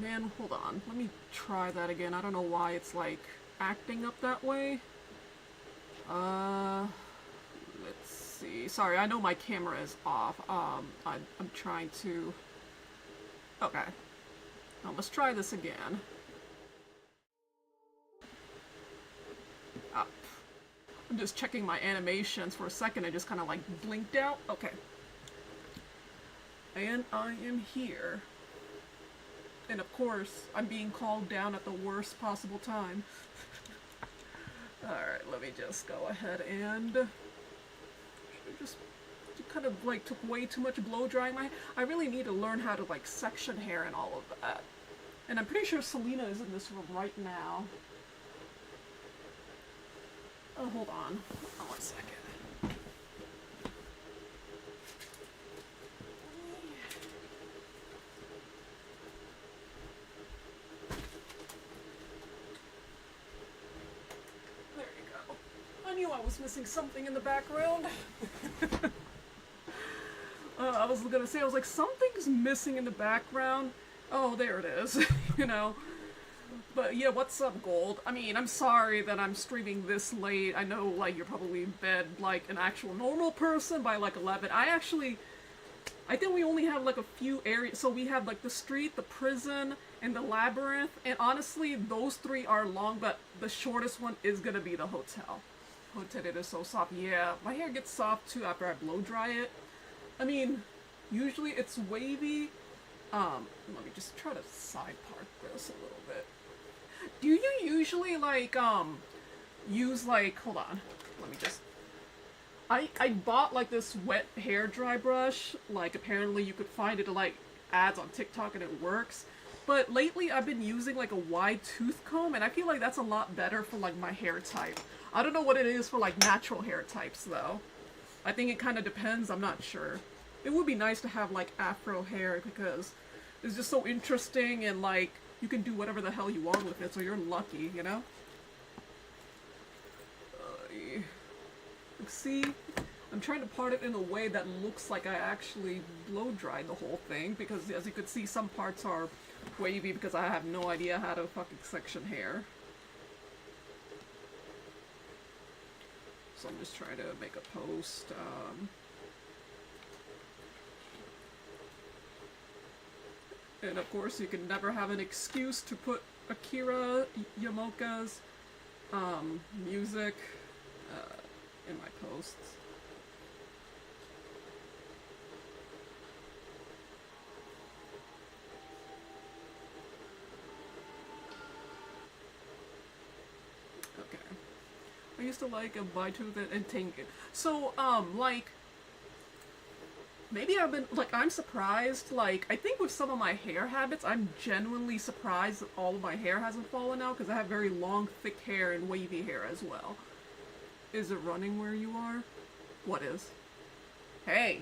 Man, hold on. Let me try that again. I don't know why it's like acting up that way. Uh, let's see. Sorry, I know my camera is off. I'm trying to. Okay. Now let's try this again. Ah, I'm just checking my animations for a second. I just kind of like blinked out. Okay. And I am here. And of course, I'm being called down at the worst possible time. Alright, let me just go ahead and... just kind of like took way too much blow drying my hair. I really need to learn how to like section hair and all of that. And I'm pretty sure Selena is in this room right now. Oh, hold on. Oh, 1 second. There you go. I knew I was missing something in the background. I was gonna say, I was like, something's missing in the background. Oh, there it is. You know. But yeah, what's up, Gold? I mean, I'm sorry that I'm streaming this late. I know, like, you're probably in bed like an actual normal person by like 11. I think we only have like a few areas. So we have like the street, the prison, and the labyrinth. And honestly, those three are long, but the shortest one is gonna be the hotel. Hotel, it is so soft. Yeah, my hair gets soft too after I blow dry it. I mean, usually it's wavy. Let me just try to side part this a little bit. Do you usually like use like, hold on, let me just, I bought like this wet hair dry brush, like apparently you could find it like ads on TikTok and it works, but lately I've been using like a wide tooth comb and I feel like that's a lot better for like my hair type. I don't know what it is for like natural hair types though. I think it kind of depends, I'm not sure. It would be nice to have like afro hair because it's just so interesting and like you can do whatever the hell you want with it, so you're lucky, you know? See? I'm trying to part it in a way that looks like I actually blow dried the whole thing, because as you can see, some parts are wavy because I have no idea how to fucking section hair. So I'm just trying to make a post. And of course, you can never have an excuse to put Akira Yamaoka's music in my posts. Okay. I used to like a Baitu and Tengu. So, like, maybe I've been, like, I'm surprised, like, I think with some of my hair habits, I'm genuinely surprised that all of my hair hasn't fallen out, because I have very long, thick hair and wavy hair as well. Is it running where you are? What is? Hey!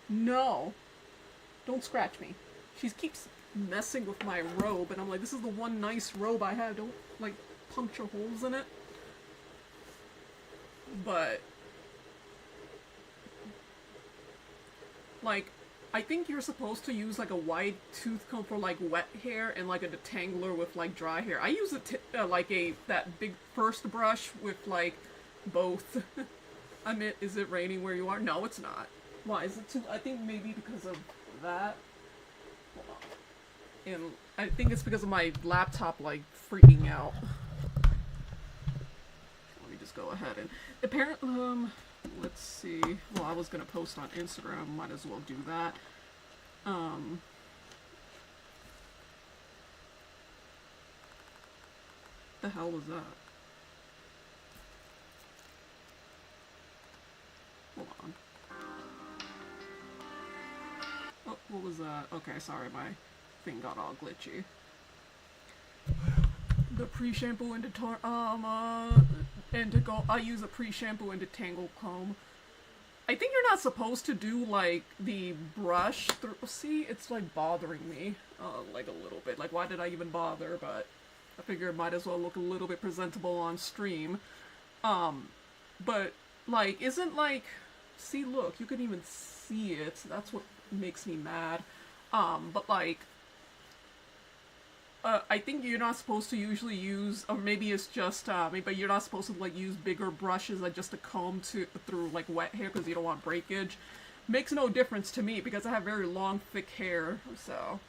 No! Don't scratch me. She keeps messing with my robe, and I'm like, this is the one nice robe I have, don't, like, puncture holes in it. But like, I think you're supposed to use like a wide tooth comb for like wet hair and like a detangler with like dry hair. I use like that big first brush with like both. I mean, is it raining where you are? No, it's not. Why is it too? I think maybe because of that. Hold on. And I think it's because of my laptop like freaking out. Let me just go ahead and apparently let's see. Well, I was gonna post on Instagram. Might as well do that. The hell was that? Hold on. Oh, what was that? Okay, sorry, my thing got all glitchy. The pre-shampoo and I use a pre-shampoo and detangle comb. I think you're not supposed to do like the brush through. See, it's like bothering me, like a little bit. Like, why did I even bother? But I figure it might as well look a little bit presentable on stream. But like, isn't like, see, look, you can even see it. That's what makes me mad. But like, I think you're not supposed to usually use, or maybe it's just maybe you're not supposed to like use bigger brushes like just to comb through like wet hair because you don't want breakage. Makes no difference to me because I have very long, thick hair, so.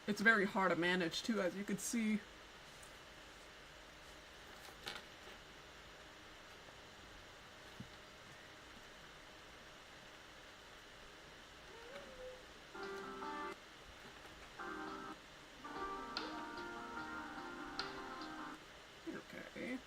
It's very hard to manage too, as you can see. Okay.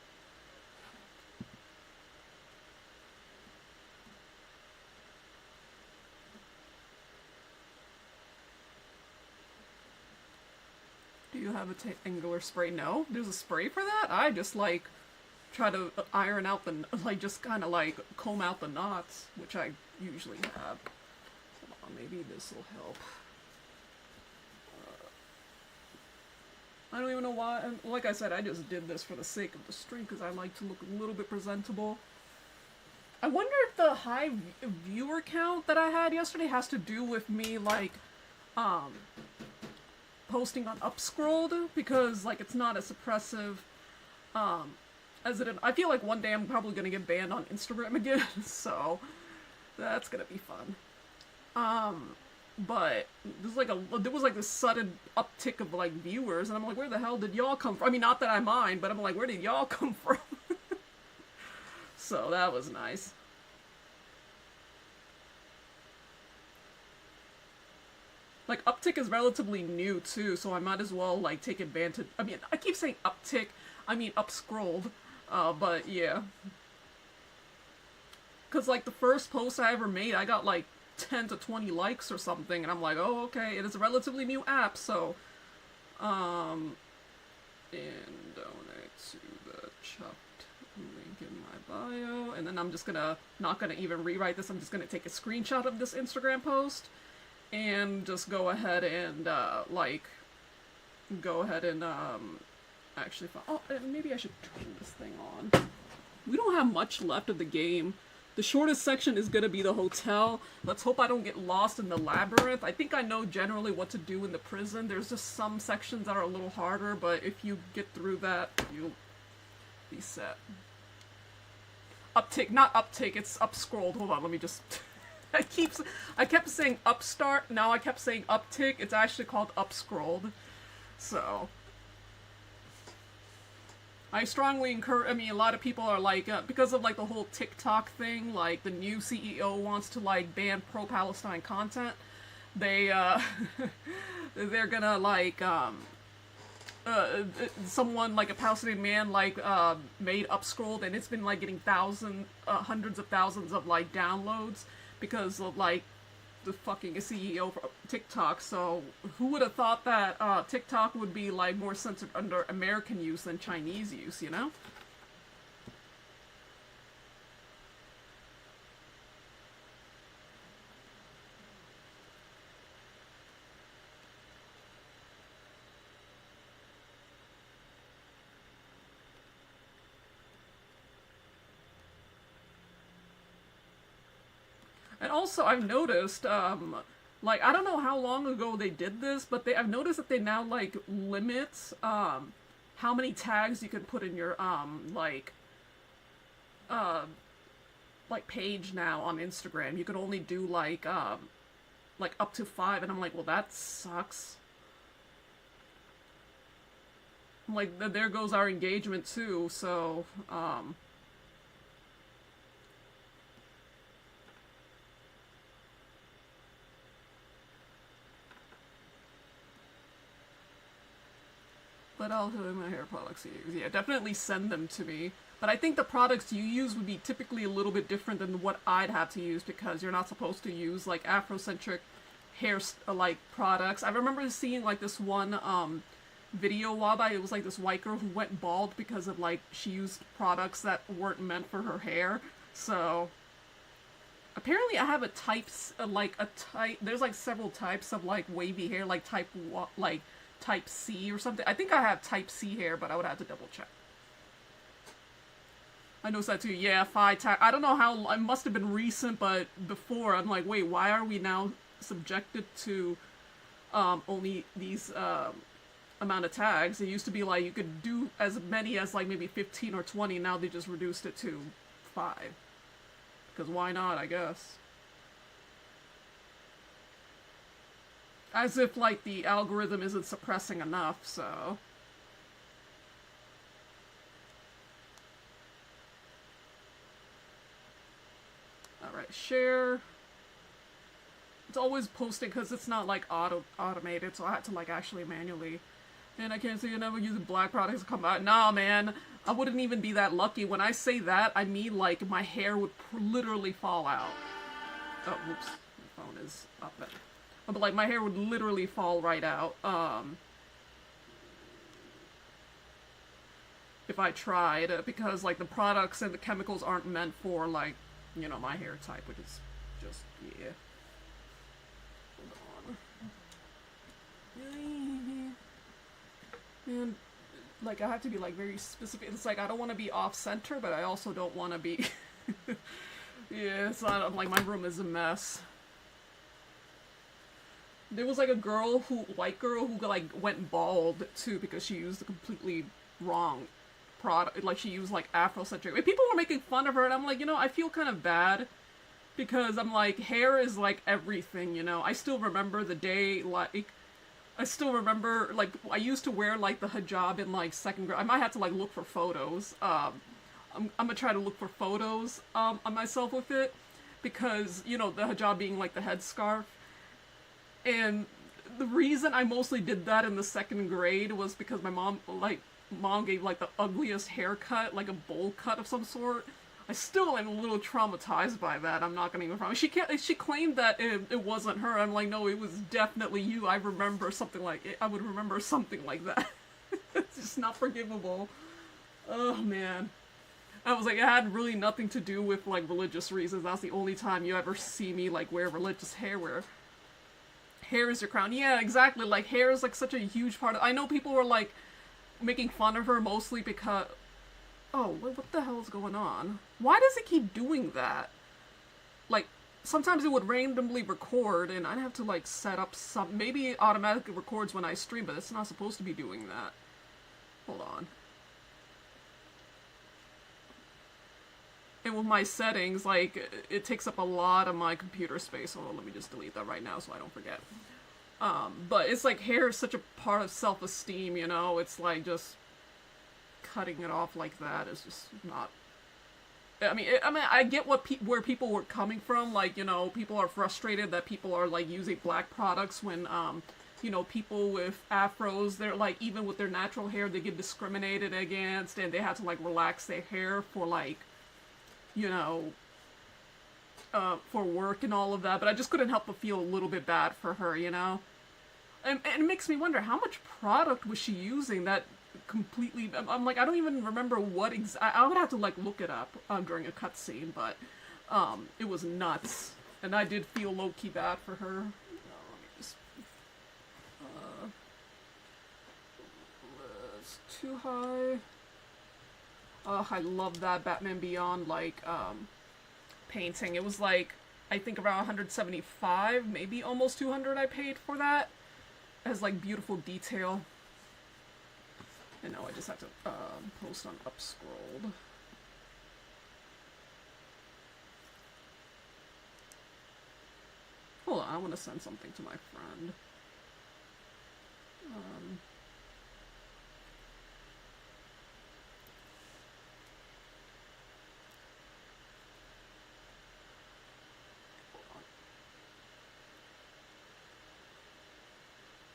Do you have a angular spray? No? There's a spray for that? I just like try to iron out the, like just kind of like comb out the knots, which I usually have. Hold on, maybe this will help. I don't even know why. Like I said, I just did this for the sake of the stream because I like to look a little bit presentable. I wonder if the high viewer count that I had yesterday has to do with me like posting on Upscrolled, because like it's not as oppressive as it. I feel like one day I'm probably gonna get banned on Instagram again, so that's gonna be fun. But there was like this sudden uptick of like viewers, and I'm like, where the hell did y'all come from? I mean, not that I mind, but I'm like, where did y'all come from? So that was nice. Like, uptick is relatively new, too, so I might as well, like, take advantage. I mean, I keep saying uptick, I mean upscrolled, but yeah. Because, like, the first post I ever made, I got, like, 10 to 20 likes or something, and I'm like, oh, okay, it is a relatively new app, so, and donate to the chopped link in my bio, and then I'm just not gonna even rewrite this, I'm just gonna take a screenshot of this Instagram post, and just go ahead and, actually, oh, maybe I should turn this thing on. We don't have much left of the game. The shortest section is gonna be the hotel. Let's hope I don't get lost in the labyrinth. I think I know generally what to do in the prison. There's just some sections that are a little harder, but if you get through that, you'll be set. Uptick, not uptick, it's upscrolled. Hold on, let me just... I kept saying upstart, now I kept saying uptick. It's actually called upscrolled. So... I strongly encourage, I mean, a lot of people are like, because of like the whole TikTok thing, like the new CEO wants to like ban pro-Palestine content, they, they're gonna like, someone like a Palestinian man like, made Upscrolled, and it's been like getting hundreds of thousands of like downloads because of like the fucking CEO for TikTok. So who would have thought that TikTok would be like more censored under American use than Chinese use, you know? And also, I've noticed, like, I don't know how long ago they did this, but I've noticed that they now, like, limit, how many tags you can put in your, page now on Instagram. You can only do, like up to 5, and I'm like, well, that sucks. I'm like, there goes our engagement, too, so, But I'll show my hair products you use. Yeah, definitely send them to me. But I think the products you use would be typically a little bit different than what I'd have to use, because you're not supposed to use like Afrocentric hair like products. I remember seeing like this one video a while back. It was like this white girl who went bald because of like she used products that weren't meant for her hair. So apparently I have a there's like several types of like wavy hair, like type C or something. I think I have type C hair, but I would have to double check. I noticed that too. Yeah, I don't know how, it must have been recent, but before I'm like, wait, why are we now subjected to only these amount of tags. It used to be like you could do as many as like maybe 15 or 20. Now they just reduced it to 5. Because why not, I guess. As if like the algorithm isn't suppressing enough, so. Alright, share. It's always posting because it's not like automated, so I had to like actually manually. And I can't say I never using black products to come out. Nah, man, I wouldn't even be that lucky. When I say that, I mean like my hair would literally fall out. Oh, whoops, my phone is up there. But like my hair would literally fall right out. If I tried, because like the products and the chemicals aren't meant for like, you know, my hair type, which is just, yeah. And like I have to be like very specific. It's like I don't want to be off center, but I also don't want to be. Yeah, it's not. I'm like my room is a mess. There was like a girl white girl who like went bald too because she used the completely wrong product. Like she used like Afrocentric. People were making fun of her, and I'm like, you know, I feel kind of bad because I'm like, hair is like everything, you know. I still remember the day like. I still remember, like, I used to wear, like, the hijab in, like, 2nd grade. I might have to, like, look for photos. I'm gonna try to look for photos, on myself with it. Because, you know, the hijab being, like, the headscarf. And the reason I mostly did that in the 2nd grade was because my mom gave, like, the ugliest haircut, like a bowl cut of some sort. I still am a little traumatized by that. I'm not gonna even promise. She claimed that it wasn't her. I'm like, no, it was definitely you. I remember something like it. I would remember something like that. It's just not forgivable. Oh man. I was like, it had really nothing to do with like religious reasons. That's the only time you ever see me like wear religious hair. Where hair is your crown. Yeah, exactly. Like hair is like such a huge part of. I know people were like making fun of her mostly because. Oh, what the hell is going on? Why does it keep doing that? Like, sometimes it would randomly record, and I'd have to, like, set up some... Maybe it automatically records when I stream, but it's not supposed to be doing that. Hold on. And with my settings, like, it takes up a lot of my computer space. Hold on, let me just delete that right now so I don't forget. But it's like, hair is such a part of self-esteem, you know? It's like, just... cutting it off like that is just not. I mean, I get where people were coming from. Like, you know, people are frustrated that people are like using black products when, you know, people with afros, they're like even with their natural hair, they get discriminated against, and they have to like relax their hair for like, you know, for work and all of that. But I just couldn't help but feel a little bit bad for her, you know. And it makes me wonder how much product was she using that. Completely, I'm like, I don't even remember what I would have to like look it up during a cutscene, but it was nuts, and I did feel low-key bad for her. Let me just it's too high. I love that Batman Beyond like painting. It was like I think around 175, maybe almost 200 I paid for that. It has like beautiful detail. And now I just have to post on Upscrolled. Hold on, I want to send something to my friend.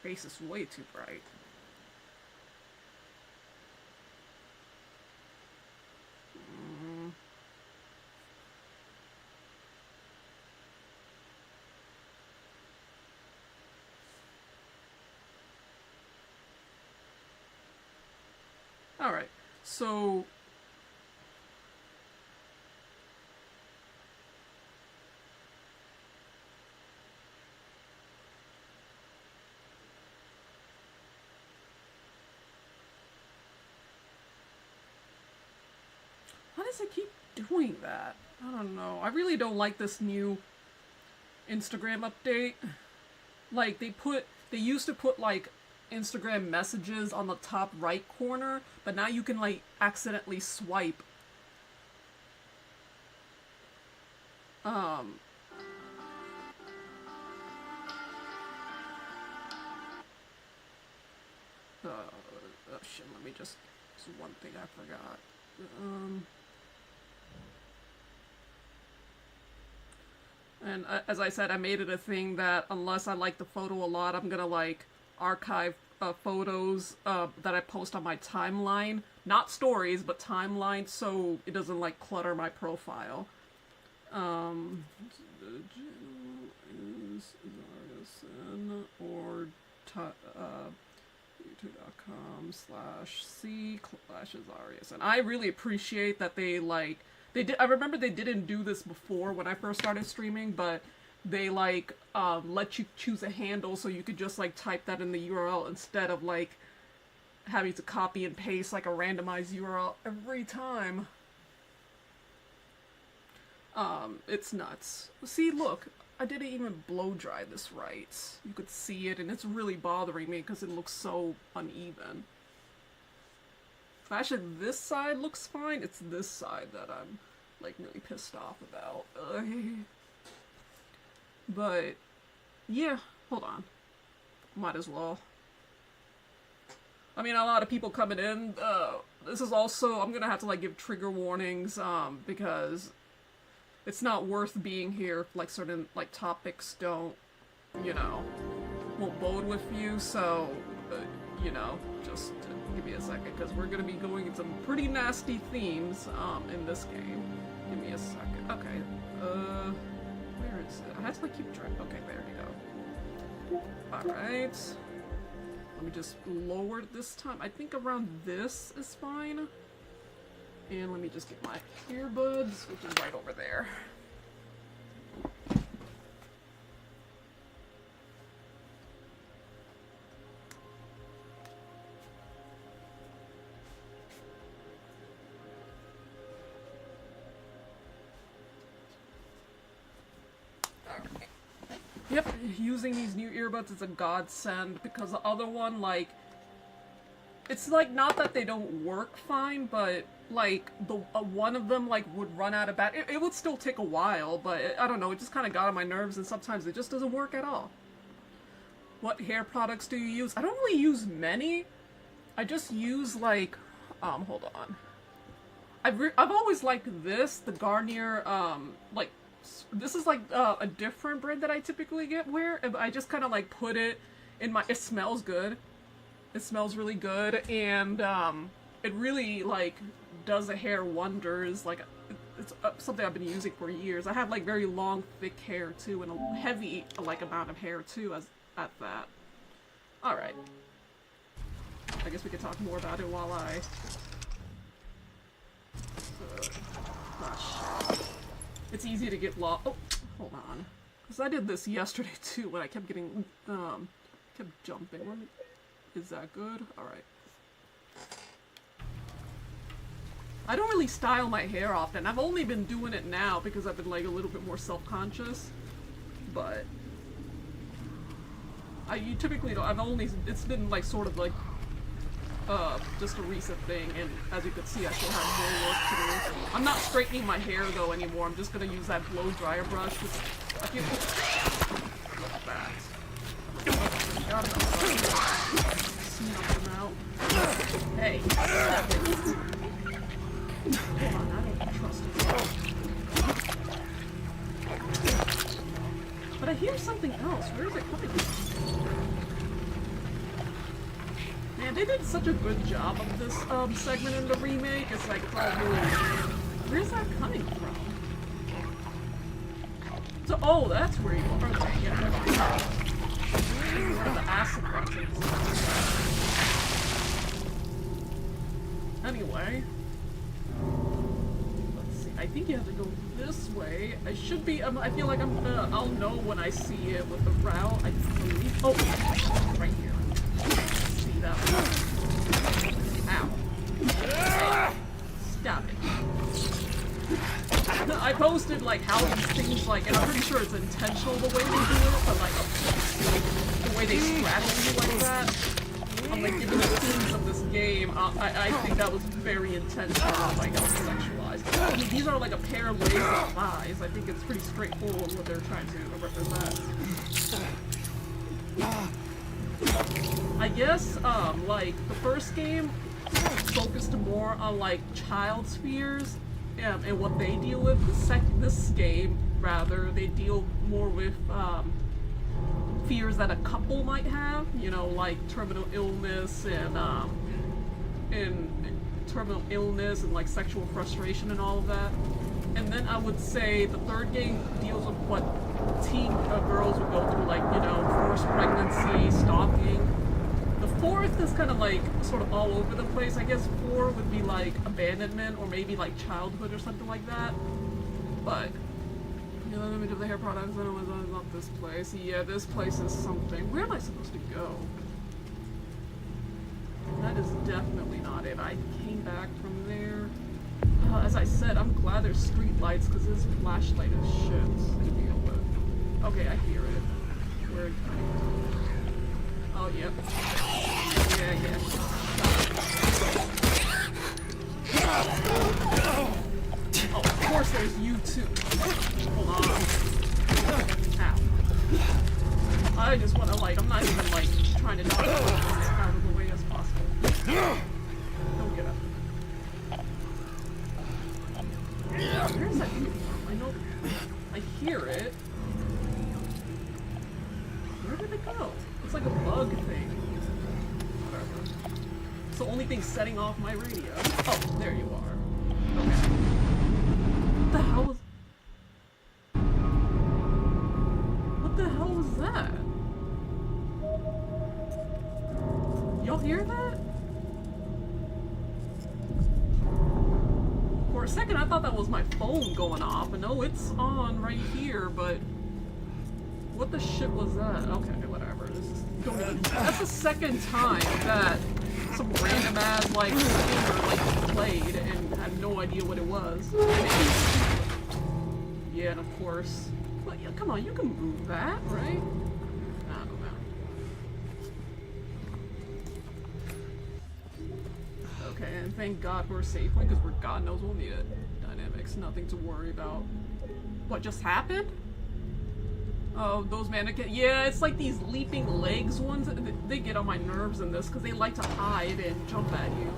Face is way too bright. Alright, so... Why does it keep doing that? I don't know. I really don't like this new Instagram update. Like, they used to put, like, Instagram messages on the top right corner, but now you can, like, accidentally swipe. Oh shit, let me just, there's one thing I forgot. And as I said, I made it a thing that unless I like the photo a lot, I'm gonna, like, archive photos that I post on my timeline. Not stories, but timeline, so it doesn't, like, clutter my profile. The channel is Zargason or youtube.com/c/Azarius. And I really appreciate that they, like, I remember they didn't do this before when I first started streaming, but they, like, let you choose a handle so you could just, like, type that in the URL instead of, like, having to copy and paste, like, a randomized URL every time. It's nuts. See, look, I didn't even blow dry this right. You could see it, and it's really bothering me because it looks so uneven. Actually, this side looks fine. It's this side that I'm, like, really pissed off about. But, yeah, hold on. Might as well. I mean, a lot of people coming in. This is also, I'm gonna have to, like, give trigger warnings, because it's not worth being here if, like, certain, like, topics don't, you know, won't bode with you, so, you know, just give me a second, because we're gonna be going into some pretty nasty themes, in this game. Give me a second. Okay, where is it? I have to, like, keep track. Okay, there you go. Alright. Let me just lower it this time. I think around this is fine. And let me just get my earbuds, which is right over there. Alright. Yep, using these new earbuds is a godsend because the other one, like, it's, like, not that they don't work fine, but, like, the one of them, like, would run out of battery. It would still take a while, but I don't know, it just kind of got on my nerves, and sometimes it just doesn't work at all. What hair products do you use? I don't really use many. I just use, like, hold on. I've always liked this, the Garnier, like, this is, like, a different brand that I typically get where I just kind of, like, put it in my, it smells good. It smells really good, and, it really, like, does the hair wonders. Like, it's something I've been using for years. I have, like, very long, thick hair, too, and a heavy, like, amount of hair, too, at that. Alright. I guess we could talk more about it while I... shit. It's easy to get lost. Oh, hold on. Because I did this yesterday, too, when I kept getting, kept jumping. Is that good? Alright. I don't really style my hair often. I've only been doing it now because I've been, like, a little bit more self-conscious. But you typically don't. It's been, like, sort of, like, just a recent thing, and as you can see, I still have more work to do. I'm not straightening my hair, though, anymore. I'm just gonna use that blow dryer brush, which I feel... Look at that. Hey. Hold on, I don't trust it. But I hear something else. Where is it coming from? Man, they did such a good job of this segment in the remake. It's like probably... Where's that coming from? So, oh, that's where you are. Okay, yeah. Where the acid rushes. Anyway. Let's see. I think you have to go this way. I should be... I feel like I'll know when I see it with the route. I believe... Oh! Right here. See that one? Ow. Stop it. I posted like how these things like, and I'm pretty sure it's intentional the way they do it, but like the way they straddle you like that. I'm like, given the themes of this game, I think that was very intentional, like sexualized. I mean, these are like a pair of legs and thighs. I think it's pretty straightforward what they're trying to represent. I guess, like, the first game focused more on, like, child's fears and what they deal with. This game, rather, they deal more with, fears that a couple might have, you know, like terminal illness and like sexual frustration and all of that. And then I would say the third game deals with what teen girls would go through, like, you know, forced pregnancy, stalking. The fourth is kind of like sort of all over the place. I guess 4 would be like abandonment or maybe like childhood or something like that. But you know, the image of the hair products, I don't love this place. Yeah, this place is something. Where am I supposed to go? That is definitely not it. I came back from there. As I said, I'm glad there's street lights because this flashlight is shit to deal with. Okay, I hear it. Where? Oh, yep. Yeah. Oh, of course there's you too. Hold on. Ow. I just want to, like, I'm not even, like, trying to knock it out of the way as possible. Don't get up. Where's that coming from? I know. I hear it. Where did it go? It's like a bug thing. Whatever. It's the only thing setting off my radio. Oh, there you are. Okay. What the hell was... What the hell was that? Y'all hear that? For a second I thought that was my phone going off, and no, it's on right here, but... What the shit was that? Okay, whatever. That's the second time that some random ass, like, singer, like, played and had no idea what it was. Yeah, and of course. But yeah, come on, you can move that, right? I don't know. Okay, and thank God for a safe one, because God knows we'll need it. Dynamics, nothing to worry about. What just happened? Oh, those mannequins. Yeah, it's like these leaping legs ones. They get on my nerves in this because they like to hide and jump at you.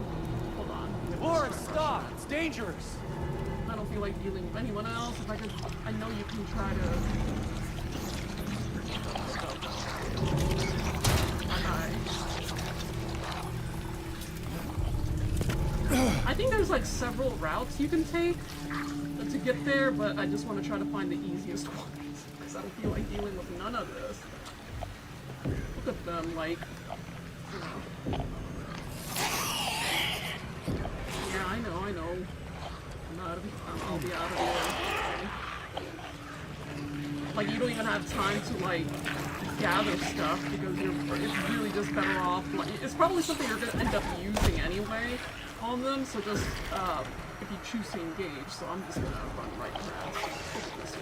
Hold on. Lawrence, stop! It's dangerous! I don't feel like dealing with anyone else. If I could, I know you can try to... I think there's like several routes you can take to get there, but I just want to try to find the easiest one. I don't feel like dealing with none of this. Look at them, like, you know. Yeah, I know. I'll be out of here. Like, you don't even have time to, like, gather stuff because it's really just better off. Like, it's probably something you're gonna end up using anyway on them, so just, if you choose to engage, so I'm just gonna run right past.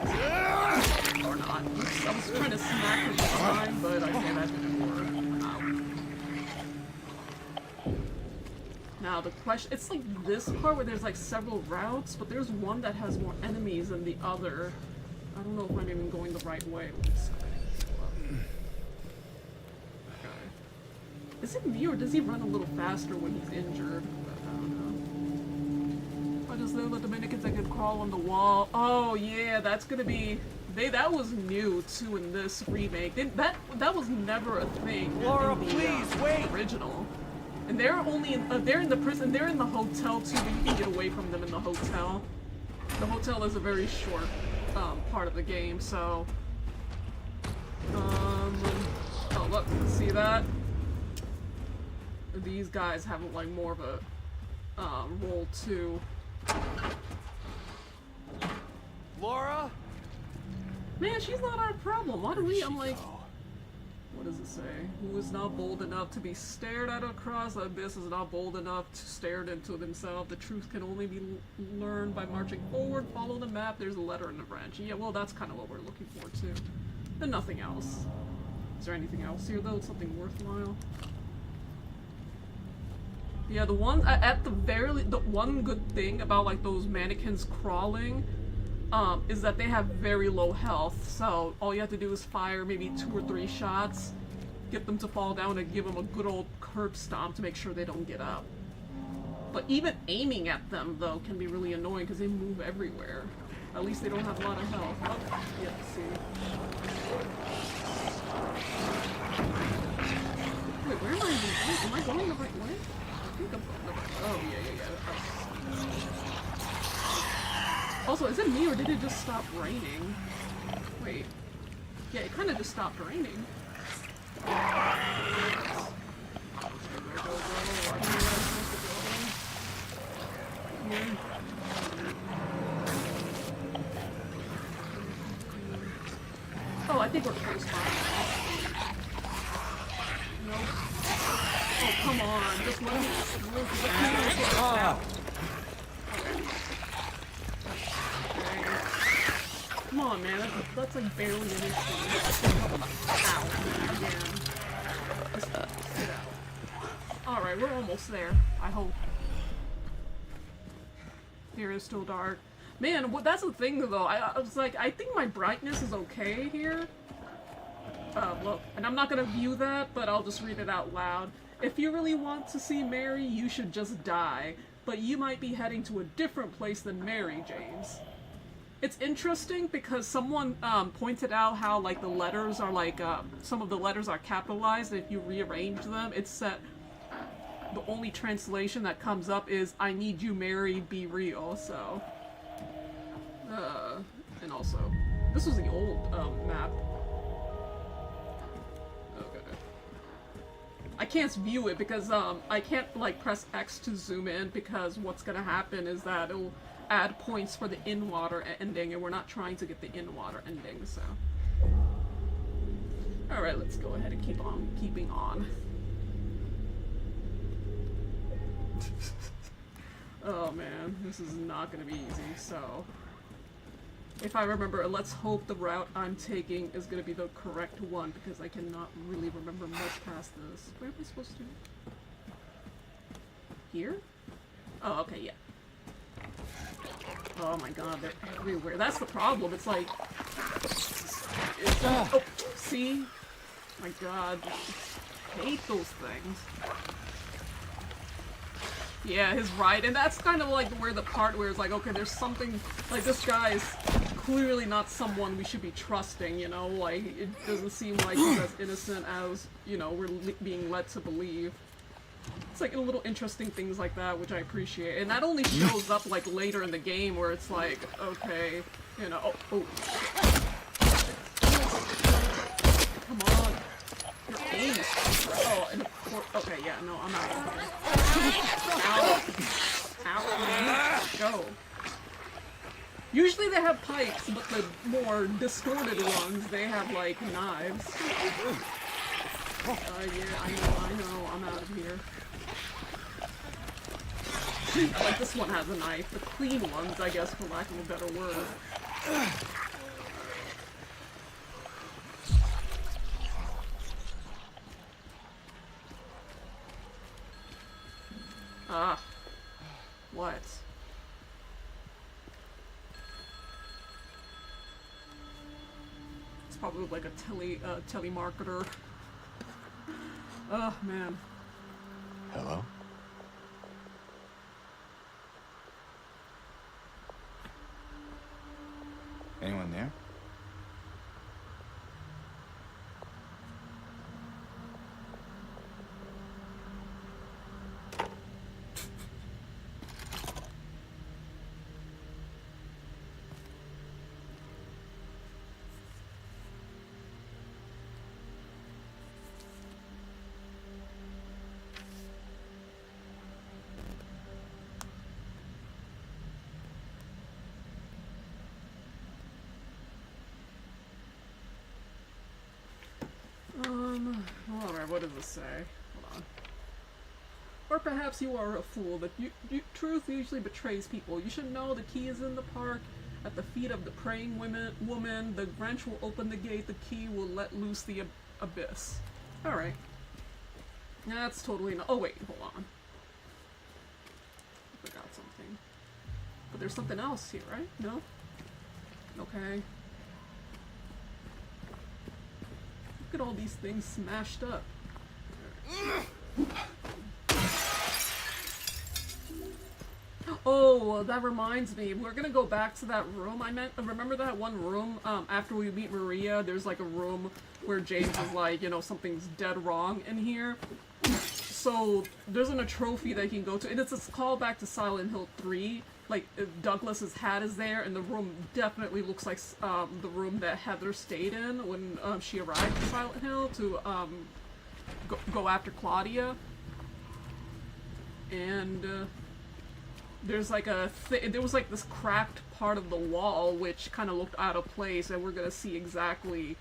Or not. I was trying to smack him this time, but I think that didn't work. Ow. Now the question, it's like this part where there's like several routes, but there's one that has more enemies than the other. I don't know if I'm even going the right way. Okay. Is it me or does he run a little faster when he's injured? I don't know. I just know the Dominicans that could crawl on the wall. Oh yeah, that's gonna be... that was new too in this remake. That was never a thing Laura, in the please, wait. Original. And they're only in, they're in the prison. They're in the hotel too, but you can get away from them in the hotel. The hotel is a very short part of the game, so... Oh look, see that? These guys have like more of a role too. Laura? Man, she's not our problem. Why do we? I'm like, what does it say? Who is not bold enough to be stared at across the abyss is not bold enough to stare into themselves. The truth can only be learned by marching forward. Follow the map. There's a letter in the branch. Yeah, well, that's kind of what we're looking for, too. And nothing else. Is there anything else here, though? Something worthwhile? Yeah, the one, the one good thing about, like, those mannequins crawling, is that they have very low health, so all you have to do is fire maybe 2 or 3 shots, get them to fall down, and give them a good old curb stomp to make sure they don't get up. But even aiming at them, though, can be really annoying because they move everywhere. At least they don't have a lot of health. Oh, yeah, see. Wait, where am I even going? Am I going the right way? I think I'm going the right way. Oh, yeah. Also, is it me or did it just stop raining? Wait. Yeah, it kind of just stopped raining. Oh, I think we're close by. Nope. Oh, come on. Just let me Come on, man. That's like barely an issue. Ow. Again. Just sit out. Alright, we're almost there. I hope. Here is still dark. Man, that's the thing though. I was like, I think my brightness is okay here. Look, and I'm not gonna view that, but I'll just read it out loud. If you really want to see Mary, you should just die. But you might be heading to a different place than Mary, James. It's interesting because someone pointed out how like the letters are like some of the letters are capitalized. If you rearrange them, it's set. The only translation that comes up is "I need you, Mary, be real." So, and also, this was the old map. Okay. I can't view it because I can't like press X to zoom in because what's gonna happen is that it'll add points for the in-water ending, and we're not trying to get the in-water ending, so. Alright, let's go ahead and keep on keeping on. Oh man, this is not gonna be easy, so. If I remember, let's hope the route I'm taking is gonna be the correct one, because I cannot really remember much past this. Where am I supposed to? Here? Oh, okay, yeah. Oh my god, they're everywhere. That's the problem. It's like... oh, see? My god. I hate those things. Yeah, his right. And that's kind of like where the part where it's like, okay, there's something... Like, this guy is clearly not someone we should be trusting, you know? Like, it doesn't seem like he's as innocent as, you know, we're being led to believe. It's like little interesting things like that, which I appreciate. And that only shows up like later in the game where it's like, okay, you know, oh. Come on. Your aim is oh, and of course, okay, yeah, no, I'm out of here. Ow. Go. Usually they have pikes, but the more distorted ones, they have like knives. Yeah, I know, I'm out of here. Like, this one has a knife. The clean ones, I guess, for lack of a better word. Ah. What? It's probably like a telemarketer. Oh, man. Hello? Anyone there? what does it say? Hold on. Or perhaps you are a fool, that truth usually betrays people. You should know the key is in the park, at the feet of the praying woman. The wrench will open the gate, the key will let loose the abyss. Alright. That's totally not— oh wait, hold on. I forgot something. But there's something else here, right? No? Okay. Look at all these things smashed up. Oh, that reminds me. We're gonna go back to that room. Remember that one room, after we meet Maria, there's like a room where James is like, you know, something's dead wrong in here. So, there's a trophy that he can go to, and it's a callback to Silent Hill 3. Like, Douglas's hat is there, and the room definitely looks like, the room that Heather stayed in when, she arrived in Silent Hill to, go after Claudia. And, there's like there was like this cracked part of the wall which kind of looked out of place, and we're gonna see exactly.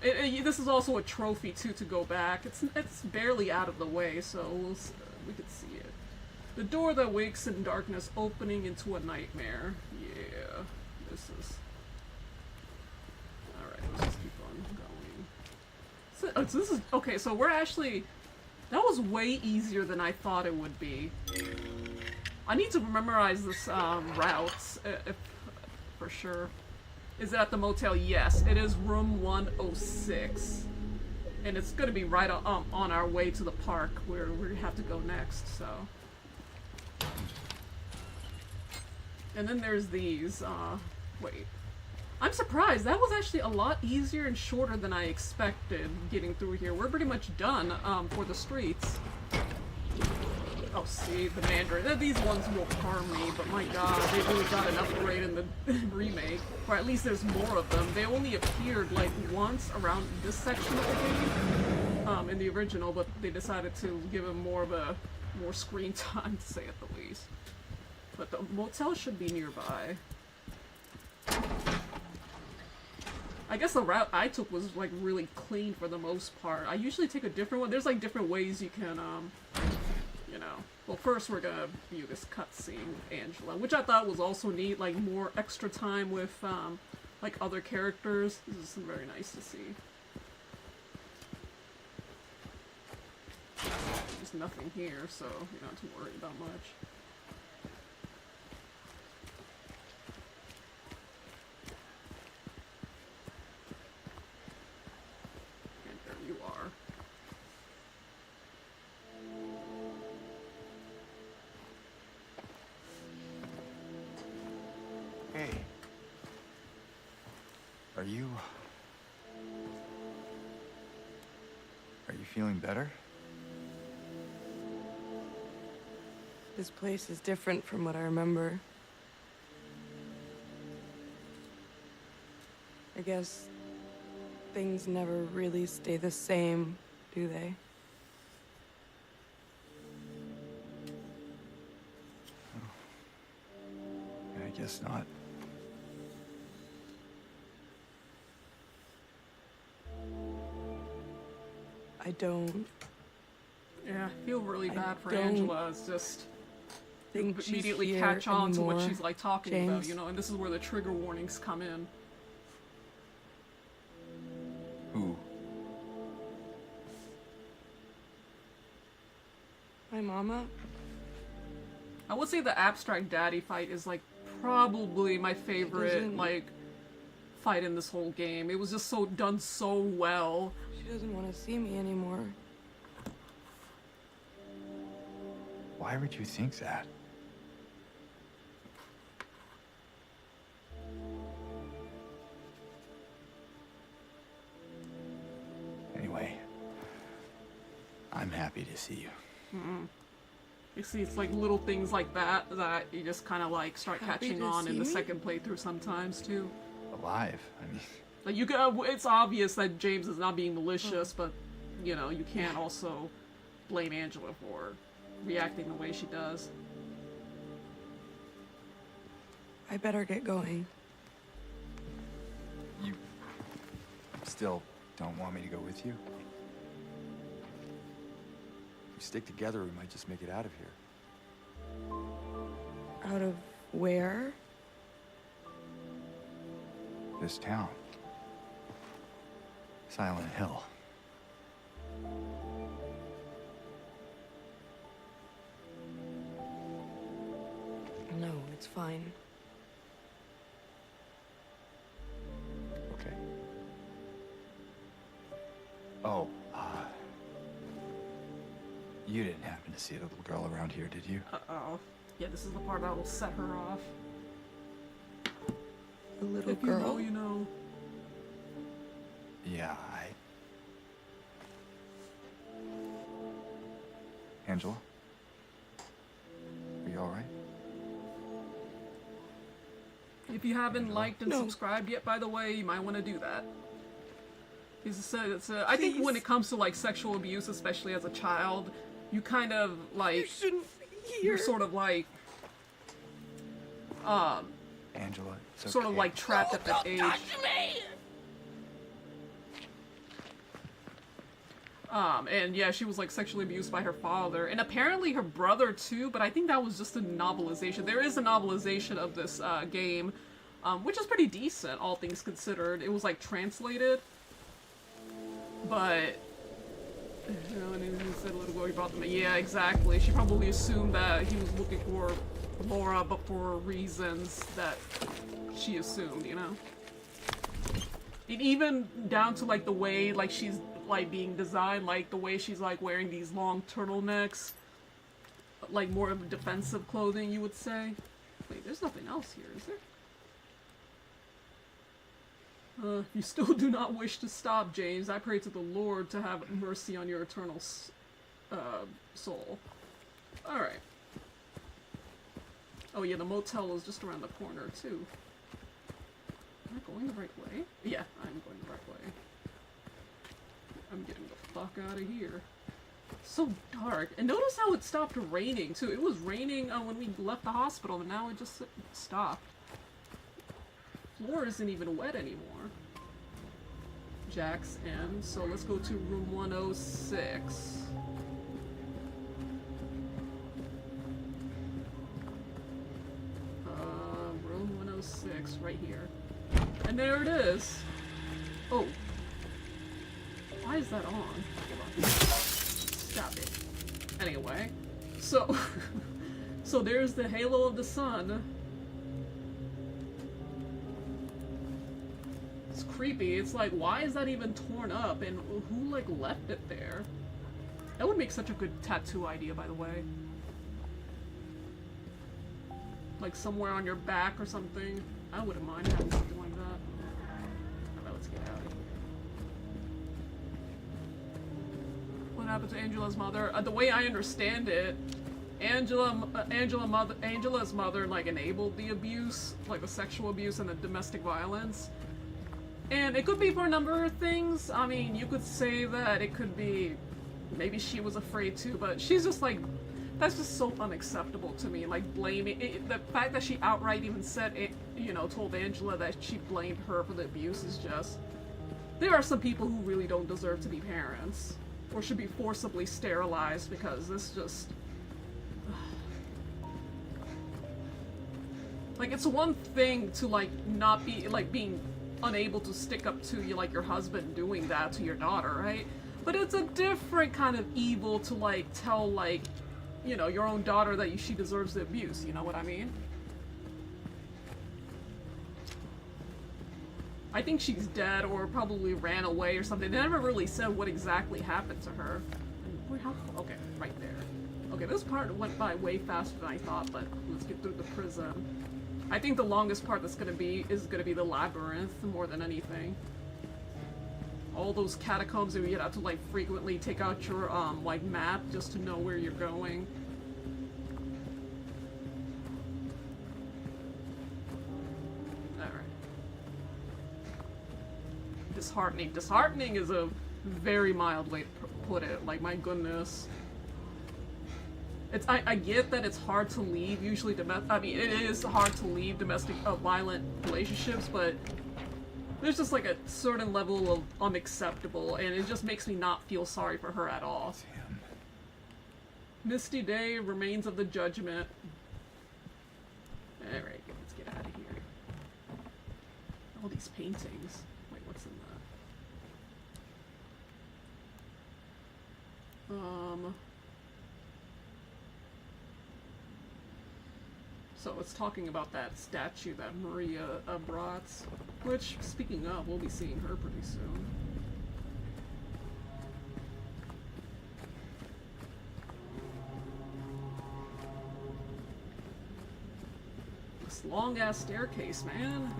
This is also a trophy too to go back. It's barely out of the way, so we could see it. The door that wakes in darkness, opening into a nightmare. Yeah, this is. All right, let's just keep on going. So this is okay. So we're actually. That was way easier than I thought it would be. I need to memorize this routes, for sure. Is it at the motel? Yes, it is room 106. And it's gonna be right on our way to the park where we have to go next, so. And then there's these, wait. I'm surprised, that was actually a lot easier and shorter than I expected getting through here. We're pretty much done, for the streets. Oh, see, the Mandarin. These ones will harm me, but my god, they really got an upgrade in the remake. Or at least there's more of them. They only appeared, like, once around this section of the game, in the original, but they decided to give them more screen time, to say at the least. But the motel should be nearby. I guess the route I took was, like, really clean for the most part. I usually take a different one. There's, like, different ways you can, you know. Well, first we're gonna view this cutscene with Angela, which I thought was also neat, like more extra time with, like other characters. This is very nice to see. There's nothing here, so you don't have to worry about much. And there you are. Hey. Are you feeling better? This place is different from what I remember. I guess things never really stay the same, do they? I guess not. I don't Yeah, I feel really bad for don't Angela. It's just think she's immediately here catch on to what anymore, she's like talking about, James. you know, and this is where the trigger warnings come in. Who? My mama? I would say the abstract daddy fight is like probably my favorite doesn't- like fight in this whole game. It was just so done so well. She doesn't want to see me anymore. Why would you think that? Anyway, I'm happy to see you. You see, it's like little things like that that you just kind of like start Happy catching to on in see the me? second playthrough sometimes too. Alive. I mean, Like you it's obvious that James is not being malicious, but you know you can't also blame Angela for reacting the way she does. I better get going. you still don't want me to go with you? stick together, we might just make it out of here. Out of where? This town. Silent Hill. No, it's fine. Okay. Oh, you didn't happen to see a little girl around here, did you? Uh-oh. Yeah, this is the part that will set her off. A little If you girl? know, you know. Yeah, Angela? Are you alright? If you haven't Angela? liked and No. subscribed yet, by the way, you might want to do that. I think when it comes to like sexual abuse, especially as a child, you kind of like You shouldn't be here. you're sort of like Angela, it's sort of okay. like trapped at that age. And yeah, she was like sexually abused by her father, and apparently her brother too, but I think that was just a novelization. There is a novelization of this game, which is pretty decent, all things considered. It was like translated, but you know, and he said a little boy brought them. Yeah, exactly. She probably assumed that he was looking for Laura, but for reasons that she assumed, you know. And even down to like the way like she's like being designed, like the way she's like wearing these long turtlenecks, like more of defensive clothing, you would say. Wait, there's nothing else here, is there? You still do not wish to stop, James. I pray to the Lord to have mercy on your eternal soul. Alright. Oh yeah, the motel is just around the corner, too. Am I going the right way? Yeah, I'm going the right way. I'm getting the fuck out of here. So dark. And notice how it stopped raining, too. It was raining when we left the hospital, and now it just stopped. Floor isn't even wet anymore. Jack's in, so let's go to room 106. Room 106, right here. And there it is! Oh. Why is that on? Hold on. Stop it. Anyway, so... so there's the halo of the sun. It's creepy. It's like, why is that even torn up? And who, like, left it there? That would make such a good tattoo idea, by the way. Like, somewhere on your back or something. I wouldn't mind having something like that. Alright, let's get out of here. What happened to Angela's mother? The way I understand it, Angela's mother, like, enabled the abuse, like, the sexual abuse and the domestic violence. And it could be for a number of things. I mean, you could say that it could be, maybe she was afraid too, but she's just like, that's just so unacceptable to me. Like, blaming, the fact that she outright even said, you know, told Angela that she blamed her for the abuse is just, there are some people who really don't deserve to be parents. Or should be forcibly sterilized, because this just... like, it's one thing to, like, not be, like, being unable to stick up to you, like, your husband doing that to your daughter, right? But it's a different kind of evil to, like, tell, like, you know, your own daughter that she deserves the abuse, you know what I mean? I think she's dead or probably ran away or something. They never really said what exactly happened to her. Okay, right there. Okay, this part went by way faster than I thought, but let's get through the prison. I think the longest part is gonna be the labyrinth more than anything. All those catacombs that you have to like frequently take out your like map just to know where you're going. Disheartening. Disheartening is a very mild way to put it. Like, my goodness. I get that it's hard to leave, usually I mean, it is hard to leave domestic, violent relationships, but there's just, like, a certain level of unacceptable, and it just makes me not feel sorry for her at all. It's him. Misty Day, Remains of the Judgment. Alright, let's get out of here. All these paintings. Wait, what's in that? So it's talking about that statue that Maria brought, which, speaking of, we'll be seeing her pretty soon. This long-ass staircase, man.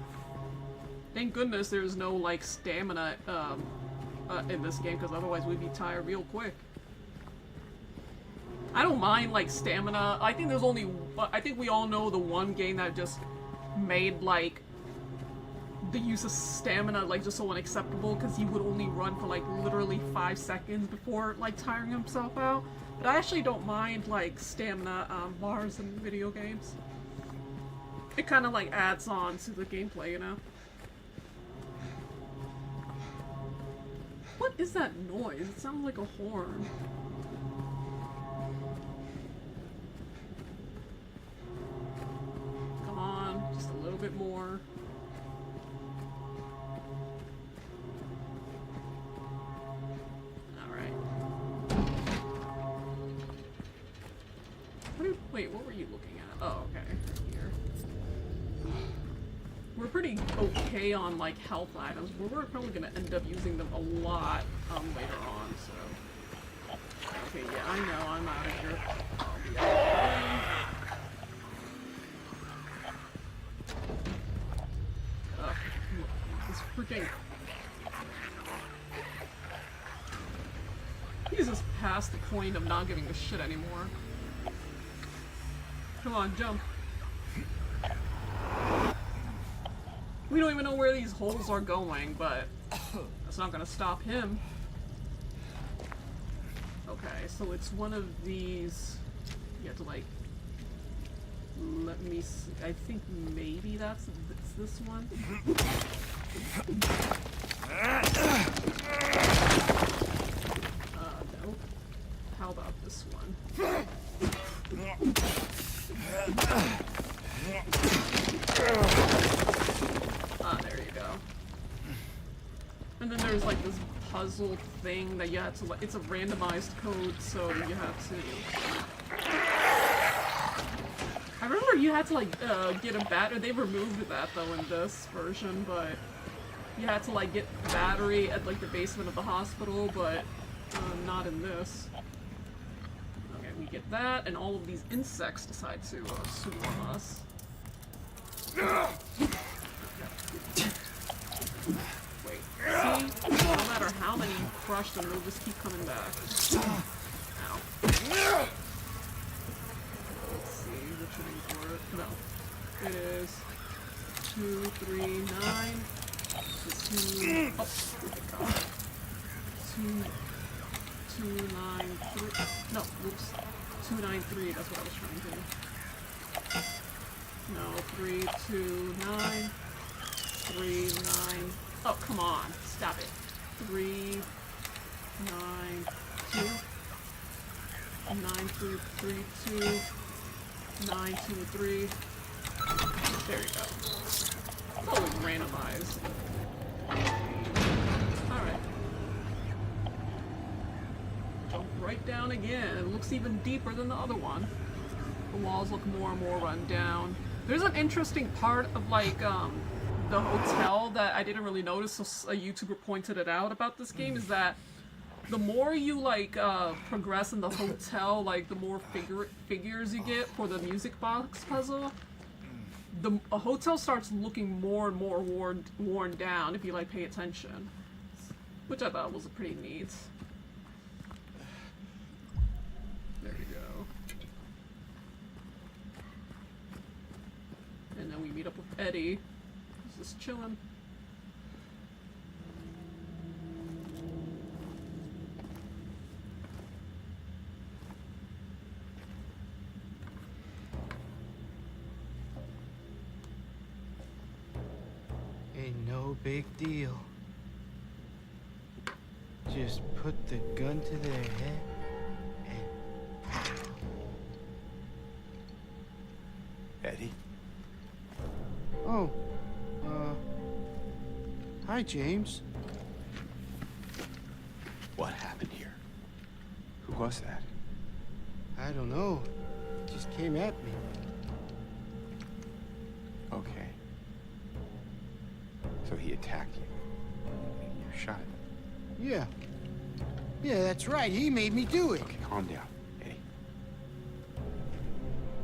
Thank goodness there's no, like, stamina in this game, because otherwise we'd be tired real quick. I don't mind, like, stamina. I think there's only... I think we all know the one game that just made, like, the use of stamina, like, just so unacceptable, because he would only run for, like, literally 5 seconds before, like, tiring himself out. But I actually don't mind, like, stamina bars in video games. It kind of, like, adds on to the gameplay, you know? What is that noise? It sounds like a horn. Come on, just a little bit more. Alright. Wait, what were you looking at? Oh, okay. Here. We're pretty okay on, like, health items, but we're probably gonna end up using them a lot later on, so... Okay, yeah, I know, I'm out of here. I'll be out of here. This freaking... He's just past the point of not giving a shit anymore. Come on, jump. We don't even know where these holes are going, but that's not gonna stop him. Okay, so it's one of these... You have to, like... Let me see. I think maybe it's this one. Nope. How about this one? Ah, there you go. And then there's like this puzzle thing that you have to, like, it's a randomized code, so you have to... I remember you had to, like, get a battery. They removed that, though, in this version, but you had to, like, get the battery at, like, the basement of the hospital, but not in this. Okay, we get that, and all of these insects decide to swarm us. Wait, see? No matter how many you crush them, they'll just keep coming back. Ow. Let's see, which one's work? No. It is 2, 3, 9. 2. Oh, my god. 2, 9, 3. No, whoops. 2, 9, 3. That's what I was trying to do. No, 3, 2, 9. 3, 9. Oh, come on. Stop it. 3, 9, 2. 9, 2, 3, 2. 9, 2, 3. There you go. It's always randomized. Alright. Jump right down again. It looks even deeper than the other one. The walls look more and more run down. There's an interesting part of, like, the hotel that I didn't really notice, so a YouTuber pointed it out about this game, is that the more you, like, progress in the hotel, like, the more figures you get for the music box puzzle, a hotel starts looking more and more worn down if you, like, pay attention. Which I thought was pretty neat. There you go. And then we meet up with Eddie. He's just chilling. Ain't no big deal. Just put the gun to their head and... Hi, James. What happened here? Who was that? I don't know. It just came at me. Okay. So he attacked you. You shot him. Yeah. Yeah, that's right. He made me do it. Okay, calm down, Eddie.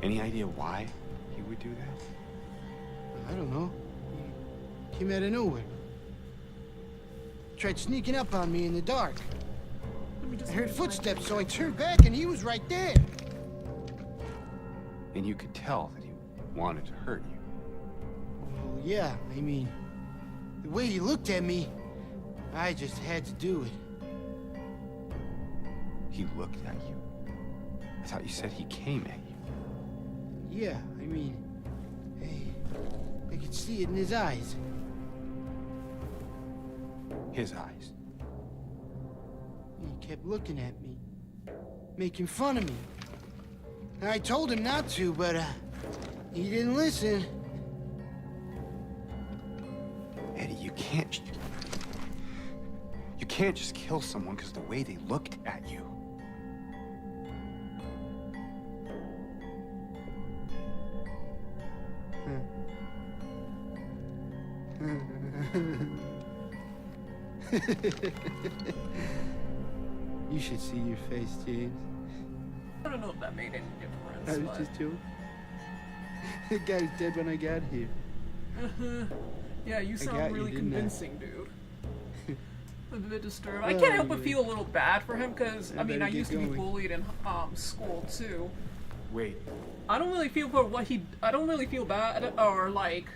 Any idea why he would do that? I don't know. He came out of nowhere. Tried sneaking up on me in the dark. Let me just I heard read my- footsteps, so I turned back and he was right there. And you could tell that he wanted to hurt you. Well, yeah, I mean, the way he looked at me, I just had to do it. He looked at you. I thought you said he came at you. Yeah, I mean, hey, I could see it in his eyes. His eyes. He kept looking at me, making fun of me. I told him not to, but he didn't listen. Eddie, you can't just kill someone because of the way they looked at you. You should see your face, James. I don't know if that made any difference. I was but- just joking. The guy was dead when I got here. Yeah, you got sound you, really didn't I? convincing, dude. I'm a bit disturbed. I can't help but yeah. feel a little bad for him because I mean better I get used to be going. bullied in school too. Wait, I don't really feel for what he. I don't really feel bad or like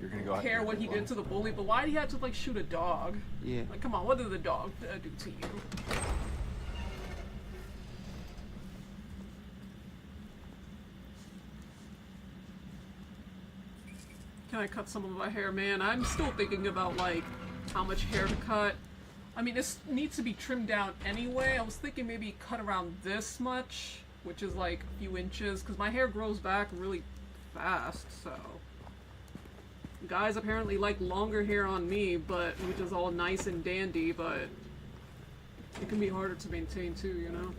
you're gonna go out care there what he alone? did to the bully, but why did he have to like shoot a dog? Yeah. Like, come on, what did the dog do to you? Can I cut some of my hair, man? I'm still thinking about like how much hair to cut. I mean, this needs to be trimmed down anyway. I was thinking maybe cut around this much, which is like a few inches, because my hair grows back really fast, so. Guys apparently like longer hair on me, but which is all nice and dandy, but it can be harder to maintain too, you know?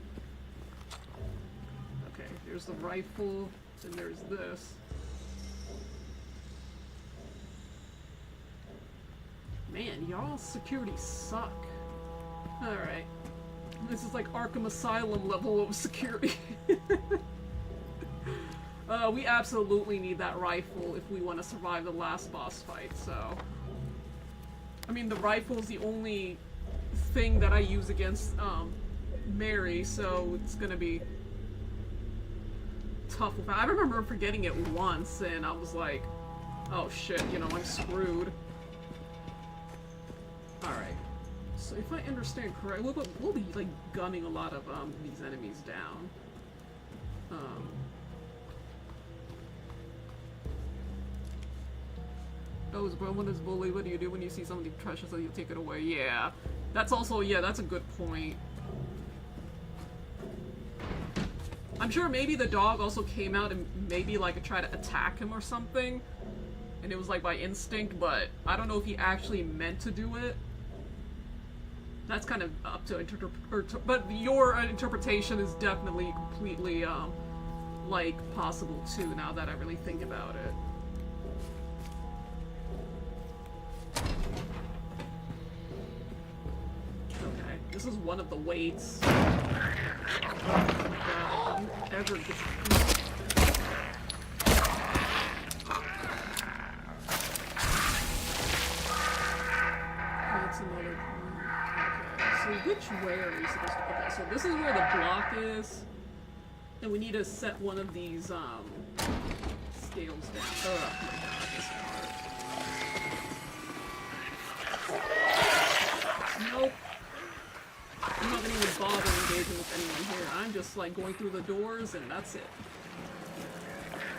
Okay, there's the rifle, and there's this. Man, y'all's security suck. Alright. This is like Arkham Asylum level of security. We absolutely need that rifle if we want to survive the last boss fight, so... I mean, the rifle's the only thing that I use against, Mary, so it's gonna be tough. I remember forgetting it once, and I was like, oh shit, you know, I'm screwed. Alright. So if I understand correctly, we'll be, like, gunning a lot of, these enemies down. Oh, when is bully? What do you do when you see somebody precious so you take it away? Yeah. That's also, yeah, that's a good point. I'm sure maybe the dog also came out and maybe, like, tried to attack him or something. And it was, like, by instinct, but I don't know if he actually meant to do it. That's kind of up to but your interpretation is definitely completely, like, possible too, now that I really think about it. Okay, this is one of the weights. Ever That's another point. Okay, so which way are we supposed to... Okay, so this is where the block is. And we need to set one of these, scales down. Oh my god, this part. Nope. I'm not gonna even bother engaging with anyone here. I'm just, like, going through the doors, and that's it.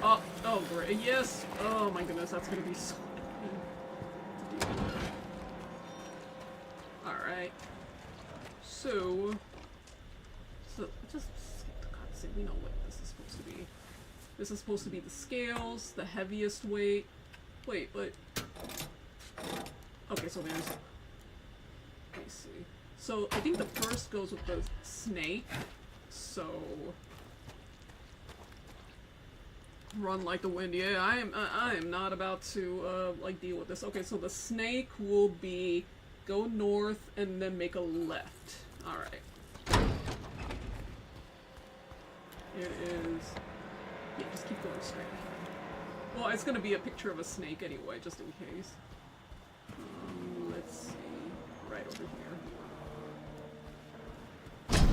Oh, great. Yes! Oh my goodness, that's gonna be so... Alright. So just skip the cutscene. We know what this is supposed to be. This is supposed to be the scales, the heaviest weight. Wait, but... Okay, so there's... Let me see. So, I think the first goes with the snake. So... Run like the wind. Yeah, I am not about to, like, deal with this. Okay, so the snake will be... Go north and then make a left. Alright. It is... Yeah, just keep going straight. Well, it's gonna be a picture of a snake anyway, just in case. Let's see. Right over here.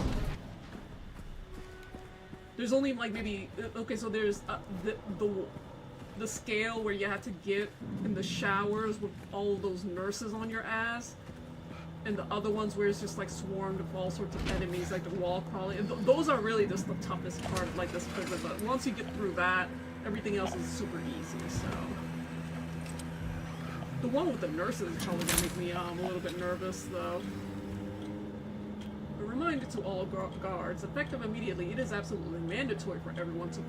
There's only like maybe okay, so there's the scale where you have to get in the showers with all those nurses on your ass, and the other ones where it's just like swarmed with all sorts of enemies, like the wall crawling. And those are really just the toughest part of like this prison. But once you get through that, everything else is super easy. So. The one with the nurses is probably gonna make me a little bit nervous, though. A reminder to all guards, effective immediately, it is absolutely mandatory for everyone to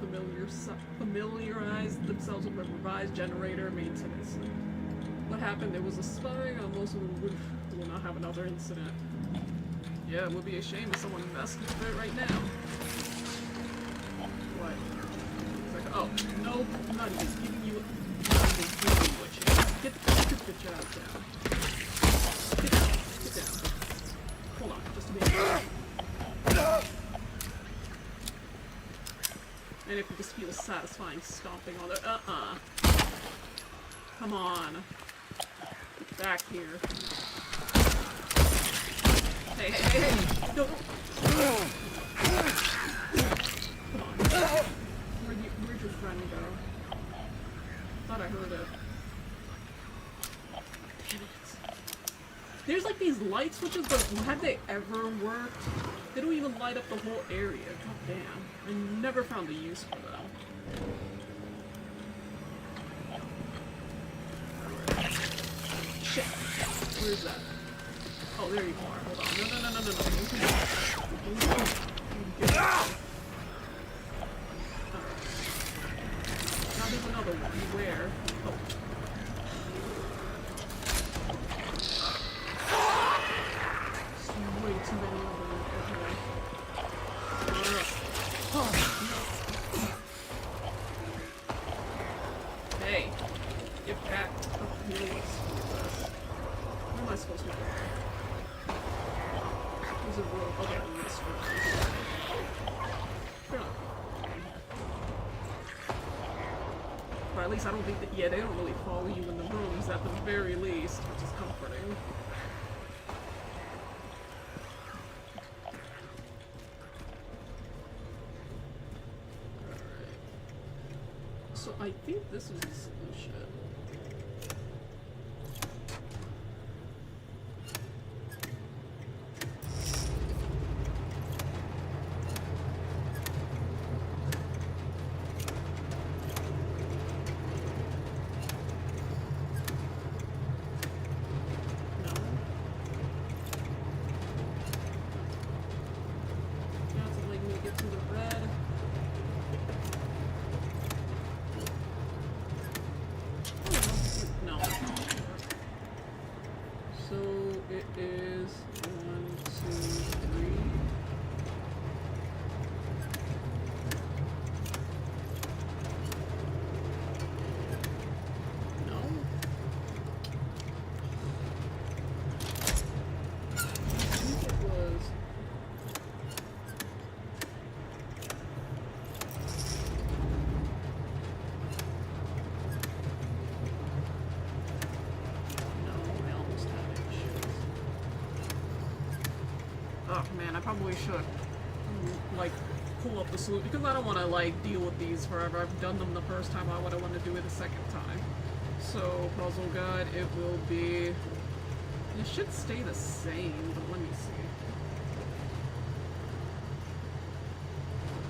familiarize themselves with the revised generator maintenance. What happened? There was a spy. Most of them will not have another incident. Yeah, it would be a shame if someone messed with it right now. What? It's like, oh, no, I'm not even giving you a chance. Get the job down. Get down. Hold on, just a minute. And if you just feel satisfying stomping on the Come on. Get back here. Hey. No. Come on. Where'd your friend go? Thought I heard it. There's like these light switches, but have they ever worked? They don't even light up the whole area. God damn. I never found the use for them. Shit. Where's that? Oh, there you are. Hold on. No. Now there's another one. Where? Oh. Way too many of them. Okay. Hey, get back up here. Where am I supposed to go? There's a rope. Okay, I'm this rope. But at least I don't think that. Yeah, they don't really follow you in the rooms at the very least, which is comforting. So I think this is the solution. No. Now it's like me to get to the red. No. So it is 1, 2, 3. No. I think it was. Oh man, I probably should like pull up the solution because I don't want to like deal with these forever. I've done them the first time. Why would I want to do it a second time? So puzzle guide, it will be. It should stay the same, but let me see.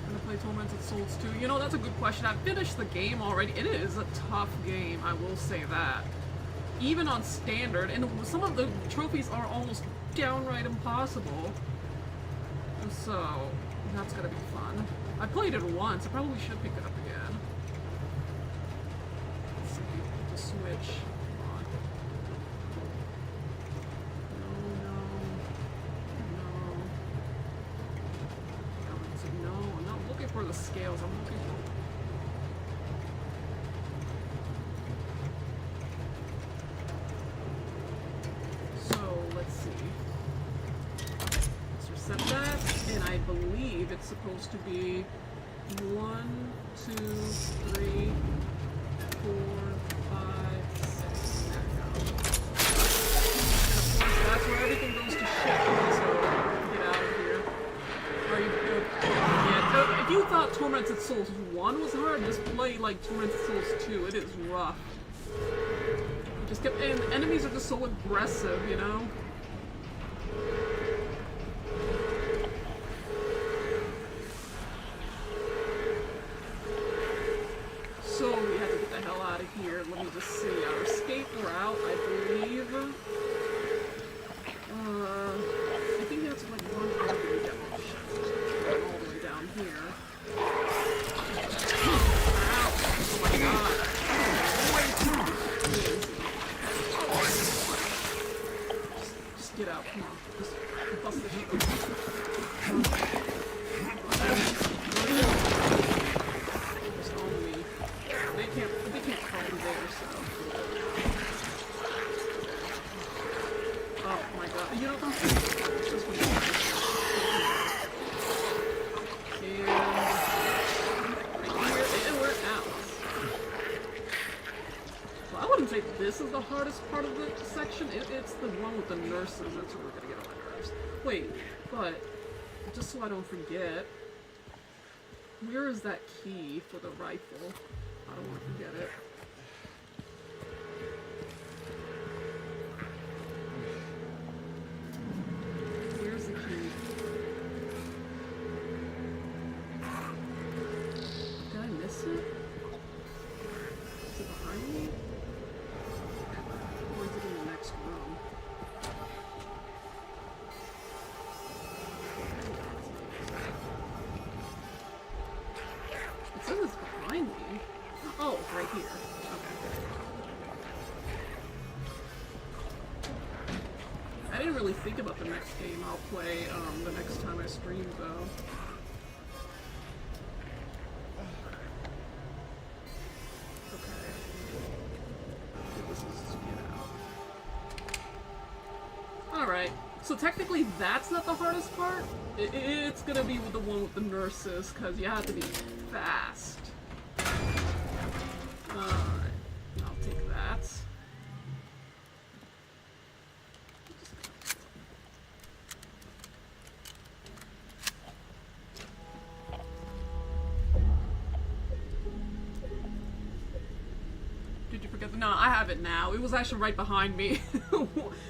I'm gonna play Tormented Souls 2. You know, that's a good question. I've finished the game already. It is a tough game, I will say that. Even on standard, and some of the trophies are almost downright impossible. So, that's gonna be fun. I played it once, I probably should pick it up again. Let's see, the switch. the scales I'm looking for. So, let's see. Let's reset that, and I believe it's supposed to be 1, 2, 3, 4, 5, 6. There we go. And of course, that's where everything goes to shit. So, get out of here. Are you good? Yeah, if you thought Tormented Souls 1 was hard, just play like Tormented Souls 2. It is rough. You just get, and enemies are just so aggressive, you know? So we have to get the hell out of here. Let me just see. Our escape route, I believe. I think that's like one all the way down. All the way down here. Ow! Oh my god. Way too easy. Just get out. Come on. Just bust the shit open. Just on me. They can't come there, so. Oh my god. You know what? Just one more. And right here, and we're out. Well, I wouldn't say this is the hardest part of the section. It's the one with the nurses. That's where we're gonna get on my nerves. Wait, but just so I don't forget, where is that key for the rifle? I don't want to forget it. Here's the key. Did I miss it? Is it behind me? Or is it in the next room? It says it's behind me. Oh, right here. Okay. I didn't really think about the next game I'll play the next time I stream, though. Okay. This is to get out. Alright. So technically that's not the hardest part. It's gonna be with the one with the nurses, because you have to be fast. Alright. I'll take that. Did you forget? No, I have it now. It was actually right behind me.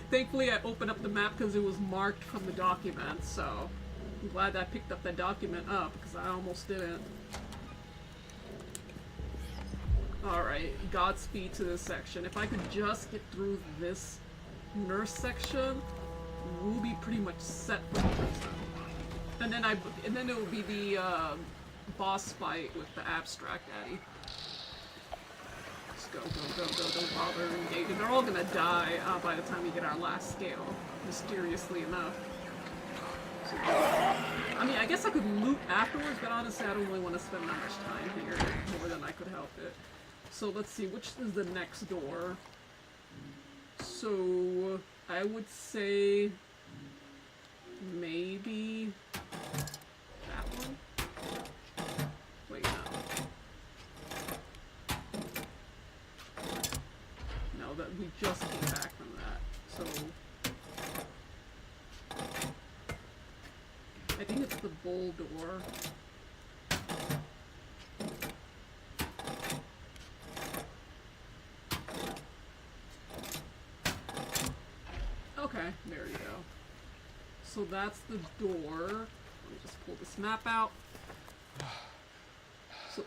Thankfully, I opened up the map because it was marked from the document, so I'm glad I picked up that document up because I almost didn't. Alright, Godspeed to this section. If I could just get through this nurse section, we'll be pretty much set for the prison. And then it will be the boss fight with the abstract Addy. Just go, don't bother engaging. They're all gonna die by the time we get our last scale, mysteriously enough. So, I mean, I guess I could loot afterwards, but honestly I don't really want to spend that much time here, more than I could help it. So let's see, which is the next door? So I would say maybe that one? Wait, no. No, that we just came back from that. So I think it's the bull door. Okay, there you go. So that's the door. Let me just pull this map out. So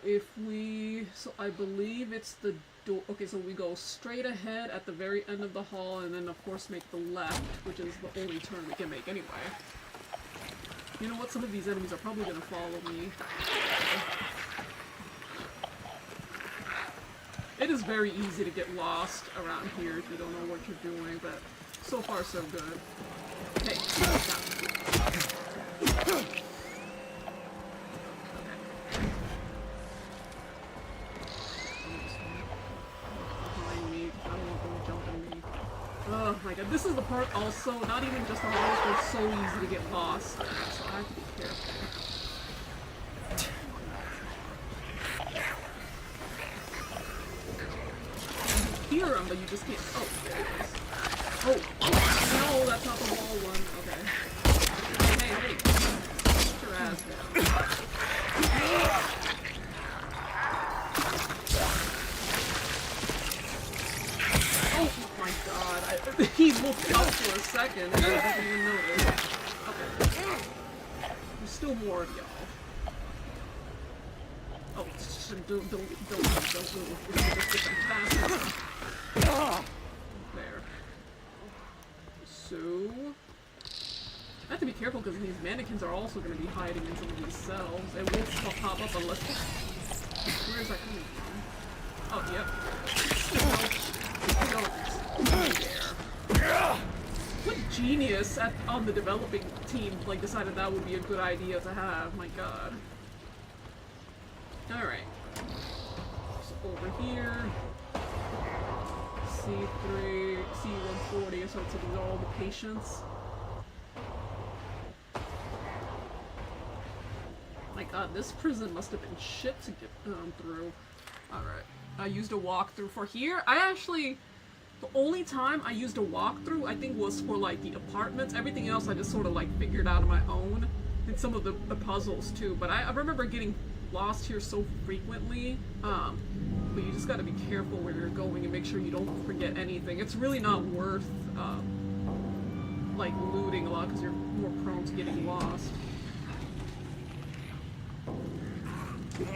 I believe it's the door. Okay, so we go straight ahead at the very end of the hall, and then of course make the left, which is the only turn we can make anyway. You know what? Some of these enemies are probably gonna follow me. It is very easy to get lost around here if you don't know what you're doing, but so far so good. Hey, stop. Okay. Oh my god, this is the part also, not even just the hallways, but it's so easy to get lost. So I have to be careful. You hear them, but you just can't. Oh, there it is. Oh, no, that's not the wall one. Okay. Hey. Put your ass down. Oh my god, he looked up for a second and I didn't even notice. Okay. There's still more of y'all. Oh, don't move. We're gonna just get them fast enough. There. So... I have to be careful because these mannequins are also going to be hiding in some of these cells. It won't pop up unless... Where is that coming from? Oh, yep. There. What genius on the developing team like decided that would be a good idea to have? My god. Alright. So over here. C3, C140, so these are all the patients. My god, this prison must have been shit to get through. Alright. I used a walkthrough for here. The only time I used a walkthrough, I think, was for, like, the apartments. Everything else I just sort of, like, figured out on my own. And some of the puzzles, too. But I remember getting lost here so frequently. But you just gotta be careful where you're going and make sure you don't forget anything. It's really not worth, like, looting a lot because you're more prone to getting lost.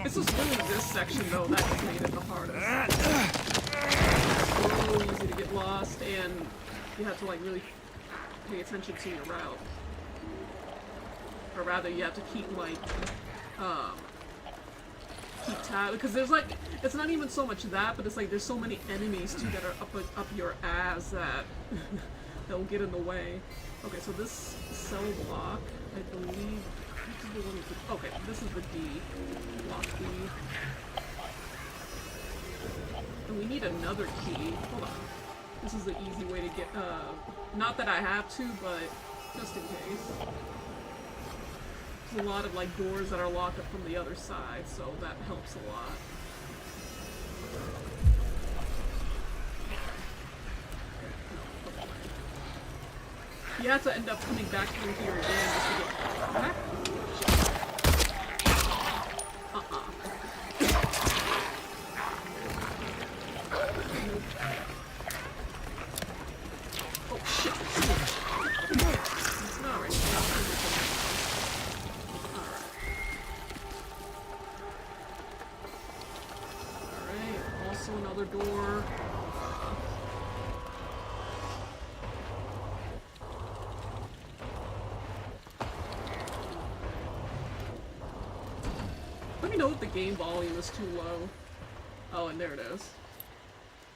It's just really this section, though, that made it the hardest. So easy to get lost, and you have to, like, really pay attention to your route. Or rather, you have to keep, like, keep tab, because there's, like, it's not even so much that, but it's, like, there's so many enemies, too, that are up your ass that they'll get in the way. Okay, so this cell block, I believe... Okay, this is the D. Block D. And we need another key. Hold on. This is the easy way to get, not that I have to, but just in case. There's a lot of, like, doors that are locked up from the other side, so that helps a lot. You have to end up coming back through here again just to get back. Oh shit! Alright. Alright, also another door. Let me know if the game volume is too low. Oh, and there it is.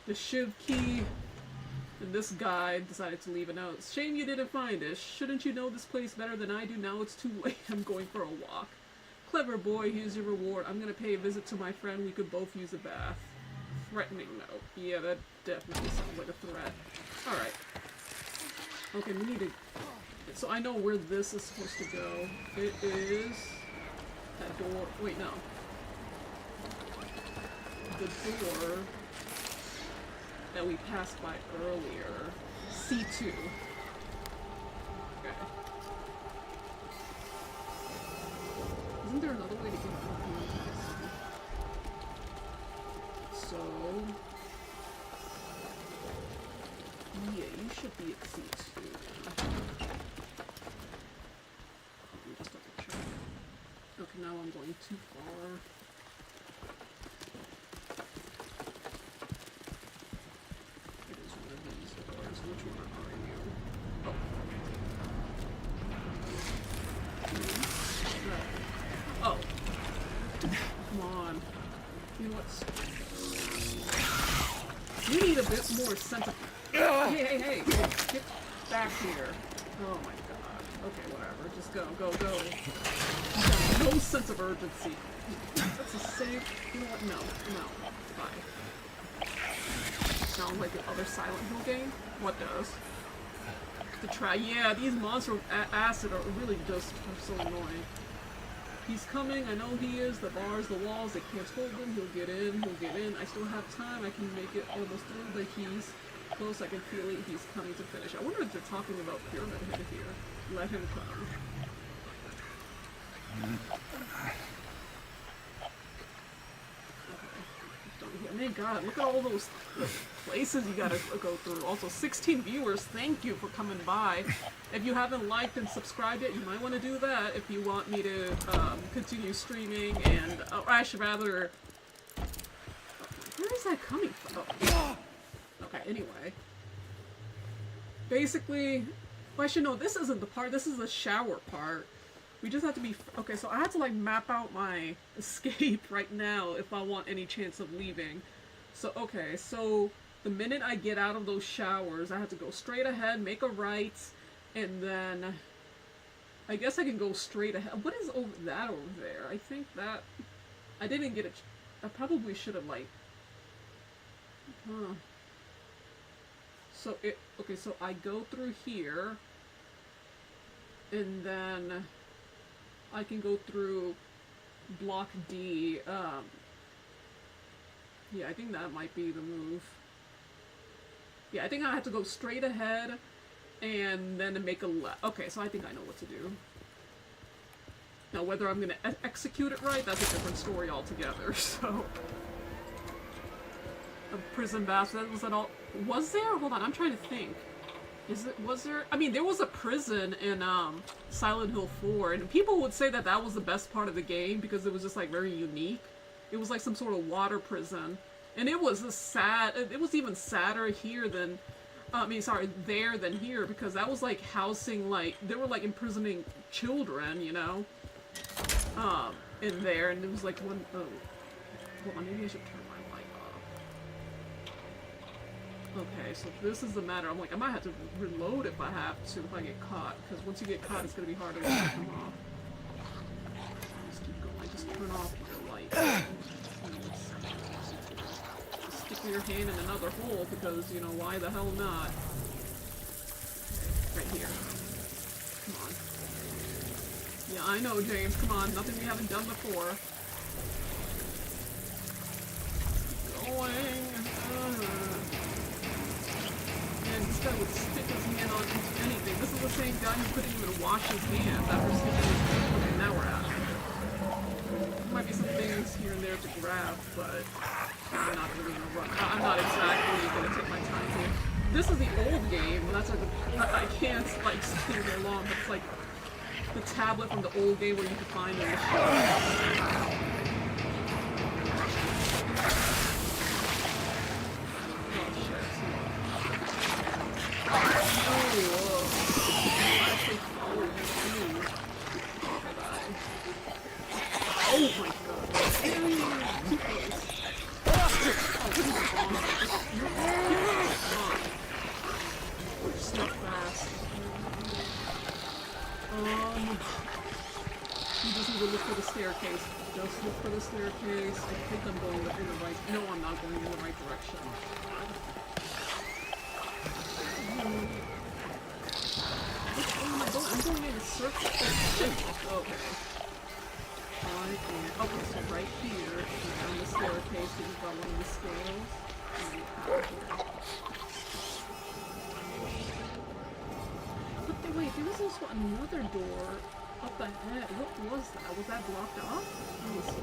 The Shiv key. And this guy decided to leave a note. Shame you didn't find it. Shouldn't you know this place better than I do? Now it's too late. I'm going for a walk. Clever boy, here's your reward. I'm gonna pay a visit to my friend. We could both use a bath. Threatening note. Yeah, that definitely sounds like a threat. Alright. Okay, we need to... So I know where this is supposed to go. It is... that door... Wait, no. The door... that we passed by earlier. C2. Okay. Isn't there another way to get up here? So... yeah, you should be at C2. Just have to check. Okay, now I'm going too far. Which one are you? Oh. Oh. Come on. You know what? We need a bit more sense of... Hey! Get back here. Oh my god. Okay, whatever. Just go. No sense of urgency. That's a save. You know what? No. Bye. sound like the other Silent Hill game? What does? Yeah, these monsters with acid are really just so annoying. He's coming, I know he is. The bars, the walls, they can't hold him. He'll get in, I still have time. I can make it almost through, but he's close. I can feel it. He's coming to finish. I wonder if they're talking about Pyramid Head here. Let him come. Man, God, look at all those places you gotta go through. Also, 16 viewers, thank you for coming by. If you haven't liked and subscribed yet, you might want to do that if you want me to continue streaming and... or I should rather... Where is that coming from? Oh. Okay, anyway. Basically... Well, I should know, this isn't the part, this is the shower part. We just have to be... Okay, so I have to, like, map out my escape right now if I want any chance of leaving. So, okay, so the minute I get out of those showers, I have to go straight ahead, make a right, and then... I guess I can go straight ahead. What is that over there? I think that... I didn't get it... I probably should have, like... Huh. So, okay, so I go through here, and then... I can go through block D. Yeah, I think that might be the move. Yeah, I think I have to go straight ahead and then make a left. Okay, so I think I know what to do. Now, whether I'm going to execute it right, that's a different story altogether, so... A prison bath, was that all... Was there? Hold on, I'm trying to think. Was there? I mean, there was a prison in, Silent Hill 4, and people would say that that was the best part of the game because it was just, like, very unique. It was like some sort of water prison. And it was it was even sadder here than, there than here, because that was, like, housing, like, they were, like, imprisoning children, you know? In there, and it was, like, one, hold on, maybe I should turn my light off. Okay, so this is the matter. I'm like, I might have to reload if I have to, if I get caught, because once you get caught, it's gonna be harder to get them off. Just keep going, just turn off your light. Stick your hand in another hole, because, you know, why the hell not? Okay, right here. Come on. Yeah, I know, James, come on, nothing we haven't done before. Keep going. And this guy would stick his hand on anything. This is the same guy who couldn't even wash his hands after sticking his hand. Okay, now we're at it. There might be some things here and there to grab, but I'm not really gonna run. I'm not exactly gonna take my time here. This is the old game. That's like I can't like stay there long, but it's like the tablet from the old game where you can find it in the shop. You just need to look for the staircase. Just look for the staircase. I think I'm going in the right... No, I'm not going in the right direction. Which way am I going? I'm going in a circle. Okay. Okay, so right here, down the staircase, you've got one of the scales. But wait, there was also another door up ahead. What was that? Was that blocked off? Let me see.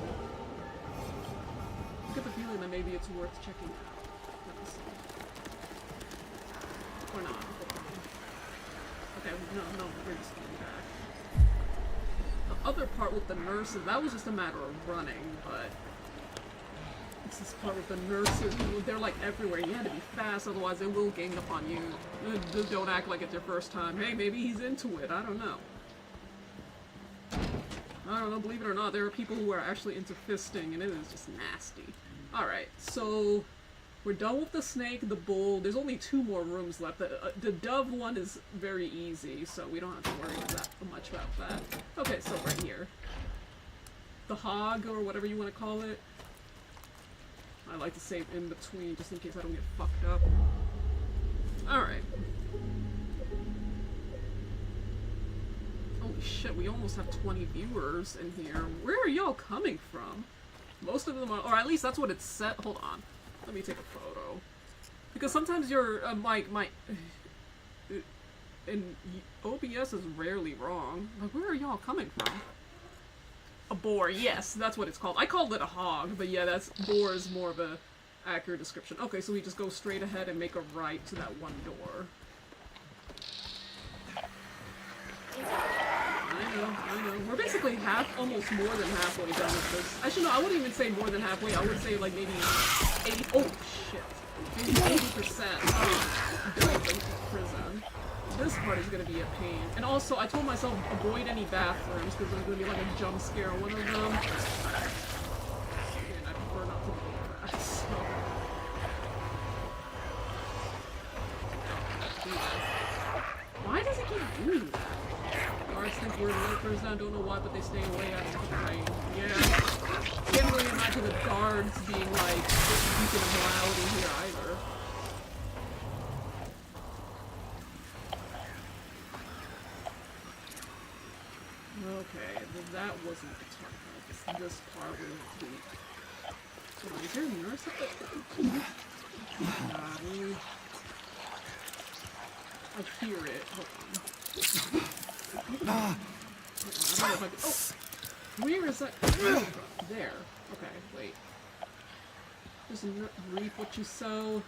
I get the feeling that maybe it's worth checking out. Let me see. Or not. Okay, no, we're just going back. The other part with the nurses, that was just a matter of running, but it's this part with the nurses, they're like everywhere. You had to be fast, otherwise they will gang up on you. Don't act like it's your first time. Hey, maybe he's into it, I don't know. I don't know, believe it or not, there are people who are actually into fisting, and it is just nasty. Alright, so we're done with the snake, the bull. There's only 2 more rooms left. The dove one is very easy, so we don't have to worry that much about that. Okay, so right here. The hog, or whatever you want to call it. I like to save in between just in case I don't get fucked up. Alright. Holy shit, we almost have 20 viewers in here. Where are y'all coming from? Most of them are, or at least that's what it's set. Hold on. Let me take a photo. Because sometimes your, and OBS is rarely wrong. Like, where are y'all coming from? A boar, yes, that's what it's called. I called it a hog, but yeah, that's boar is more of a accurate description. Okay, so we just go straight ahead and make a right to that one door. I know. We're basically almost more than halfway done with this. Actually, no, I wouldn't even say more than halfway. I would say like maybe 80. Oh shit, maybe 80% done with the prison. This part is gonna be a pain. And also, I told myself avoid any bathrooms because there's gonna be like a jump scare on one of them. And I prefer not to do that. So. Why does it keep doing that? Guards think we're lurkers now, don't know why, but they stay away out of the rain. Yeah. Can't really imagine the guards being like beacon of morality here either. Okay, well that wasn't the target. This part we have to be. So is there a nurse up there? I hear it. Hold on. I don't know if I can. Oh! Where is that coming from? There. Okay, wait. Just reap what you sow.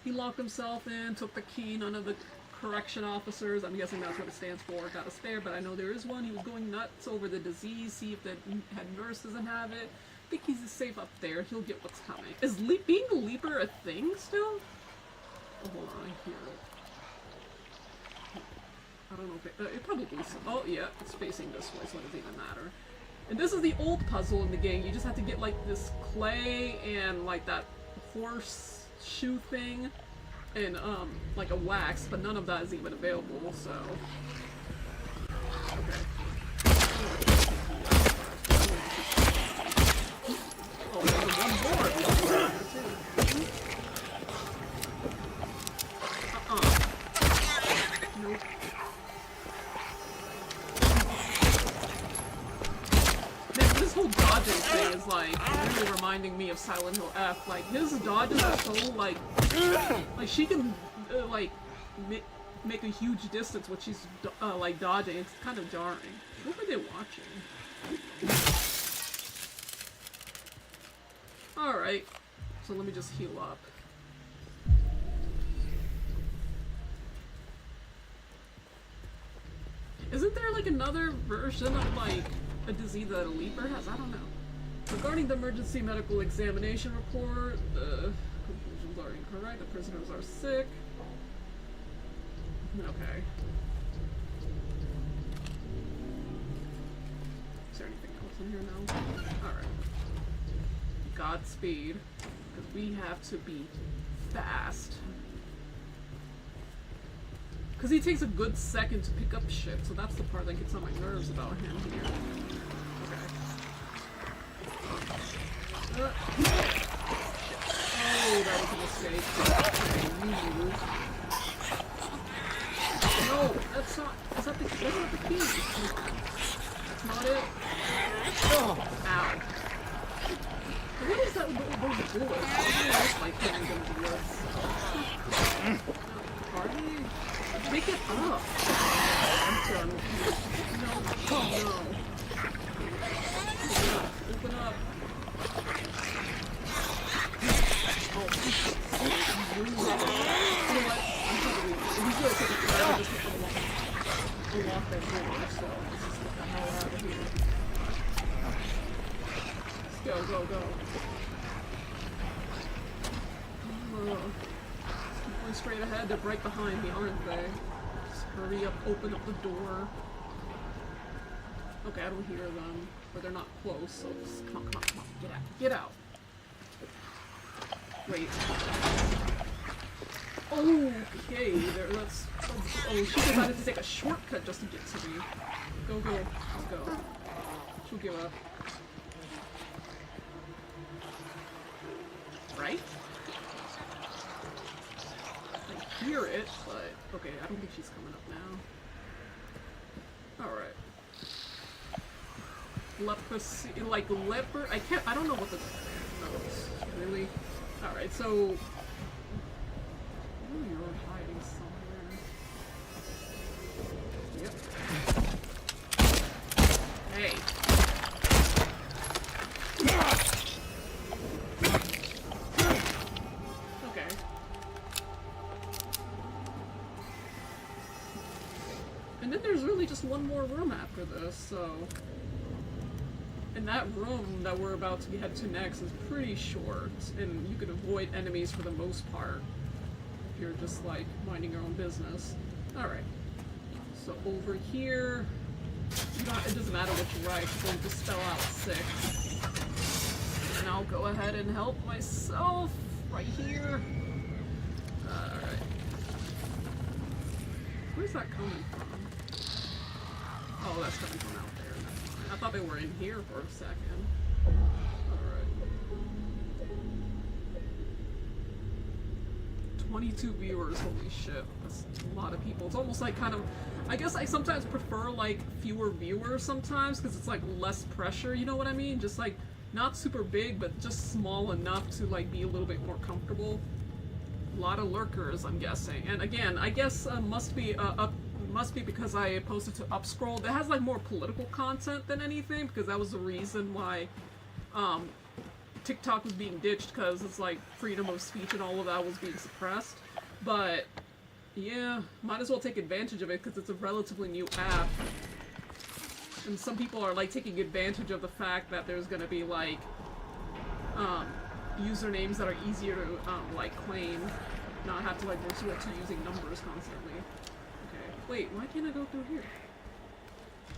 He locked himself in, took the key, none of the correction officers, I'm guessing that's what it stands for, got us there, but I know there is one. He was going nuts over the disease, see if the head nurse doesn't have it. I think he's safe up there, he'll get what's coming. Is being a leaper a thing still? Oh, hold on, I hear it. I don't know if it probably is. Oh yeah, it's facing this way, so it doesn't even matter. And this is the old puzzle in the game, you just have to get like this clay and like that horseshoe thing and like a wax, but none of that is even available, so okay. Oh, there's one more. Nope. Man, this whole dodging thing is like really reminding me of Silent Hill F. Like his dodges are so like she can like make a huge distance when she's like dodging. It's kind of jarring. What were they watching? All right, so let me just heal up. Isn't there like another version of like a disease that a leaper has? I don't know. Regarding the emergency medical examination report, the conclusions are incorrect. The prisoners are sick. Okay. Is there anything else in here now? Alright. Godspeed. Because we have to be fast. Because he takes a good second to pick up shit, so that's the part that gets on my nerves about him here. Okay. Oh, that was a mistake. No, that's not the key. That's not it. Oh, ow. What is that with those bullets? I don't know if my thing is gonna do this. Party? Pick it up. I'm done with you. No. Oh, no. Open up. Oh, you know what? I'm trying to leave. He's gonna take it forever just to unlock that door, so let's just get the hell out of here. Let's go. Going straight ahead, they're right behind me, aren't they? Just hurry up, open up the door. Okay, I don't hear them, but they're not close, so just come on, get out. Wait. Okay, let's oh, she decided to take a shortcut just to get to me. Go, let's go. who give up. Right? I hear it, but okay, I don't think she's coming up now. Alright. Leprosy, like leopard? I don't know what the knows. Really? Alright, so ooh, you're hiding somewhere. Yep. Hey. Okay. And then there's really just one more room after this, so... And that room that we're about to head to next is pretty short, and you can avoid enemies for the most part if you're just like minding your own business. Alright, so over here, it doesn't matter what you write, so just spell out 6. And I'll go ahead and help myself right here. Alright. Where's that coming from? Oh, that's coming from out there. I thought they were in here for a second. Alright. 22 viewers, holy shit. That's a lot of people. It's almost like kind of... I guess I sometimes prefer, like, fewer viewers sometimes, because it's, like, less pressure, you know what I mean? Just, like, not super big, but just small enough to, like, be a little bit more comfortable. A lot of lurkers, I'm guessing. And again, I guess must be because I posted to Upscroll. That has like more political content than anything, because that was the reason why TikTok was being ditched, because it's like freedom of speech and all of that was being suppressed. But yeah, might as well take advantage of it because it's a relatively new app. And some people are like taking advantage of the fact that there's gonna be like usernames that are easier to like claim, not have to like resort to using numbers constantly. Wait, why can't I go through here?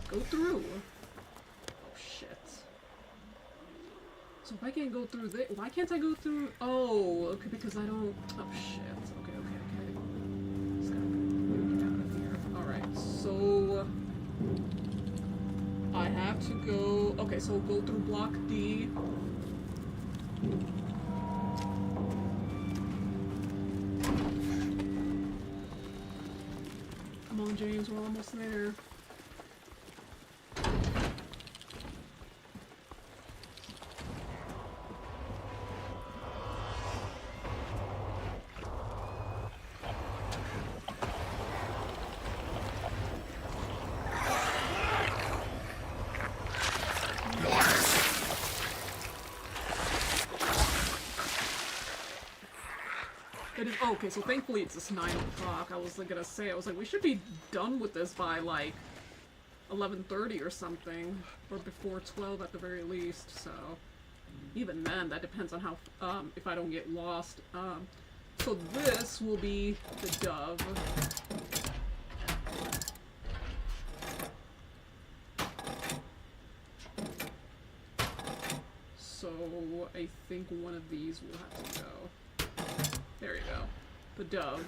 Go through? Oh shit. So if I can't go through this, why can't I go through? Oh, okay, because I don't. Oh shit. Okay. Just gotta get out of here. Alright, so I have to go. Okay, so we'll go through block D. Come on, James, we're almost there. It is, oh, okay, so thankfully it's just 9 o'clock. I was like, gonna say, I was like, we should be done with this by like 11:30 or something, or before 12 at the very least. So even then, that depends on how if I don't get lost. So this will be the dove. So I think one of these will have to go. There you go. The dove.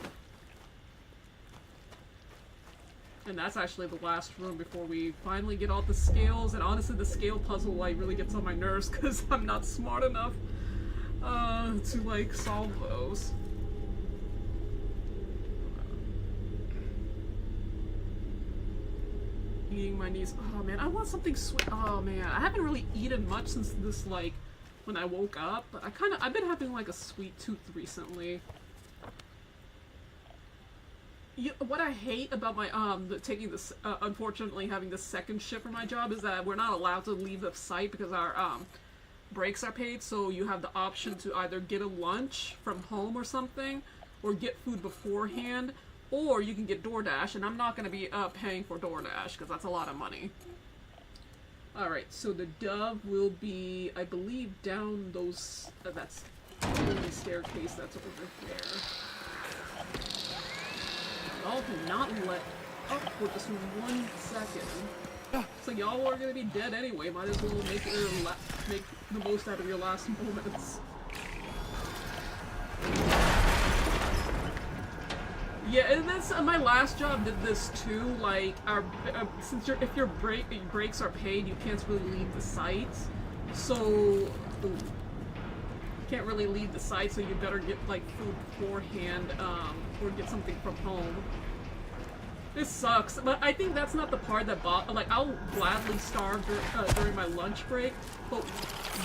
And that's actually the last room before we finally get all the scales. And honestly, the scale puzzle like really gets on my nerves because I'm not smart enough to like solve those. Eating my knees. Oh man, I want something sweet. Oh man, I haven't really eaten much since this like when I woke up, but I've been having like a sweet tooth recently. What I hate about my taking this unfortunately having the second shift for my job is that we're not allowed to leave the site because our breaks are paid, so you have the option to either get a lunch from home or something, or get food beforehand, or you can get DoorDash, and I'm not going to be paying for DoorDash because that's a lot of money. Alright, so the dove will be, I believe, down those, that's the only staircase that's over there. Y'all do not let up for just 1 second. So y'all are gonna be dead anyway, might as well make the most out of your last moments. Yeah, and that's my last job did this too. Like, since if your breaks are paid, you can't really leave the site. So, you can't really leave the site. So you better get like food beforehand, or get something from home. This sucks, but I think that's not the part that like I'll gladly starve during my lunch break. But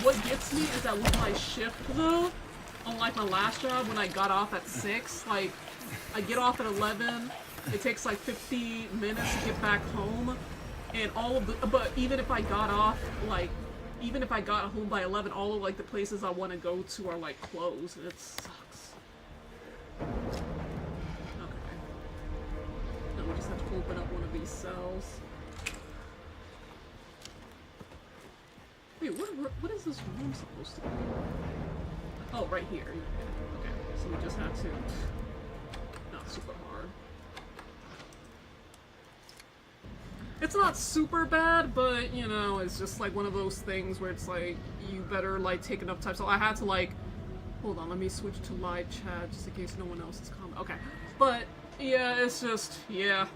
what gets me is that with my shift though, unlike my last job when I got off at 6, like. I get off at 11, it takes like 50 minutes to get back home, and all of the, but even if I got off, like, even if I got home by 11, all of like the places I want to go to are like closed, and it sucks. Okay. Now we just have to open up one of these cells. Wait, what is this room supposed to be? Oh, right here. Okay, so we just have to... super hard. It's not super bad, but you know, it's just like one of those things where it's like you better like take enough time. So I had to like, hold on, let me switch to live chat just in case no one else is commenting. Okay, but yeah, it's just yeah.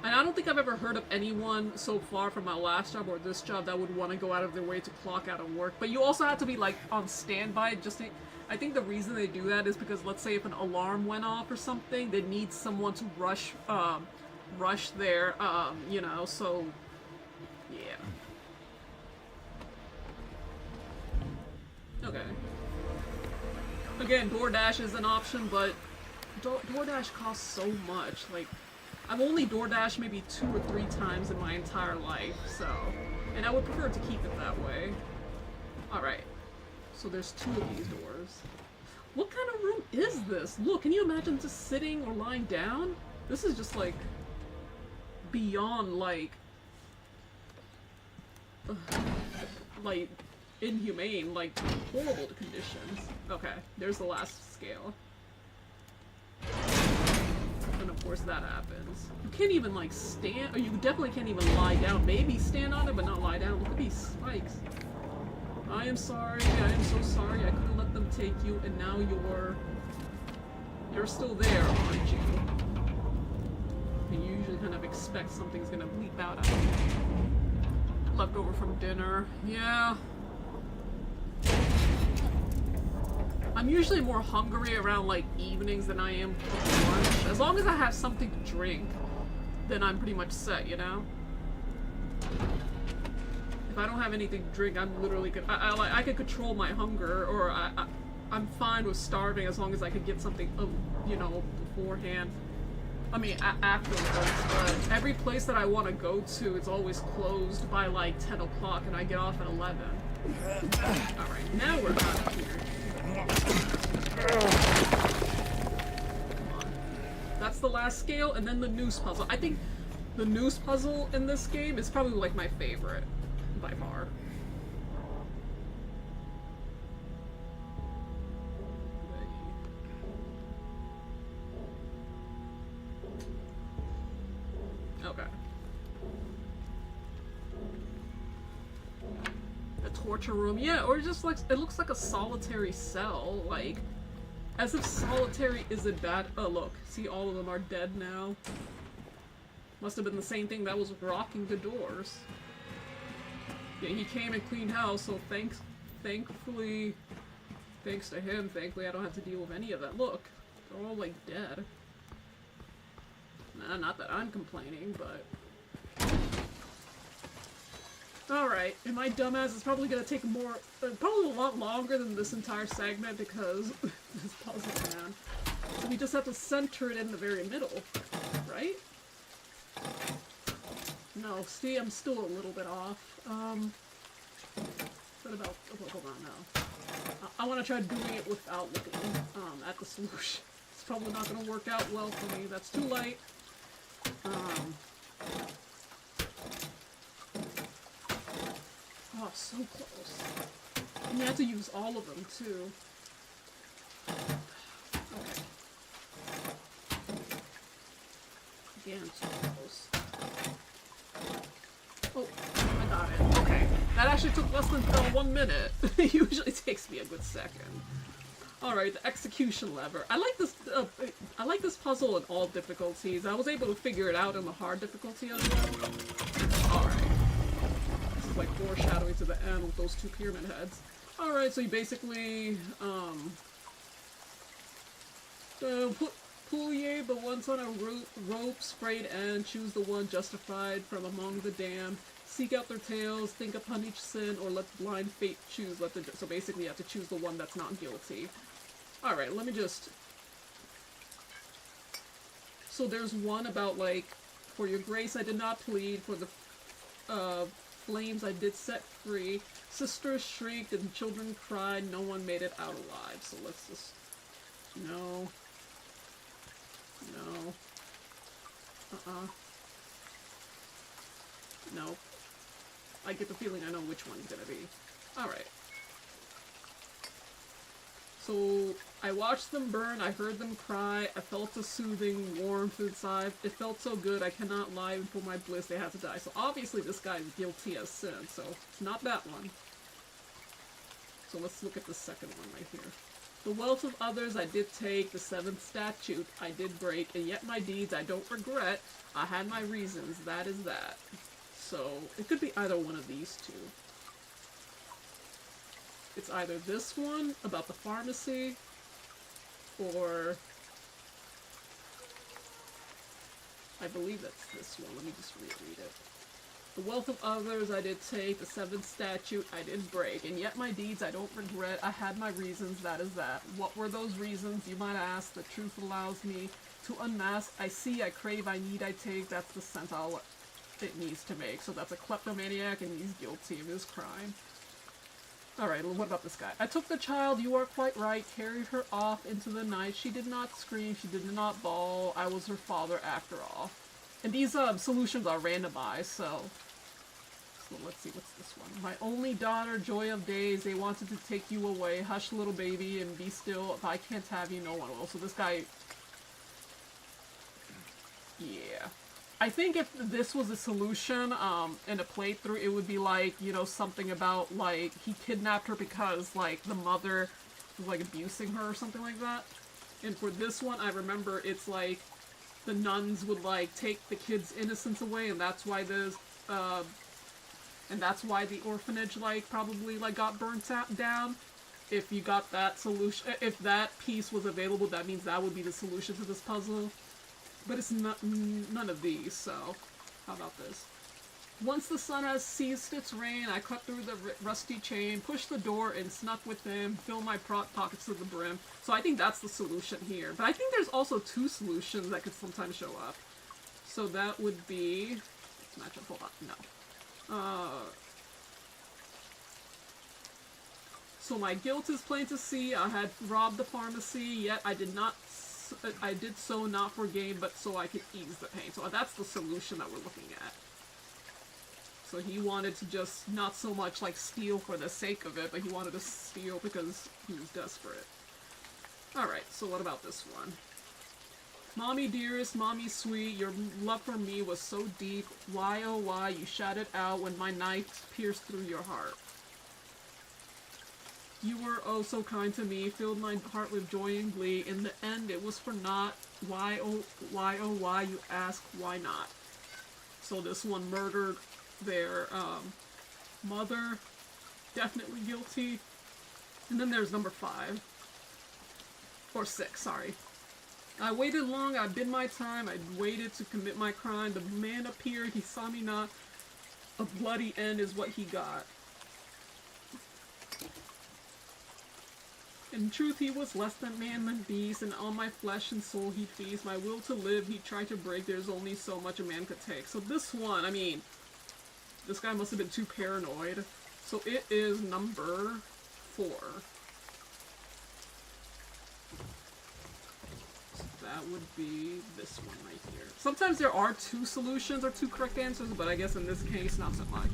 And I don't think I've ever heard of anyone so far from my last job or this job that would want to go out of their way to clock out of work. But you also have to be like on standby just to. I think the reason they do that is because, let's say if an alarm went off or something, they need someone to rush there, you know, so, yeah. Okay. Again, DoorDash is an option, but DoorDash costs so much, like, I've only DoorDashed maybe 2 or 3 times in my entire life, so, and I would prefer to keep it that way. Alright. So there's 2 of these doors. What kind of room is this? Look, can you imagine just sitting or lying down? This is just like beyond like inhumane, like horrible conditions. Okay, there's the last scale. And of course that happens. You can't even like stand, or you definitely can't even lie down. Maybe stand on it, but not lie down. Look at these spikes. I am sorry, I am so sorry, I couldn't let them take you, and now you're still there, aren't you? And you usually kind of expect something's gonna bleep out at you. Left over from dinner, yeah. I'm usually more hungry around like evenings than I am for lunch. As long as I have something to drink, then I'm pretty much set, you know? If I don't have anything to drink, I'm literally good. I could control my hunger, or I'm fine with starving as long as I could get something, you know, beforehand. I mean, afterwards. But every place that I want to go to, it's always closed by like 10 o'clock, and I get off at 11. All right, now we're out of here. Come on. That's the last scale, and then the noose puzzle. I think the noose puzzle in this game is probably like my favorite. By far. Okay. The torture room, yeah, or just like it looks like a solitary cell, like as if solitary isn't bad. Oh look, see, all of them are dead now. Must have been the same thing that was rocking the doors. Yeah, he came and cleaned house, so thankfully, thanks to him, thankfully I don't have to deal with any of that. Look, they're all like dead. Nah, not that I'm complaining, but... Alright, and my dumbass is probably gonna take probably a lot longer than this entire segment because this puzzle, man. So we just have to center it in the very middle, right? No, see, I'm still a little bit off. What about, oh, hold on, no. I want to try doing it without looking at the solution. It's probably not going to work out well for me. That's too late. Oh, so close. And you have to use all of them, too. Okay. Again, so close. Oh, I got it. Okay. That actually took less than 1 minute. It usually takes me a good second. Alright, the execution lever. I like this. I like this puzzle in all difficulties. I was able to figure it out in the hard difficulty as well. Alright. This is like foreshadowing to the end with those two pyramid heads. Alright, so you basically, pull ye the ones on a rope's frayed end, choose the one justified from among the damned, seek out their tails, think upon each sin, or let blind fate choose. So basically you have to choose the one that's not guilty. Alright, let me just... So there's one about, like, for your grace I did not plead, for the flames I did set free, sisters shrieked and children cried, no one made it out alive. So let's just... No. No. No. I get the feeling I know which one's gonna be. Alright. So, I watched them burn, I heard them cry, I felt a soothing warmth inside. It felt so good, I cannot lie, and for my bliss they had to die. So obviously this guy is guilty as sin, so it's not that one. So let's look at the second one right here. The wealth of others I did take, the seventh statute I did break, and yet my deeds I don't regret. I had my reasons, that is that. So, it could be either one of these two. It's either this one, about the pharmacy, or... I believe that's this one, let me just reread it. The wealth of others I did take, the seventh statute I did break, and yet my deeds I don't regret. I had my reasons, that is that. What were those reasons, you might ask? The truth allows me to unmask. I see, I crave, I need, I take. That's the sense it needs to make. So that's a kleptomaniac, and he's guilty of his crime. Alright, what about this guy? I took the child, you are quite right, carried her off into the night. She did not scream, she did not bawl. I was her father after all. And these solutions are randomized, so let's see, what's this one? My only daughter, joy of days, they wanted to take you away. Hush, little baby, and be still. If I can't have you, no one will. So this guy... Yeah. I think if this was a solution, in a playthrough, it would be like, you know, something about, like, he kidnapped her because, like, the mother was, like, abusing her or something like that. And for this one, I remember it's, like, the nuns would, like, take the kid's innocence away, and that's why there's, and that's why the orphanage, like, probably, like, got burnt down. If you got that solution, if that piece was available, that means that would be the solution to this puzzle. But it's not, none of these, so how about this? Once the sun has ceased its rain, I cut through the rusty chain, pushed the door and snuck within, fill my pockets to the brim. So I think that's the solution here. But I think there's also two solutions that could sometimes show up. So that would be... Let's match up, hold on, no. So my guilt is plain to see, I had robbed the pharmacy, yet I did so not for gain, but so I could ease the pain. So that's the solution that we're looking at. So he wanted to just not so much like steal for the sake of it, but he wanted to steal because he was desperate. Alright, so what about this one? Mommy dearest, mommy sweet, your love for me was so deep. Why oh why you shouted out when my knife pierced through your heart. You were oh so kind to me, filled my heart with joy and glee. In the end, it was for naught. Why oh why, you ask, why not? So this one murdered their mother, definitely guilty. And then there's number 5. Or 6, sorry. I waited long, I bid my time, I waited to commit my crime. The man appeared, he saw me not. A bloody end is what he got. In truth, he was less than man than beast, and on my flesh and soul he feasts. My will to live he tried to break, there's only so much a man could take. So this one, I mean, this guy must have been too paranoid. So it is number 4. So that would be this one right here. Sometimes there are 2 solutions or 2 correct answers, but I guess in this case, not so much.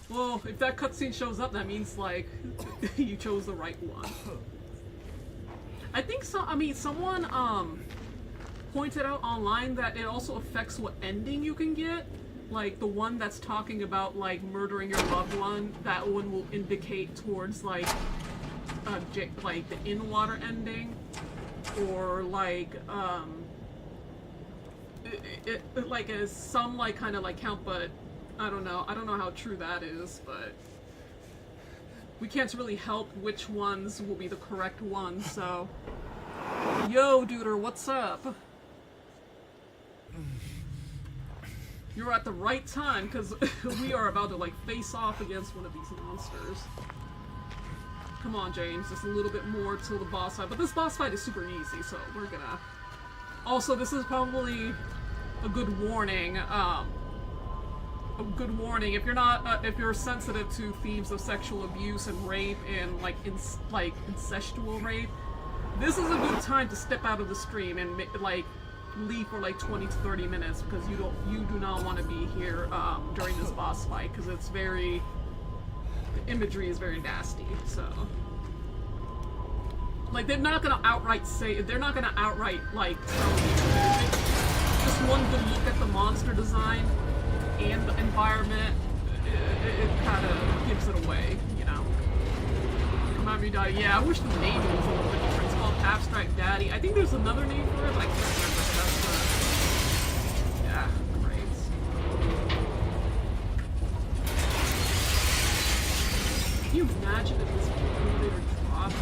Well, if that cutscene shows up, that means, like, you chose the right one. I think so, I mean, someone pointed out online that it also affects what ending you can get. Like, the one that's talking about, like, murdering your loved one, that one will indicate towards, like, the in-water ending. Or, like, it like, is some, like, kind of, like, count, but I don't know how true that is, but we can't really help which ones will be the correct ones, so... Yo, duder, what's up? You're at the right time, because we are about to, like, face off against one of these monsters. Come on, James, just a little bit more till the boss fight. But this boss fight is super easy, so we're gonna... Also, this is probably a good warning, if you're not, if you're sensitive to themes of sexual abuse and rape and, like, incestual rape, this is a good time to step out of the stream and, like, leave for like 20 to 30 minutes because you do not want to be here during this boss fight because it's very, the imagery is very nasty. So, like, they're not gonna outright say, they're not gonna outright like tell you. Just one good look at the monster design and the environment, it kind of gives it away, you know. Come on, me, Daddy. Yeah, I wish the name was a little bit different. It's called Abstract Daddy. I think there's another name for it, but I can't remember. Yeah, great. Can you imagine if this elevator dropped?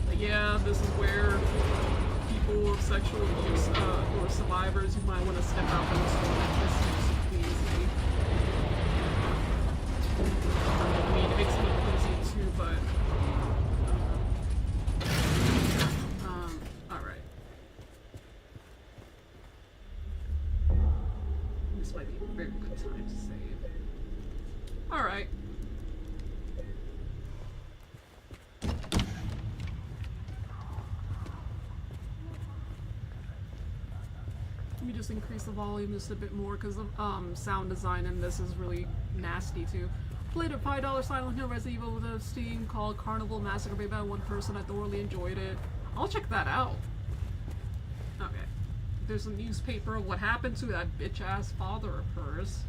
But yeah, this is where people of sexual abuse or survivors, you might want to step out from the store. This is easy. I mean, it makes me crazy too, but... alright. This might be a very good time to save. Alright. Let me just increase the volume just a bit more because the sound design in this is really nasty too. Played a $5 Silent Hill Resident Evil with a Steam called Carnival Massacre made by one person. I thoroughly enjoyed it. I'll check that out. Okay. There's a newspaper of what happened to that bitch-ass father of hers.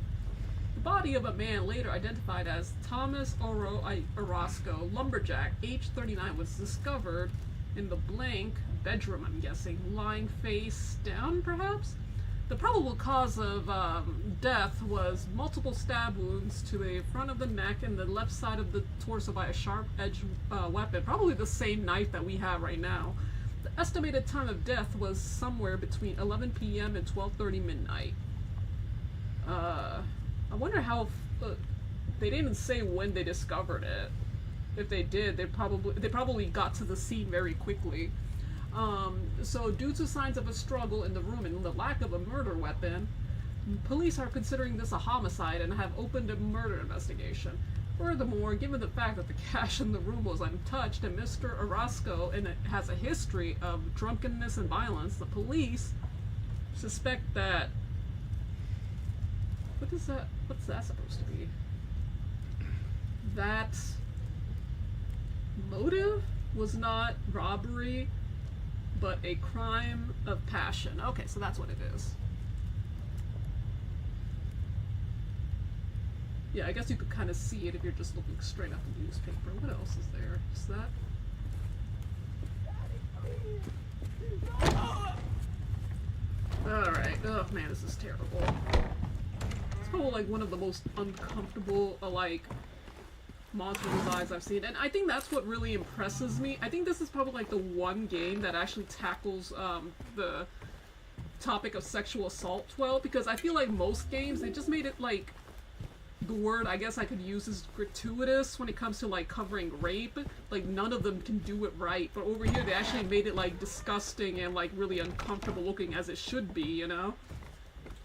The body of a man later identified as Thomas Orozco, lumberjack, age 39, was discovered in the blank bedroom, I'm guessing, lying face down, perhaps? The probable cause of death was multiple stab wounds to the front of the neck and the left side of the torso by a sharp-edged weapon, probably the same knife that we have right now. The estimated time of death was somewhere between 11 p.m. and 12:30 midnight. I wonder how... they didn't say when they discovered it. If they did, they probably got to the scene very quickly. So due to signs of a struggle in the room and the lack of a murder weapon, police are considering this a homicide and have opened a murder investigation. Furthermore, given the fact that the cash in the room was untouched and Mr. Orozco has a history of drunkenness and violence, the police suspect that... What's that supposed to be? That motive was not robbery, but a crime of passion. Okay, so that's what it is. Yeah, I guess you could kind of see it if you're just looking straight at the newspaper. What else is there? Is that? Alright. Oh man, this is terrible. It's probably like one of the most uncomfortable, like, monster designs I've seen, and I think that's what really impresses me. I think this is probably like the one game that actually tackles the topic of sexual assault well, because I feel like most games, they just made it like, the word I guess I could use is gratuitous when it comes to like covering rape. Like none of them can do it right, but over here they actually made it like disgusting and like really uncomfortable looking as it should be, you know?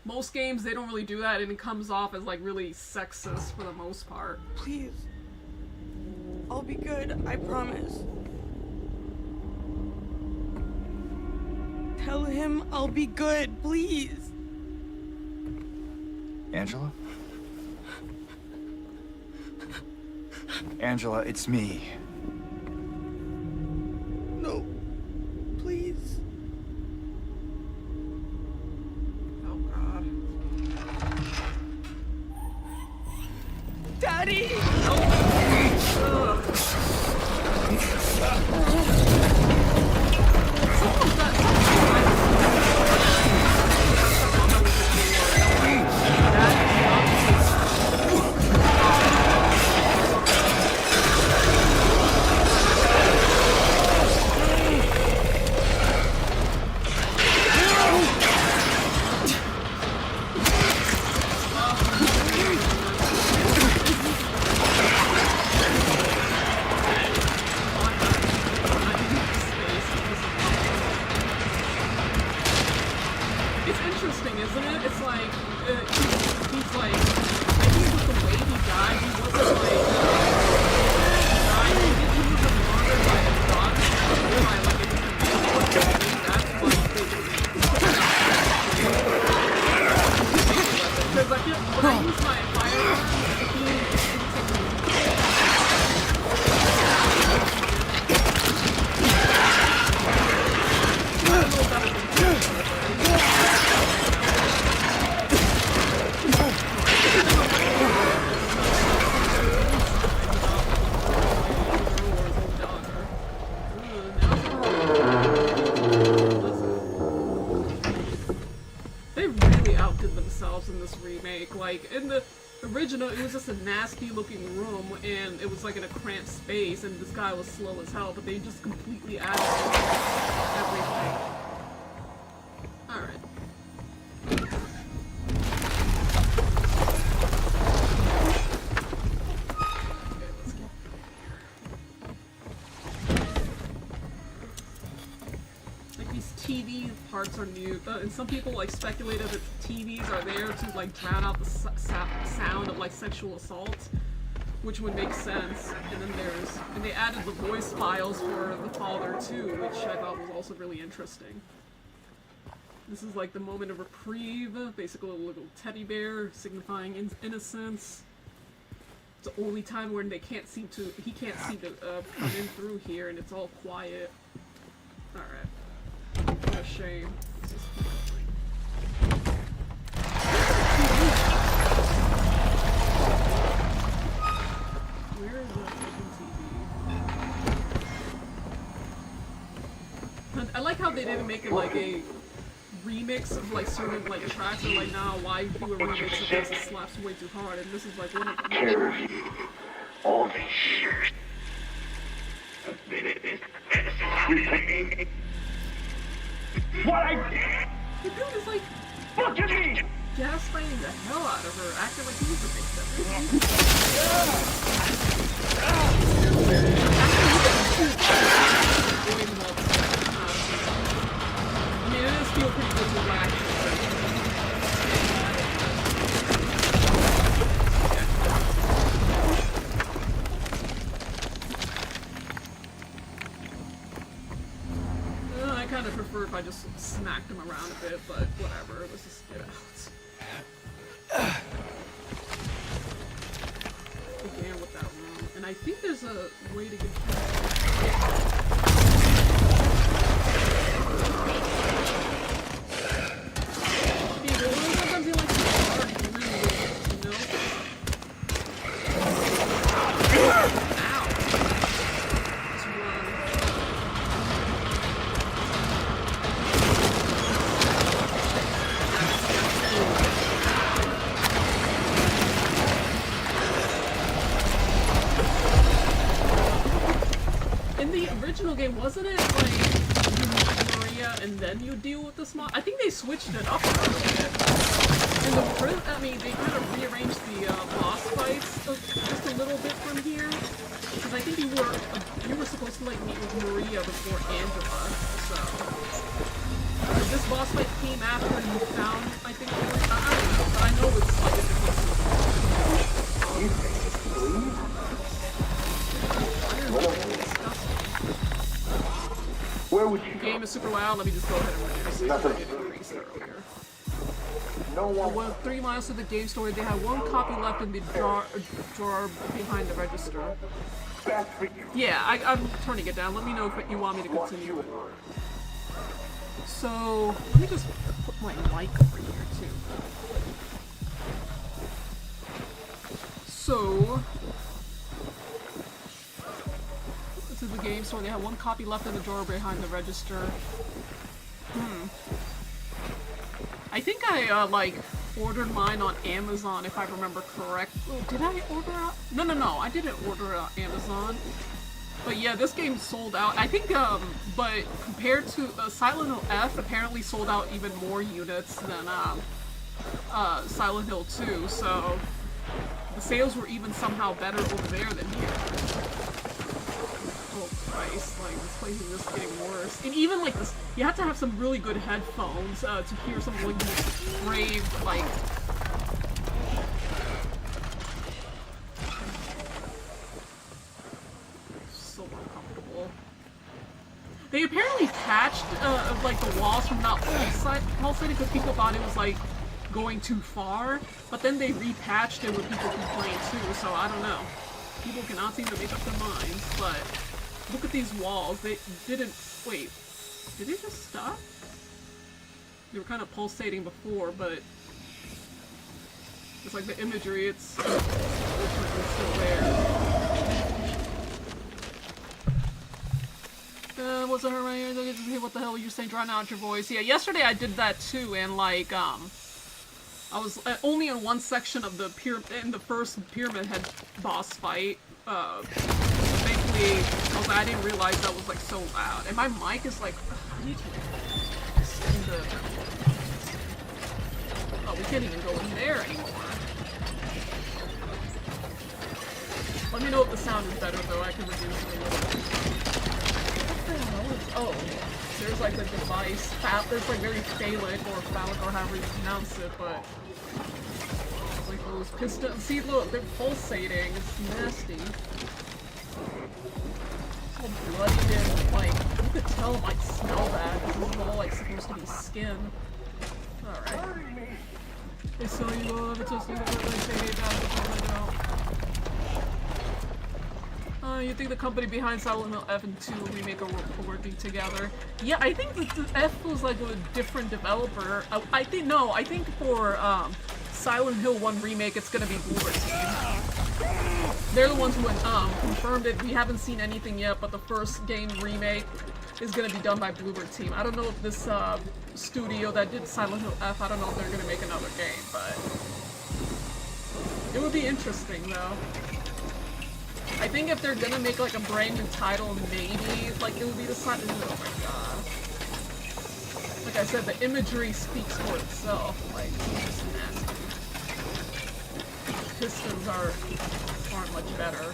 Most games, they don't really do that, and it comes off as like really sexist for the most part. Please. I'll be good, I promise. Tell him I'll be good, please. Angela? Angela, it's me. No. Please. Oh god. Daddy! It's interesting, isn't it? It's like, he's like, I think with the way he died, he wasn't like, he wasn't murdered by a dog, or by like a different that's why they did it. Because I feel, when I use my firearm, they really outdid themselves in this remake. Like, in the original, it was just a nasty looking room, and it was like in a cramped space, and this guy was slow as hell, but they just completely added everything. Alright. TV parts are new, and some people like speculated that TVs are there to like drown out the sound of like sexual assault, which would make sense. And then and they added the voice files for the father too, which I thought was also really interesting. This is like the moment of reprieve, basically a little teddy bear signifying innocence. It's the only time when he can't seem to come in through here, and it's all quiet. All right. What a shame. Where is the fucking TV? I like how they didn't make it like a remix of like certain like tracks. They're like, nah, why do a remix of this? It slaps way too hard. And this is like one of them. All this shit. What I did? The dude is like Look at me! gaslighting the hell out of her, acting like he's a I mean, it does feel pretty good to relax. I kind of prefer if I just smacked him around a bit, but whatever, let's just get out. Again with that room. And I think there's a way to get sometimes you like to start really, you know? Ow! Let's run. In the original game, wasn't it like you meet Maria and then you deal with the small? I think they switched it up a little bit. In the I mean, they kind of rearranged the boss fights just a little bit from here, because I think you were supposed to like meet with Maria before Angela. So this boss fight came after you found, I think, Maria. I don't know, but I know it's like a different. You think leave? Where would you The game is super loud. Let me just go ahead and reduce it. I didn't increase it earlier. No one. Well, 3 miles to the game store. They have one copy left in the drawer behind the register. Best for you. Yeah, I'm turning it down. Let me know if you want me to What's continue. yours? So, let me just put my mic over here, too. So, this is the game store. They have one copy left in the drawer behind the register. I think I, like, ordered mine on Amazon, if I remember correct. Oh, did I order out? No, I didn't order on Amazon. But yeah, this game sold out. I think, but compared to Silent Hill F, apparently sold out even more units than Silent Hill 2. So the sales were even somehow better over there than here. Oh Christ! Like this place is just getting worse. And even like this, you have to have some really good headphones to hear some like brave like. They apparently patched like the walls from not pulsating because people thought it was like going too far, but then they repatched it with people complained too. So I don't know. People cannot seem to make up their minds. But look at these walls. They didn't wait. Did they just stop? They were kind of pulsating before, but it's like the imagery. It's still there. What's the hurt right here? What the hell are you saying? Drown out your voice. Yeah, yesterday I did that too, and like, I was only in one section of the in the first Pyramid Head boss fight. Thankfully, I didn't realize that was like so loud, and my mic is like, I need to extend the. Oh, we can't even go in there anymore. Let me know if the sound is better though. I can reduce it a little. Oh, there's like a device. There's like very phallic or however you pronounce it, but it's like those pistons. See, look, they're pulsating. It's nasty. It's all bloodied and like you could tell, like smell that. This is all like supposed to be skin. All right. They sell you love. It's just like they hate that. You think the company behind Silent Hill F and 2 remake are working together? Yeah, I think the F was like a different developer. I think for Silent Hill 1 remake, it's gonna be Bloober Team. They're the ones who confirmed it. We haven't seen anything yet, but the first game remake is gonna be done by Bloober Team. I don't know if this studio that did Silent Hill F, I don't know if they're gonna make another game, but it would be interesting though. I think if they're gonna make like a brand new title, maybe like it would be the Silent Hill. Oh my god! Like I said, the imagery speaks for itself. Like it's nasty. Pistons aren't much better.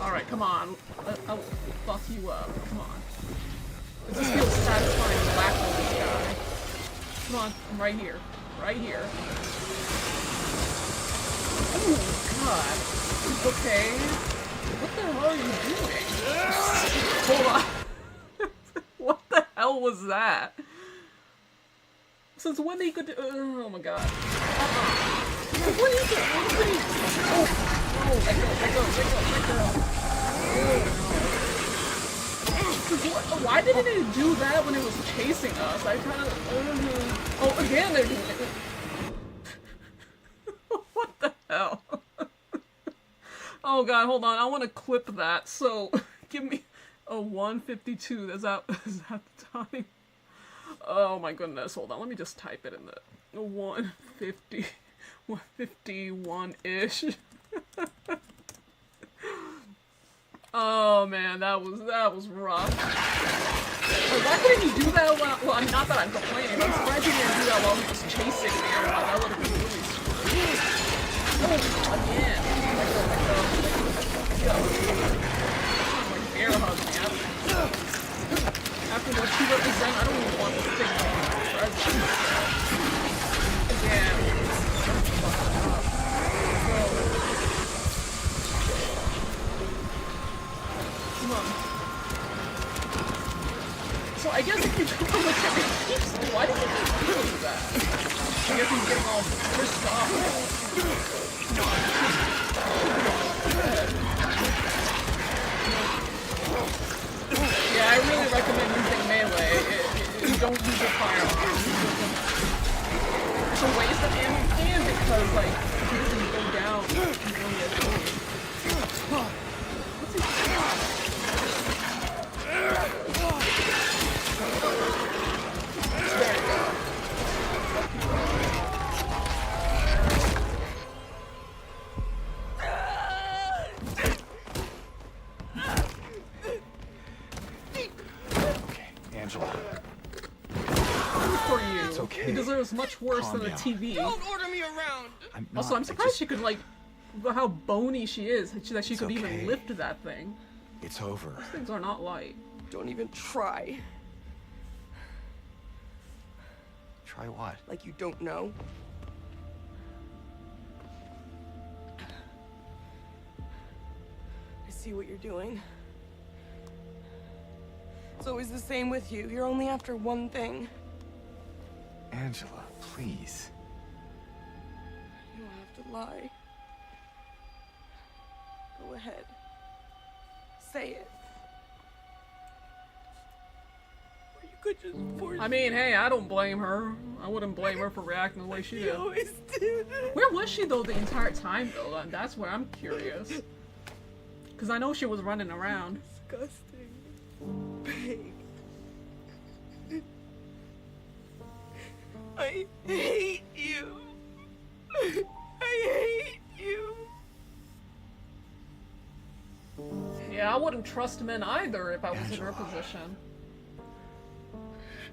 All right, come on. I'll fuck you up. Come on. It just feels satisfying to whack on this guy. Come on, I'm right here. Right here. Oh god. Okay. What the hell are you doing? Hold on. What the hell was that? Since when he could oh my god. Since when he could why didn't it do that when it was chasing us? I kinda oh again they're doing it. What the hell? Oh god, hold on. I want to clip that. So, give me a 152. Is that the time? Oh my goodness. Hold on. Let me just type it in the 150, 151-ish. Oh man, that was rough. Like, why couldn't he do that while, well, I mean, not that I'm complaining, I'm surprised he didn't do that while he was chasing me. That would have been really screwed. Oh, again. Like bear hug me. After what she represents, I don't even want this thing to be present. Again. Come on. So I guess if you look at it, why did he keep doing that? I guess he's getting all pissed off. Come on. highly recommend using melee. Don't use your firearm. It's a waste of ammo and because, like, he doesn't go down. He's only at 40. What's he doing? There you go. Okay, Angela. For you. It's okay. He deserves much worse Calm than a down. TV. Don't order me around! I'm not. Also, I'm I surprised just- she could, like, how bony she is, that she It's could okay. even lift that thing. It's over. These things are not light. Don't even try. Try what? Like you don't know. I see what you're doing. It's always the same with you. You're only after one thing. Angela, please. You don't have to lie. Go ahead. Say it. Or you could just force I mean, hey, I don't blame her. I wouldn't blame her for reacting the way she You did. always do that. Where was she, though, the entire time, though? That's where I'm curious. Because I know she was running around. Disgusting. Pig. I hate you. I hate you. Yeah, I wouldn't trust men either if I was in Angela. her position.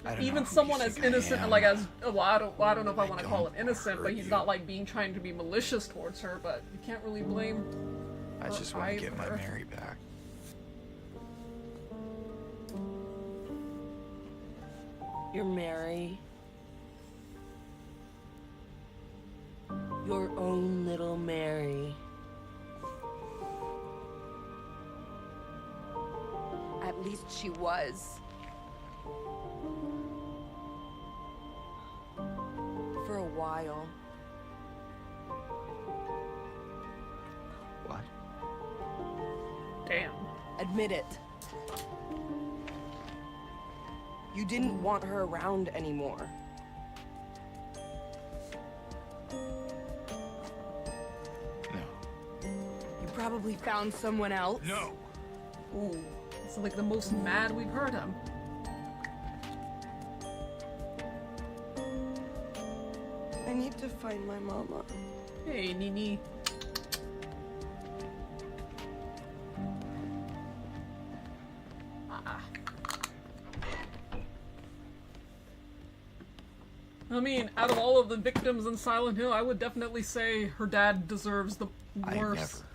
I don't know Even who someone you as think I innocent, am. like as well, I don't know if I want to call him don't innocent, but hurt he's you. not like being trying to be malicious towards her. But you can't really blame. I just want to get my either. Mary back. You're Mary. Your own little Mary. At least she was. For a while. What? Damn. Admit it. You didn't want her around anymore. No. You probably found someone else. No. Ooh, it's like the most mad we've heard him. I need to find my mama. Hey, Nini. Ah. I mean, out of all of the victims in Silent Hill, I would definitely say her dad deserves the I worst. never.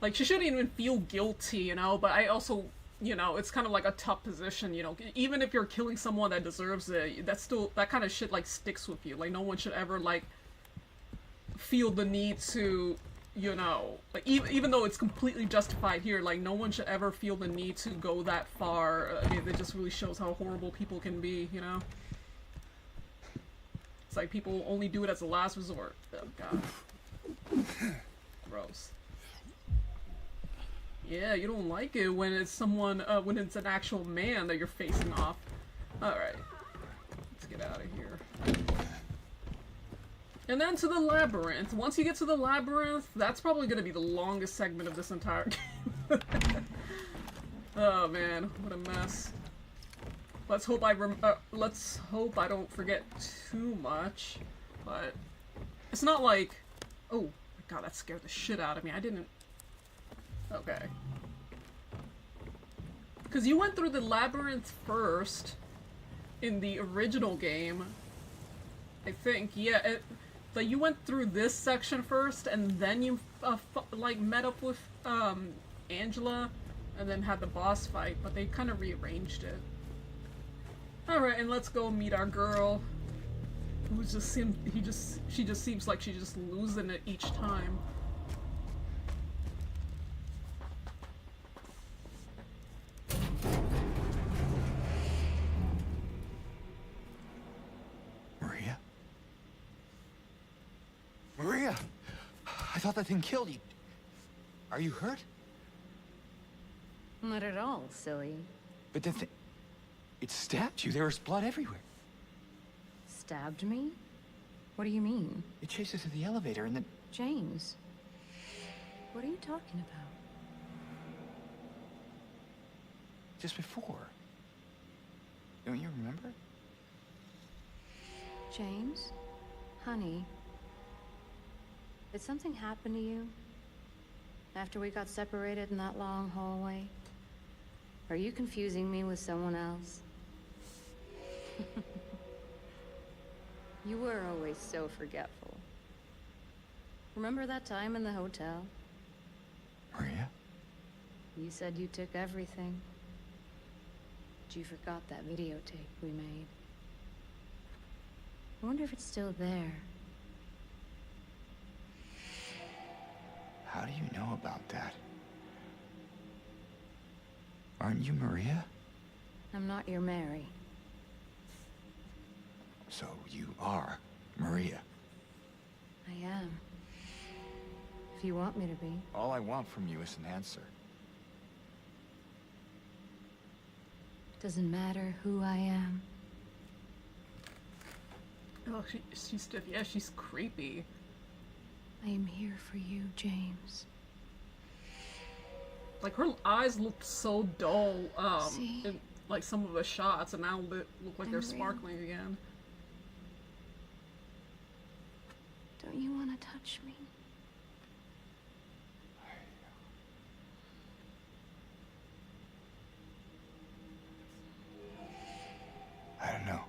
Like, she shouldn't even feel guilty, you know, but I also, you know, it's kind of like a tough position, you know. Even if you're killing someone that deserves it, that's still, that kind of shit, like, sticks with you. Like, no one should ever, like, feel the need to, you know, like, even though it's completely justified here, like, no one should ever feel the need to go that far. I mean, it just really shows how horrible people can be, you know? It's like people only do it as a last resort. Oh, God. Gross. Yeah, you don't like it when it's someone, when it's an actual man that you're facing off. Alright. Let's get out of here. And then to the labyrinth. Once you get to the labyrinth, that's probably gonna be the longest segment of this entire game. Oh man, what a mess. Let's hope I don't forget too much. But it's not like, oh my god, that scared the shit out of me. I didn't. Okay. Because you went through the labyrinth first in the original game. I think, yeah. So you went through this section first, and then you like met up with Angela, and then had the boss fight. But they kind of rearranged it. All right, and let's go meet our girl. Who just she just seems like she's just losing it each time. Maria? Maria! I thought that thing killed you. Are you hurt? Not at all, silly. But the thing... It stabbed you. There was blood everywhere. Stabbed me? What do you mean? It chased us to the elevator and then... James, what are you talking about? Just before. Don't you remember? James? Honey? Did something happen to you? After we got separated in that long hallway? Are you confusing me with someone else? You were always so forgetful. Remember that time in the hotel? Maria? You said you took everything. But you forgot that videotape we made. I wonder if it's still there. How do you know about that? Aren't you Maria? I'm not your Mary. So you are Maria. I am. If you want me to be. All I want from you is an answer. Doesn't matter who I am. Oh, she's stiff. Yeah, she's creepy. I am here for you, James. Like, her eyes looked so dull, See? in, like, some of the shots, and now look like I'm they're real. sparkling again. Don't you want to touch me? I don't know.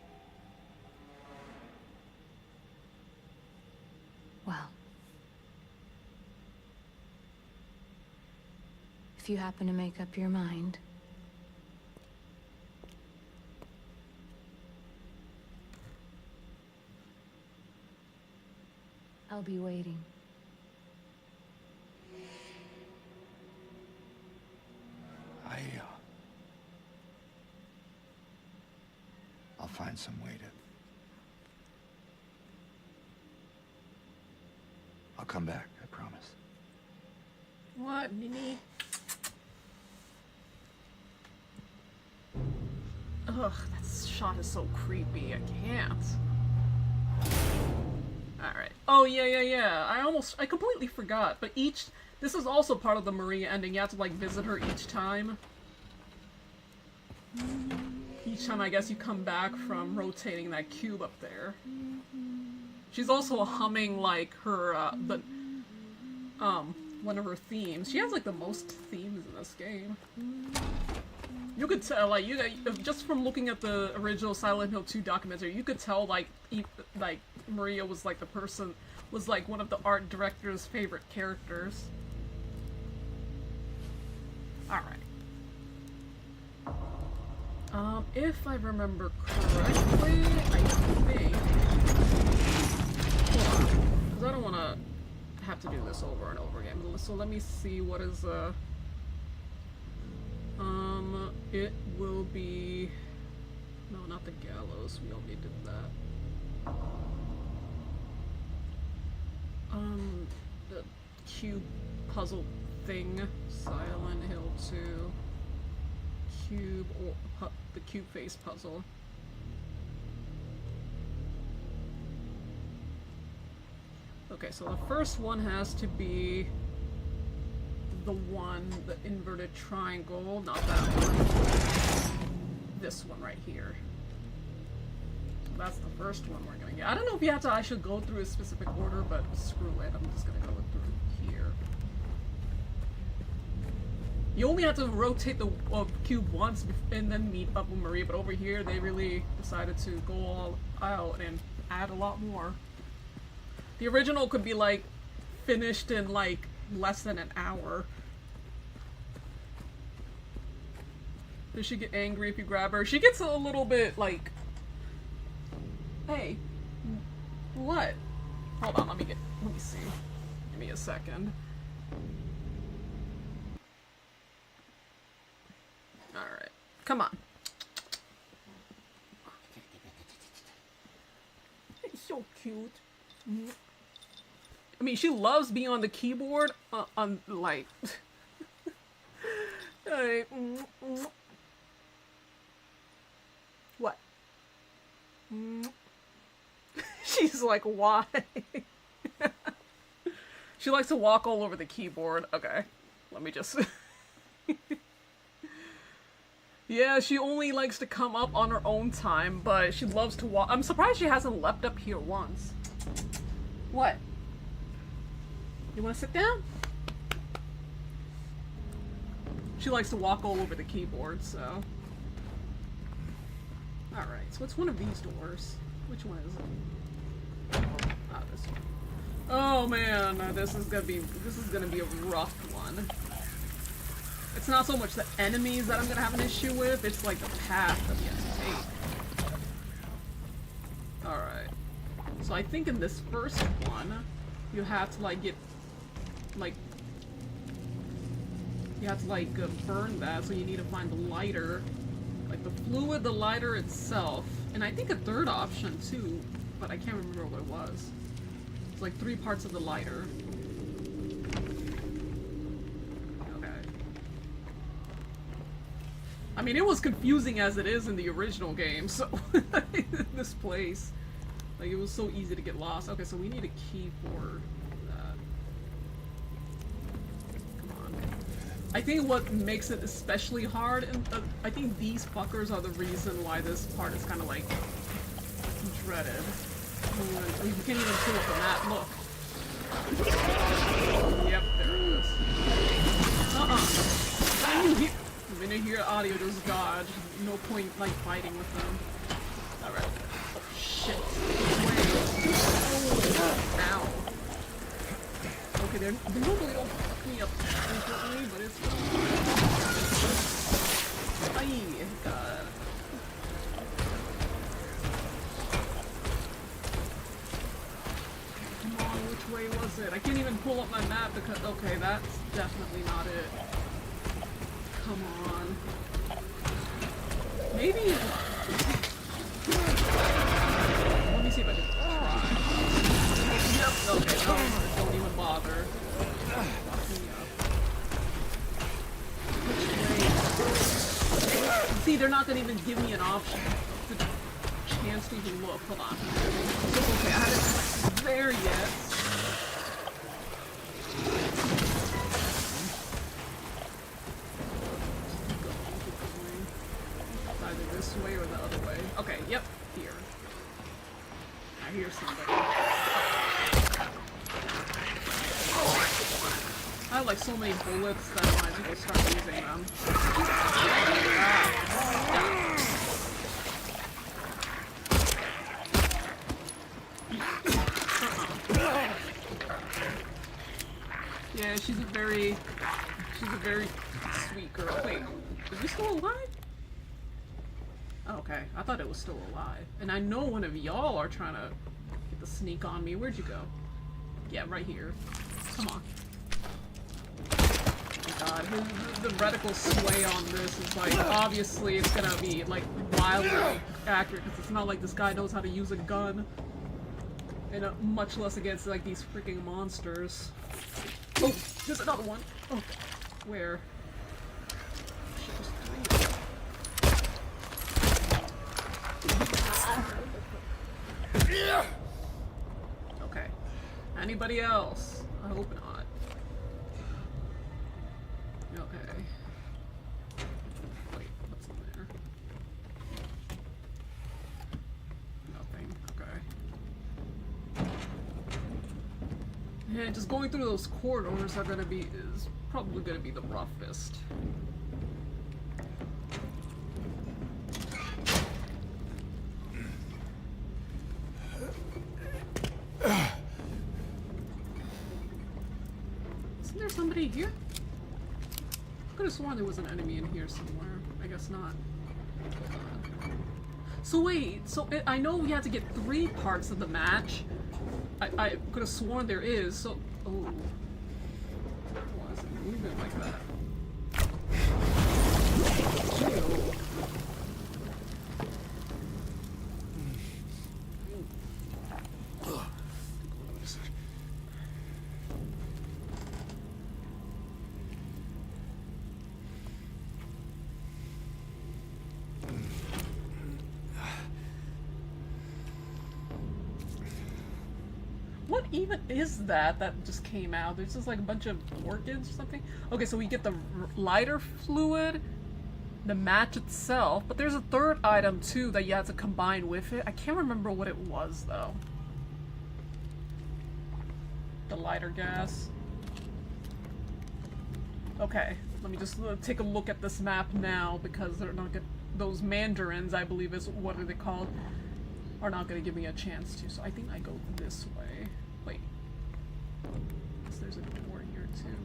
Well. If you happen to make up your mind. I'll be waiting. I'll find some way to... I'll come back, I promise. What, Nini? Ugh, that shot is so creepy. I can't. Alright. Oh, yeah. I completely forgot. But this is also part of the Maria ending. You have to, like, visit her each time. Each time, I guess, you come back from rotating that cube up there. She's also humming, like, her, one of her themes. She has, like, the most themes in this game. You could tell, like, just from looking at the original Silent Hill 2 documentary, you could tell, like, Maria was, like, one of the art director's favorite characters. Alright. If I remember correctly, I think... Hold on, because I don't want to have to do this over and over again. So let me see what is, it will be... No, not the gallows. We already did that. The cube puzzle thing. Silent Hill 2. The cube face puzzle. Okay, so the first one has to be the inverted triangle, not that one. This one right here. So that's the first one we're gonna get. I don't know if I should go through a specific order, but screw it, I'm just gonna go through here. You only have to rotate the cube once and then meet up with Maria, but over here they really decided to go all out and add a lot more. The original could be, like, finished in, like, less than an hour. Does she get angry if you grab her? She gets a little bit, like... Hey. What? Hold on, let me see. Give me a second. Alright. Come on. It's so cute. I mean, she loves being on the keyboard, like... Alright. She's like, why? She likes to walk all over the keyboard. Okay, let me just... Yeah, she only likes to come up on her own time, but she loves to walk. I'm surprised she hasn't leapt up here once. What? You want to sit down? She likes to walk all over the keyboard, so... Alright, so it's one of these doors. Which one is it? Ah, this one. Oh man, this is gonna be a rough one. It's not so much the enemies that I'm gonna have an issue with, it's like the path that we have to take. Alright. So I think in this first one, you have to like get, like, you have to like burn that, so you need to find the lighter. Like the fluid, the lighter itself, and I think a third option too, but I can't remember what it was. It's like 3 parts of the lighter. I mean, it was confusing as it is in the original game, so this place, like, it was so easy to get lost. Okay, so we need a key for that. Come on. I think what makes it especially hard, and I think these fuckers are the reason why this part is kind of like dreaded. You can't even pull up the map. Look. Yep, there it is. The minute you hear audio, just dodge. No point, like, fighting with them. Alright. Oh, shit. Oh, ow. Okay, they normally don't fuck me up instantly, but it's fine. Aye, God. Come on, which way was it? I can't even pull up my map because... Okay, that's definitely not it. Come on. Maybe... Let me see if I can try. Yep, okay, no, don't even bother. Fuck me up. Which way? See, they're not gonna even give me an option. The chance to even look. Hold on. Okay, I haven't there yet. This way or the other way? Okay, yep, here. I hear somebody. I have like so many bullets that I might as well start using them. Yeah, she's a very sweet girl. Wait, is he still alive? Okay, I thought it was still alive. And I know one of y'all are trying to get the sneak on me. Where'd you go? Yeah, right here. Come on. Oh god, the reticle sway on this is like, obviously it's gonna be like wildly accurate because it's not like this guy knows how to use a gun. And much less against like these freaking monsters. Oh, there's another one. Oh, where? Shit, there's 3. Okay. Anybody else? I hope not. Okay. Wait, what's in there? Nothing. Okay. Yeah, just going through those corridors is probably gonna be the roughest. Isn't there somebody here? I could have sworn there was an enemy in here somewhere. I guess not. So wait, I know we had to get 3 parts of the match. I could have sworn there is, so... Oh. Why is it moving like that? Ew. What even is that just came out? There's just like a bunch of orchids or something. Okay, so we get the lighter fluid, the match itself, but there's a third item too that you have to combine with it. I can't remember what it was though. The lighter gas. Okay, let me just take a look at this map now because they're not gonna, those mandarins, I believe is what are they called, are not gonna give me a chance to. So I think I go this way. Wait, there's a door here too.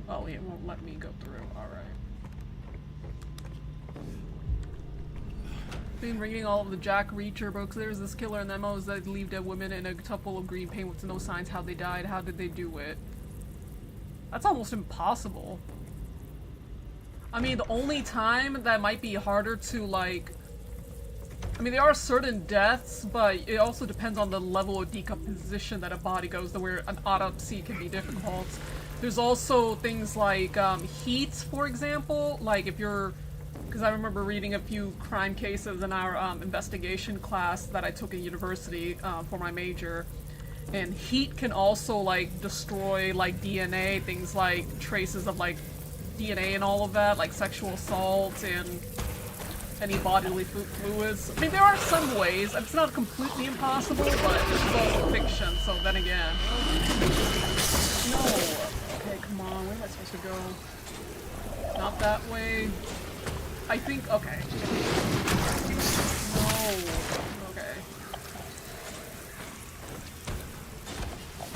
Oh, it won't let me go through. All right. Been reading all of the Jack Reacher books. There's this killer and MOs that leave dead women in a tub full of green paint with no signs how they died. How did they do it? That's almost impossible. I mean, the only time that might be harder to, like... I mean, there are certain deaths, but it also depends on the level of decomposition that a body goes to, where an autopsy can be difficult. There's also things like heat, for example. Like, if you're... Because I remember reading a few crime cases in our investigation class that I took at university for my major. And heat can also, like, destroy, like, DNA, things like traces of, like, DNA and all of that, like sexual assault and any bodily fluids. I mean, there are some ways. It's not completely impossible, but this is also fiction, so then again. No! Okay, come on, where am I supposed to go? Not that way. I think, okay. No. Okay.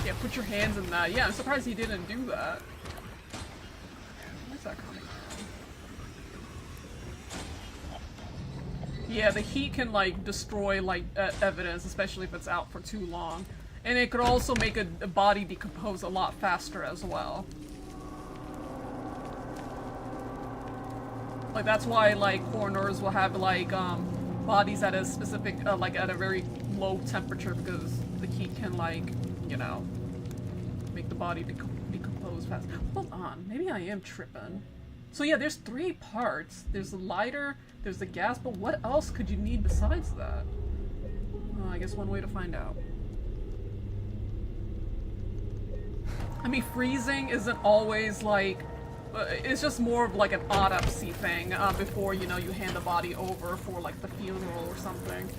Yeah, put your hands in that. Yeah, I'm surprised he didn't do that. Where's that coming from? Yeah, the heat can, like, destroy, like, evidence, especially if it's out for too long. And it could also make a body decompose a lot faster as well. Like, that's why, like, coroners will have, like, bodies at a specific, like, at a very low temperature, because the heat can, like, you know, make the body decompose fast. Hold on, maybe I am tripping. So yeah, there's 3 parts. There's the lighter, there's the gas, but what else could you need besides that? Well, I guess one way to find out. I mean, freezing isn't always, like, it's just more of like an autopsy thing before, you know, you hand the body over for like the funeral or something.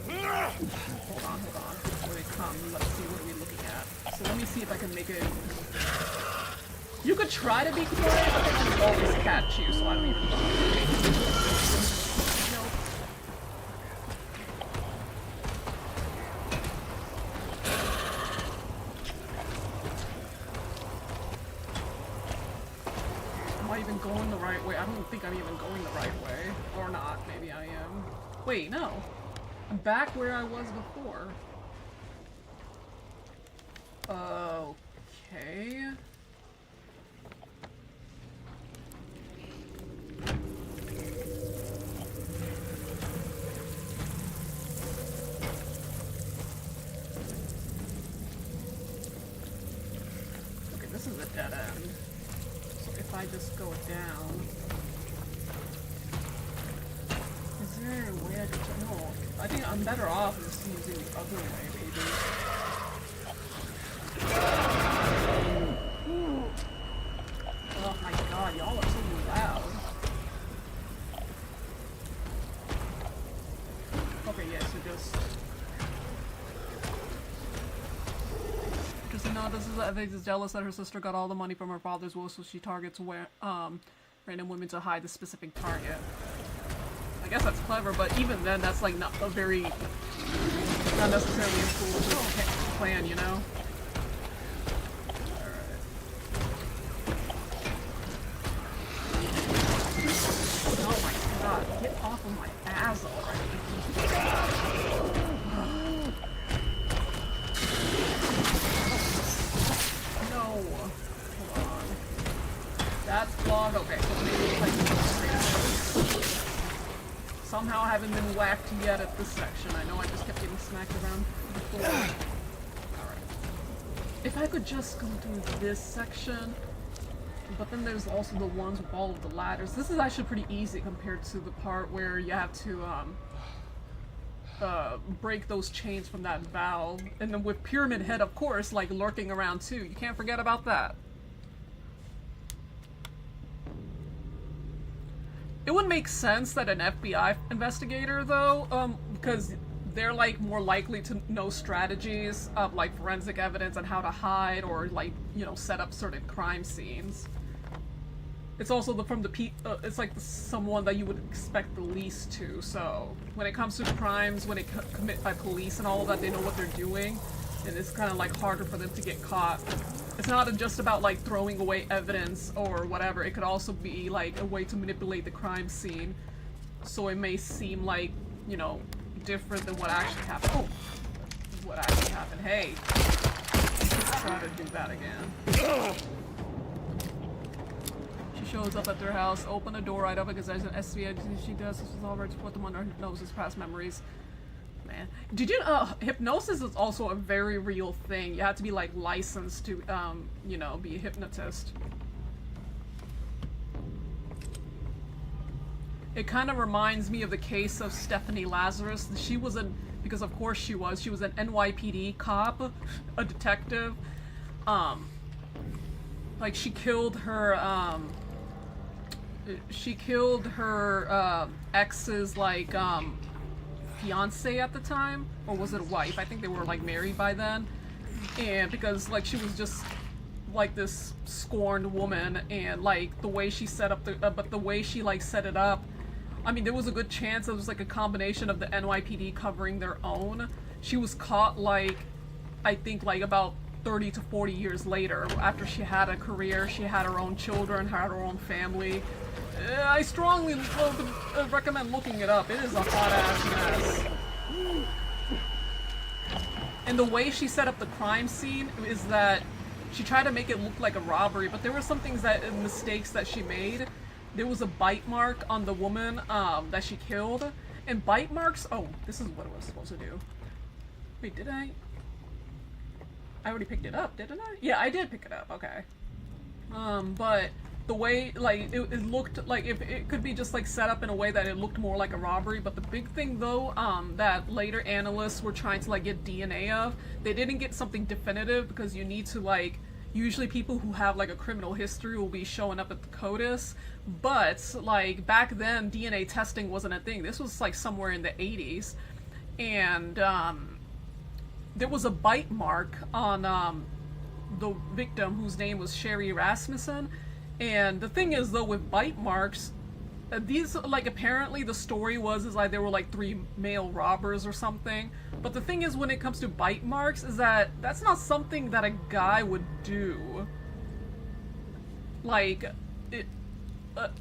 Hold on. Before they come, let's see what are we looking at. So let me see if I can make it. You could try to be quiet, but they can always catch you, so I don't even know. Going the right way. I don't think I'm even going the right way. Or not. Maybe I am. Wait, no. I'm back where I was before. Okay. Okay, this is a dead end. If I just go down, is there a way I could? No, I think I'm better off just using the other way, maybe. Oh my god, y'all are so loud. Okay, yeah, so just. I think is jealous that her sister got all the money from her father's will, so she targets random women to hide the specific target. I guess that's clever, but even then, that's like not a very, not necessarily a foolproof plan, you know? Alright. Oh my god, get off of my ass already. Hold on. That's blocked. Okay, so maybe if I can go straight ahead. Somehow I haven't been whacked yet at this section. I know I just kept getting smacked around before. Alright. If I could just go through this section, but then there's also the ones with all of the ladders. This is actually pretty easy compared to the part where you have to, break those chains from that valve. And then with Pyramid Head, of course, like lurking around too. You can't forget about that. It would make sense that an FBI investigator, though, because they're like more likely to know strategies of like forensic evidence and how to hide or like, you know, set up certain crime scenes. It's also it's like someone that you would expect the least to. So when it comes to crimes, when it commit by police and all of that, they know what they're doing, and it's kind of like harder for them to get caught. It's not just about like throwing away evidence or whatever. It could also be like a way to manipulate the crime scene, so it may seem like, you know, different than what actually happened. Oh, what actually happened? Hey, let's try to do that again. She shows up at their house, open the door right up because there's an SVA. She does this with all her to put them on her noses, past memories. Man, did you hypnosis is also a very real thing. You have to be like licensed to you know, be a hypnotist. It kind of reminds me of the case of Stephanie Lazarus. She was because of course she was an NYPD cop, a detective. Like she killed her ex's like fiance at the time, or was it a wife? I think they were like married by then. And because like she was just like this scorned woman, and like the way she set up the way she like set it up, I mean, there was a good chance it was like a combination of the NYPD covering their own. She was caught like, I think like about 30 to 40 years later, after she had a career, she had her own children, had her own family. I strongly recommend looking it up. It is a hot-ass mess. And the way she set up the crime scene is that she tried to make it look like a robbery, but there were some mistakes that she made. There was a bite mark on the woman that she killed, and bite marks, oh, this is what it was supposed to do. Wait, did I already picked it up, didn't I? Yeah, I did pick it up, okay. But the way, like, it looked like it could be just like set up in a way that it looked more like a robbery, but the big thing though, that later analysts were trying to like get DNA of, they didn't get something definitive because you need to like, usually people who have like a criminal history will be showing up at the CODIS, but like back then DNA testing wasn't a thing. This was like somewhere in the 80s, and there was a bite mark on the victim whose name was Sherry Rasmussen. And the thing is though, with bite marks, these, like, apparently the story was like there were like 3 male robbers or something, but the thing is, when it comes to bite marks, is that that's not something that a guy would do. Like,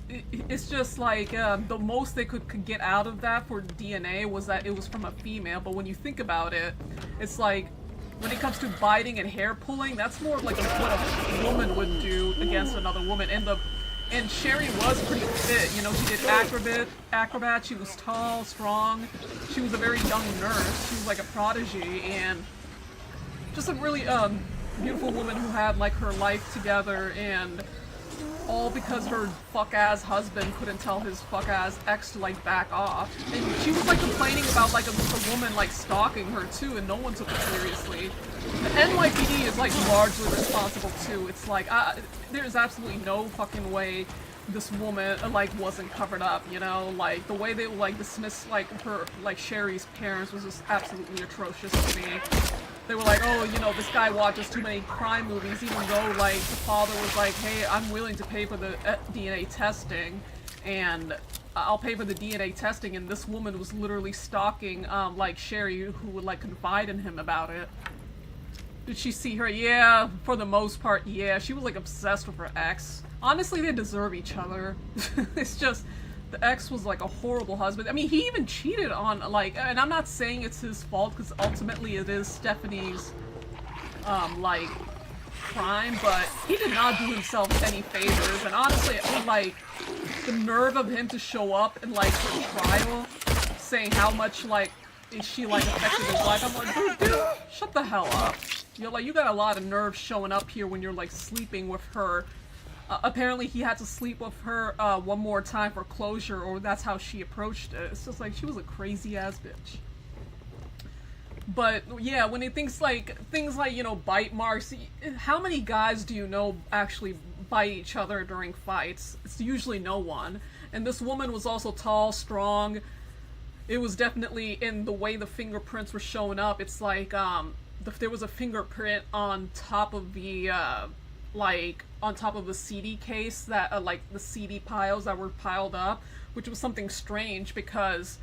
it's just like the most they could get out of that for DNA was that it was from a female. But when you think about it, it's like, when it comes to biting and hair pulling, that's more like what a woman would do against another woman. And Sherry was pretty fit, you know, she did acrobat, she was tall, strong, she was a very young nurse, she was like a prodigy, and just a really beautiful woman who had like her life together, and all because her fuck-ass husband couldn't tell his fuck-ass ex to like back off. And she was like complaining about like a woman like stalking her too, and no one took it seriously. The NYPD is like largely responsible too. It's like, there's absolutely no fucking way this woman like wasn't covered up, you know? Like the way they like dismiss like her, like Sherry's parents was just absolutely atrocious to me. They were like, oh, you know, this guy watches too many crime movies, even though like the father was like, hey, I'm willing to pay for the DNA testing, and I'll pay for the DNA testing, and this woman was literally stalking like Sherry, who would like confide in him about it. Did she see her? Yeah, for the most part, yeah. She was like obsessed with her ex. Honestly, they deserve each other. It's just, the ex was like a horrible husband. I mean, he even cheated on, like, and I'm not saying it's his fault, because ultimately it is Stephanie's, like, crime, but he did not do himself any favors. And honestly, like, the nerve of him to show up in, like, her trial, saying how much, like, she, like, affected his life. I'm like, dude, shut the hell up. You're like, you got a lot of nerve showing up here when you're, like, sleeping with her. Apparently he had to sleep with her one more time for closure, or that's how she approached it. It's just like, she was a crazy ass bitch. But yeah, when it thinks like things like, you know, bite marks, how many guys do you know actually bite each other during fights? It's usually no one. And this woman was also tall, strong. It was definitely in the way the fingerprints were showing up. It's like there was a fingerprint on top of the like on top of the CD case that like the CD piles that were piled up, which was something strange because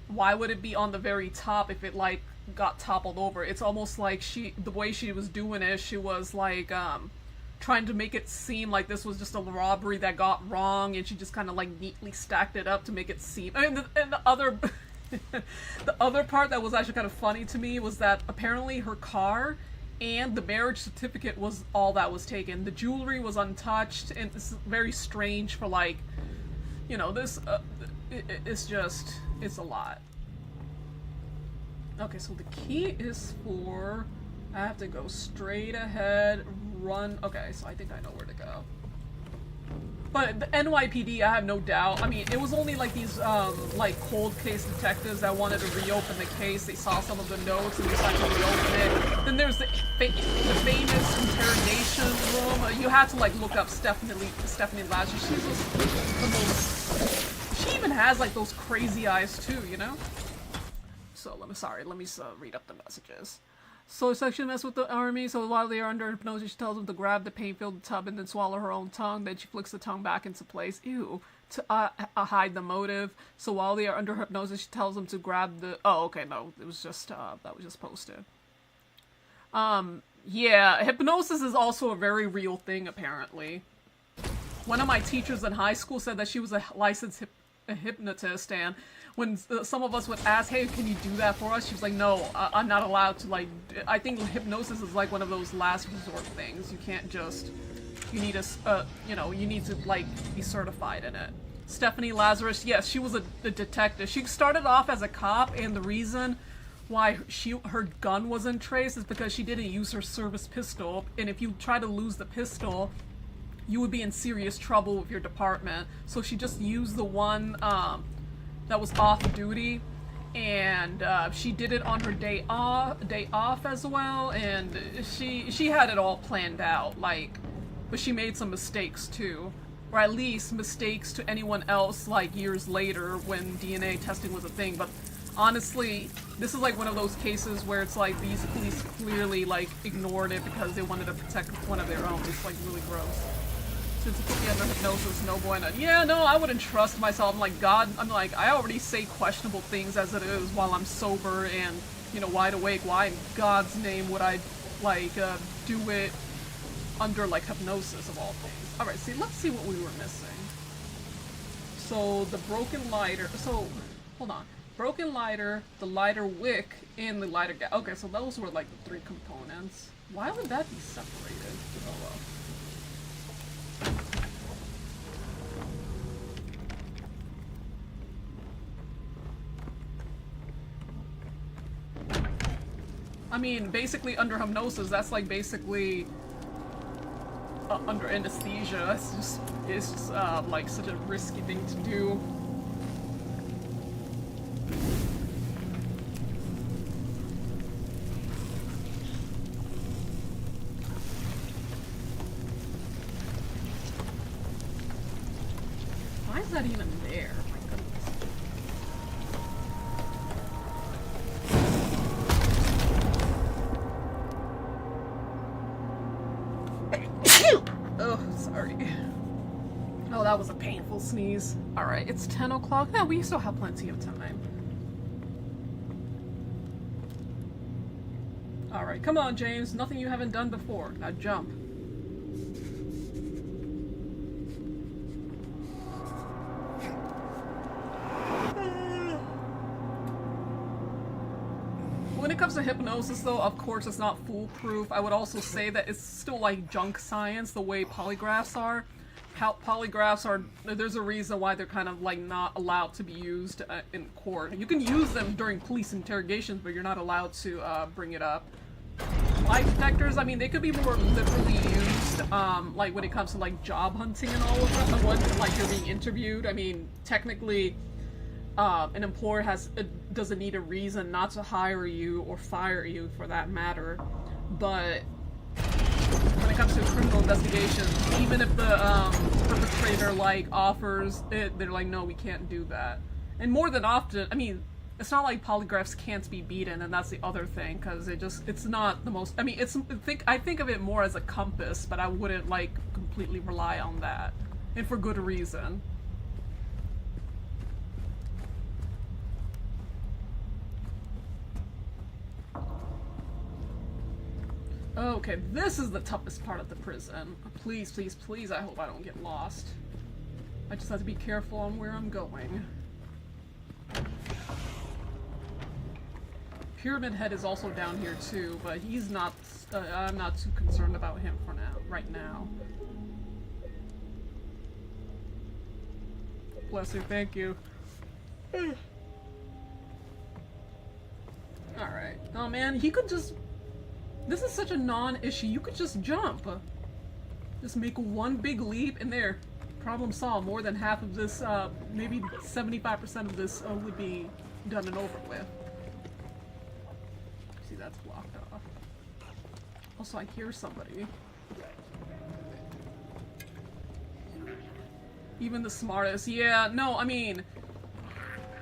why would it be on the very top if it like got toppled over? It's almost like the way she was doing it, she was like trying to make it seem like this was just a robbery that got wrong, and she just kind of like neatly stacked it up to make it seem. And the other the other part that was actually kind of funny to me was that apparently her car and the marriage certificate was all that was taken. The jewelry was untouched, and it's very strange for like, you know, this it's a lot. Okay, so the key is for, I have to go straight ahead, run. Okay, so I think I know where to go. But the NYPD, I have no doubt. I mean, it was only like these, like cold case detectives that wanted to reopen the case. They saw some of the notes and decided to reopen it. Then there's the famous interrogation room. You have to like look up Stephanie Lazarus. She's the most. She even has like those crazy eyes too, you know. So let me read up the messages. So it's actually mess with the army, so while they are under hypnosis, she tells them to grab the pain-filled tub and then swallow her own tongue. Then she flicks the tongue back into place. Ew. To hide the motive. So while they are under hypnosis, she tells them to grab the... Oh, okay, no. It was just, that was just posted. Yeah, hypnosis is also a very real thing, apparently. One of my teachers in high school said that she was a licensed hypnotist, and when some of us would ask, hey, can you do that for us? She was like, no, I'm not allowed to, like, I think hypnosis is like one of those last resort things. You can't just, you need you know, you need to, like, be certified in it. Stephanie Lazarus, yes, she was a detective. She started off as a cop, and the reason why her gun wasn't traced is because she didn't use her service pistol, and if you try to lose the pistol, you would be in serious trouble with your department. So she just used the one, that was off duty, and she did it on her day off as well, and she had it all planned out, like, but she made some mistakes too, or at least mistakes to anyone else like years later when DNA testing was a thing. But honestly, this is like one of those cases where it's like these police clearly like ignored it because they wanted to protect one of their own. It's like really gross. Since it put me under hypnosis, no bueno. Yeah, no, I wouldn't trust myself. I'm like, God, I'm like, I already say questionable things as it is while I'm sober and, you know, wide awake. Why in God's name would I, like, do it under, like, hypnosis of all things? Alright, see, let's see what we were missing. So, the broken lighter, so, hold on. Broken lighter, the lighter wick, and the lighter gas. Okay, so those were, like, the three components. Why would that be separated? Oh, well. I mean, basically under hypnosis, that's like basically under anesthesia. It's just like such a risky thing to do. Why is that even there? My goodness. Oh, sorry. Oh, that was a painful sneeze. Alright, it's 10 o'clock. Yeah, we still have plenty of time. Alright, come on, James. Nothing you haven't done before. Now jump. When it comes to hypnosis, though, of course it's not foolproof. I would also say that it's still like junk science, the way polygraphs are. Polygraphs are, there's a reason why they're kind of like not allowed to be used in court. You can use them during police interrogations, but you're not allowed to bring it up. Lie detectors, I mean, they could be more liberally used, like when it comes to like job hunting and all of that, when like you're being interviewed. I mean, technically, an employer doesn't need a reason not to hire you or fire you for that matter. But when it comes to criminal investigation, even if the perpetrator like offers it, they're like, no, we can't do that. And more than often, I mean, it's not like polygraphs can't be beaten, and that's the other thing, because it's not the most, I mean, I think of it more as a compass, but I wouldn't like completely rely on that, and for good reason. Okay, this is the toughest part of the prison. Please, please, please, I hope I don't get lost. I just have to be careful on where I'm going. Pyramid Head is also down here too, but he's not, I'm not too concerned about him for now, right now. Bless you, thank you. Alright. Oh man, he could just... This is such a non-issue. You could just jump. Just make one big leap and there. Problem solved. More than half of this, maybe 75% of this would be done and over with. See, that's blocked off. Also, I hear somebody. Even the smartest. Yeah, no, I mean...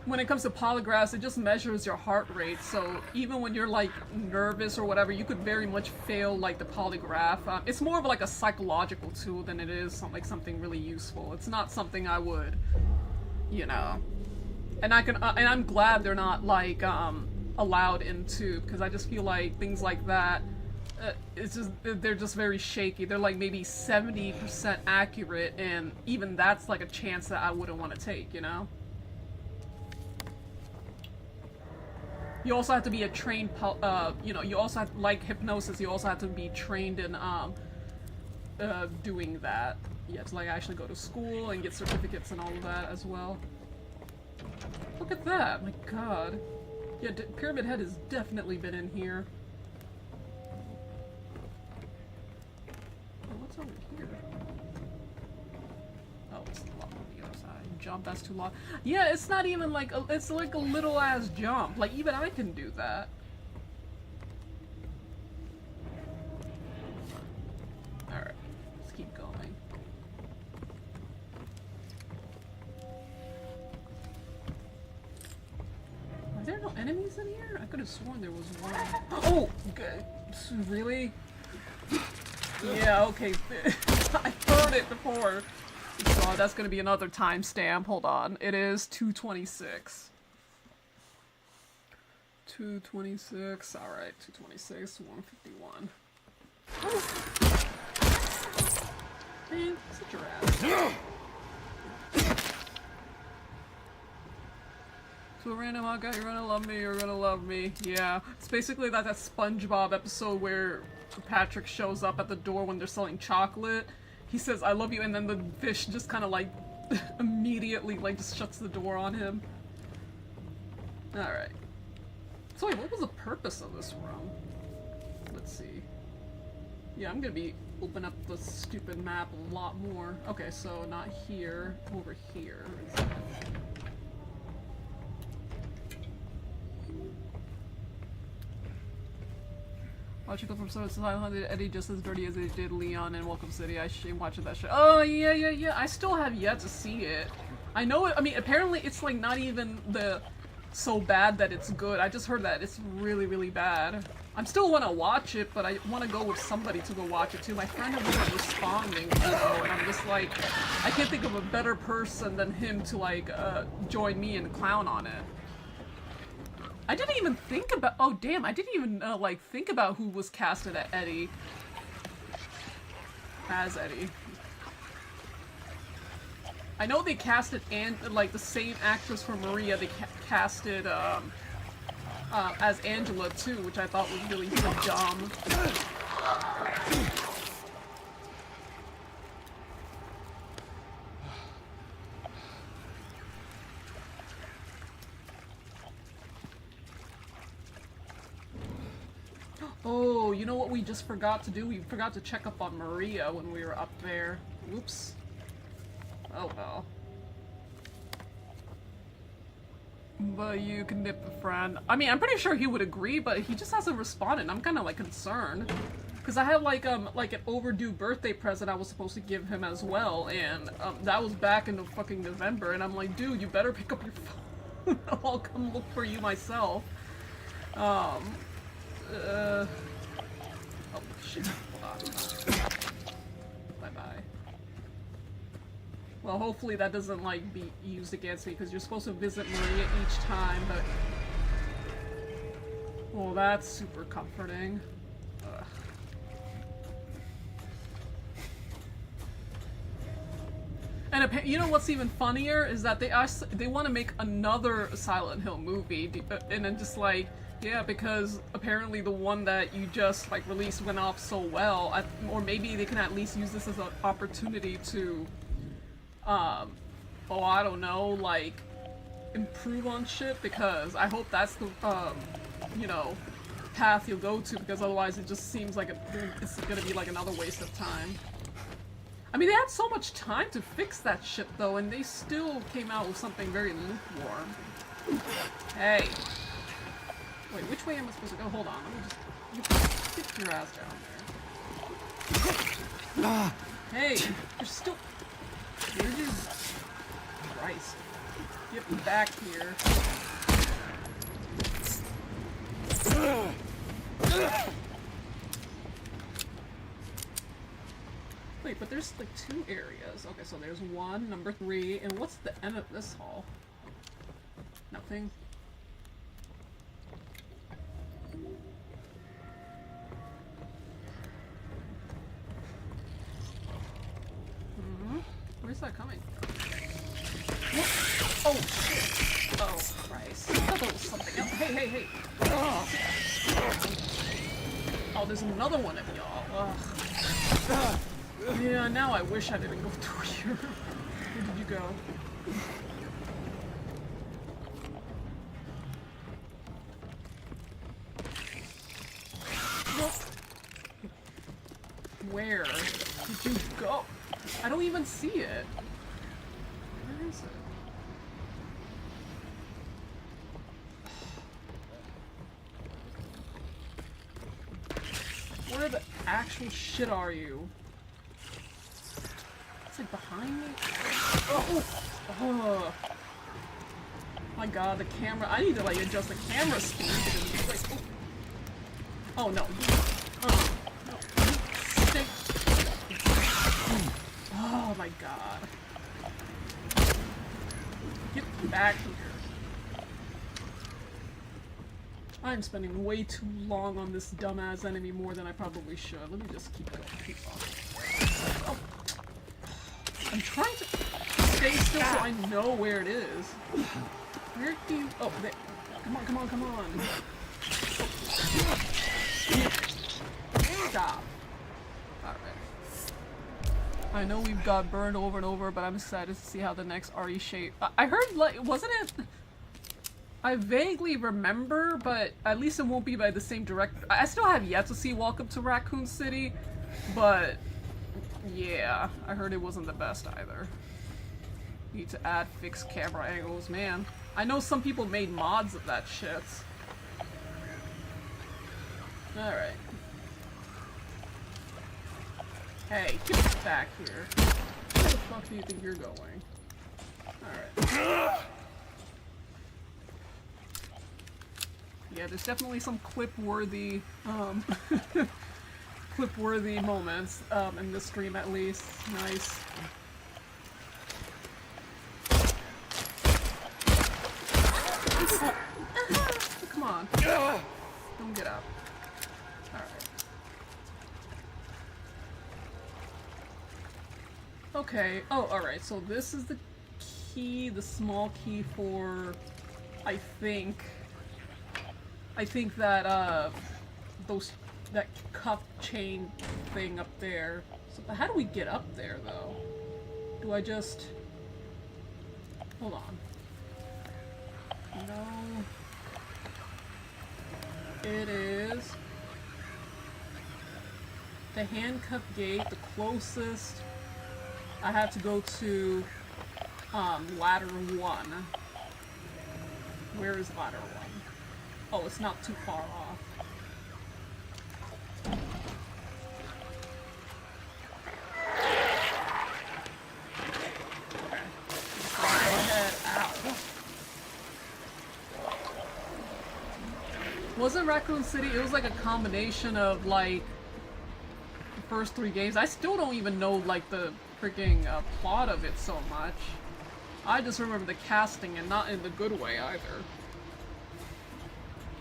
When it comes to polygraphs, it just measures your heart rate, so even when you're like nervous or whatever, you could very much fail like the polygraph. It's more of like a psychological tool than it is something really useful. It's not something I would, you know. And I'm glad they're not like allowed into, because I just feel like things like that, they're just very shaky. They're like maybe 70% accurate, and even that's like a chance that I wouldn't want to take, you know. You also have to be a trained, you know, you also have, like hypnosis, you also have to be trained in, doing that. You have to, like, actually go to school and get certificates and all of that as well. Look at that, my god. Yeah, Pyramid Head has definitely been in here. Oh, what's over here? Oh, it's the lock on the other side. Jump, that's too long. Yeah, it's not even like it's like a little ass jump. Like even I can do that. Alright, let's keep going. Are there no enemies in here? I could have sworn there was one. Oh! Okay. Really? Yeah, okay. I heard it before. So that's gonna be another timestamp. Hold on. It is 2:26. 2:26. Alright, 2:26, 1:51. Man, such a rat. To a random hot guy, you're gonna love me, you're gonna love me. Yeah. It's basically that SpongeBob episode where Patrick shows up at the door when they're selling chocolate. He says, I love you, and then the fish just kind of like immediately like just shuts the door on him. Alright. So wait, what was the purpose of this room? Let's see. Yeah, I'm gonna be open up the stupid map a lot more. Okay, so not here, over here. Watching from Soda Silent did Eddie just as dirty as they did Leon in Welcome City. I shame watching that shit. Oh yeah. I still have yet to see it. I know it. I mean, apparently it's like not even so bad that it's good. I just heard that it's really, really bad. I still want to watch it, but I want to go with somebody to go watch it too. My friend wasn't responding, and I'm just like, I can't think of a better person than him to like join me and clown on it. I didn't even think about- oh damn, I didn't even like think about who was casted at Eddie. As Eddie. I know they casted like the same actress for Maria, they casted as Angela too, which I thought was really dumb. Oh, you know what we just forgot to do? We forgot to check up on Maria when we were up there. Oops. Oh well. but you can nip a friend. I mean, I'm pretty sure he would agree, but he just hasn't responded. I'm kind of like concerned. Because I had like an overdue birthday present I was supposed to give him as well, and that was back in the fucking November, and I'm like, dude, you better pick up your phone. I'll come look for you myself. Oh shit. Bye-bye. Well, hopefully that doesn't like be used against me, because you're supposed to visit Maria each time, but... Well, that's super comforting. Ugh. And you know what's even funnier is that they want to make another Silent Hill movie, and then just like, yeah, because apparently the one that you just like released went off so well, or maybe they can at least use this as an opportunity to, oh, I don't know, like improve on shit. Because I hope that's the, you know, path you'll go to, because otherwise it just seems like it's gonna be like another waste of time. I mean, they had so much time to fix that shit, though, and they still came out with something very lukewarm. Hey. Wait, which way am I supposed to go? Hold on, let me just... Get your ass down there. Hey, you're still... You're just... Christ. Get me back here. Wait, but there's like 2 areas. Okay, so there's 1, number 3, and what's the end of this hall? Nothing. Where's that coming from? Oh, shit. Oh, Christ. I thought that was something else. Hey, hey, hey. Oh, there's another one of y'all. Yeah, now I wish I didn't go through here. Where did you go? Where did you go? I don't even see it. Where is it? Where the actual shit are you? It's like behind me? Oh my god, the camera. I need to like adjust the camera speed. It's like, oh no. Oh no. Stay. Oh my god. Get back here. I'm spending way too long on this dumbass enemy, more than I probably should. Let me just keep going. Keep on. Oh. I'm trying to stay still so I know where it is. Where do you... Oh, there. Come on, come on, come on. Stop. Alright. I know we've got burned over and over, but I'm excited to see how the next RE shape... I heard, like, wasn't it... I vaguely remember, but at least it won't be by the same director. I still have yet to see Welcome to Raccoon City, but... Yeah, I heard it wasn't the best either. Need to add fixed camera angles, man. I know some people made mods of that shit. Alright. Hey, get back here. Where the fuck do you think you're going? Alright. Yeah, there's definitely some clip-worthy, clip-worthy moments, in this stream at least. Nice. Come on. Don't get up. Alright. Okay. Oh, alright. So this is the key, the small key for, I think that, that cuff chain thing up there. So how do we get up there, though? Do I just... Hold on. No. It is... the handcuff gate, the closest I have to go to, ladder 1. Where is ladder one? Oh, it's not too far off. Okay. Go ahead. Ow. Wasn't Raccoon City, it was like a combination of like the first 3 games. I still don't even know like the freaking plot of it so much. I just remember the casting, and not in the good way either.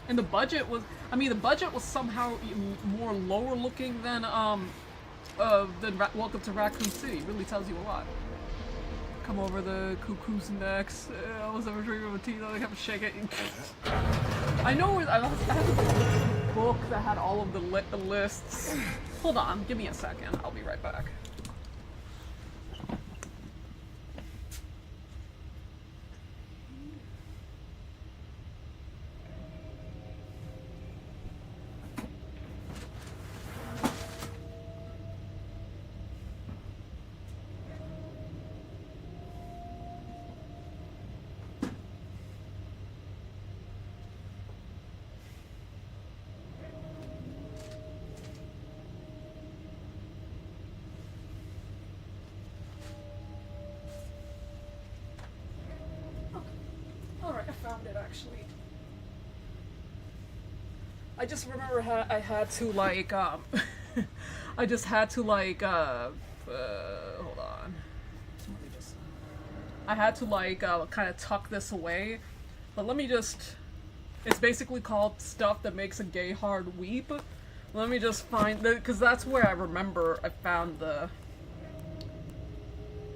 And the budget was, I mean, the budget was somehow more lower looking than Welcome to Raccoon City. It really tells you a lot. Come over the cuckoo's necks. I was ever drinking with tea, I have to shake it. I know I had a book that had all of the lists. Hold on, give me a second. I'll be right back. Actually, I just remember I had to like I just had to like hold on. I had to like kind of tuck this away, but let me just. It's basically called Stuff That Makes a Gay Heart Weep. Let me just find the, because that's where I remember I found the.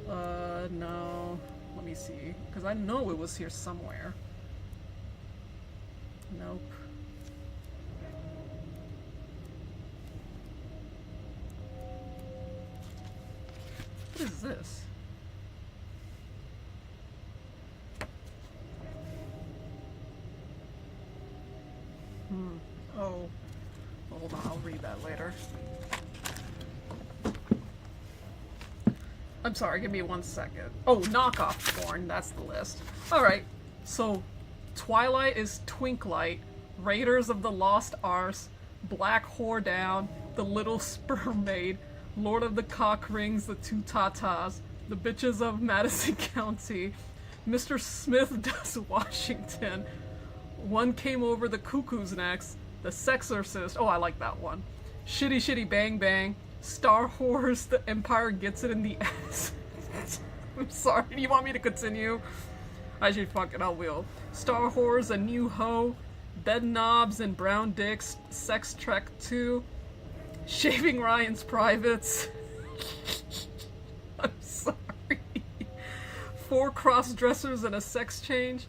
No. Let me see, because I know it was here somewhere. Nope. What is this? Oh. Hold on, I'll read that later. I'm sorry, give me 1 second. Oh, knockoff porn, that's the list. Alright, so Twilight is Twinklight, Raiders of the Lost Arse, Black Whore Down, The Little Sperm Maid, Lord of the Cock Rings, The Two Tatas, The Bitches of Madison County, Mr. Smith Does Washington, One Came Over the Cuckoo's Necks, The Sexorcist, oh I like that one, Shitty Shitty Bang Bang, Star Wars, The Empire Gets It in the Ass. I'm sorry, do you want me to continue? Actually, fuck it, I will. Star Wars, A New Ho, Bed Knobs and Brown Dicks, Sex Trek 2, Shaving Ryan's Privates. I'm sorry. 4 Cross-Dressers and a Sex Change,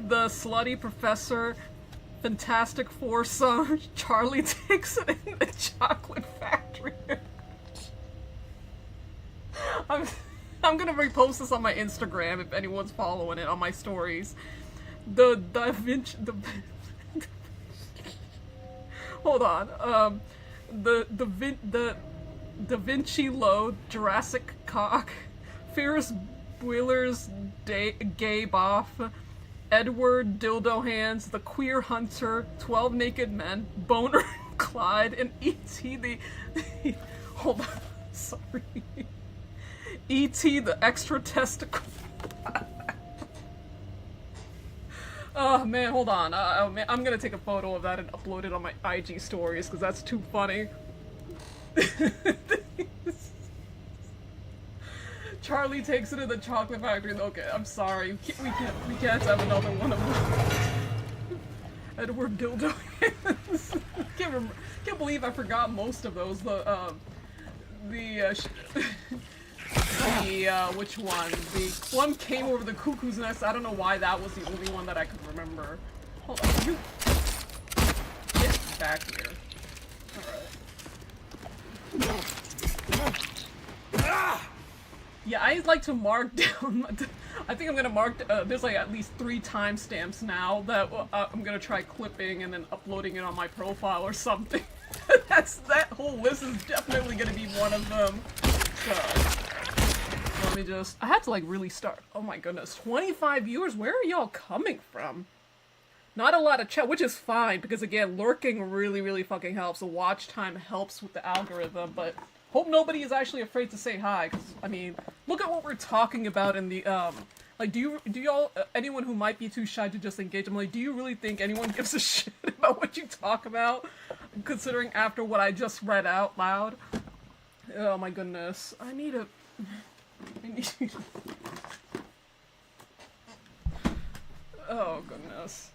The Slutty Professor, Fantastic Foursome, Charlie Takes It in the Chocolate Factory. I'm gonna repost this on my Instagram if anyone's following it on my stories. The Da Vinci, hold on. The Da Vinci Load, Jurassic Cock, Ferris Bueller's Gay Boff, Edward Dildo Hands, The Queer Hunter, 12 Naked Men, Boner and Clyde, and E.T. the hold on, sorry. E.T. the Extra Testicle. Oh man, hold on. Oh, man, I'm gonna take a photo of that and upload it on my IG stories because that's too funny. Charlie Takes It in the Chocolate Factory. Okay, I'm sorry. We can't have another one of them. Edward Dildo Hands. Can't believe I forgot most of those. Which one? The one Came Over the Cuckoo's Nest. I don't know why that was the only one that I could remember. Hold on, you get back here. Alright. Yeah, I like to mark down. I think I'm gonna mark. There's like at least 3 timestamps now that I'm gonna try clipping and then uploading it on my profile or something. That whole list is definitely gonna be one of them. So. Let me just. I had to like really start. Oh my goodness, 25 viewers. Where are y'all coming from? Not a lot of chat, which is fine, because again, lurking really, really fucking helps. The watch time helps with the algorithm, but hope nobody is actually afraid to say hi, because, I mean, look at what we're talking about in the, like, do y'all, anyone who might be too shy to just engage, I'm like, do you really think anyone gives a shit about what you talk about? Considering after what I just read out loud? Oh my goodness. I need... Oh goodness.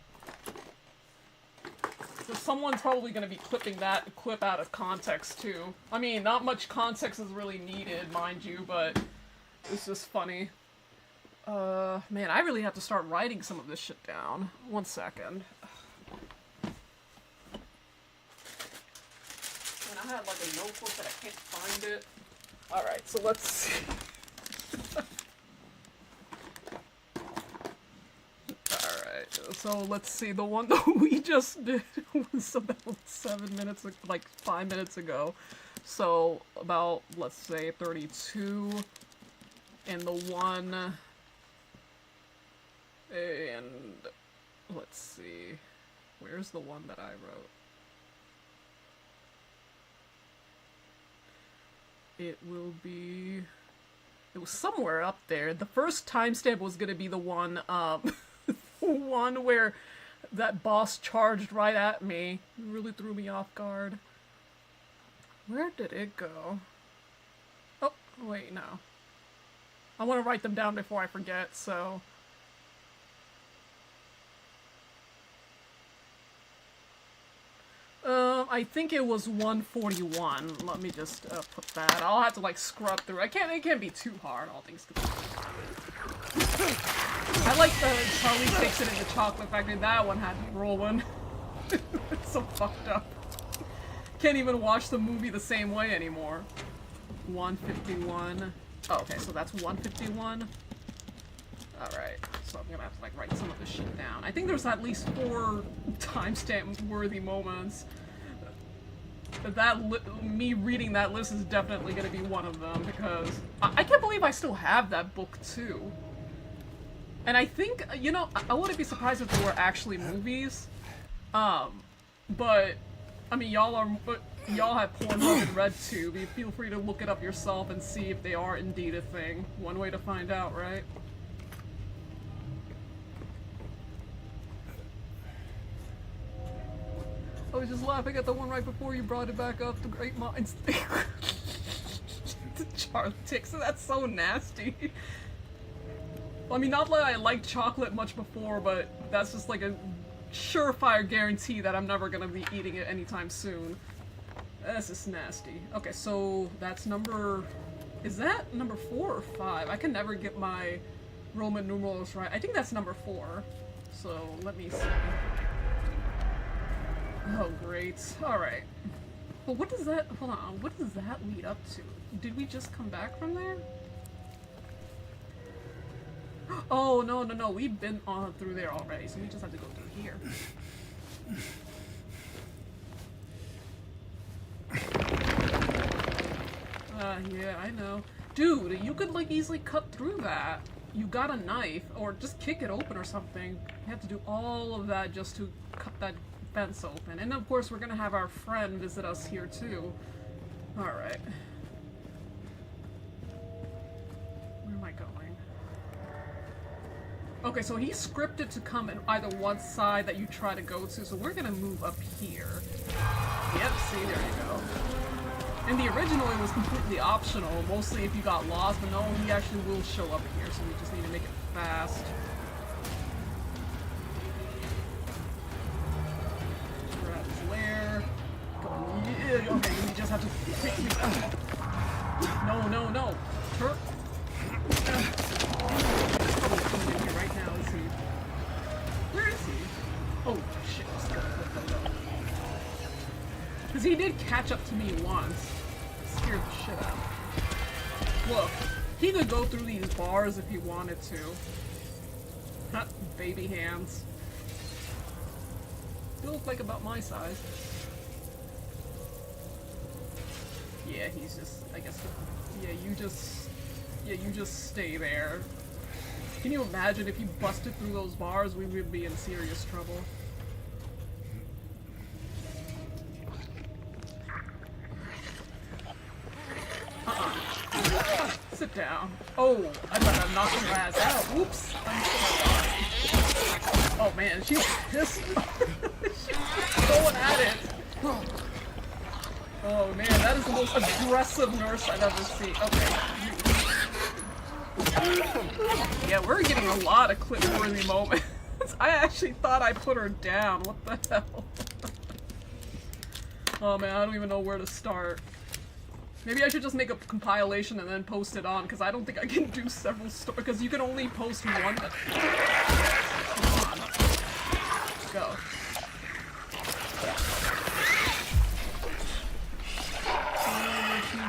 So someone's probably gonna be clipping that clip out of context too. I mean, not much context is really needed, mind you, but it's just funny. Man, I really have to start writing some of this shit down. 1 second. And I had like a notebook that I can't find it. Alright, so let's see. Alright, so let's see. The one that we just did was about 7 minutes, like 5 minutes ago. So about, let's say, 32. And the one... And let's see. Where's the one that I wrote? It will be... It was somewhere up there. The first timestamp was gonna be the one, one where that boss charged right at me. It really threw me off guard. Where did it go? Oh, wait, no. I want to write them down before I forget, so... I think it was 141. Let me just put that. I'll have to like scrub through. It can't be too hard, all things considered. I like the Charlie Takes It in the Chocolate Factory. That one had me rolling. It's so fucked up. Can't even watch the movie the same way anymore. 151. Oh, okay, so that's 151. Alright, so I'm gonna have to like write some of this shit down. I think there's at least 4 timestamp worthy moments. Me reading that list is definitely gonna be one of them, because I can't believe I still have that book too. And I think, you know, I wouldn't be surprised if there were actually movies. But, I mean, y'all have Pornhub and RedTube. You feel free to look it up yourself and see if they are indeed a thing. One way to find out, right? I was just laughing at the one right before you brought it back up, the Great Minds thing. The Charlie Takes It, that's so nasty. I mean, not that I liked chocolate much before, but that's just like a surefire guarantee that I'm never gonna be eating it anytime soon. That's just nasty. Okay, so that's number... Is that number 4 or 5? I can never get my Roman numerals right. I think that's number 4. So, let me see. Oh, great. Alright. But what does that... Hold on. What does that lead up to? Did we just come back from there? Oh, no, no, no. We've been on through there already, so we just have to go through here. Yeah, I know. Dude, you could, like, easily cut through that. You got a knife, or just kick it open or something. You have to do all of that just to cut that fence open. And of course, we're gonna have our friend visit us here, too. Alright. Where am I going? Okay, so he's scripted to come in either one side that you try to go to, so we're gonna move up here. Yep, see, there you go. In the original, it was completely optional, mostly if you got lost, but no, he actually will show up here, so we just need to make it fast. Grab his lair. Go, yeah, okay, we just have to quickly... No, no, no! He's probably coming in here right now, is he? Where is he? Oh, shit, just gotta put that up. Because he did catch up to me once. Scared the shit out of me. Look, he could go through these bars if he wanted to. Huh, baby hands. They look like about my size. Yeah, he's just, I guess, yeah, you just stay there. Can you imagine if you busted through those bars, we would be in serious trouble. it down. Oh, I thought I knocked her ass out. Oops. I'm so sorry. Oh man, she's pissed. She's going at it. Oh man, that is the most aggressive nurse I've ever seen. Okay. Yeah, we're getting a lot of clip-worthy moments. I actually thought I put her down. What the hell? Oh man, I don't even know where to start. Maybe I should just make a compilation and then post it on, because I don't think I can do several stories, because you can only post one. Go.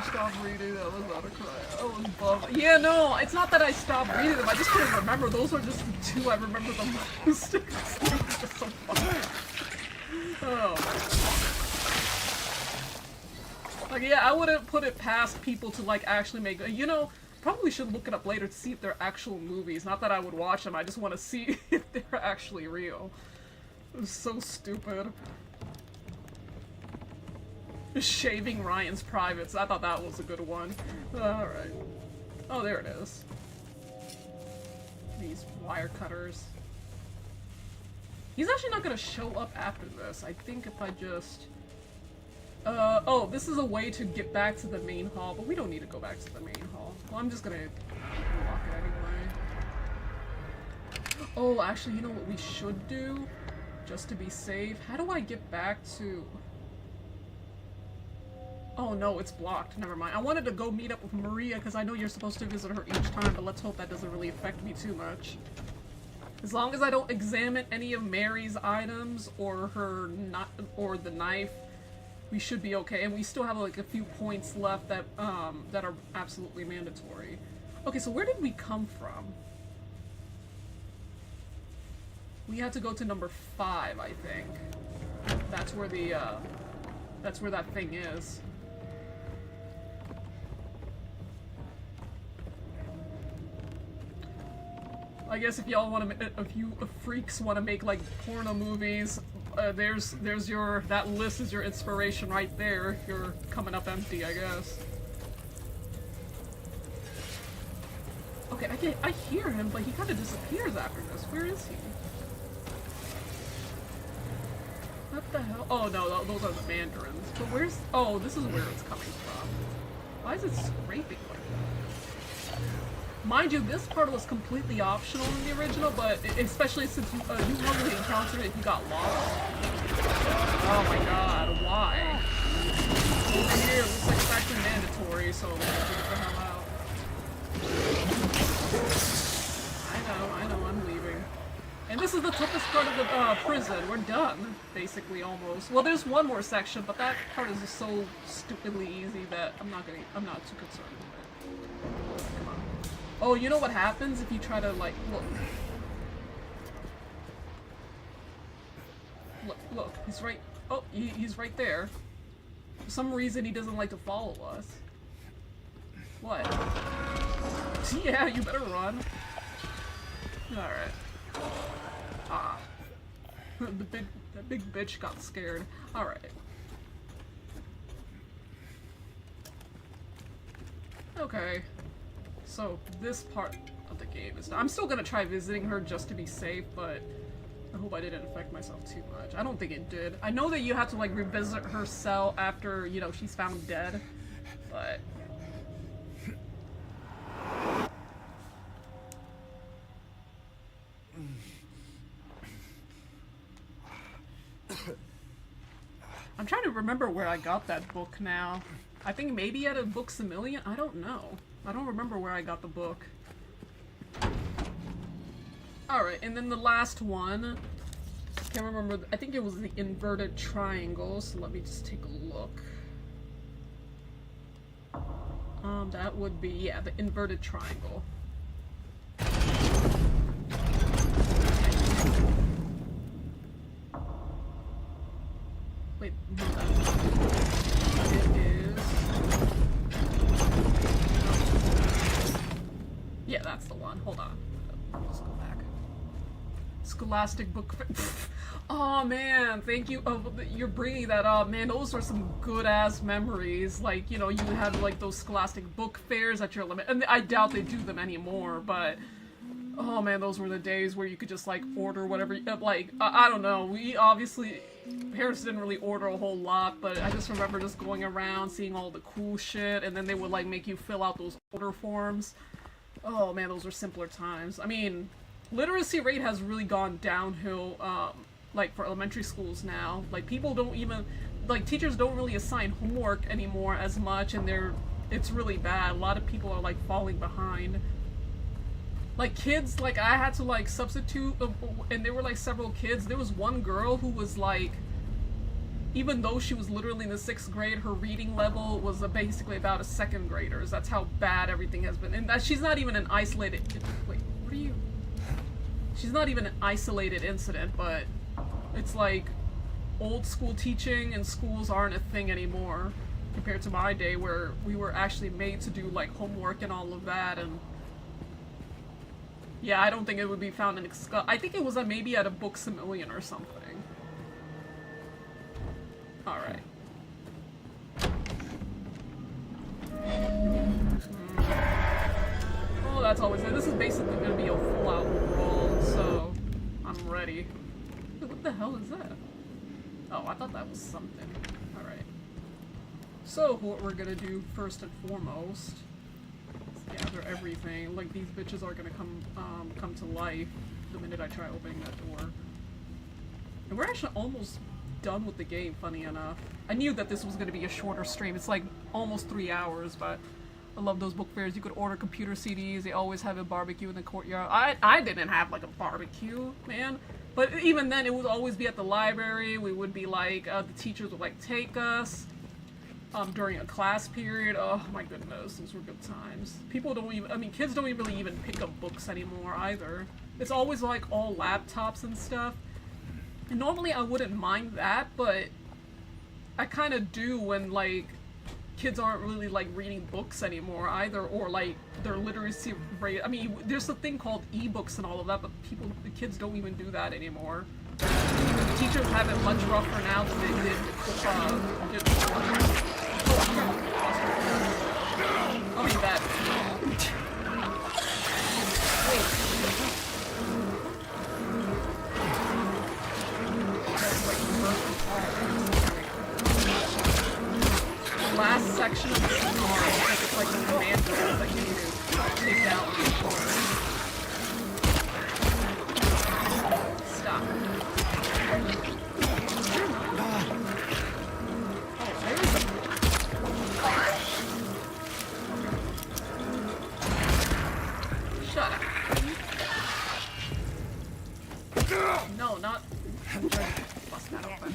Stop reading, that was about to cry. I was bummed. Yeah, no, it's not that I stopped reading them, I just couldn't remember. Those were just the two I remember the most. It's just so funny. Oh. Like, yeah, I wouldn't put it past people to, like, actually make, you know, probably should look it up later to see if they're actual movies. Not that I would watch them, I just want to see if they're actually real. It was so stupid. Shaving Ryan's privates, I thought that was a good one. Alright. Oh, there it is. These wire cutters. He's actually not gonna show up after this. I think if I just... oh, this is a way to get back to the main hall, but we don't need to go back to the main hall. Well, I'm just gonna lock it anyway. Oh, actually, you know what we should do? Just to be safe? How do I get back to... Oh no, it's blocked. Never mind. I wanted to go meet up with Maria, because I know you're supposed to visit her each time, but let's hope that doesn't really affect me too much. As long as I don't examine any of Mary's items, or her or the knife, we should be okay, and we still have like a few points left that that are absolutely mandatory. Okay, so where did we come from? We had to go to number 5, I think. That's where the that's where that thing is. I guess if y'all want to, if you freaks want to make like porno movies, there's your, that list is your inspiration right there. If you're coming up empty, I guess. Okay, I hear him, but he kind of disappears after this. Where is he? What the hell? Oh no, those are the mandarins. But where's? Oh, this is where it's coming from. Why is it scraping like that? Mind you, this part was completely optional in the original, but especially since you normally encountered it if you got lost. Oh my god, why? Over here, it looks like it's actually mandatory, so let's get the hell out. I know, I'm leaving. And this is the toughest part of the prison. We're done, basically, almost. Well, there's one more section, but that part is just so stupidly easy that I'm not too concerned with it. Come on. Oh, you know what happens if you try to, like, look, he's right, oh, he's right there. For some reason, he doesn't like to follow us. What? Yeah, you better run. Alright. Ah. That big bitch got scared. Alright. Okay. So, this part of the game is done. I'm still gonna try visiting her just to be safe, but I hope I didn't affect myself too much. I don't think it did. I know that you have to, like, revisit her cell after, you know, she's found dead, but... I'm trying to remember where I got that book now. I think maybe at a Books A Million? I don't know. I don't remember where I got the book. Alright, and then the last one. Can't remember. I think it was the inverted triangle, so let me just take a look. That would be, yeah, the inverted triangle. Wait, no, it is... Yeah, that's the one. Hold on. I'll just go back. Scholastic book. Oh man, thank you. Oh, you're bringing that up, man. Those are some good ass memories. Like, you know, you had like those Scholastic book fairs at your limit, and I doubt they do them anymore. But oh man, those were the days where you could just like order whatever. Like I don't know. We obviously parents didn't really order a whole lot, but I just remember just going around seeing all the cool shit, and then they would like make you fill out those order forms. Oh man, those were simpler times. I mean, literacy rate has really gone downhill, like for elementary schools now. Like people don't even, like teachers don't really assign homework anymore as much, and it's really bad. A lot of people are like falling behind. Like kids, like I had to like substitute, and there were like several kids. There was one girl who was like, even though she was literally in the 6th grade, her reading level was basically about a 2nd grader's. That's how bad everything has been. And that she's not even an isolated, wait, what are you? She's not even an isolated incident, but it's like old school teaching and schools aren't a thing anymore compared to my day where we were actually made to do like homework and all of that. And yeah, I don't think it would be found in, I think it was maybe at a Books A Million or something. Alright. Oh, that's always it. This is basically gonna be a full-out brawl, so I'm ready. What the hell is that? Oh, I thought that was something. Alright. So, what we're gonna do first and foremost is gather everything. Like, these bitches are gonna come to life the minute I try opening that door. And we're actually almost done with the game, funny enough. I knew that this was going to be a shorter stream. It's like almost 3 hours, but I love those book fairs. You could order computer CDs. They always have a barbecue in the courtyard. I didn't have like a barbecue, man. But even then, it would always be at the library. We would be like, the teachers would like take us during a class period. Oh my goodness, those were good times. People don't even, I mean, kids don't even really even pick up books anymore either. It's always like all laptops and stuff. And normally I wouldn't mind that, but I kind of do when, like, kids aren't really, like, reading books anymore either, or, like, their literacy rate. I mean, there's a thing called ebooks and all of that, but the kids don't even do that anymore. The teachers have it much rougher now than they did before. I mean, that. Last section of the car, because it's like the command drill that you can take out. Stop. Shut up. No, not. Bust that open.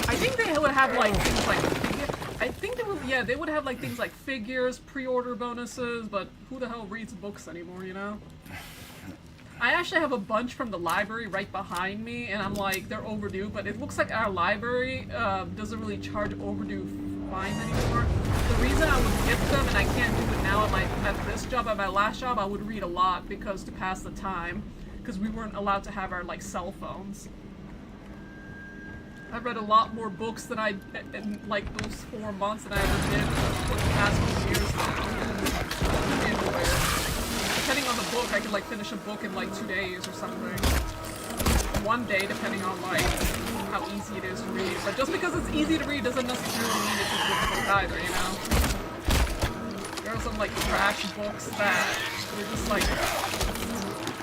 I think they would have like things like. I think they would, yeah, they would have like things like figures, pre-order bonuses, but who the hell reads books anymore, you know? I actually have a bunch from the library right behind me, and I'm like, they're overdue, but it looks like our library doesn't really charge overdue fines anymore. The reason I would get them, and I can't do it now at this job, at my last job, I would read a lot because to pass the time, because we weren't allowed to have our like cell phones. I've read a lot more books than I, in like those 4 months that I ever did for the past few years. Anywhere. Depending on the book, I could like finish a book in like 2 days or something. 1 day, depending on like how easy it is to read. But just because it's easy to read doesn't necessarily mean it's a good book either, you know? There are some like trash books that were just like,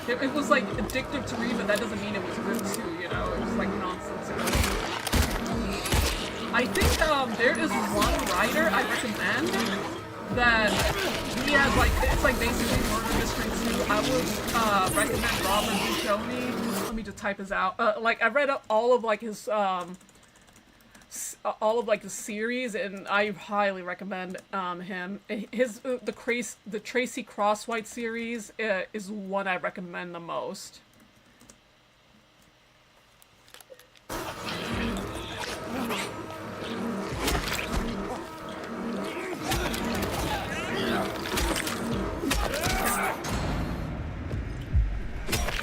it was like addictive to read, but that doesn't mean it was good too, you know? It was like nonsense. I think there is one writer I recommend that he has like, it's like basically murder mystery too. I would recommend Robert Bucioni. Let me just type his out. Like I read all of like his the series, and I highly recommend him. The Tracy Crosswhite series is one I recommend the most.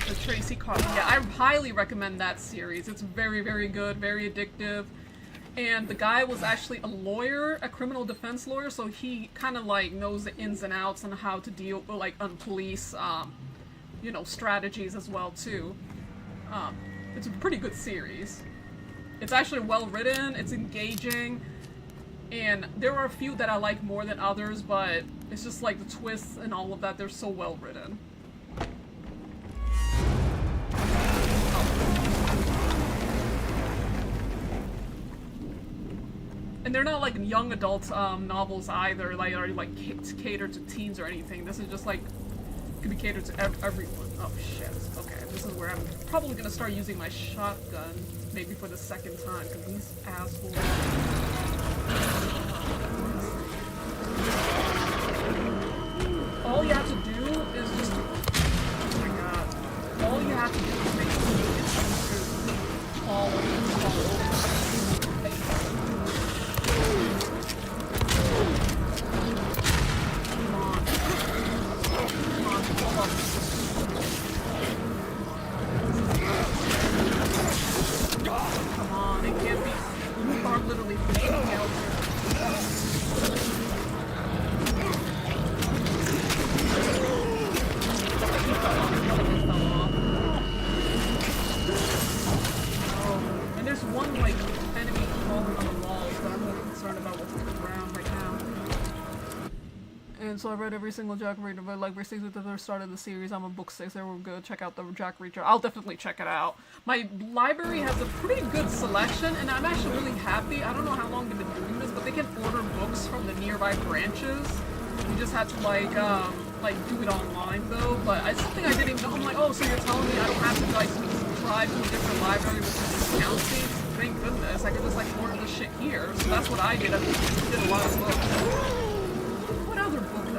The Tracy Carter. Yeah, I highly recommend that series. It's very, very good, very addictive. And the guy was actually a lawyer, a criminal defense lawyer, so he kind of like knows the ins and outs on how to deal with like on police, you know, strategies as well too. It's a pretty good series. It's actually well written, it's engaging, and there are a few that I like more than others, but it's just like the twists and all of that, they're so well written. And they're not like young adult novels either, like are like catered to teens or anything. This is just like could be catered to everyone. Oh shit. Okay, this is where I'm probably gonna start using my shotgun, maybe for the second time, because these assholes. All you have to do is just. Oh my god. All you have to do is make sure it's fall over. Come on, it can't be. You are literally fading out Oh, and there's one like enemy crawling on the walls, but I'm really concerned about what's on the ground right now. And so I read every single Jack Reacher, but like we're 6 at the start of the series. I'm on book 6. They were good. Check out the Jack Reacher. I'll definitely check it out. My library has a pretty good selection, and I'm actually really happy. I don't know how long they've been doing this, but they can order books from the nearby branches. You just had to like do it online though. But it's something I didn't know. I'm like, oh, so you're telling me I don't have to like subscribe to a different library with discounting? Thank goodness. I could just like order the shit here. So that's what I did. I did a lot of books.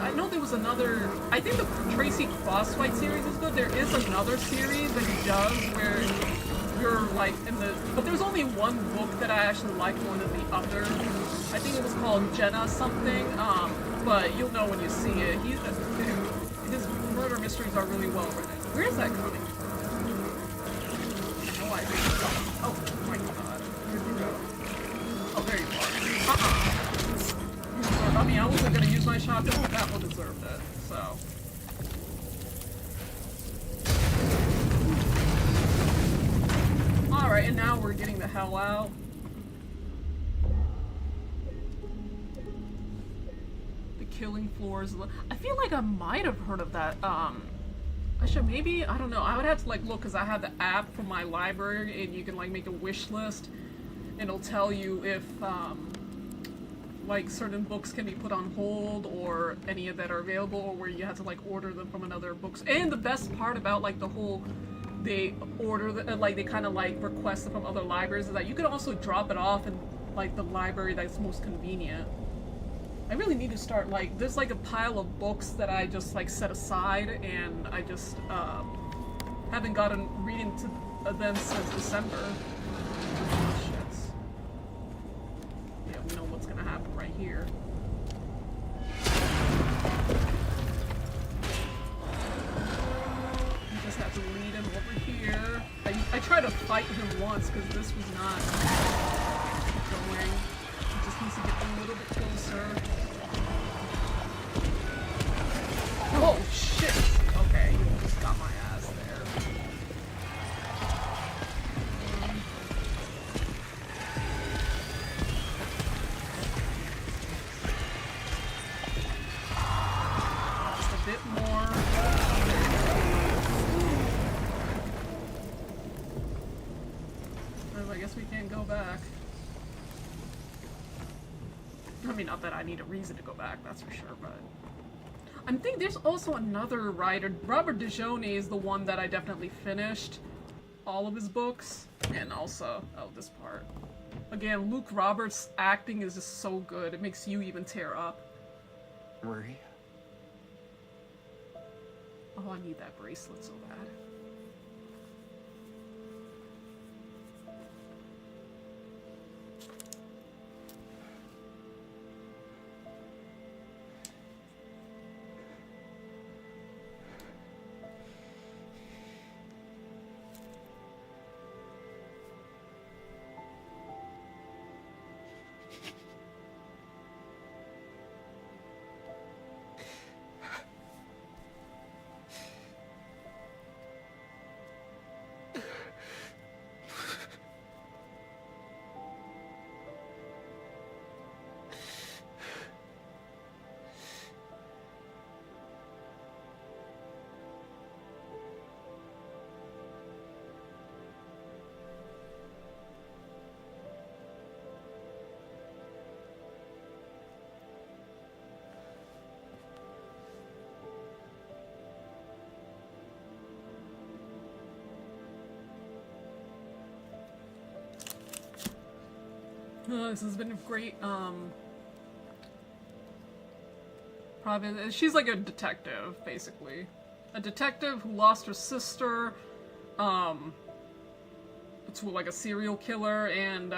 I know there was another. I think the Tracy Crosswhite series is good. There is another series that he does where you're like in the. But there's only one book that I actually like more than the other. I think it was called Jenna something. But you'll know when you see it. His murder mysteries are really well written. Where is that coming from? No idea. Oh my god. Where'd you go? Oh, there you are. I mean, I wasn't gonna use my shotgun, but that one deserved it, so. Alright, and now we're getting the hell out. The Killing Floors. I feel like I might have heard of that. I should maybe, I don't know, I would have to like look, because I have the app from my library, and you can like make a wish list, and it'll tell you if, like certain books can be put on hold or any of that are available, or where you have to like order them from another books. And the best part about like the whole they order like they kind of like request it from other libraries is that you can also drop it off in like the library that's most convenient. I really need to start like there's like a pile of books that I just like set aside, and I just haven't gotten reading to them since December. We know what's gonna happen right here. You just have to lead him over here. I tried to fight him once because this was not going. He just needs to get a little bit closer. Oh shit! Okay, you just got my ass there. Bit more. I guess we can't go back. I mean, not that I need a reason to go back, that's for sure, but... I think there's also another writer. Robert DeJohnny is the one that I definitely finished all of his books. And also, oh, this part. Again, Luke Roberts' acting is just so good, it makes you even tear up. Marie? Oh, I need that bracelet so bad. This has been a great, she's like a detective, basically. A detective who lost her sister, to like a serial killer, and,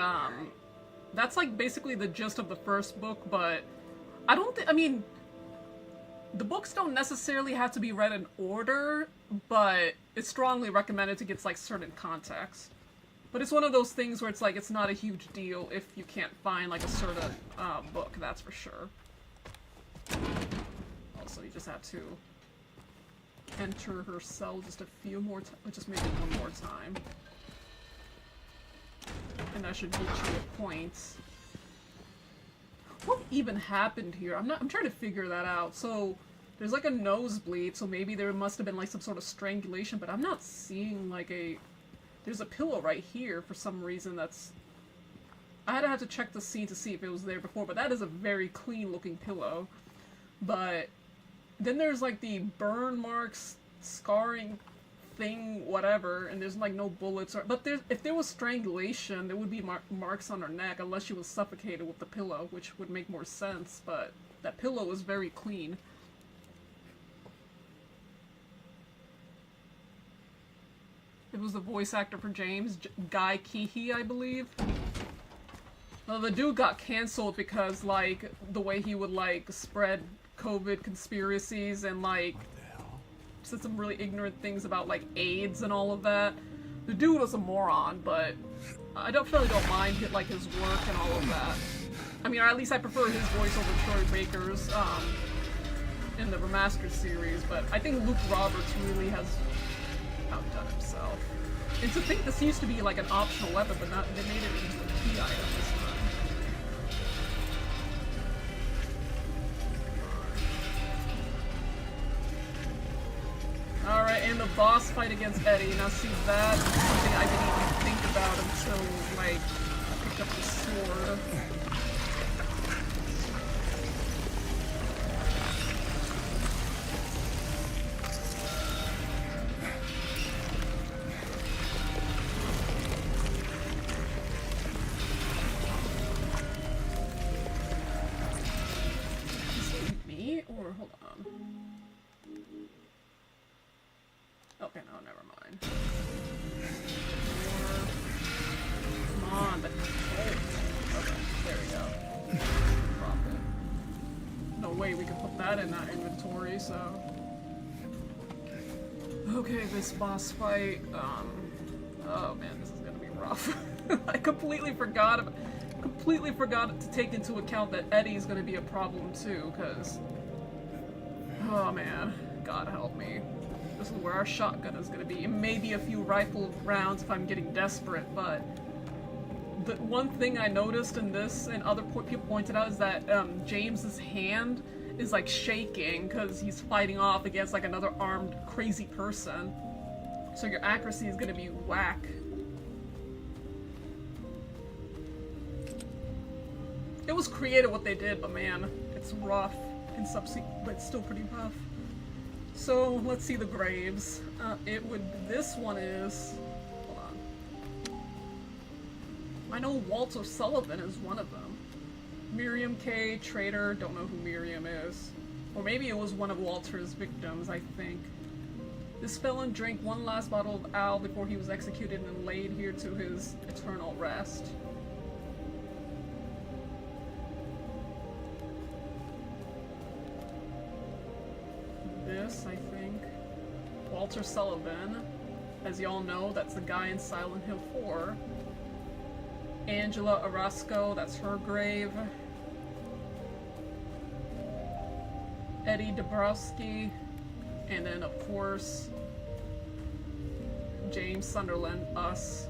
that's like basically the gist of the first book, but I mean, the books don't necessarily have to be read in order, but it's strongly recommended to get like certain context. But it's one of those things where it's like, it's not a huge deal if you can't find like a certain book, that's for sure. Also, you just have to enter her cell just a few more times, just maybe one more time. And that should get you a point. What even happened here? I'm trying to figure that out. So, there's like a nosebleed, so maybe there must have been like some sort of strangulation, but I'm not seeing like a... There's a pillow right here for some reason that's... I'd have to check the scene to see if it was there before, but that is a very clean looking pillow. But then there's like the burn marks, scarring thing, whatever, and there's like no bullets, or but if there was strangulation, there would be marks on her neck, unless she was suffocated with the pillow, which would make more sense, but that pillow was very clean. It was the voice actor for James, Guy Keehee, I believe. Well, the dude got canceled because, like, the way he would, like, spread COVID conspiracies and, like, said some really ignorant things about, like, AIDS and all of that. The dude was a moron, but I really don't mind, like, his work and all of that. I mean, or at least I prefer his voice over Troy Baker's, in the remastered series, but I think Luke Roberts really has outdone himself. And to think this used to be like an optional weapon, but not, they made it into a key item this time. Alright, and the boss fight against Eddie. Now see, that's something I didn't even think about until, like, I picked up the sword. Hold on. Okay, no, never mind. Come on, but okay, there we go. Drop it. No way we could put that in that inventory, so. Okay, this boss fight, oh man, this is gonna be rough. I completely forgot to take into account that Eddie's gonna be a problem too, because oh man, God help me. This is where our shotgun is gonna be. It may be a few rifle rounds if I'm getting desperate, but the one thing I noticed in this, and other people pointed out, is that James's hand is like shaking because he's fighting off against like another armed crazy person. So your accuracy is gonna be whack. It was creative what they did, but man, it's rough. But it's still pretty rough. So let's see the graves. This one is, hold on. I know Walter Sullivan is one of them. Miriam K. Traitor, don't know who Miriam is. Or maybe it was one of Walter's victims, I think. This felon drank one last bottle of ale before he was executed and laid here to his eternal rest. This, I think. Walter Sullivan. As y'all know, that's the guy in Silent Hill 4. Angela Orozco, that's her grave. Eddie Dabrowski. And then, of course, James Sunderland, us.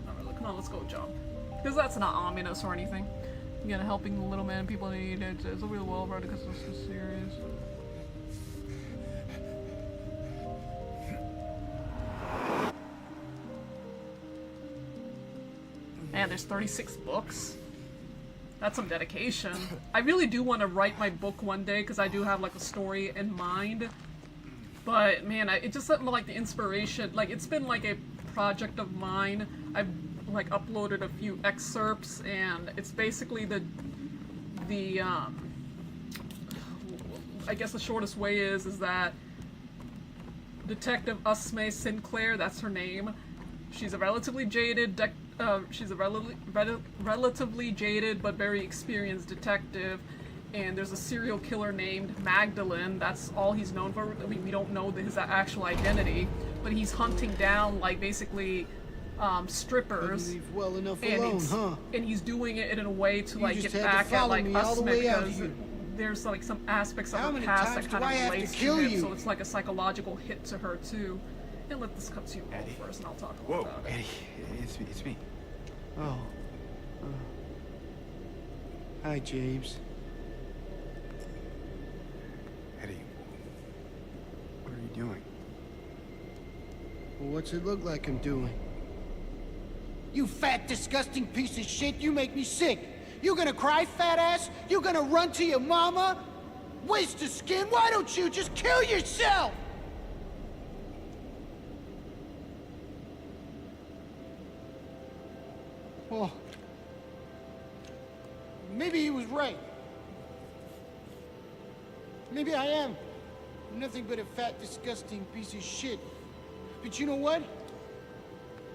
Not really. Come on, let's go jump. Because that's not ominous or anything. Again, helping the little man, people need it. It's a real well run because this is serious. Man, there's 36 books. That's some dedication. I really do want to write my book one day because I do have like a story in mind. But man, it just something like the inspiration. Like it's been like a project of mine. I've like uploaded a few excerpts, and it's basically the I guess the shortest way is that Detective Usme Sinclair, that's her name. She's a relatively jaded relatively jaded but very experienced detective, and there's a serial killer named Magdalene. That's all he's known for. I mean, we don't know his actual identity, but he's hunting down like basically strippers, Leave well enough and alone, huh? and he's doing it in a way to like just get had to back at follow like me all the Usme, way out because here. there's like some aspects of How her many past times that kind do of I have to relates to kill him, you? so it's like a psychological hit to her too. And let this cut to you all Eddie. first, and I'll talk Whoa, about it. Eddie, it's me. Oh. Hi, James. Eddie, what are you doing? Well, what's it look like I'm doing? You fat, disgusting piece of shit, you make me sick. You gonna cry, fat ass? You gonna run to your mama? Waste of skin, why don't you just kill yourself? Well, maybe he was right. Maybe I am nothing but a fat, disgusting piece of shit. But you know what?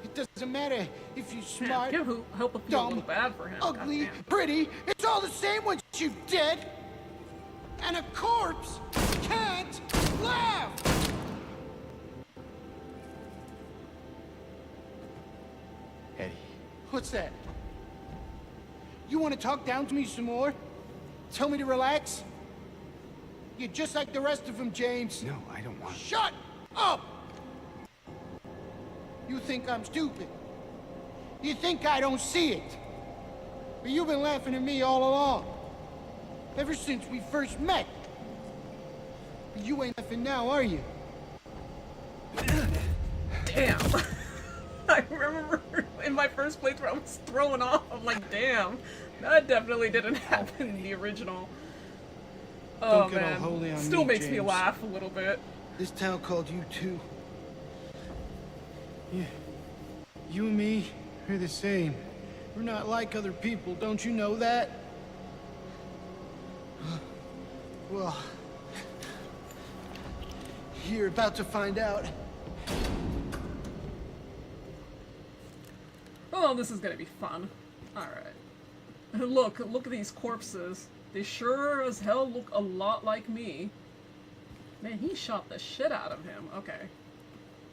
It doesn't matter if you're Man, smart, can't help but feel a dumb, little bad for him. ugly, goddamn. pretty. It's all the same once you're dead. And a corpse can't laugh. Eddie, What's that? You want to talk down to me some more? Tell me to relax? You're just like the rest of them, James. no, I don't want. Shut up! You think I'm stupid. You think I don't see it. But you've been laughing at me all along. Ever since we first met. But you ain't laughing now, are you? Damn. I remember in my first playthrough I was thrown off. I'm like, damn, that definitely didn't happen in the original. Oh Don't get all man, holy on still me, makes me James. laugh a little bit. This town called you too. Yeah. You and me, we're the same. We're not like other people, don't you know that? Well, you're about to find out. Oh, this is gonna be fun. Alright. Look at these corpses. They sure as hell look a lot like me. Man, he shot the shit out of him. Okay.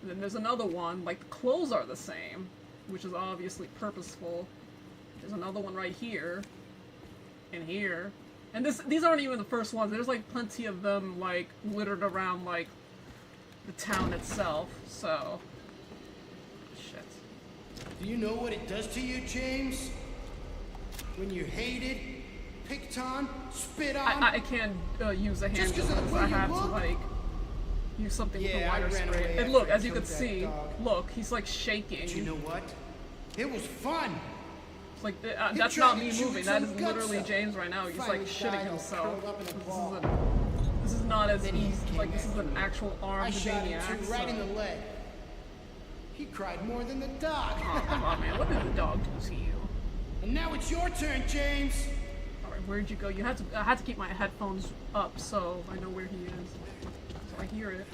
And then there's another one, like the clothes are the same, which is obviously purposeful. There's another one right here. And here. And these aren't even the first ones. There's like plenty of them like littered around like the town itself, so shit. Do you know what it does to you, James? When you're hated, picked on, spit on? I can't use a hand Just 'cause of the because way I you have to look? like use something with a Yeah, I wire ran spray. away And look, after I as you killed can that see, dog. look, he's like shaking. But you know what? It was fun. It's like He that's tried not to me chew moving. his That own is guts literally out. James right now. He's Finally like died shitting all himself. curled up in a This ball. is not as Then he easy. came Like this is after an me. actual I armed shot him maniac. too, right in So. the leg. He cried more than the dog. Oh, come on, man. What did the dog do to you? And now it's your turn, James. All right, where'd you go? I had to keep my headphones up so I know where he is. So I hear it.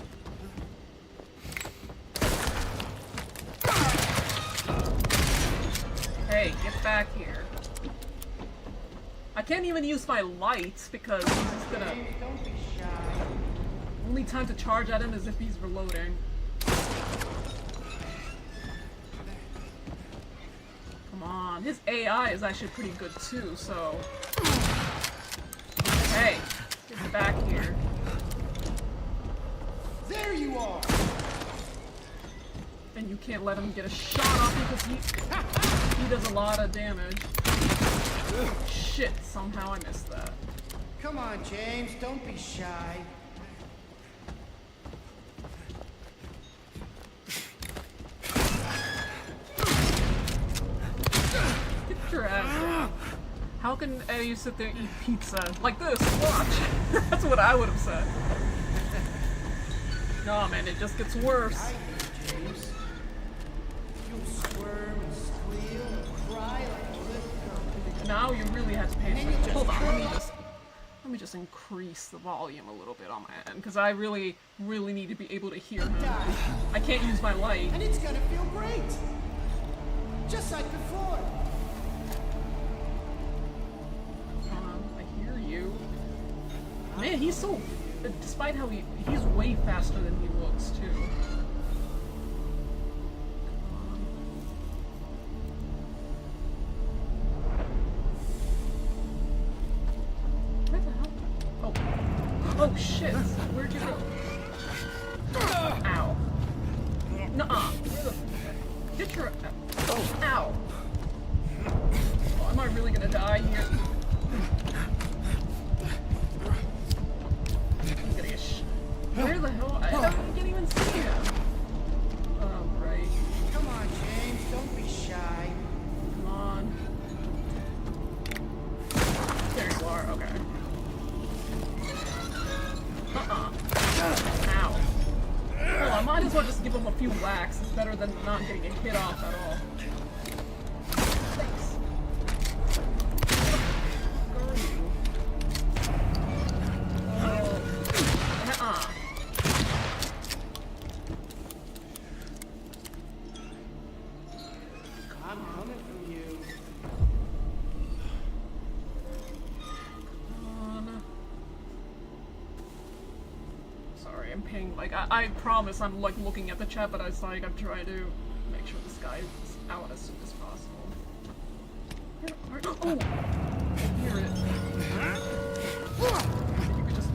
Hey, get back here. I can't even use my lights because he's just gonna... Don't be shy. Only time to charge at him is if he's reloading. Come on. His AI is actually pretty good too, so... Hey, get back here. There you are. And you can't let him get a shot off because he does a lot of damage. Shit, somehow I missed that. Come on, James. Don't be shy. Get your ass down. How can Eddie sit there and eat pizza? Like this, watch. That's what I would have said. No, man, it just gets worse. I hear you, James. You'll squirm and squeal. pay attention. Hold on, let me just increase the volume a little bit on my end, because I really need to be able to hear him. I can't use my light. And it's gonna feel great! Just like before! I hear you. Man, he's so... Despite how he's way faster than he looks, too. Where the hell? Oh shit! Where'd you go? Ow. Nuh-uh. Get your... Ow. Oh, am I really gonna die here? I'm gonna get where the hell? I can't even see him. Oh, right. Come on, James, don't be shy. Come on. There you are, okay. Ow. Well, I might as well just give him a few whacks. It's better than not getting a hit off at all. Thanks. Where are you? I'm coming for you. Sorry, I'm paying, like, I promise I'm, like, looking at the chat, but it's like I'm trying to make sure this guy is out as soon as possible. Oh! I hear it. You could just...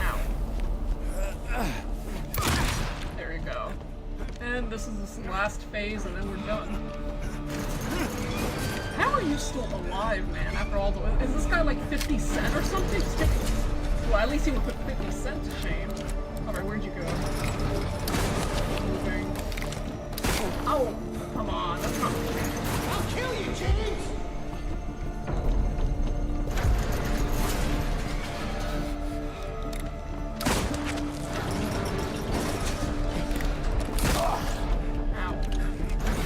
Ow. There you go. And this is this last phase, and then we're done. How are you still alive, man, after all the... Is this guy like 50 Cent or something? Well, at least he would put 50 Cent to shame. Alright, where'd you go? Moving. Oh, come on, that's not... I'll kill you, James! Ow.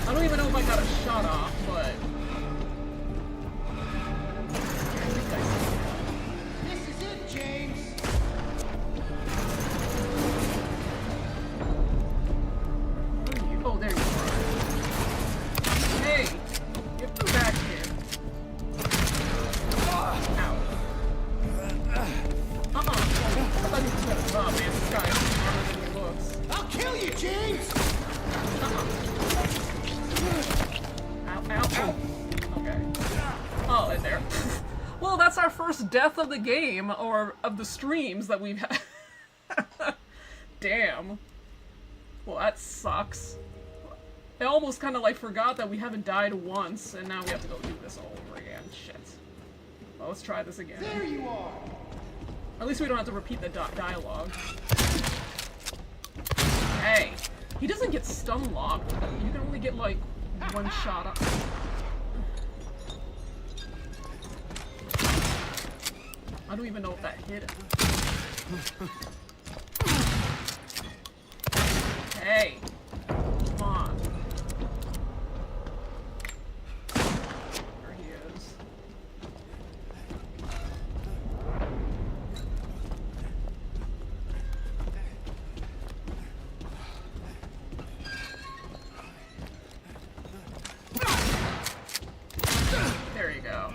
I don't even know if I got a shot off, but... This is it, James! Where are you? Oh, there you are. Hey! Get me back here. Ow. Oh, I thought he was gonna... Oh, man, this guy is smarter than he looks. I'll kill you, James! Ow, ow, ow. Okay. Oh, in there. Well, that's our first death of the game, or of the streams that we've had. Damn. Well, that sucks. I almost kind of like forgot that we haven't died once, and now we have to go do this all over again. Shit. Well, let's try this again. There you are! At least we don't have to repeat the dialogue. Hey, he doesn't get stun locked. You can only get like one shot up. I don't even know if that hit him. Hey, come on. There he is. There you go.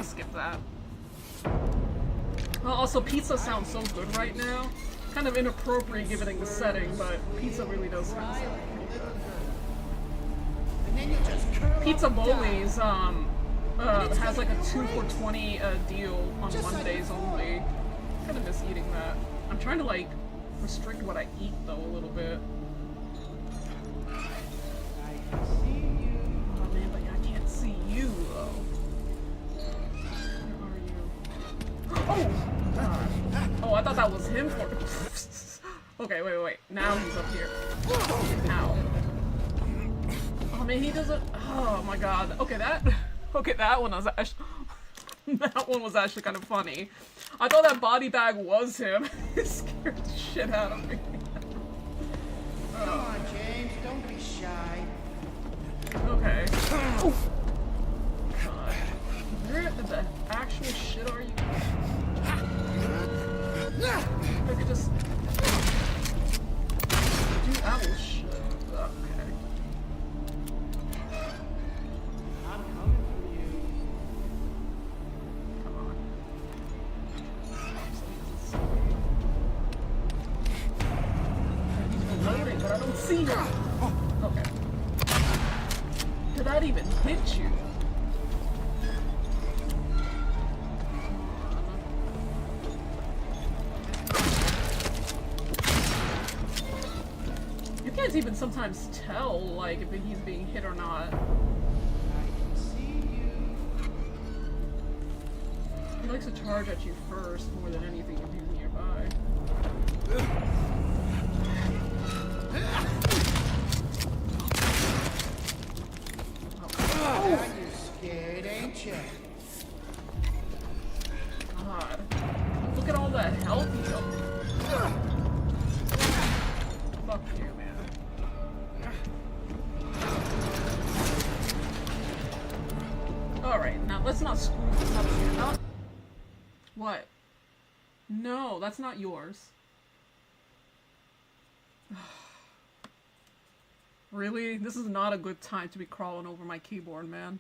Skip that. Well, also, pizza sounds so good right now. Kind of inappropriate given the setting, but pizza really does kind of sound pretty good. And then you just curl Pizza up and die. Bowley's has like a 2 for $20 deal on Mondays only. Kind of miss eating that. I'm trying to like restrict what I eat though a little bit. I can see you. Oh man, but I can't see you though. Where are you? Oh! God. Oh, I thought that was him for. Okay, wait. Now he's up here. Ow. Oh man, he doesn't. Oh my god. Okay, that one was actually. That one was actually kind of funny. I thought that body bag was him. It scared the shit out of me. Come on, James, don't be shy. Okay. Oh. see you. Okay. Did that even hit you? You can't even sometimes tell, like, if he's being hit or not. He likes to charge at you first more than anything if he's nearby. Now you're scared, ain't you? God. Look at all that health heal. Fuck you, man. Alright, now let's not screw this up here. Not... What? No, that's not yours. Really? This is not a good time to be crawling over my keyboard, man.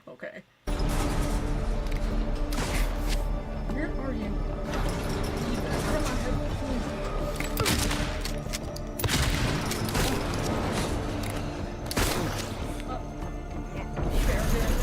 Okay. Where are you? Where am I headed? There it is.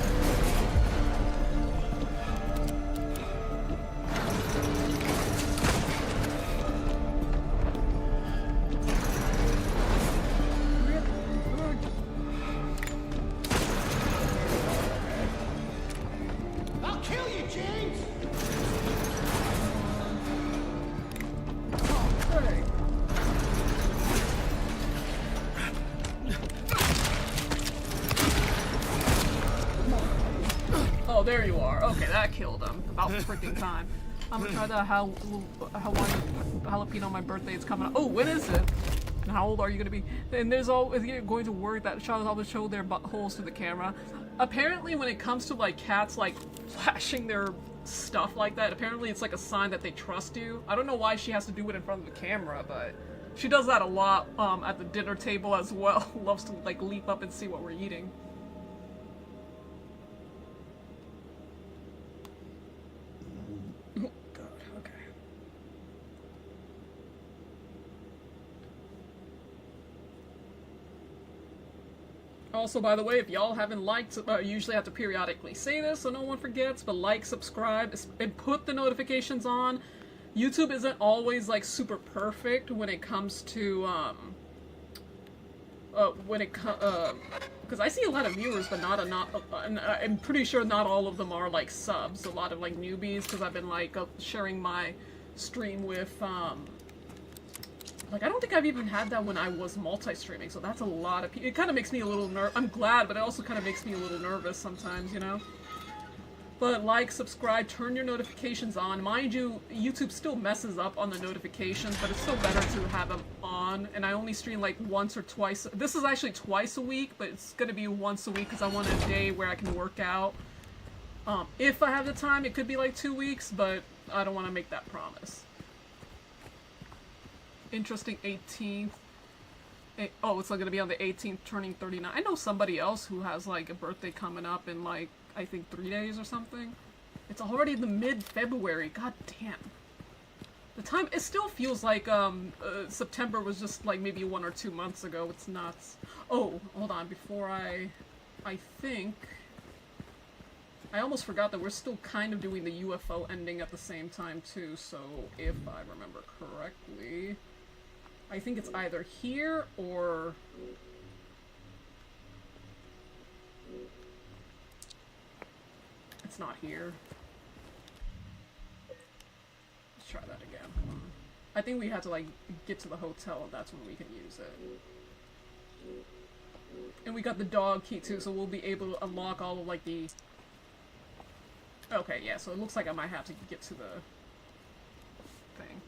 I'll kill you, James! Hey. Oh, there you are. Okay, that killed him. About freaking time. I'm gonna try the jalapeno on my birthday. It's coming up. Oh, when is it? And how old are you gonna be? And there's always going to work that shows always show their buttholes to the camera. Apparently, when it comes to like cats like flashing their stuff like that, apparently it's like a sign that they trust you. I don't know why she has to do it in front of the camera, but she does that a lot at the dinner table as well. Loves to like leap up and see what we're eating. Oh God, okay. Also, by the way, if y'all haven't liked, usually have to periodically say this so no one forgets, but like, subscribe, and put the notifications on. YouTube isn't always, like, super perfect when it comes to, because I see a lot of viewers, but I'm pretty sure not all of them are, like, subs. A lot of, like, newbies, because I've been, like, sharing my stream with, like, I don't think I've even had that when I was multi-streaming, so that's a lot of people. It kind of makes me a little I'm glad, but it also kind of makes me a little nervous sometimes, you know? But like, subscribe, turn your notifications on. Mind you, YouTube still messes up on the notifications, but it's still better to have them on. And I only stream like once or twice. This is actually twice a week, but it's gonna be once a week because I want a day where I can work out. If I have the time, it could be like 2 weeks, but I don't want to make that promise. Interesting 18th. Oh, it's like gonna be on the 18th, turning 39. I know somebody else who has like a birthday coming up in like, I think 3 days or something. It's already the mid-February. God damn. The time, it still feels like September was just like maybe 1 or 2 months ago. It's nuts. Oh, hold on. Before I think I almost forgot that we're still kind of doing the UFO ending at the same time too. So if I remember correctly, I think it's either here or it's not here. Let's try that again. I think we had to like get to the hotel and that's when we can use it. And we got the dog key too, so we'll be able to unlock all of like the... Okay, yeah, so it looks like I might have to get to the thing.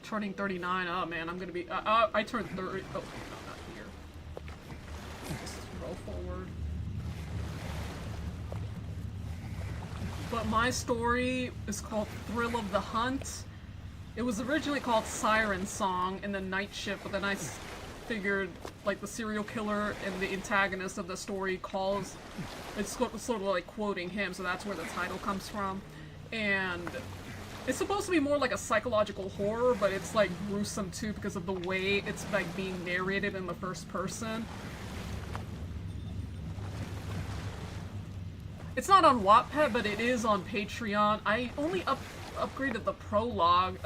Turning 39, oh man, I'm gonna be... I turned 30... Oh, no, not here. Just roll forward. But my story is called Thrill of the Hunt. It was originally called Siren Song in the Night Shift, but then I figured like the serial killer and the antagonist of the story calls, it's sort of like quoting him, so that's where the title comes from. And It's supposed to be more like a psychological horror, but it's like gruesome too because of the way it's like being narrated in the first person. It's not on Wattpad, but it is on Patreon. I only upgraded the prologue,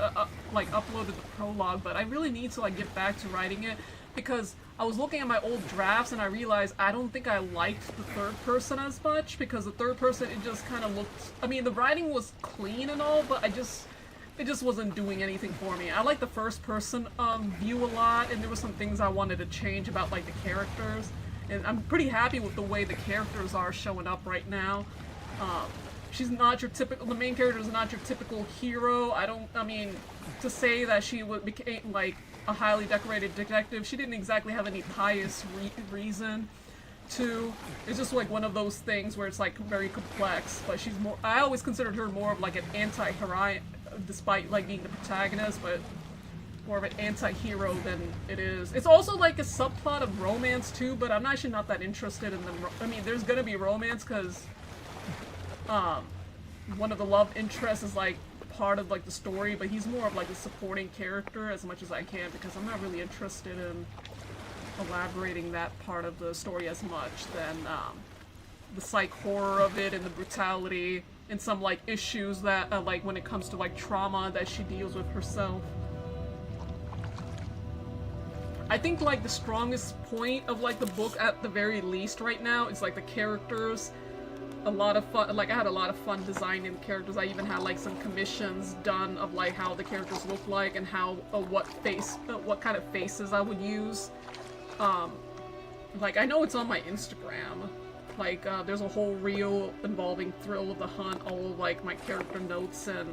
like uploaded the prologue, but I really need to like get back to writing it because I was looking at my old drafts and I realized I don't think I liked the third person as much because the third person, it just kind of looked, I mean, the writing was clean and all, but it just wasn't doing anything for me. I like the first person view a lot, and there were some things I wanted to change about like the characters. And I'm pretty happy with the way the characters are showing up right now. She's not your typical, the main character is not your typical hero. I mean, to say that she became like a highly decorated detective, she didn't exactly have any pious reason to. It's just like one of those things where it's like very complex, but she's more, I always considered her more of like an anti-hero, despite like being the protagonist, but more of an anti-hero than it is. It's also like a subplot of romance too, but I'm actually not that interested in them. I mean, there's gonna be romance because one of the love interests is like part of like the story, but he's more of like a supporting character as much as I can because I'm not really interested in elaborating that part of the story as much than the psych horror of it and the brutality and some like issues that like when it comes to like trauma that she deals with herself. I think like the strongest point of like the book at the very least right now is like the characters. A lot of fun, like I had a lot of fun designing the characters. I even had like some commissions done of like how the characters look like and how what kind of faces I would use. Like I know it's on my Instagram. Like there's a whole reel involving Thrill of the Hunt, all of like my character notes and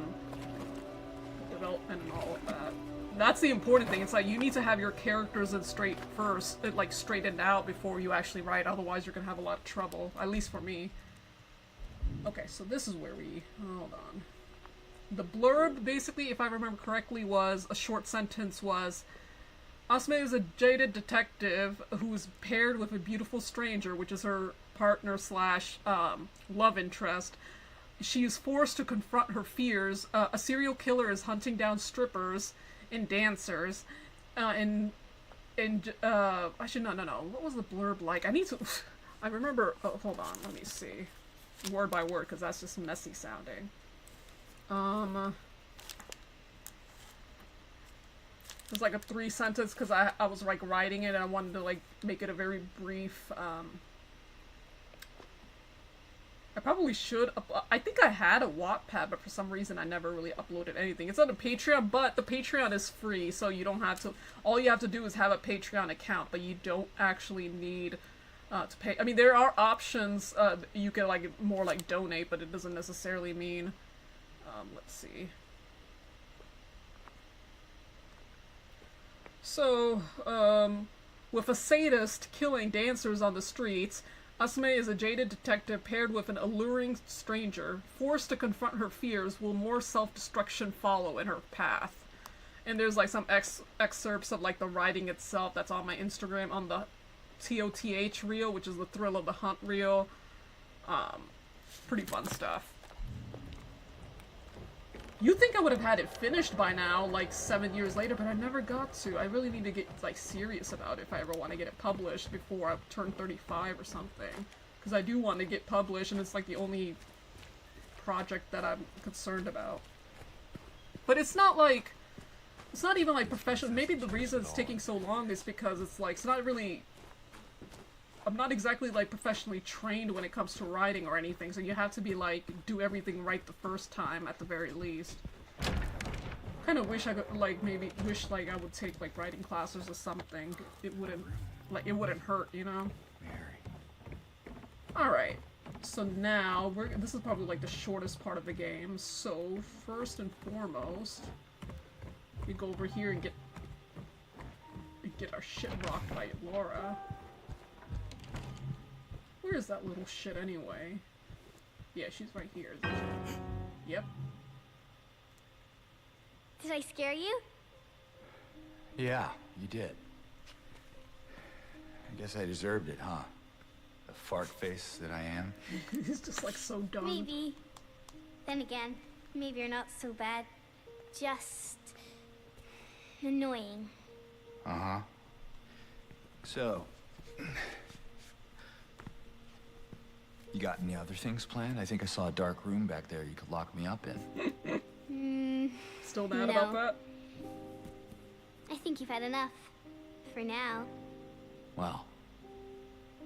development and all of that. That's the important thing. It's like you need to have your characters in like straightened out before you actually write. Otherwise, you're gonna have a lot of trouble. At least for me. Okay, so this is where we hold on. The blurb, basically, if I remember correctly, was a short sentence was, Asme is a jaded detective who's paired with a beautiful stranger, which is her partner slash love interest. She is forced to confront her fears. A serial killer is hunting down strippers and dancers, actually no. What was the blurb like? I need to. I remember. Oh, hold on. Let me see, word by word, because that's just messy sounding. It's like a 3-sentence because I was like writing it and I wanted to like make it a very brief. I probably should. I think I had a Wattpad, but for some reason I never really uploaded anything. It's on the Patreon, but the Patreon is free, so you don't have to. All you have to do is have a Patreon account, but you don't actually need to pay. I mean, there are options. You can like more like donate, but it doesn't necessarily mean. Let's see. So, with a sadist killing dancers on the streets, Asme is a jaded detective paired with an alluring stranger. Forced to confront her fears, will more self-destruction follow in her path? And there's like some excerpts of like the writing itself that's on my Instagram on the TOTH reel, which is the Thrill of the Hunt reel. Pretty fun stuff. You'd think I would have had it finished by now, like 7 years later, but I never got to. I really need to get like serious about it if I ever want to get it published before I turn 35 or something. Because I do want to get published, and it's like the only project that I'm concerned about. But it's not like, it's not even like professional. Maybe the reason it's taking so long is because it's like, it's not really, I'm not exactly like professionally trained when it comes to writing or anything, so you have to be like, do everything right the first time at the very least. Kind of wish I could like, maybe wish like I would take like writing classes or something. It wouldn't hurt, you know? Alright, so now, this is probably like the shortest part of the game, so first and foremost, we go over here and get our shit rocked by Laura. Where is that little shit anyway? Yeah, she's right here, isn't she? Yep. Did I scare you? Yeah, you did. I guess I deserved it, huh? The fart face that I am. He's just like so dumb. Maybe. Then again, maybe you're not so bad. just annoying. Uh-huh. So, you got any other things planned? I think I saw a dark room back there you could lock me up in. Still mad No. about that? I think you've had enough. For now. Well,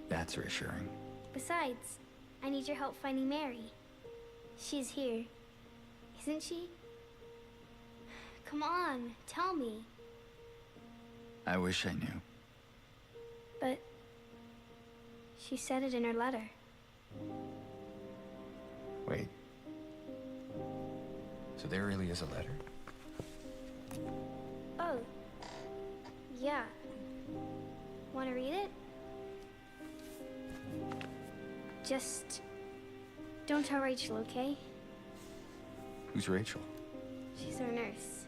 that's reassuring. Besides, I need your help finding Mary. She's here. Isn't she? Come on, tell me. I wish I knew. But she said it in her letter. Wait. So there really is a letter? Oh. Yeah. Want to read it? Just don't tell Rachel, okay? Who's Rachel? She's our nurse.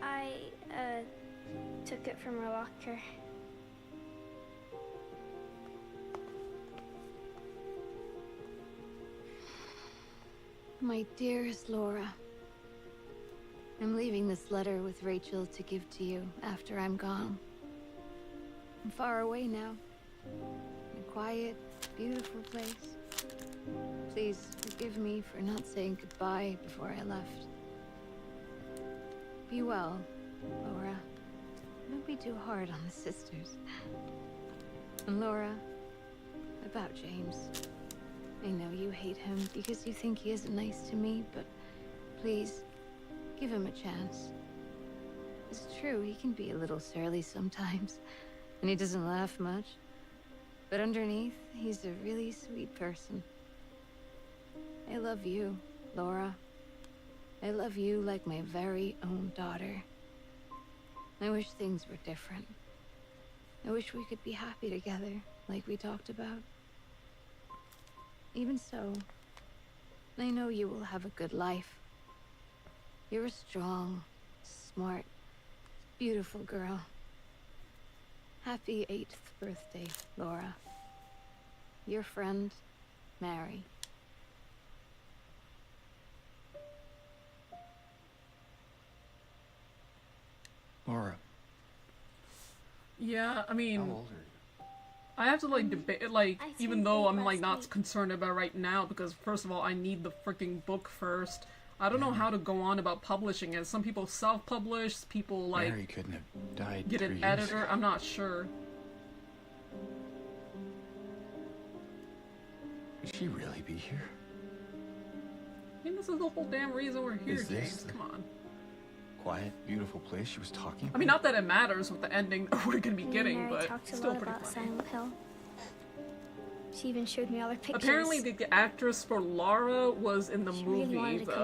I, took it from her locker. My dearest Laura, I'm leaving this letter with Rachel to give to you after I'm gone. I'm far away now, in a quiet, beautiful place. Please forgive me for not saying goodbye before I left. Be well, Laura. Don't be too hard on the sisters. And Laura, about James. I know you hate him because you think he isn't nice to me, but please, give him a chance. It's true, he can be a little surly sometimes, and he doesn't laugh much. But underneath, he's a really sweet person. I love you, Laura. I love you like my very own daughter. I wish things were different. I wish we could be happy together, like we talked about. Even so, I know you will have a good life. You're a strong, smart, beautiful girl. Happy 8th birthday, Laura. Your friend, Mary. Laura, Yeah, I mean, How old are you? I have to like debate, like, I even turned though 8 I'm like last not week. concerned about right now, because first of all, I need the freaking book first. I don't know how to go on about publishing it. Some people self-publish, people like Mary couldn't have died get 3 an years editor. ago. I'm not sure. Would she really be here? I mean, this is the whole damn reason we're here, Is this James. the- Come on. Quiet, beautiful place she was talking I mean, not that it matters with the ending that we're gonna be Me and getting, Mary but talked a still lot pretty about funny. Silent Hill. She even showed me all her pictures. Apparently, the actress for Laura was in the she movie, really wanted to come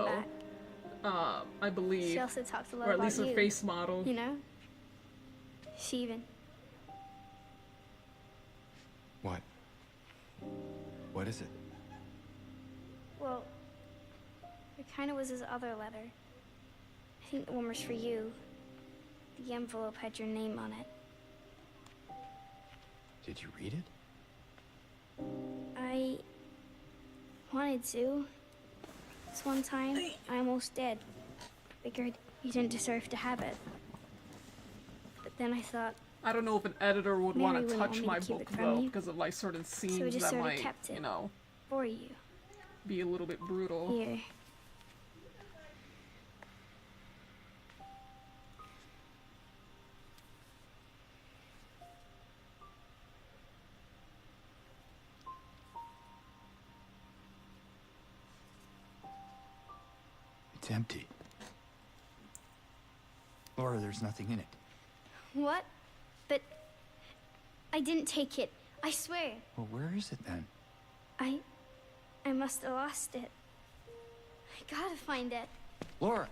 though. back. I believe, She also talked a lot or at about least her you. face model. You know? She even... What? What is it? Well, it kind of was his other letter. I think the one was for you. The envelope had your name on it. Did you read it? I wanted to. This one time, I almost did. Figured you didn't deserve to have it. But then I thought, I don't know if an editor would Mary want to wouldn't want touch me my to keep book it from though, you. because of like certain So I scenes just that sorta might, kept it. you know, for you. be a little bit brutal. Here. It's empty. Laura, there's nothing in it. What? But I didn't take it. I swear. Well, where is it then? I must have lost it. I gotta find it. Laura!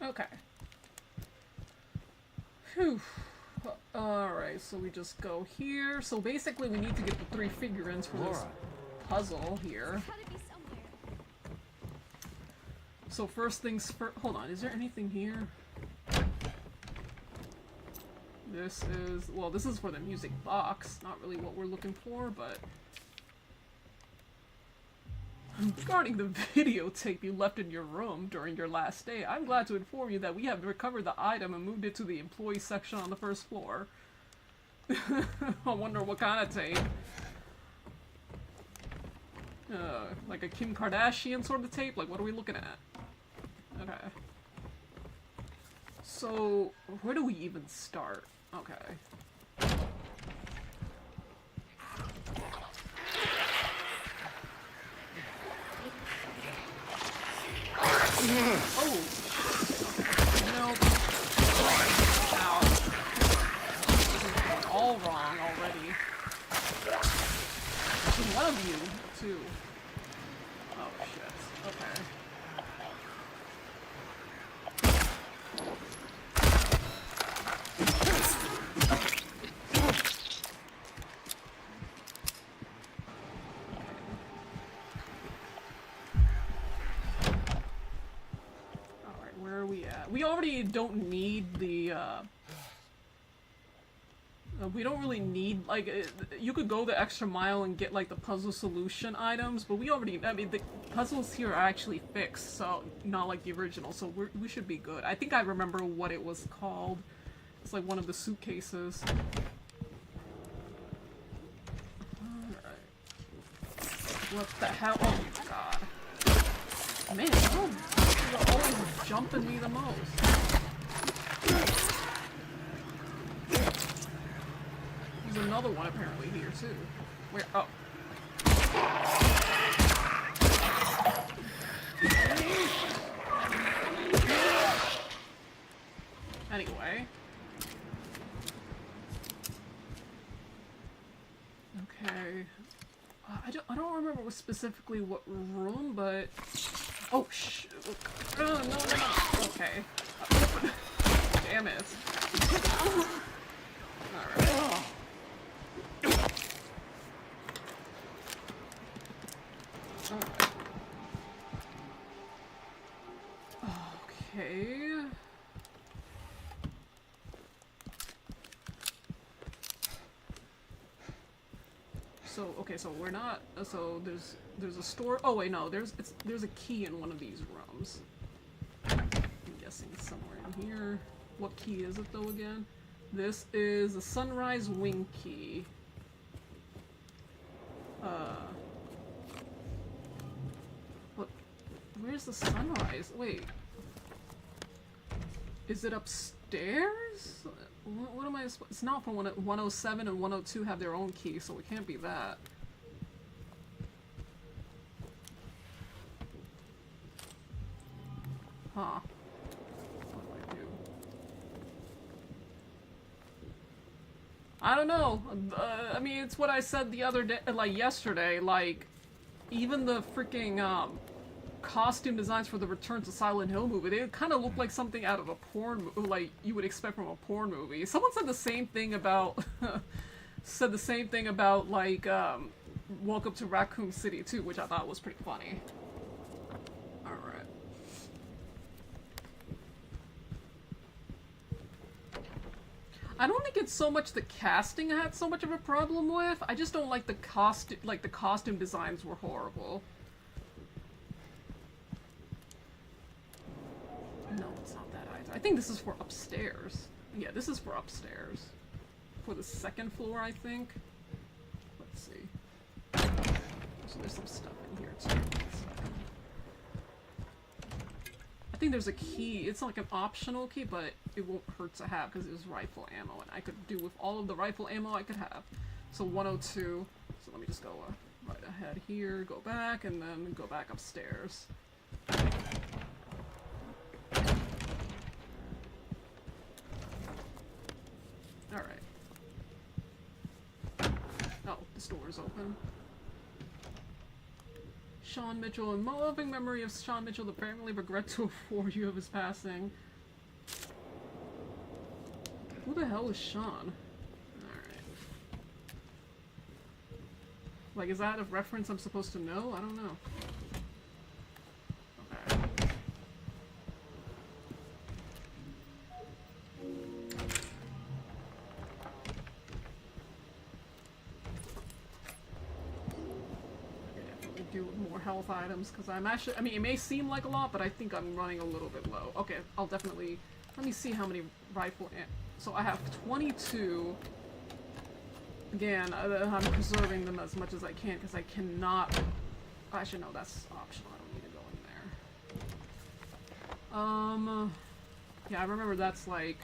Okay. Phew. Alright, so we just go here. So basically we need to get the 3 figurines for this Laura. puzzle here. Gotta be somewhere. So first things first. Hold on, is there anything here? This is, well, this is for the music box. Not really what we're looking for, but... Regarding the videotape you left in your room during your last day, I'm glad to inform you that we have recovered the item and moved it to the employee section on the first floor. I wonder what kind of tape. Like a Kim Kardashian sort of tape? Like, what are we looking at? Okay. So, where do we even start? Okay. Oh! No. Ow. This is going all wrong already. One of you, too. Oh, shit. Okay. Alright, where are we at? We already don't need the, we don't really need, like, you could go the extra mile and get, like, the puzzle solution items, but we already, I mean, the puzzles here are actually fixed, so not like the original, so we should be good. I think I remember what it was called. It's like one of the suitcases. Alright. What the hell? Oh my god. Man, you're always jumping me the most. There's another one apparently here too. Where? Oh. Anyway. Okay. I don't remember specifically what room, but oh no. Okay. Damn it. Alright. Okay. So okay, so we're not. So there's a store. Oh wait, no. There's a key in one of these rooms. I'm guessing it's somewhere in here. What key is it though again? This is a sunrise wing key. What? Where's the sunrise? Wait. Is it upstairs? What am I? It's not for 107 and 102 have their own key, so it can't be that. Huh. What do I do? I don't know. I mean, it's what I said the other day, like yesterday. Like, even the freaking costume designs for the Return to Silent Hill movie, they kind of look like something out of a porn, like you would expect from a porn movie. Someone said the same thing about, like, Welcome to Raccoon City too, which I thought was pretty funny. Alright. I don't think it's so much the casting I had so much of a problem with. I just don't like the costume designs were horrible. No, it's not that either. I think this is for upstairs. Yeah, this is for upstairs. For the second floor, I think. Let's see. So there's some stuff in here too. I think there's a key. It's like an optional key, but it won't hurt to have because it was rifle ammo, and I could do with all of the rifle ammo I could have. So 102. So let me just go right ahead here, go back, and then go back upstairs. Alright. Oh, this door is open. Sean Mitchell. In loving memory of Sean Mitchell, the family regret to inform you of his passing. Who the hell is Sean? Alright. Like, is that a reference I'm supposed to know? I don't know. Okay. do more health items, because I'm actually, I mean, it may seem like a lot, but I think I'm running a little bit low. Okay, I'll definitely, let me see how many rifle, so I have 22. Again, I'm preserving them as much as I can, because I cannot, actually no, that's optional, I don't need to go in there. Yeah, I remember that's like,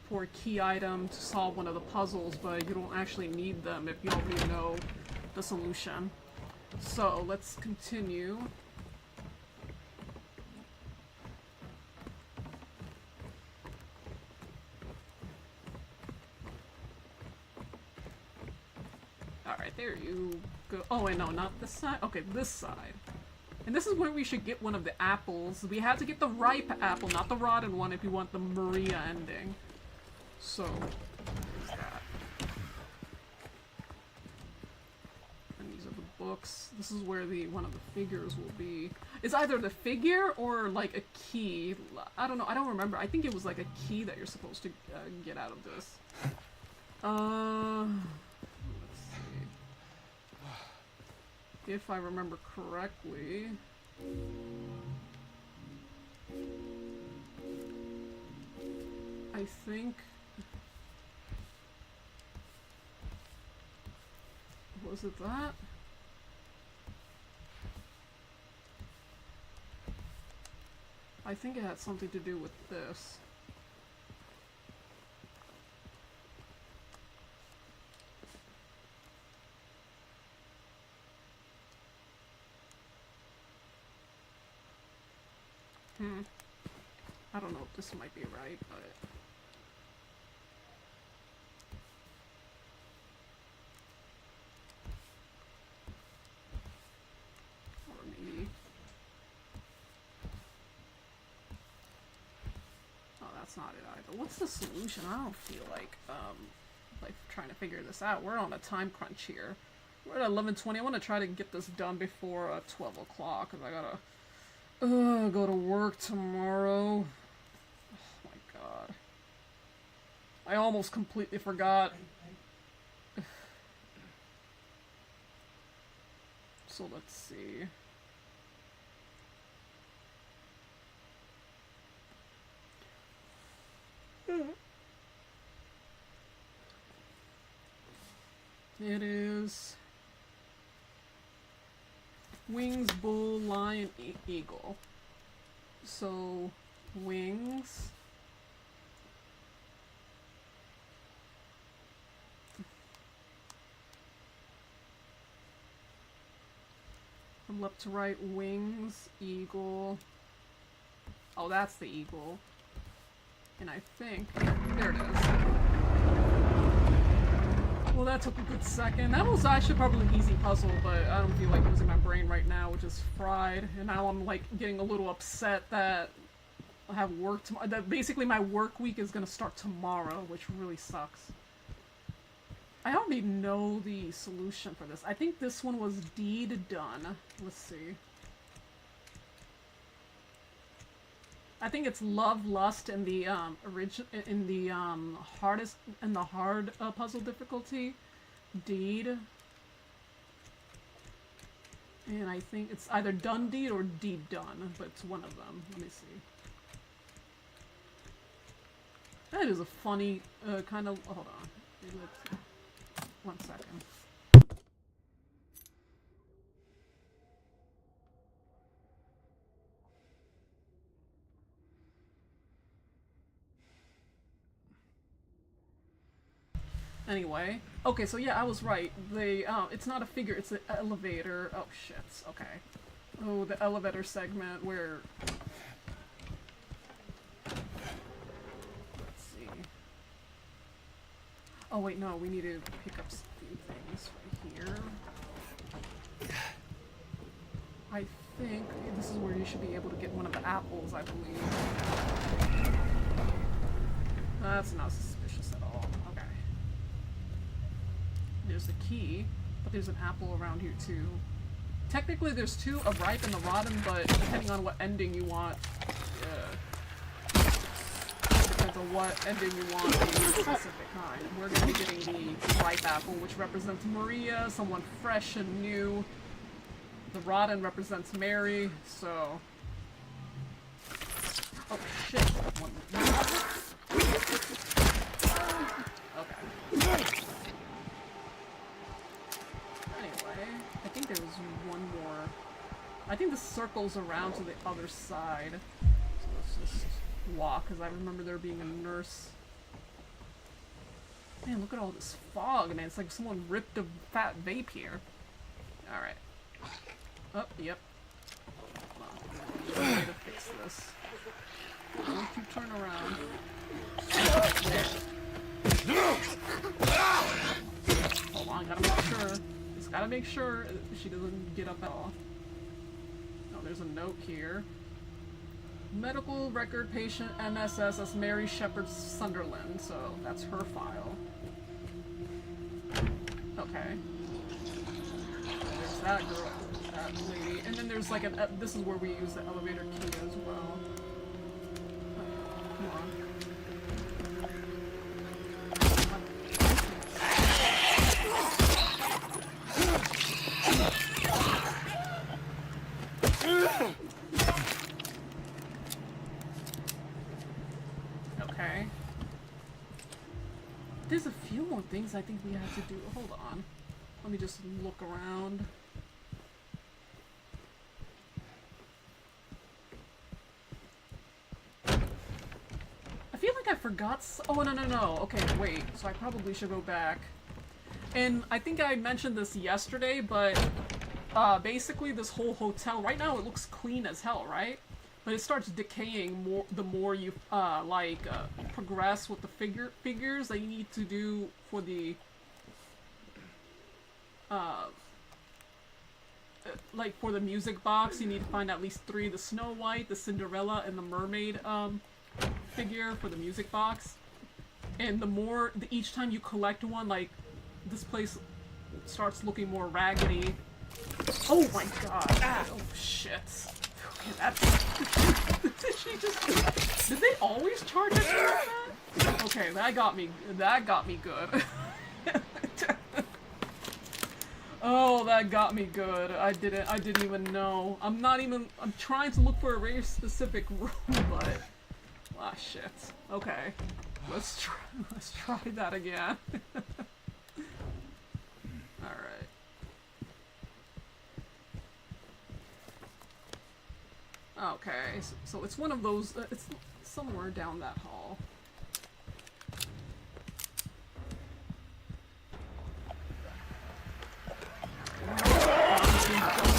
for a key item to solve one of the puzzles, but you don't actually need them if you already know the solution. So, let's continue. Alright, there you go. Oh wait, no, not this side? Okay, this side. And this is where we should get one of the apples. We had to get the ripe apple, not the rotten one, if you want the Maria ending. So, there's that. And these are the books. This is where the one of the figures will be. It's either the figure or like a key. I don't know. I don't remember. I think it was like a key that you're supposed to get out of this. Let's see. If I remember correctly. I think. Was it that? I think it had something to do with this. I don't know if this might be right, but... not it either. What's the solution? I don't feel like trying to figure this out. We're on a time crunch here. We're at 11:20. I want to try to get this done before 12 o'clock because I gotta go to work tomorrow. Oh my god. I almost completely forgot. So let's see. It is wings, bull, lion, eagle. So wings. From left to right, wings, eagle. Oh, that's the eagle. And I think, there it is. Well, that took a good second. That was actually probably an easy puzzle, but I don't feel like using my brain right now, which is fried. And now I'm like getting a little upset that I have work tomorrow. That basically my work week is gonna start tomorrow, which really sucks. I already know the solution for this. I think this one was deed done. Let's see. I think it's love, lust, and the hardest and the hard puzzle difficulty, deed, and I think it's either done deed or deed done, but it's one of them. Let me see. That is a funny kind of. Hold on, let's, 1 second. Anyway, okay, so yeah, I was right. It's not a figure, it's an elevator. Oh shit, okay. Oh, the elevator segment where... Let's see. Oh wait, no, we need to pick up a few things right here. I think this is where you should be able to get one of the apples, I believe. That's not suspicious at all. Okay. There's the key, but there's an apple around here too. Technically there's two, a ripe and a rotten, but depending on what ending you want, depends on what ending you want in your specific kind. We're going to be getting the ripe apple, which represents Maria, someone fresh and new. the Rodden represents Mary, so... Oh, shit. Okay. Anyway, I think there was one more. I think this circles around to the other side. So let's just walk, because I remember there being a nurse. Man, look at all this fog, man. It's like someone ripped a fat vape here. Alright. Oh, yep. Come on. There's a way to fix this. Don't you turn around. Hold on, gotta make sure. Just gotta make sure she doesn't get up at all. Oh, there's a note here. Medical record patient MSS as Mary Shepherd Sunderland, so that's her file. Okay. There's that girl, that lady, and then there's like a. This is where we use the elevator key as well. Come on. Okay. There's a few more things I think we have to do. Hold on. Let me just look around. I feel like I forgot oh, no. Okay, wait. So I probably should go back. And I think I mentioned this yesterday, but basically this whole hotel, right now it looks clean as hell, right? But it starts decaying the more you progress with the figures that you need to do for the for the music box. You need to find at least 3: the Snow White, the Cinderella, and the Mermaid figure for the music box. And each time you collect one, like, this place starts looking more raggedy. Oh my god! Oh shit! Did they always charge us like that? Okay, that got me good. Oh, that got me good. I didn't even know. I'm trying to look for a very specific room, but ah, shit. Okay. Let's try that again. Alright. Okay, so it's one of those, it's somewhere down that hall.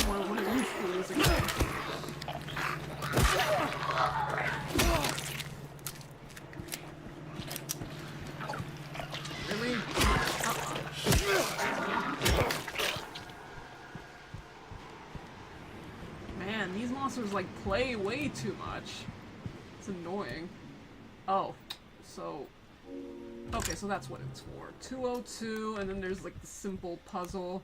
What it usually is again. Really? Man, these monsters like play way too much. It's annoying. Oh, so okay, so that's what it's for. 202, and then there's like the simple puzzle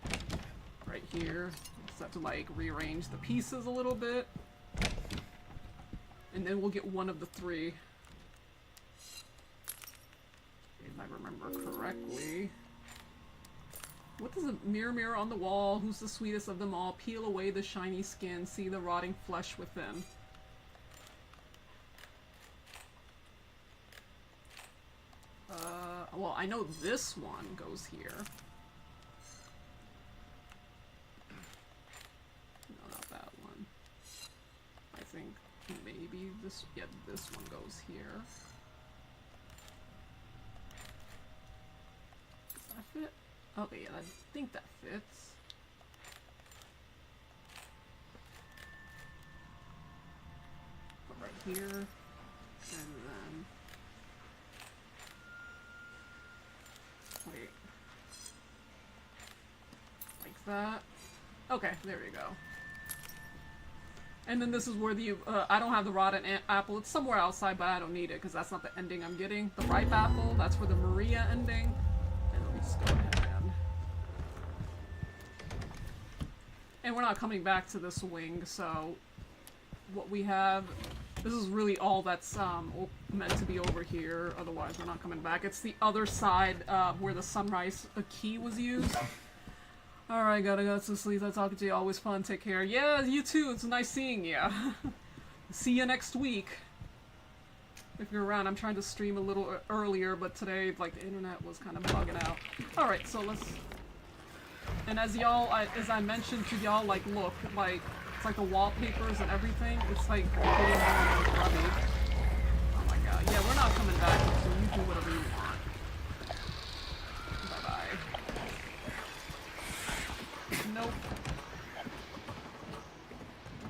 right here. Just have to like rearrange the pieces a little bit, and then we'll get one of the 3. If I remember correctly. What does a mirror on the wall? Who's the sweetest of them all? Peel away the shiny skin, see the rotting flesh within. Well, I know this one goes here. No, not that one. I think maybe this, yeah, this one goes here. Does that fit? Okay, yeah, I think that fits. Put right here, and then wait, like that. Okay, there we go. And then this is where the I don't have the rotten apple. It's somewhere outside, but I don't need it because that's not the ending I'm getting. The ripe apple, that's for the Maria ending. And let me just go ahead. And we're not coming back to this wing, so what we have, this is really all that's meant to be over here, otherwise we're not coming back. It's the other side where the sunrise key was used. Alright, gotta go to sleep. Nice talking to you. Always fun. Take care. Yeah, you too. It's nice seeing you. See you next week. If you're around. I'm trying to stream a little earlier, but today, like, the internet was kind of bugging out. Alright, so let's... And as y'all, as I mentioned to y'all, like, look, like, it's like the wallpapers and everything. It's like getting more grubby. Oh my god. Yeah, we're not coming back, so you do whatever you want. Bye-bye. Nope.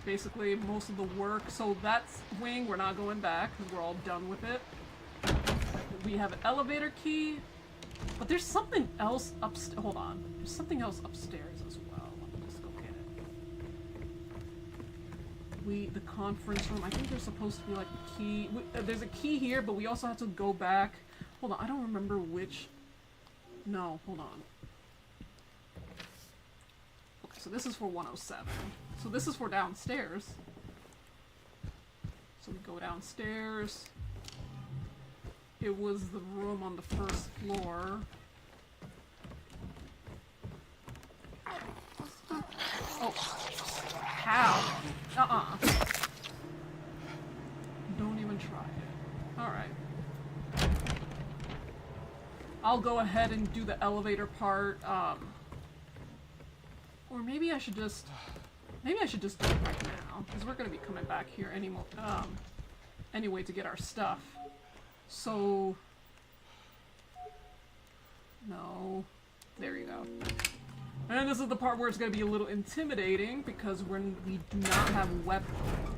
Basically, most of the work. So that's wing. We're not going back because we're all done with it. We have an elevator key, but there's something else upstairs. Hold on. There's something else upstairs as well. Let's go get it. The conference room. I think there's supposed to be like a key. There's a key here, but we also have to go back. Hold on. I don't remember which. No, hold on. Okay, so this is for 107. So this is for downstairs. So we go downstairs. It was the room on the first floor. Oh. How? Don't even try it. Alright. I'll go ahead and do the elevator part. Or maybe I should just... Maybe I should just do it right now, because we're going to be coming back here anyway to get our stuff. So... No. There you go. And this is the part where it's going to be a little intimidating, because we do not have weapons.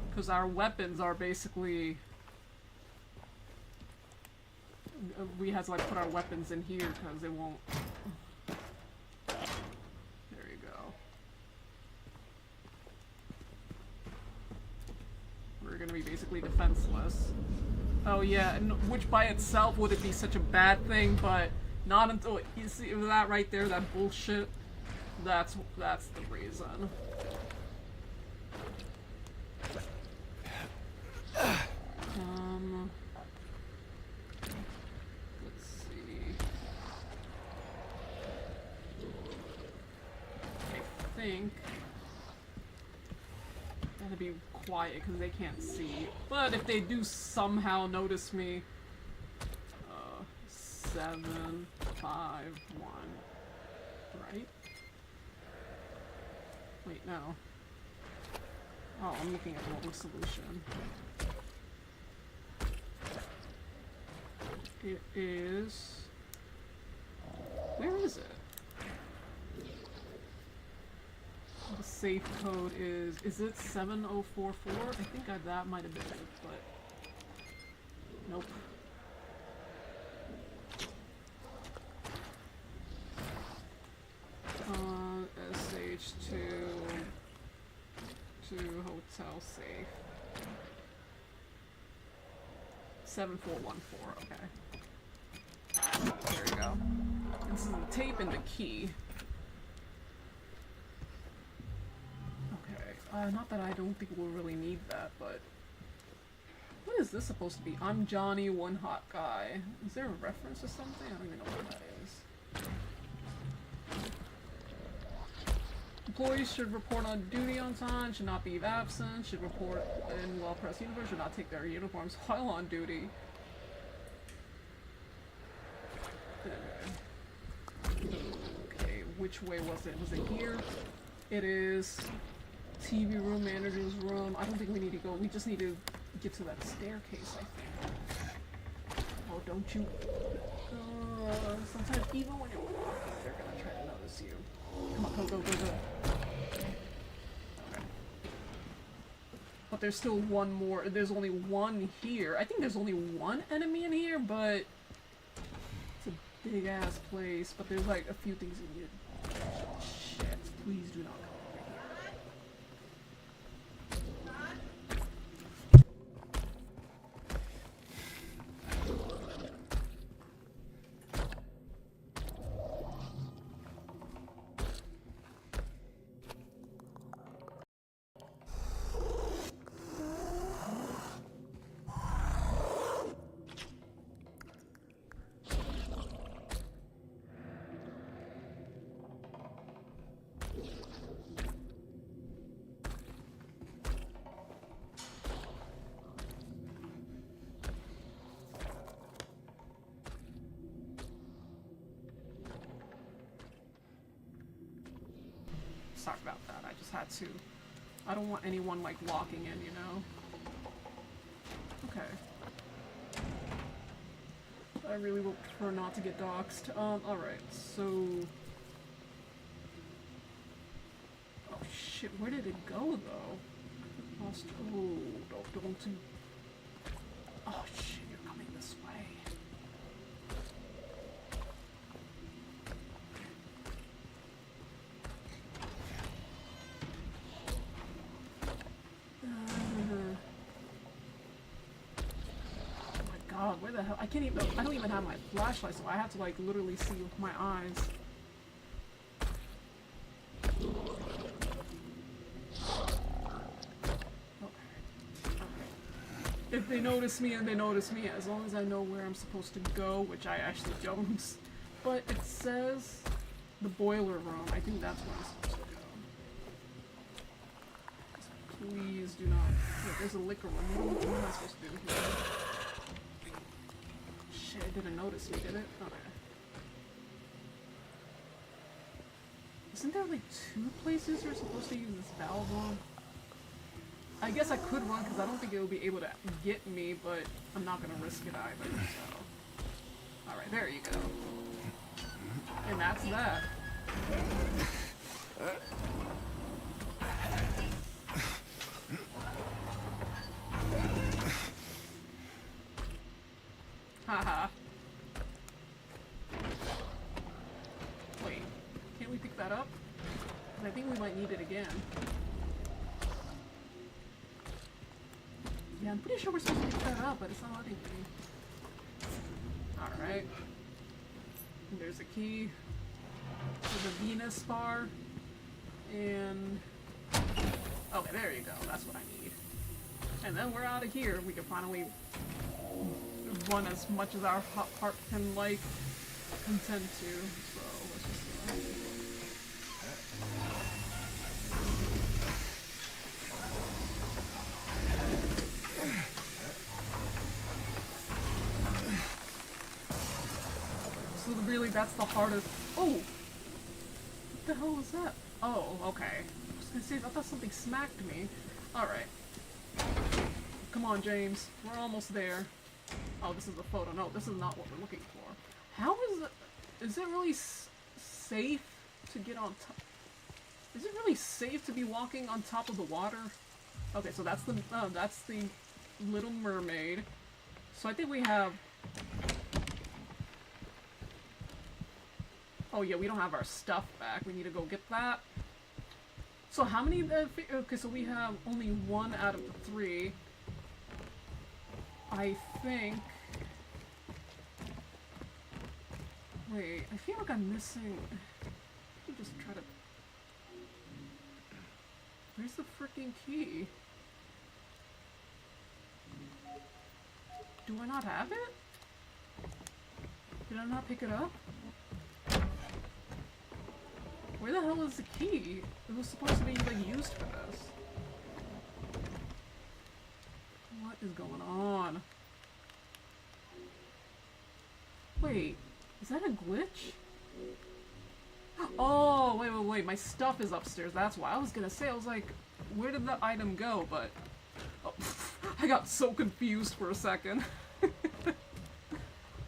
Because our weapons are basically... We had to like put our weapons in here, because they won't... There you go. We're gonna be basically defenseless. Oh yeah, and which by itself wouldn't be such a bad thing, but not until you see that right there, that bullshit. That's the reason. Let's see. I think gotta be quiet because they can't see. But if they do somehow notice me, 7, 5, 1, right? Wait, no. Oh, I'm looking at the wrong solution. It is... Where is it? The safe code is it 7044? I think that might have been it, but... Nope. SH2 to hotel safe. 7414, okay. There you go. This is the tape and the key. Okay, not that I don't think we'll really need that, but... What is this supposed to be? I'm Johnny, one hot guy. Is there a reference to something? I don't even know what that is. Employees should report on duty on time, should not be absent, should report in well-pressed uniforms, should not take their uniforms while on duty. Okay, which way was it? Was it here? It is TV room, manager's room. I don't think we need to go. We just need to get to that staircase, I think. Oh, don't you... sometimes even when you're walking, they're gonna try to notice you. Come on, go. Okay. But there's still one more. There's only one here. I think there's only one enemy in here, but it's a big ass place. But there's like a few things in here. Shit, please do not come over here. sorry about that. I just had to. I don't want anyone, like, walking in, you know? Okay. I really would prefer not to get doxxed. Alright, so... Oh shit, where did it go, though? Lost... Oh, don't do... Oh shit, you're coming this way. God, where the hell? I can't even. I don't even have my flashlight, so I have to like literally see with my eyes. Okay. If they notice me and they notice me, as long as I know where I'm supposed to go, which I actually don't. But it says the boiler room. I think that's where I'm supposed to go. Please do not. Wait, there's a liquor room. What am I supposed to do here? Shit, it didn't notice me, did it? Okay. Isn't there like 2 places you're supposed to use this valve on? I guess I could run because I don't think it will be able to get me, but I'm not gonna risk it either, so. Alright, there you go. And that's that. Haha. Wait, can't we pick that up? 'Cause I think we might need it again. Yeah, I'm pretty sure we're supposed to pick that up, but it's not letting me. Alright. There's a key for the Venus bar. And... okay, there you go. That's what I need. And then we're out of here. We can finally run as much as our heart can, like, contend to. So, let's just go. So really, that's the hardest. Oh! What the hell was that? Oh, okay. I was gonna say, I thought something smacked me. Alright. Come on, James. We're almost there. Oh, this is a photo. No, this is not what we're looking for. How is it... is it really safe to get on top... is it really safe to be walking on top of the water? Okay, so that's the Little Mermaid. So I think we have... oh yeah, we don't have our stuff back. We need to go get that. So how many... okay, so we have only 1 out of the 3. I think... wait, I feel like I'm missing... let me just try to... where's the freaking key? Do I not have it? Did I not pick it up? Where the hell is the key? It was supposed to be, like, used for this. What is going on? Wait, is that a glitch? Oh, wait, my stuff is upstairs, that's why. I was gonna say, I was like, where did the item go? But, oh, I got so confused for a second.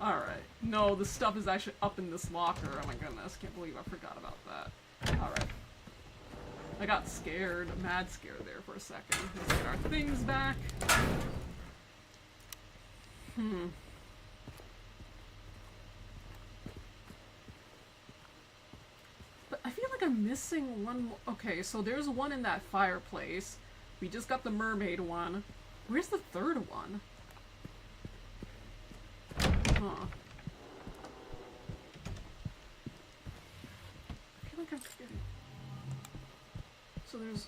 Alright, no, the stuff is actually up in this locker. Oh my goodness, can't believe I forgot about that. Alright. I got scared, mad scared there for a second. Let's get our things back. But I feel like I'm missing one more. Okay, so there's one in that fireplace. We just got the mermaid one. Where's the third one? Huh. I feel like I'm forgetting. So there's...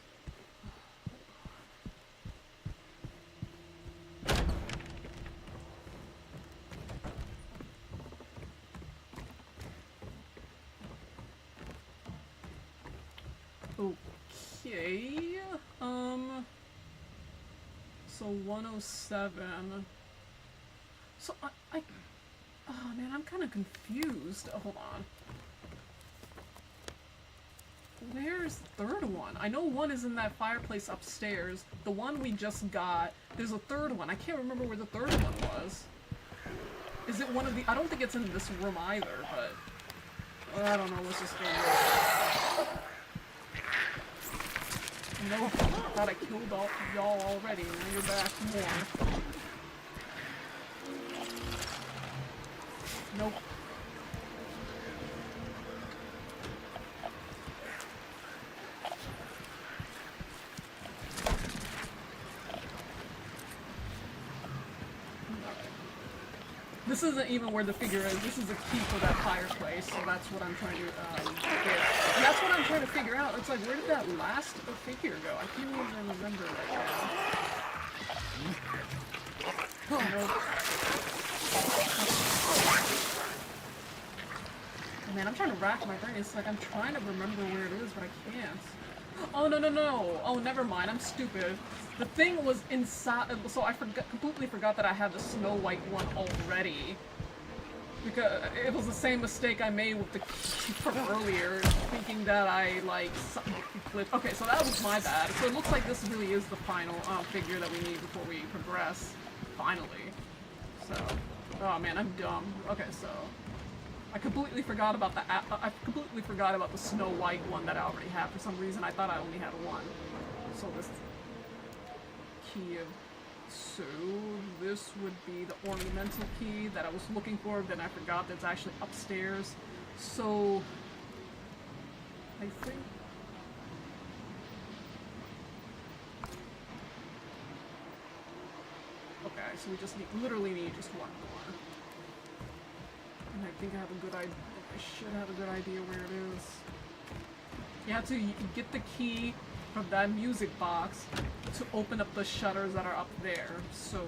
okay, so 107. So I oh man, I'm kind of confused. Oh, hold on. Where's the third one? I know one is in that fireplace upstairs. The one we just got. There's a third one. I can't remember where the third one was. Is it one of the... I don't think it's in this room either, but... I don't know, let's just go with it. No, I thought I killed all y'all already, and now you're back more. Nope. This isn't even where the figure is. This is a key for that fireplace, so that's what I'm trying to get. That's what I'm trying to figure out. It's like, where did that last figure go? I can't even remember right now. Oh, no. Man, I'm trying to rack my brain. It's like I'm trying to remember where it is, but I can't. Oh, no, no, no. Oh, never mind. I'm stupid. The thing was inside, so I completely forgot that I had the Snow White one already. Because it was the same mistake I made with the key from earlier, thinking that I, like, flipped. Okay, so that was my bad. So it looks like this really is the final figure that we need before we progress. Finally. So, oh man, I'm dumb. Okay, so... I completely forgot about the Snow White one that I already have. For some reason, I thought I only had one. So this key of... So, this would be the ornamental key that I was looking for, then I forgot that's actually upstairs. So... I think... Okay, so we just literally need just one more. And I think I have a good idea. I should have a good idea where it is. You have to get the key from that music box to open up the shutters that are up there. So,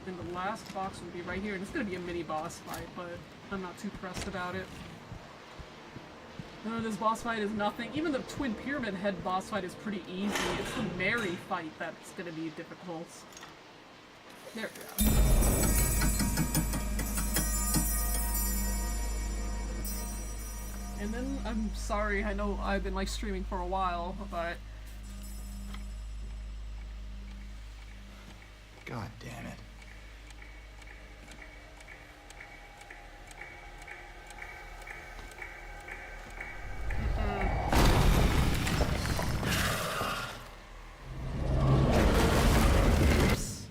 then the last box will be right here. And it's gonna be a mini boss fight, but I'm not too pressed about it. No, this boss fight is nothing. Even the Twin Pyramid Head boss fight is pretty easy. It's the Mary fight that's gonna be difficult. There we go. And then, I'm sorry, I know I've been like streaming for a while, but... God damn it. Oops.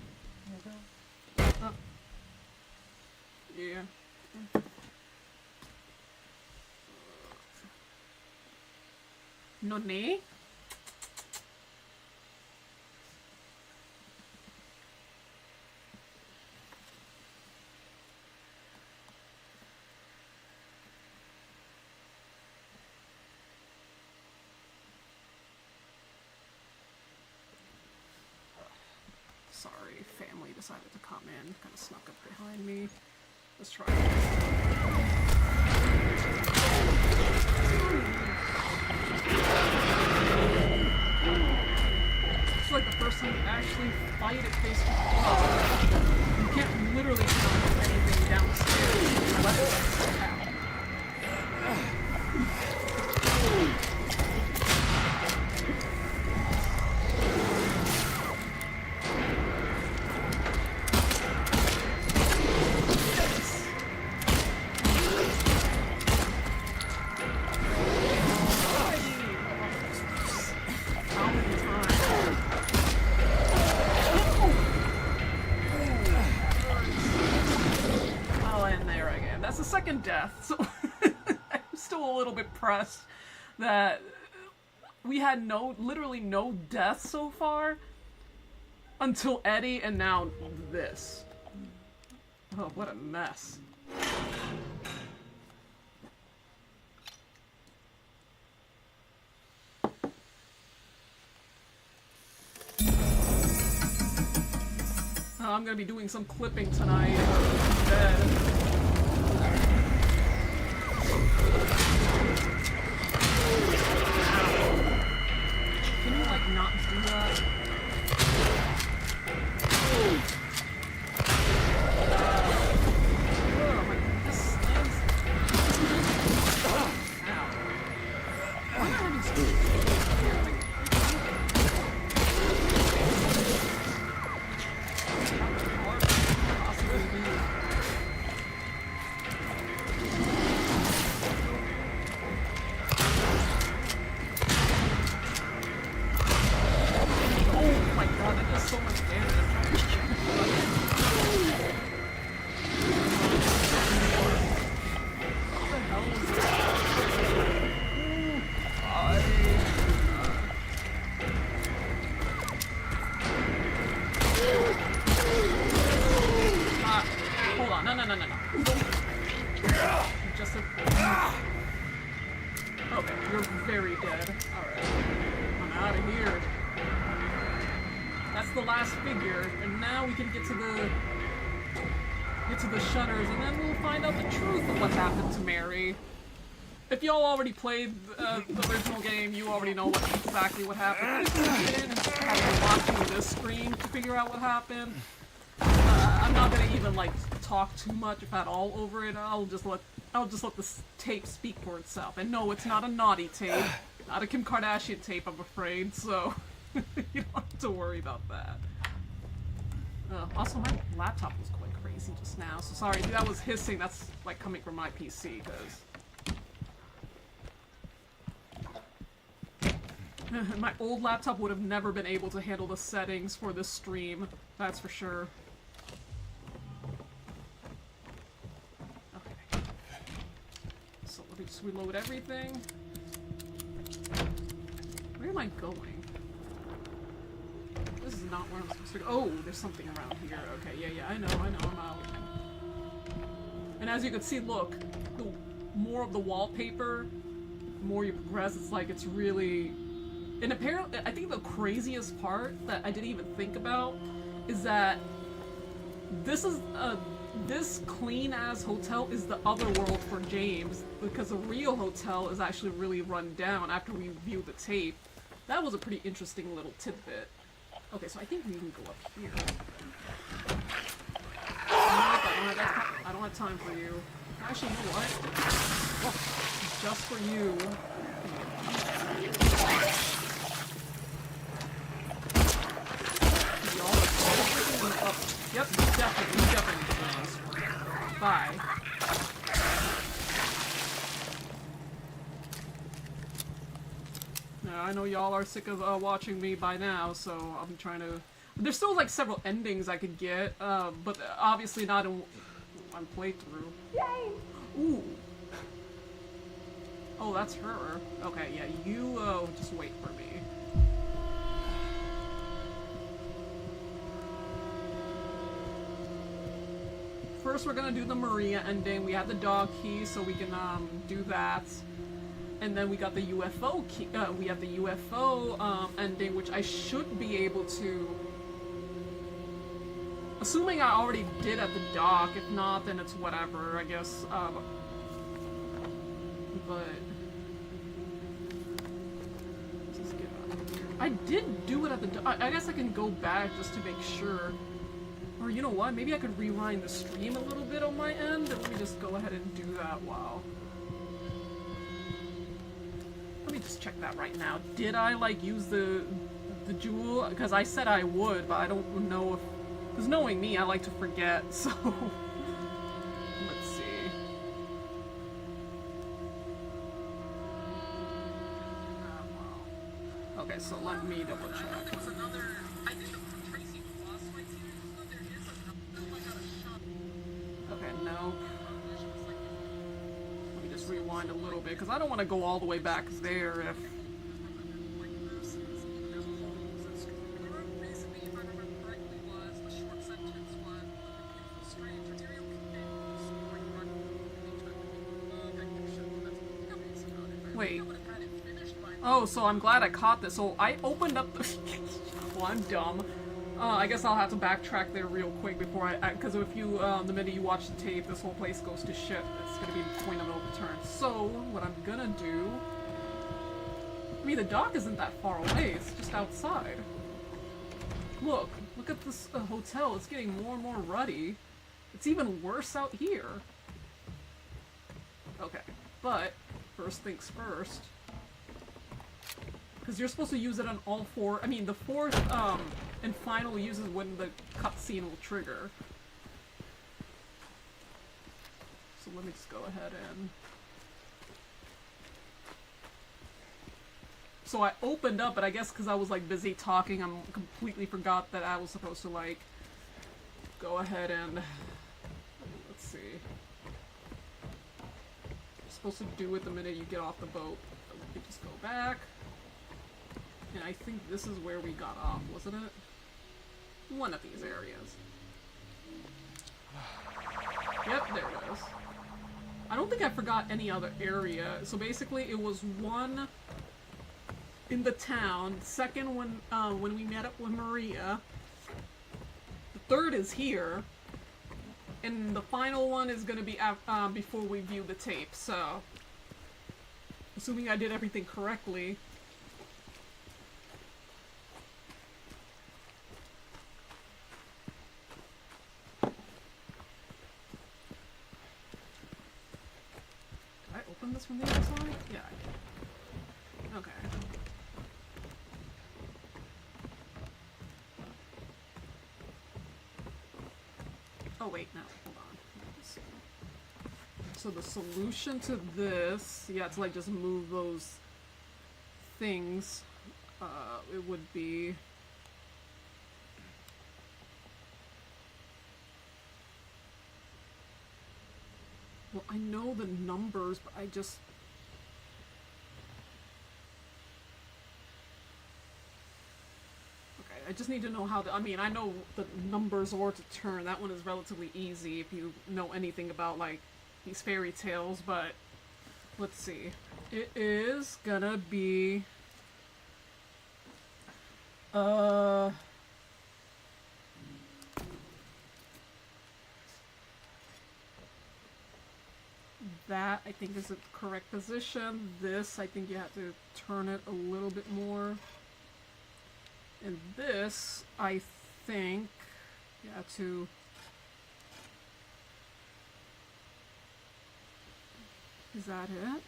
Oh. Yeah. Nonny? Sorry, family decided to come in, kind of snuck up behind me. Let's try this. It's like the first time you actually fight it face to face. You can't literally jump anything downstairs unless it's out. Death, so I'm still a little bit pressed that we had literally no deaths so far until Eddie, and now this. Oh, what a mess. I'm gonna be doing some clipping tonight instead. Can you, like, not do that? Oh my god, this slams. Ow. Why am I having such out of here. That's the last figure, and now we can get to the shutters, and then we'll find out the truth of what happened to Mary. If y'all already played the original game, you already know exactly what happened. If you didn't, and just have to watch this screen to figure out what happened. I'm not gonna even like talk too much, if at all, over it. I'll just let the tape speak for itself. And no, it's not a naughty tape, not a Kim Kardashian tape, I'm afraid. So you don't have to worry about that. Also, my laptop was quite crazy just now. So sorry, that was hissing. That's like coming from my PC, because my old laptop would have never been able to handle the settings for this stream. That's for sure. Okay. So let me just reload everything. Where am I going? This is not where I'm supposed to go. Oh, there's something around here. Okay, yeah, I know, I'm out. And as you can see, look, the more of the wallpaper, the more you progress, it's like it's really... And apparently, I think the craziest part that I didn't even think about is that this clean-ass hotel is the other world for James, because the real hotel is actually really run down after we viewed the tape. That was a pretty interesting little tidbit. Okay, so I think we can go up here. I don't have time for you. Actually, you know what? Just for you. Yep, definitely. Bye. Now, I know y'all are sick of watching me by now, so I'm trying to... There's still like several endings I could get, but obviously not in one playthrough. Yay! Ooh. Oh, that's her. Okay, yeah, you just wait for me. First, we're gonna do the Maria ending. We have the dog key, so we can do that. And then we got the UFO key. We have the UFO ending, which I should be able to. Assuming I already did at the dock. If not, then it's whatever, I guess. But let's just get out of here. I did do it at the dock. I guess I can go back just to make sure. Or you know what, maybe I could rewind the stream a little bit on my end, and let me just go ahead and do that. Wow. Let me just check that right now. Did I, like, use the jewel? Because I said I would, but I don't know if... Because knowing me, I like to forget, so... Let's see. Wow. Okay, so let me double check. No. Let me just rewind a little bit, because I don't want to go all the way back there if... Wait. Oh, so I'm glad I caught this. So I opened up the... Well, I'm dumb. I guess I'll have to backtrack there real quick before because if you, the minute you watch the tape, this whole place goes to shit. It's gonna be the point of no return. So, what I'm gonna do... I mean, the dock isn't that far away, it's just outside. Look at this hotel, it's getting more and more ruddy. It's even worse out here. Okay, but, first things first. Because you're supposed to use it on all four. I mean, the fourth and final use is when the cutscene will trigger. So let me just go ahead and... So I opened up, but I guess because I was like busy talking, I completely forgot that I was supposed to like go ahead and... Let's see. You're supposed to do it the minute you get off the boat. But let me just go back. And I think this is where we got off, wasn't it? One of these areas. Yep, there it is. I don't think I forgot any other area. So basically it was one... in the town. Second when we met up with Maria. The third is here. And the final one is gonna be before we view the tape, so... Assuming I did everything correctly. Did I open this from the other side? Yeah, I did. Okay. Oh wait, no, hold on. So the solution to this, yeah, to like just move those things, it would be... Well, I know the numbers, but I just... Okay, I just need to know how to... I mean, I know the numbers or to turn. That one is relatively easy if you know anything about, like, these fairy tales, but... Let's see. It is gonna be... That, I think, is the correct position. This, I think you have to turn it a little bit more. And this, I think, you have to... Is that it?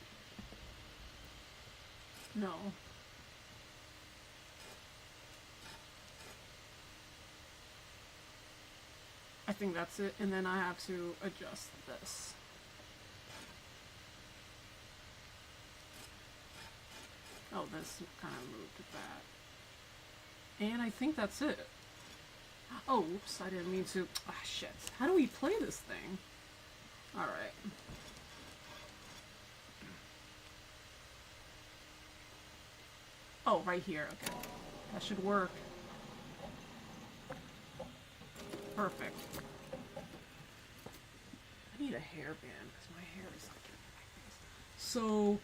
No. I think that's it, and then I have to adjust this. Oh, this kind of moved that. And I think that's it. Oh, oops, I didn't mean to. Ah, shit. How do we play this thing? Alright. Oh, right here. Okay. That should work. Perfect. I need a hairband because my hair is like in my face. So,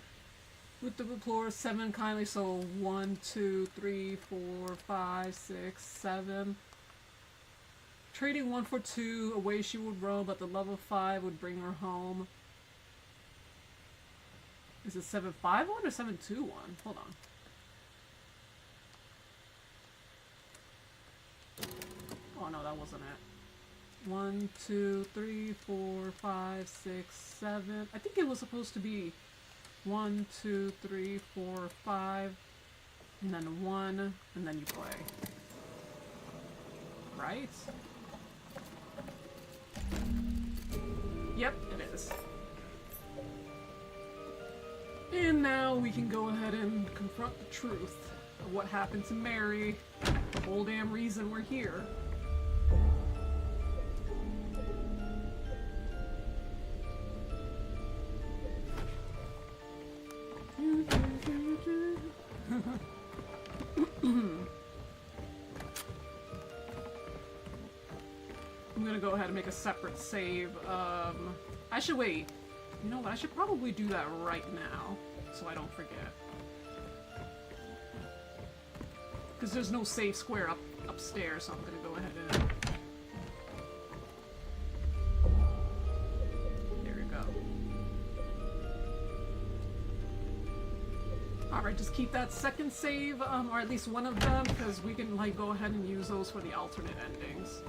with the floor 7 kindly, so 1, 2, 3, 4, 5, 6, 7. Trading 1 for 2, away she would roam, but the love of 5 would bring her home. Is it 7-5-1 or 7-2-1? Hold on. Oh no, that wasn't it. 1, 2, 3, 4, 5, 6, 7. I think it was supposed to be 1, 2, 3, 4, 5, and then 1, and then you play. Right? Yep, it is. And now we can go ahead and confront the truth of what happened to Mary. The whole damn reason we're here. I'm gonna go ahead and make a separate save. I should wait. You know what? I should probably do that right now, so I don't forget. Because there's no save square upstairs, so I'm gonna go ahead and... There we go. Alright, just keep that second save, or at least one of them, because we can, like, go ahead and use those for the alternate endings.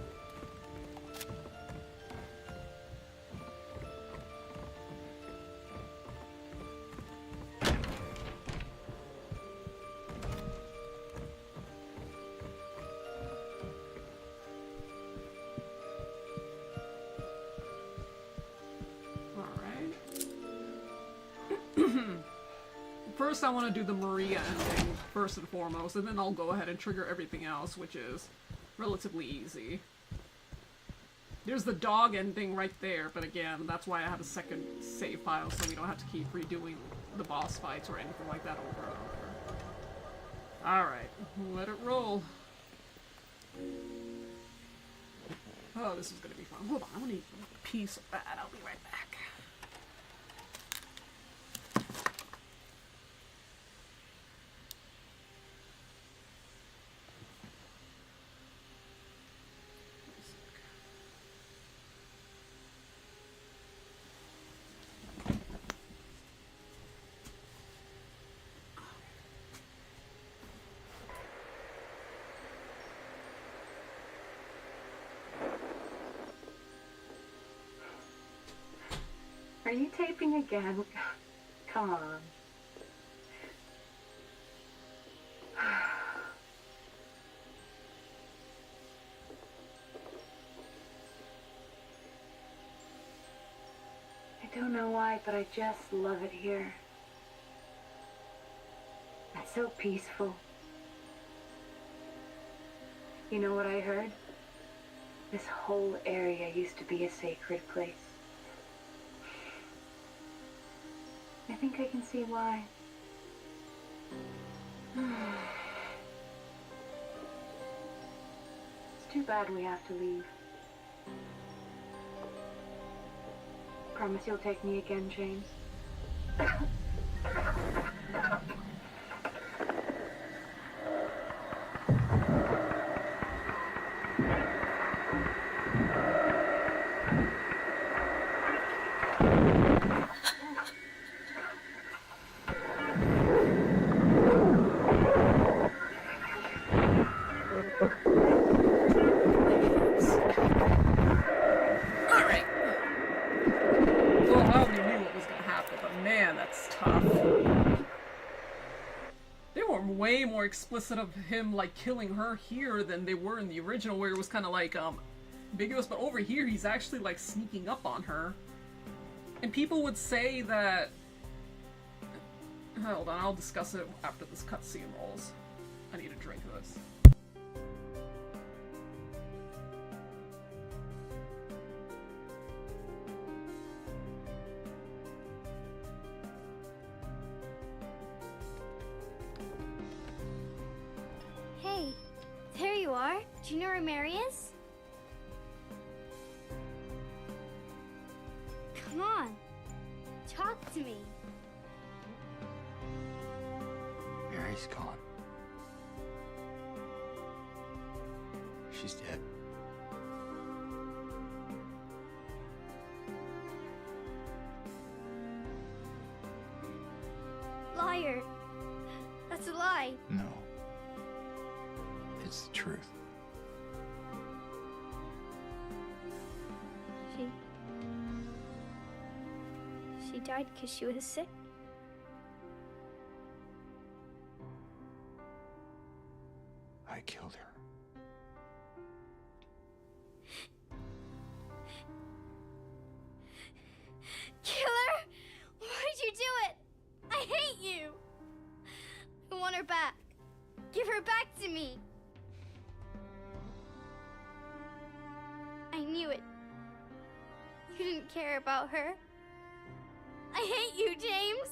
First, I want to do the Maria ending first and foremost, and then I'll go ahead and trigger everything else, which is relatively easy. There's the dog ending right there, but again, that's why I have a second save file, so we don't have to keep redoing the boss fights or anything like that over and over. Alright, let it roll. Oh, this is gonna be fun. Hold on, I want to eat a piece of that. I'll be right back. you taping again? Come on. I don't know why, but I just love it here. It's so peaceful. You know what I heard? This whole area used to be a sacred place. I think I can see why. It's too bad we have to leave. Promise you'll take me again, James. Alright. Well, I already knew what was gonna happen, but man, that's tough. They were way more explicit of him, like, killing her here than they were in the original, where it was kind of, like, ambiguous, but over here, he's actually, like, sneaking up on her. And people would say that... Hold on, I'll discuss it after this cutscene rolls. I need a drink of this. Hey, there you are. Do you know where Mary is? Come on. Talk to me. Mary's gone. She's dead. Liar. That's a lie. No. It's the truth. She died because she was sick. I killed her. Killer! Why'd you do it? I hate you! I want her back. Give her back to me. I knew it. You didn't care about her. I hate you, James!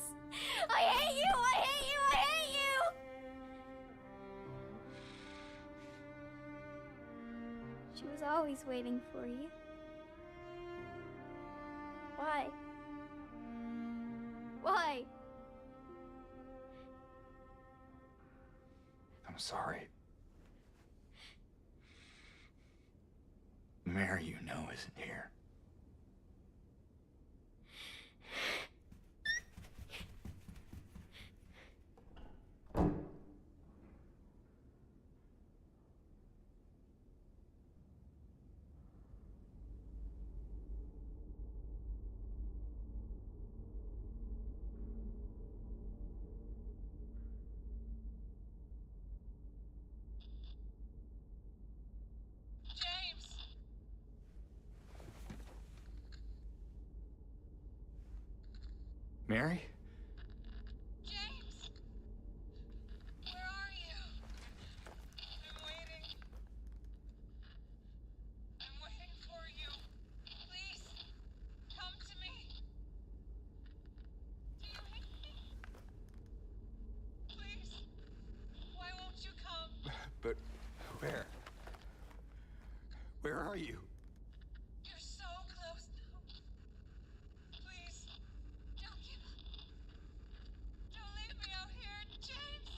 I hate you! I hate you! I hate you! She was always waiting for you. Why? Why? I'm sorry. Mary, you know, isn't here. Mary? James! Where are you? I'm waiting. I'm waiting for you. Please, come to me. Do you hate me? Please, why won't you come? But where? Where are you? You're so close now. Please, don't give up. Don't leave me out here, James.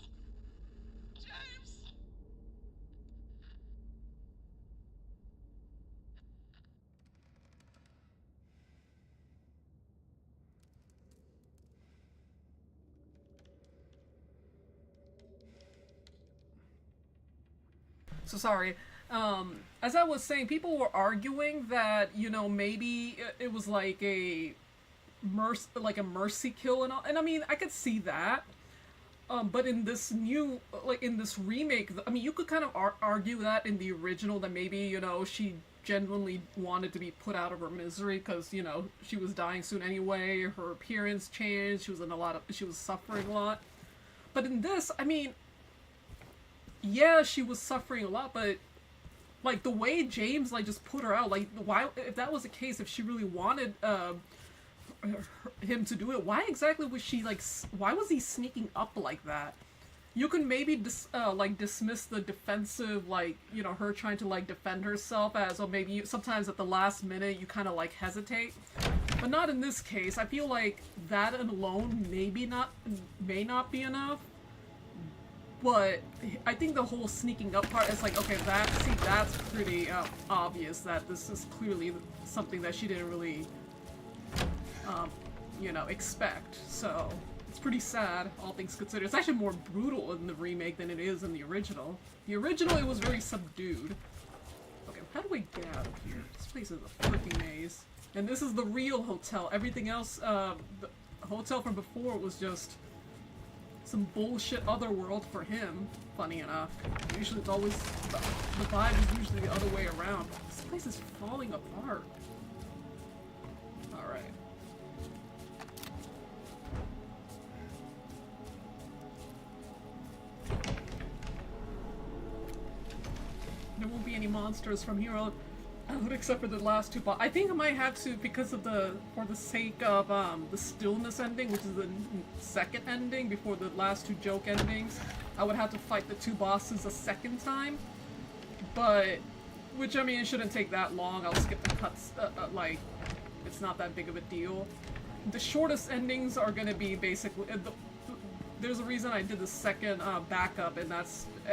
James. So sorry. As I was saying, people were arguing that, you know, maybe it was like a like a mercy kill and all. And I mean, I could see that. But in this new, like in this remake, I mean, you could kind of argue that in the original that maybe, you know, she genuinely wanted to be put out of her misery because, you know, she was dying soon anyway. Her appearance changed. She was suffering a lot. But in this, I mean, yeah, she was suffering a lot, but like the way James like just put her out, like why, if that was the case, if she really wanted him to do it, why exactly was she like, why was he sneaking up like that? You can maybe dismiss the defensive, like, you know, her trying to like defend herself as, or maybe sometimes at the last minute you kind of like hesitate, but not in this case. I feel like that alone may not be enough, but I think the whole sneaking up part is like, okay, that's pretty obvious that this is clearly something that she didn't really you know, expect. So it's pretty sad, all things considered. It's actually more brutal in the remake than it is in the original. The original, it was very subdued. Okay, how do we get out of here? This place is a freaking maze. And this is the real hotel. Everything else, the hotel from before was just some bullshit otherworld for him, funny enough. Usually it's always, the vibe is usually the other way around. This place is falling apart. Alright. There won't be any monsters from here on out except for the last two I think I might have to, because of for the sake of the stillness ending, which is the second ending before the last two joke endings, I would have to fight the two bosses a second time. But, which I mean, it shouldn't take that long. I'll skip the cuts, like, it's not that big of a deal. The shortest endings are gonna be basically, there's a reason I did the second backup, and I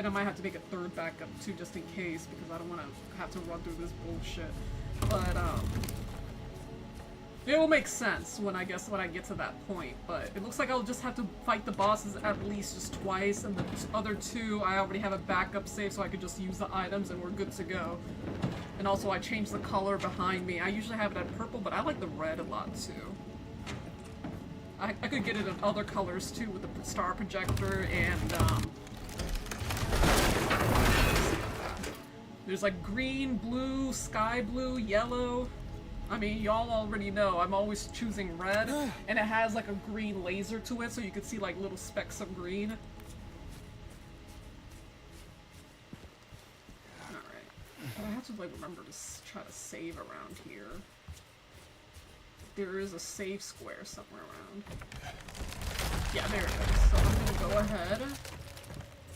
might have to make a third backup too, just in case, because I don't want to have to run through this bullshit. But it will make sense when I get to that point. But it looks like I'll just have to fight the bosses at least just twice, and the other two I already have a backup save, so I could just use the items and we're good to go. And also I changed the color behind me. I usually have it at purple, but I like the red a lot too. I could get it in other colors too with the star projector and there's like green, blue, sky blue, yellow. I mean, y'all already know I'm always choosing red, and it has like a green laser to it, so you can see like little specks of green. Alright. But I have to like remember to try to save around here. There is a save square somewhere around. Yeah, there it is. So I'm gonna go ahead.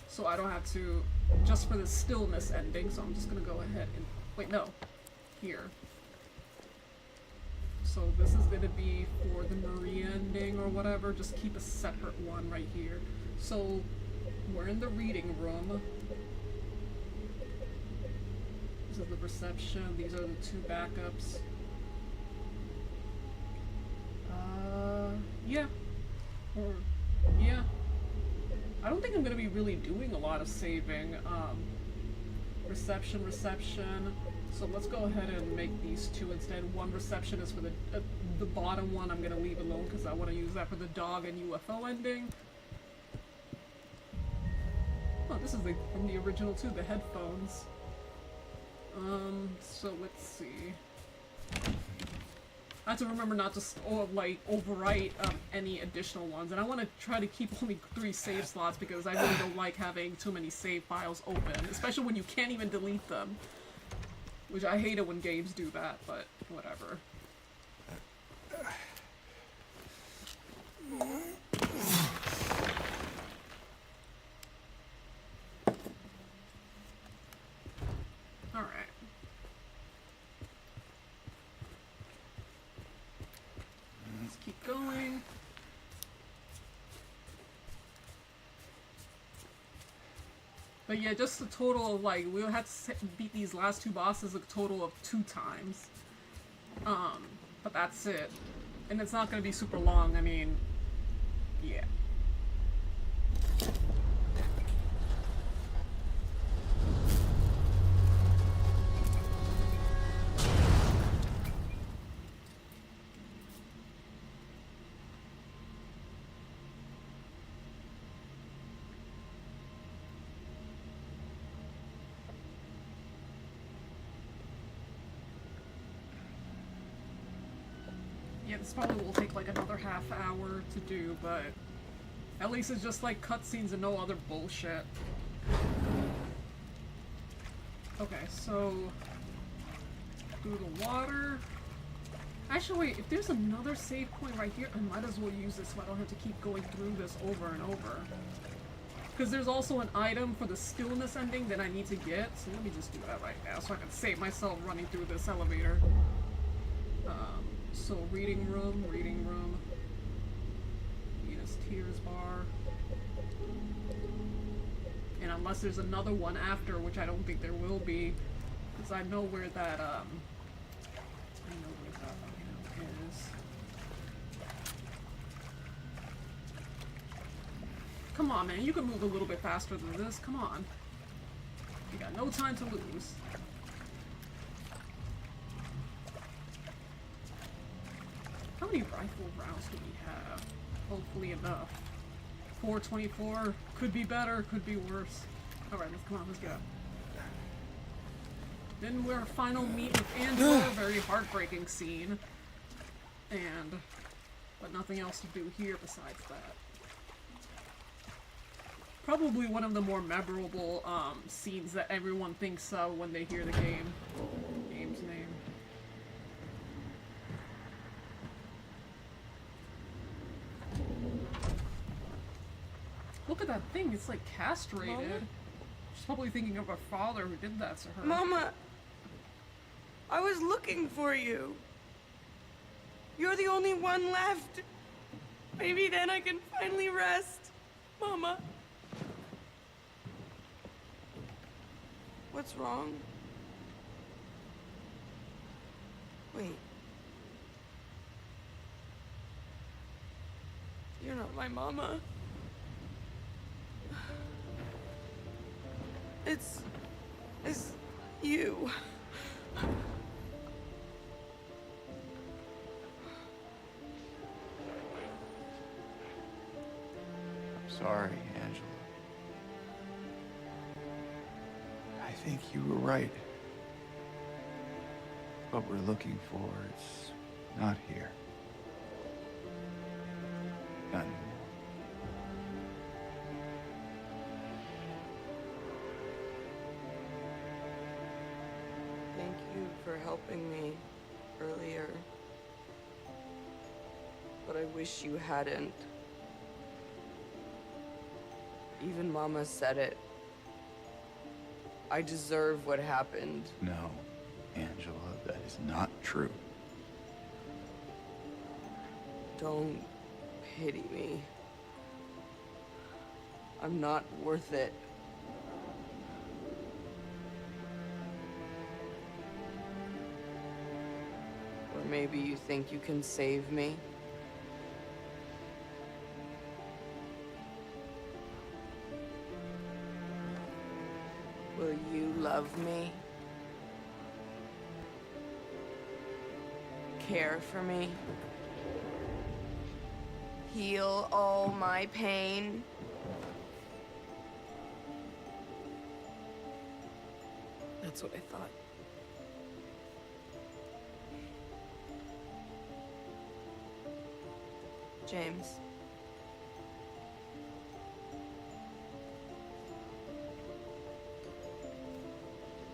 So I don't have to, just for the stillness ending, so I'm just gonna go ahead and, wait, no. Here. So this is gonna be for the Maria ending or whatever, just keep a separate one right here. So, we're in the reading room. This is the reception, these are the two backups. Yeah. Or, yeah. I don't think I'm gonna be really doing a lot of saving. Reception. So let's go ahead and make these two instead. One reception is for the bottom one I'm gonna leave alone because I want to use that for the dog and UFO ending. Oh, this is from the original too, the headphones. So let's see. I have to remember not to overwrite any additional ones, and I want to try to keep only 3 save slots because I really don't like having too many save files open, especially when you can't even delete them. Which I hate it when games do that, but whatever. Alright. Let's keep going. But yeah, just a total of like, we'll have to beat these last 2 bosses a total of 2 times. But that's it. And it's not gonna be super long, I mean, yeah. it. This probably will take like another half hour to do, but at least it's just like cutscenes and no other bullshit. Okay, so through the water. Actually, wait, if there's another save point right here, I might as well use this so I don't have to keep going through this over and over. Because there's also an item for the stillness ending that I need to get, so let me just do that right now so I can save myself running through this elevator. So reading room, Venus Tears bar. And unless there's another one after, which I don't think there will be, because I know where that, item is. Come on, man, you can move a little bit faster than this, come on. You got no time to lose. How many rifle rounds do we have? Hopefully enough. 424. Could be better, could be worse. Alright, come on, let's go. Then we're final meet with Angela, very heartbreaking scene. But nothing else to do here besides that. Probably one of the more memorable scenes that everyone thinks of when they hear the game's name. Look at that thing, it's like castrated. Mama? She's probably thinking of her father who did that to her. Mama! I was looking for you. You're the only one left. Maybe then I can finally rest. Mama. What's wrong? Wait. You're not my mama. It's you. Sorry, Angela. I think you were right. What we're looking for is not here. Not anymore. Thank you for helping me earlier. But I wish you hadn't. Even Mama said it. I deserve what happened. No, Angela, that is not true. Don't pity me. I'm not worth it. Or maybe you think you can save me? Will you love me? Care for me? Heal all my pain? That's what I thought. James.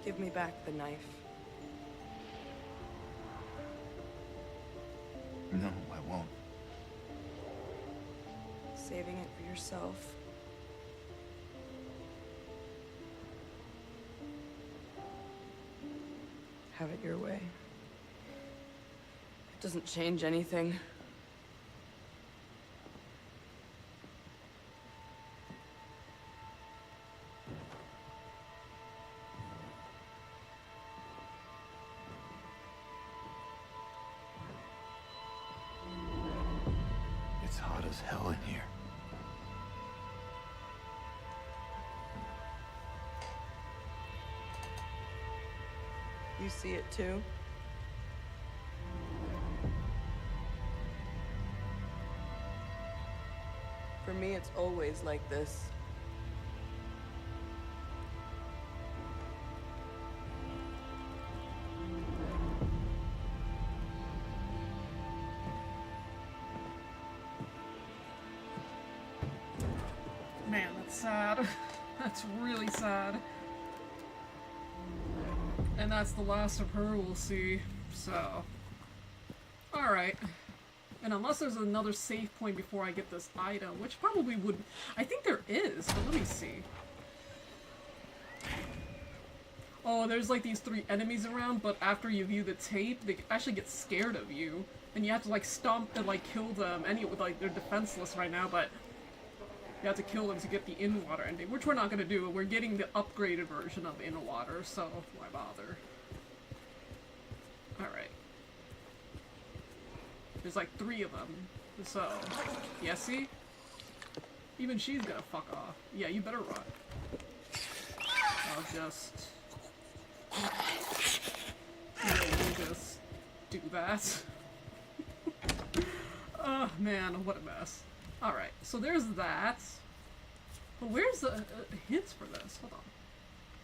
Give me back the knife. No, I won't. Saving it for yourself. Have it your way. It doesn't change anything. It's hot as hell in here. You see it too? For me, it's always like this. sad. That's really sad. And that's the last of her we'll see. So, alright. And unless there's another save point before I get this item, which probably would... I think there is, but let me see. Oh, there's like these 3 enemies around, but after you view the tape, they actually get scared of you. And you have to like stomp and like kill them. Like they're defenseless right now, but you have to kill them to get the in-water ending, which we're not gonna do. We're getting the upgraded version of in-water, so why bother? Alright. There's like 3 of them, so... Yeah, see? Even she's gonna fuck off. Yeah, you better run. I'll just... We'll just do that. Oh man, what a mess. Alright, so there's that. But where's the hints for this? Hold on.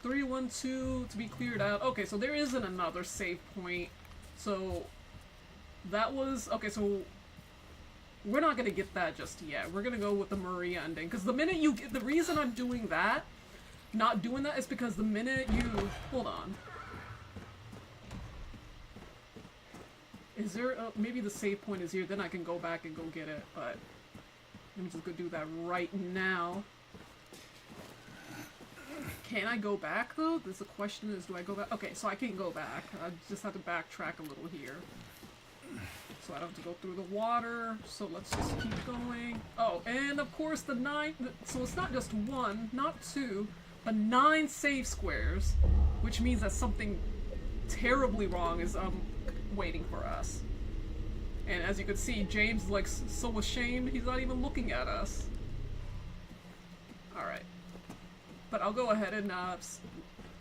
312 to be cleared out. Okay, so there isn't another save point. So that was... Okay, so we're not gonna get that just yet. We're gonna go with the Maria ending. Because the minute you get... The reason I'm doing that, not doing that, is because the minute you... Hold on. Is there... maybe the save point is here, then I can go back and go get it, but... Let me just go do that right now. Can I go back, though? The question is, do I go back? Okay, so I can go back. I just have to backtrack a little here. So I don't have to go through the water. So let's just keep going. Oh, and of course the 9... So it's not just 1, not 2, but 9 save squares. Which means that something terribly wrong is waiting for us. And as you can see, James like so ashamed, he's not even looking at us. Alright. But I'll go ahead and,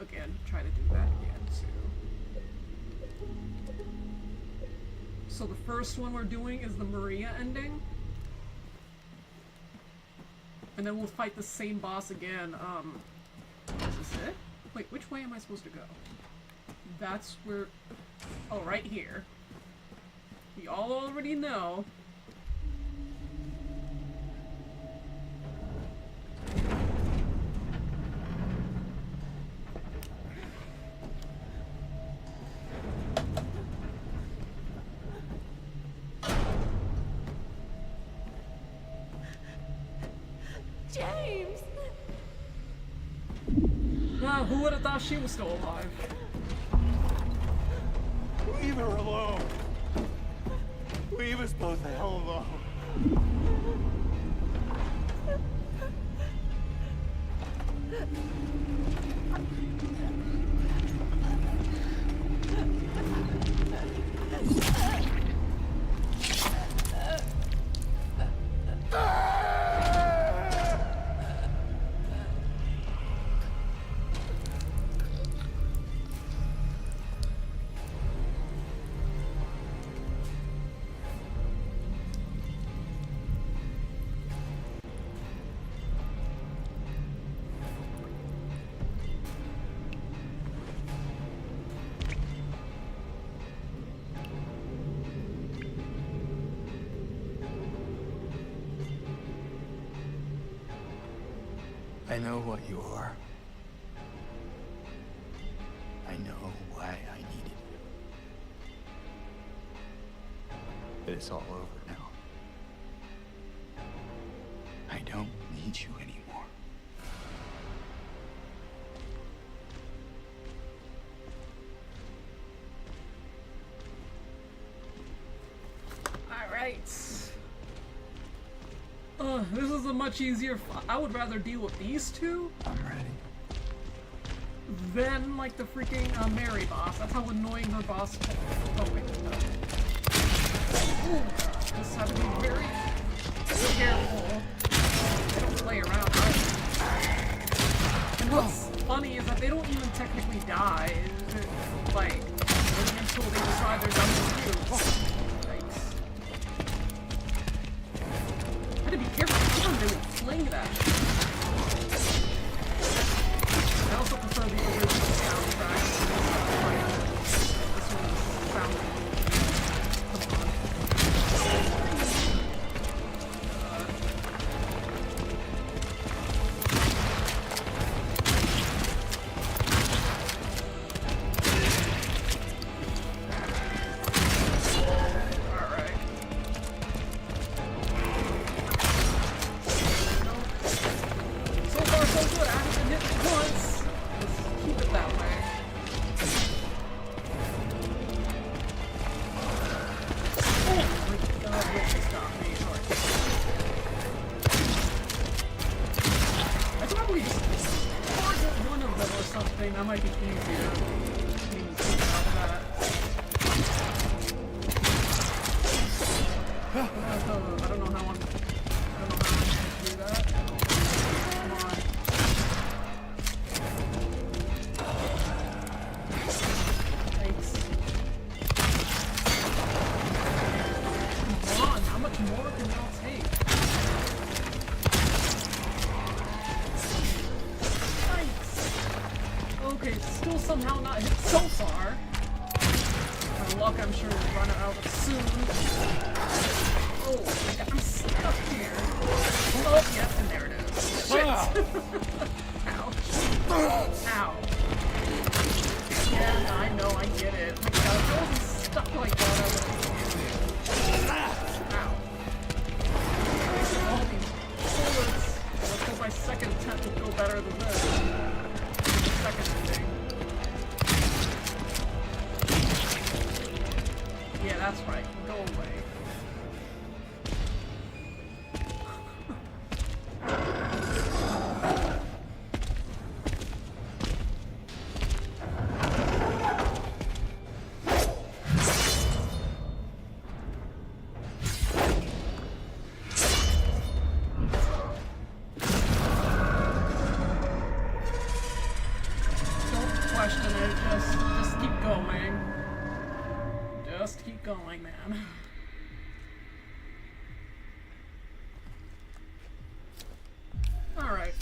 again, try to do that again, too. So the first one we're doing is the Maria ending. And then we'll fight the same boss again, is this it? Wait, which way am I supposed to go? That's where... Oh, right here. We all already know. James! Wow, who would have thought she was still alive? Leave her alone. Leave us both the hell alone. I know what you are. I know why I needed you. But it's all over now. I don't need you anymore. Alright. This is a much easier I would rather deal with these two I'm ready. than, like, the freaking Mary boss. That's how annoying her boss is. Oh, wait. No. Ooh, just have to be very careful. They don't play around, right? And what's funny is that they don't even technically die. Like, until they decide they're done with you. I had to be careful. Sometimes they would fling that. I also prefer the original soundtrack. This one sounds... Come on. thing. That might be easier. Maybe take out that. I don't know how I'm gonna do that. Come on. Thanks. Come on, how much more can y'all take? Okay, it's still somehow not hit so far. My luck, I'm sure, will run out soon. Oh, I'm stuck here. Oh, yep, and there it is. Shit! Ouch. Ow. Yeah, I know, I get it. My God, if I wasn't stuck like that, I would have... Ow. All these bullets. Let's hope my second attempt will go better than this. Second ending. Yeah, that's right. Go away. Just keep going. Just keep going, man. Alright.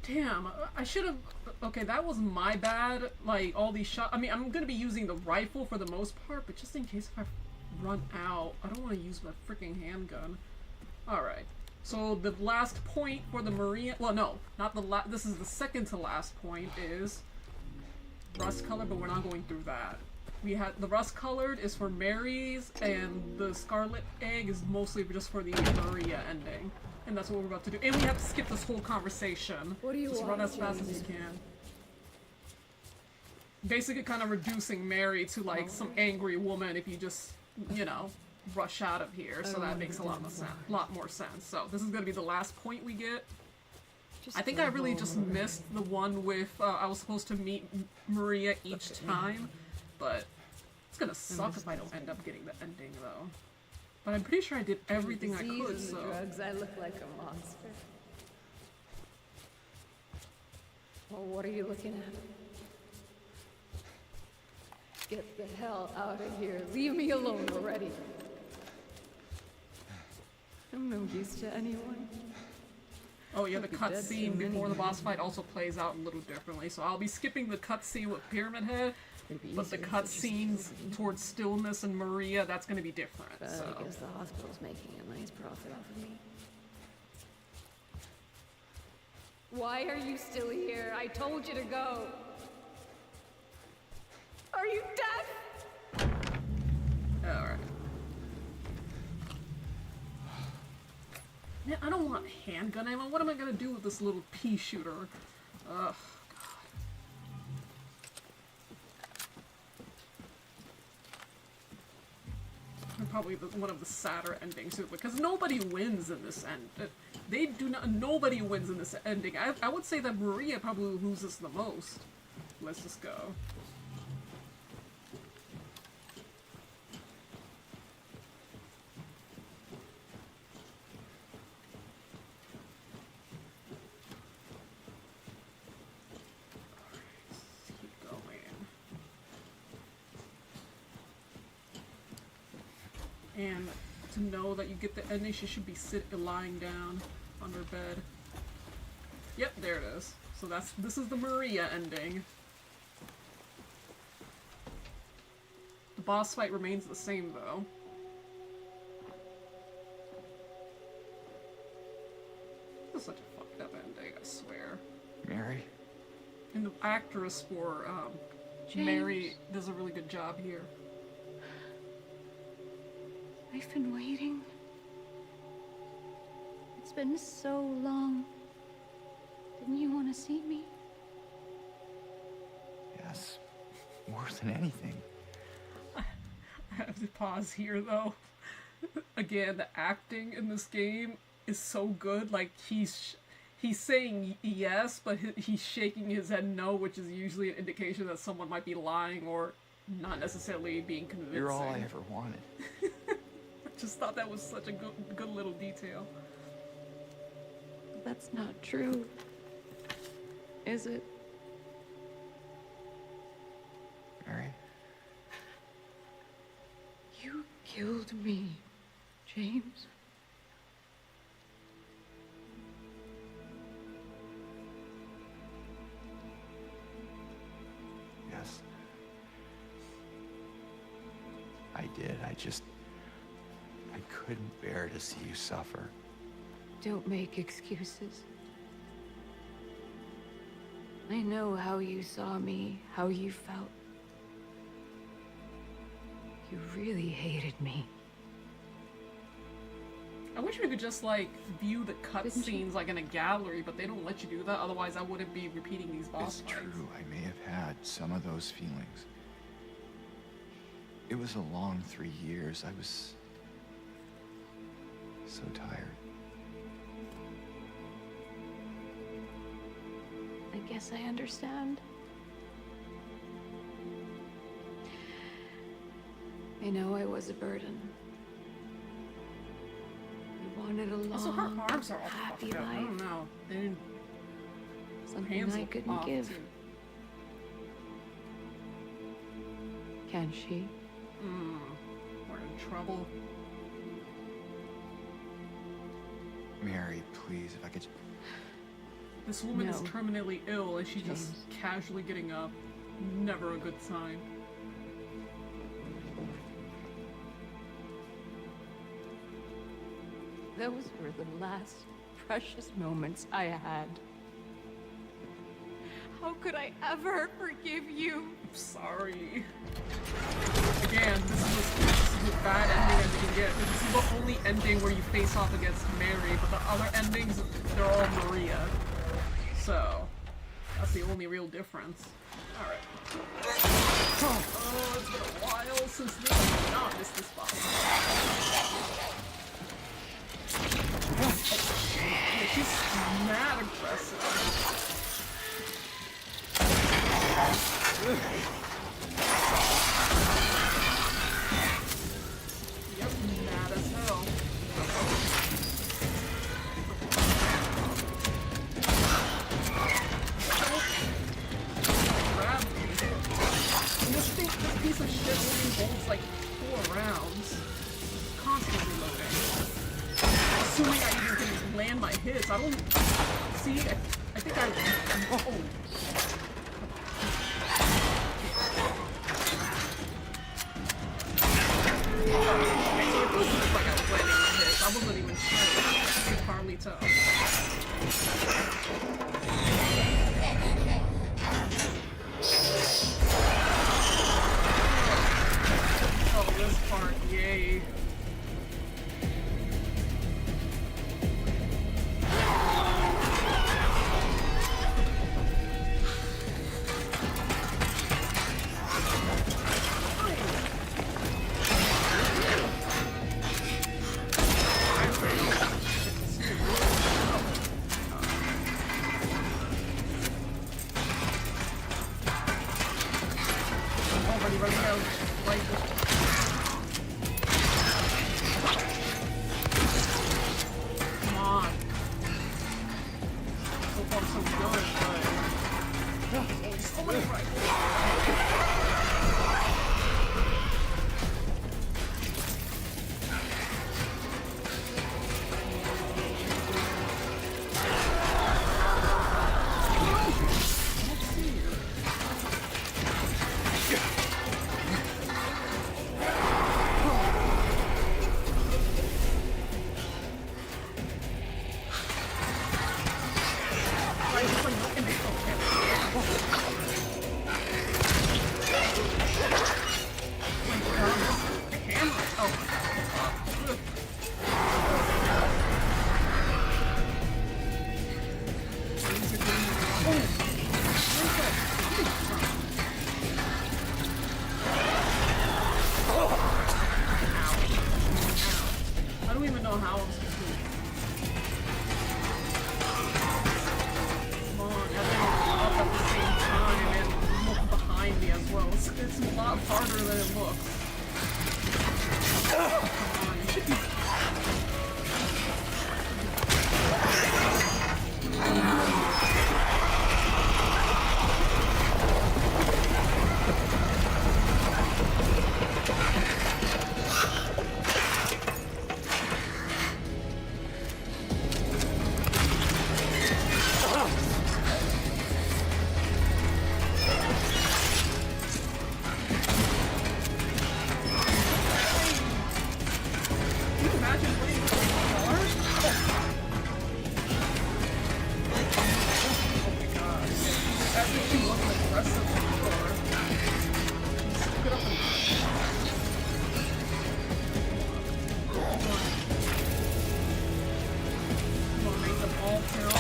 Damn, I should have... Okay, that was my bad. Like, all these shots... I mean, I'm gonna be using the rifle for the most part, but just in case if I run out, I don't want to use my freaking handgun. Alright. So the last point for the Maria... Well, no, not the last... This is the second to last point is... Rust color, but we're not going through that. We had the rust colored is for Mary's, and the scarlet egg is mostly just for the Maria ending. And that's what we're about to do. And we have to skip this whole conversation. What do you just want, run as fast as you can. Basically kind of reducing Mary to like some angry woman if you just, you know, rush out of here. So that makes a lot more sense. So this is gonna be the last point we get. I think I really just missed the one with, I was supposed to meet Maria each time, but it's gonna suck if I don't end up getting the ending, though. But I'm pretty sure I did everything I could, so... drugs, I look like a monster. Well, what are you looking at? Get the hell out of here. Leave me alone already. I'm no use to anyone. Oh yeah, the cutscene before the boss fight also plays out a little differently, so I'll be skipping the cutscene with Pyramid Head, but the cutscenes towards Stillness and Maria, that's gonna be different, so... I guess the hospital's making a nice profit off of me. Why are you still here? I told you to go! Are you deaf? Alright. Man, I don't want handgun ammo. What am I gonna do with this little pea shooter? Ugh, God. And probably one of the sadder endings too, because nobody wins in this end. They do not. Nobody wins in this ending. I would say that Maria probably loses the most. Let's just go. And to know that you get the ending, she should be lying down on her bed. Yep, there it is. So this is the Maria ending. The boss fight remains the same though. This is such a fucked up ending, I swear. Mary? And the actress for Mary does a really good job here. I've been waiting. It's been so long. Didn't you want to see me? Yes. More than anything. I have to pause here though. Again, the acting in this game is so good. Like he's saying yes, but he's shaking his head no, which is usually an indication that someone might be lying or not necessarily being convincing. You're all I ever wanted. I just thought that was such a good little detail. That's not true. Is it? Mary? You killed me, James. Yes. I did. I couldn't bear to see you suffer. Don't make excuses. I know how you saw me, how you felt. You really hated me. I wish we could just, like, view the cutscenes like in a gallery, but they don't let you do that, otherwise I wouldn't be repeating these boss It's fights. true. I may have had some of those feelings. It was a long 3 years. I was so tired. I guess I understand. I know I was a burden. You wanted a long, Also, her arms are all happy fucked up. I life. don't know. They didn't... Something hands I look couldn't off, give. too. Can she? We're in trouble. Mary, please, if I could... This woman is No. terminally ill and she's just James. casually getting up. Never a good sign. Those were the last precious moments I had. How could I ever forgive you? I'm sorry. Again, this is a bad ending as you can get. This is the only ending where you face off against Mary, but the other endings, they're all Maria. So, that's the only real difference. Alright. Oh, it's been a while since this. No, I missed this boss. Yeah, she's mad aggressive. Yep, mad as hell. Grab me. And this piece of shit only holds like 4 rounds. Constantly loading. Assuming I even can land my hits. I don't... See, I think I... Oh. It wasn't like I was landing my hits. I wasn't even sure. I could hardly tell. Oh, this part, yay. Already running out of rifle. Come on. So far so good, but... Oh, so many rifles. up harder than it looks. Come on, you should be... Can you imagine playing this in cars? Oh my god. As if she wasn't aggressive before. Get up and... Come on, make them all kill.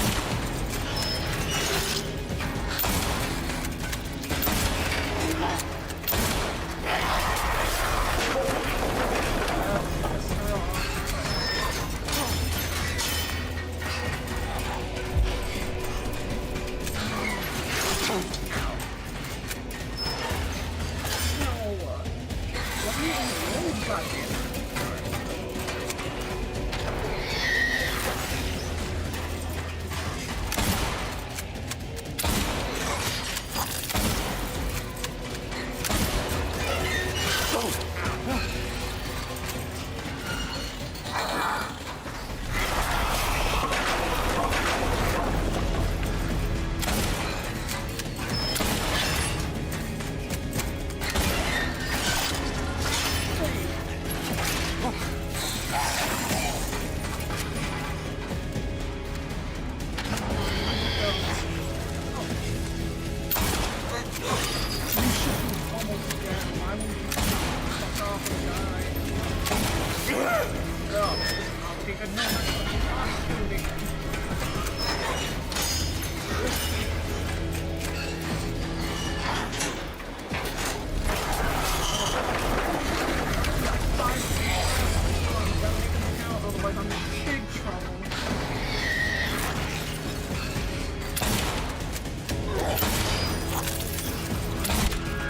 Otherwise I'm in big trouble.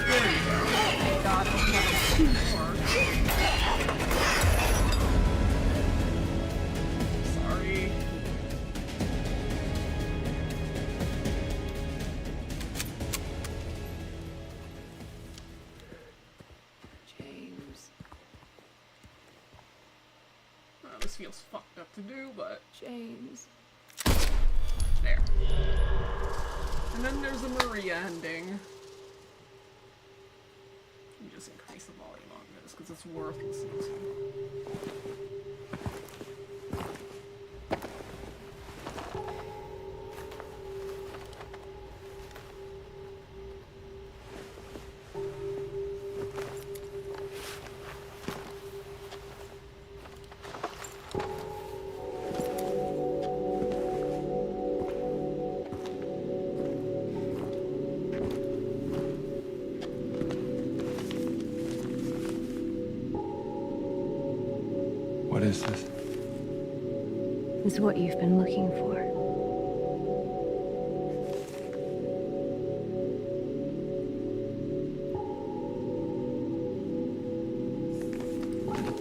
There you go. Thank God I only have 2 more. Sorry. James. Well, this feels fucked up to do, but... James. There. And then there's the Maria ending. Let me just increase the volume on this, because it's worth listening to. What is this? It's what you've been looking for.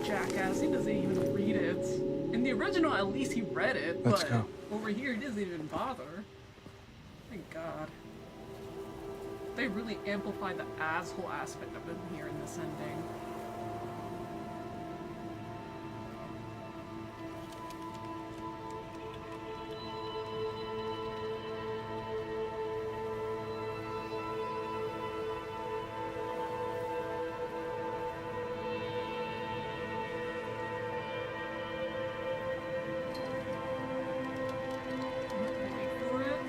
Jackass, he doesn't even read it. In the original, at least he read it, Let's but go. over here, he doesn't even bother. Thank God. They really amplified the asshole aspect of him here in this ending. Wait for it.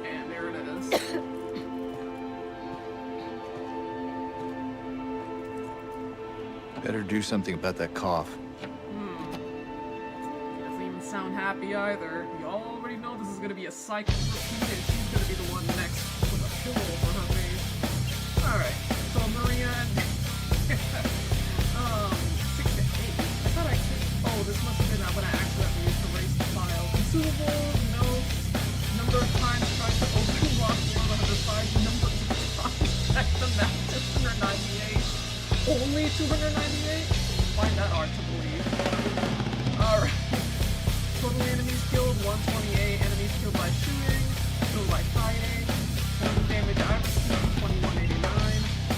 And there it is. Better do something about that cough. Doesn't even sound happy either. You already know this is gonna be a cycle repeat, and she's gonna be the one next with a pillow over her face. Alright, so Maria and 6 to 8. I thought I could. Oh, this must have been when I accidentally used the 298? Find that hard to believe. Alright. Total enemies killed, 128. Enemies killed by shooting, killed by fighting. Total damage I received, 2189.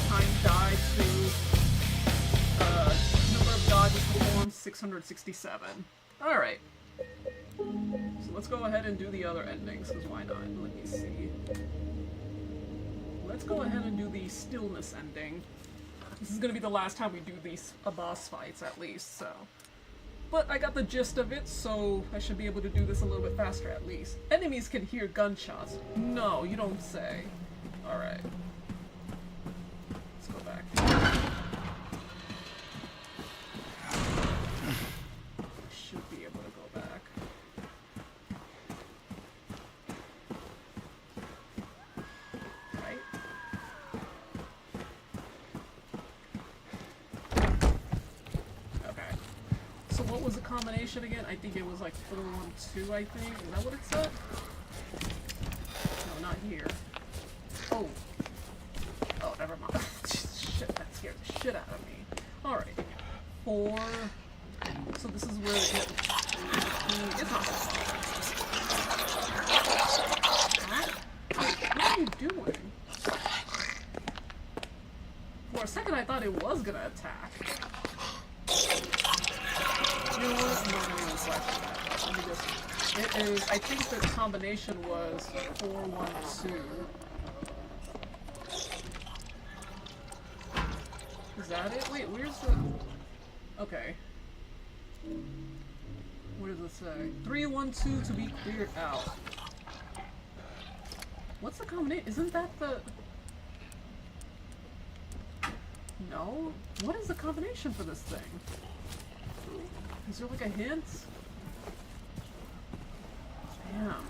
Time died to... number of dodges performed, 667. Alright. So let's go ahead and do the other endings, because why not? Let me see. Let's go ahead and do the stillness ending. This is gonna be the last time we do these boss fights, at least, so. But I got the gist of it, so I should be able to do this a little bit faster at least. Enemies can hear gunshots. No, you don't say. Alright. Let's go back. Should be able to go back. Right? Okay. So what was the combination again? I think it was like 412, I think. Is that what it said? No, not here. Oh. Oh, never mind. Shit, that scared the shit out of me. Alright. 4. So this is where it gets... It's not so far. What are you doing? For a second I thought it was gonna attack. You know what? I'm not gonna even question that. Let me just... It is... I think the combination was 412. Is that it? Wait, where's the... Okay. What does it say? 312 to be cleared out. What's the combination? Isn't that the... No? What is the combination for this thing? Is there like a hint? Damn.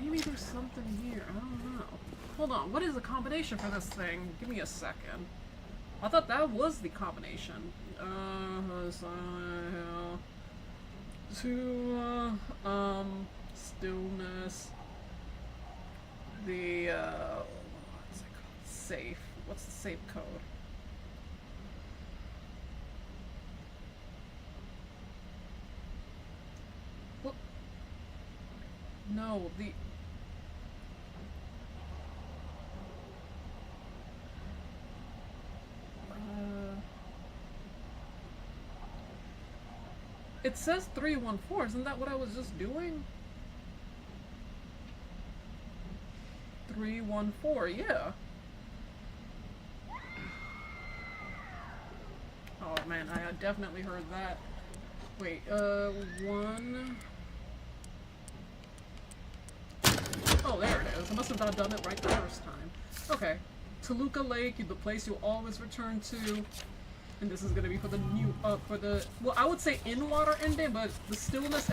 Maybe there's something here. I don't know. Hold on. What is the combination for this thing? Give me a second. I thought that was the combination. Stillness. The, what's it called? Safe. What's the safe code? What? No, the... It says 314, isn't that what I was just doing? 314, yeah. Oh man, I definitely heard that. Wait, 1... Oh, there it is. I must have not done it right the first time. Okay. Toluca Lake, the place you'll always return to. And this is gonna be for the new, well, I would say in-water ending, but the stillness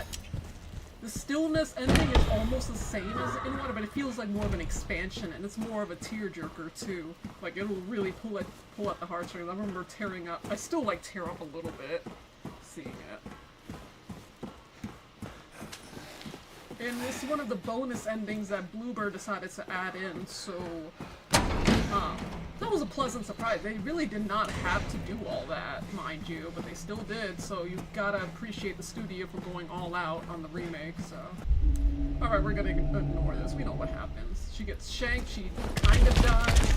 ending is almost the same as the in-water, but it feels like more of an expansion, and it's more of a tearjerker too. Like, it'll really pull at the heartstrings. I remember tearing up. I still, like, tear up a little bit seeing it. And this is one of the bonus endings that Bluebird decided to add in, so... that was a pleasant surprise. They really did not have to do all that, mind you, but they still did, so you gotta appreciate the studio for going all out on the remake, so... Alright, we're gonna ignore this. We know what happens. She gets shanked, she kind of dies.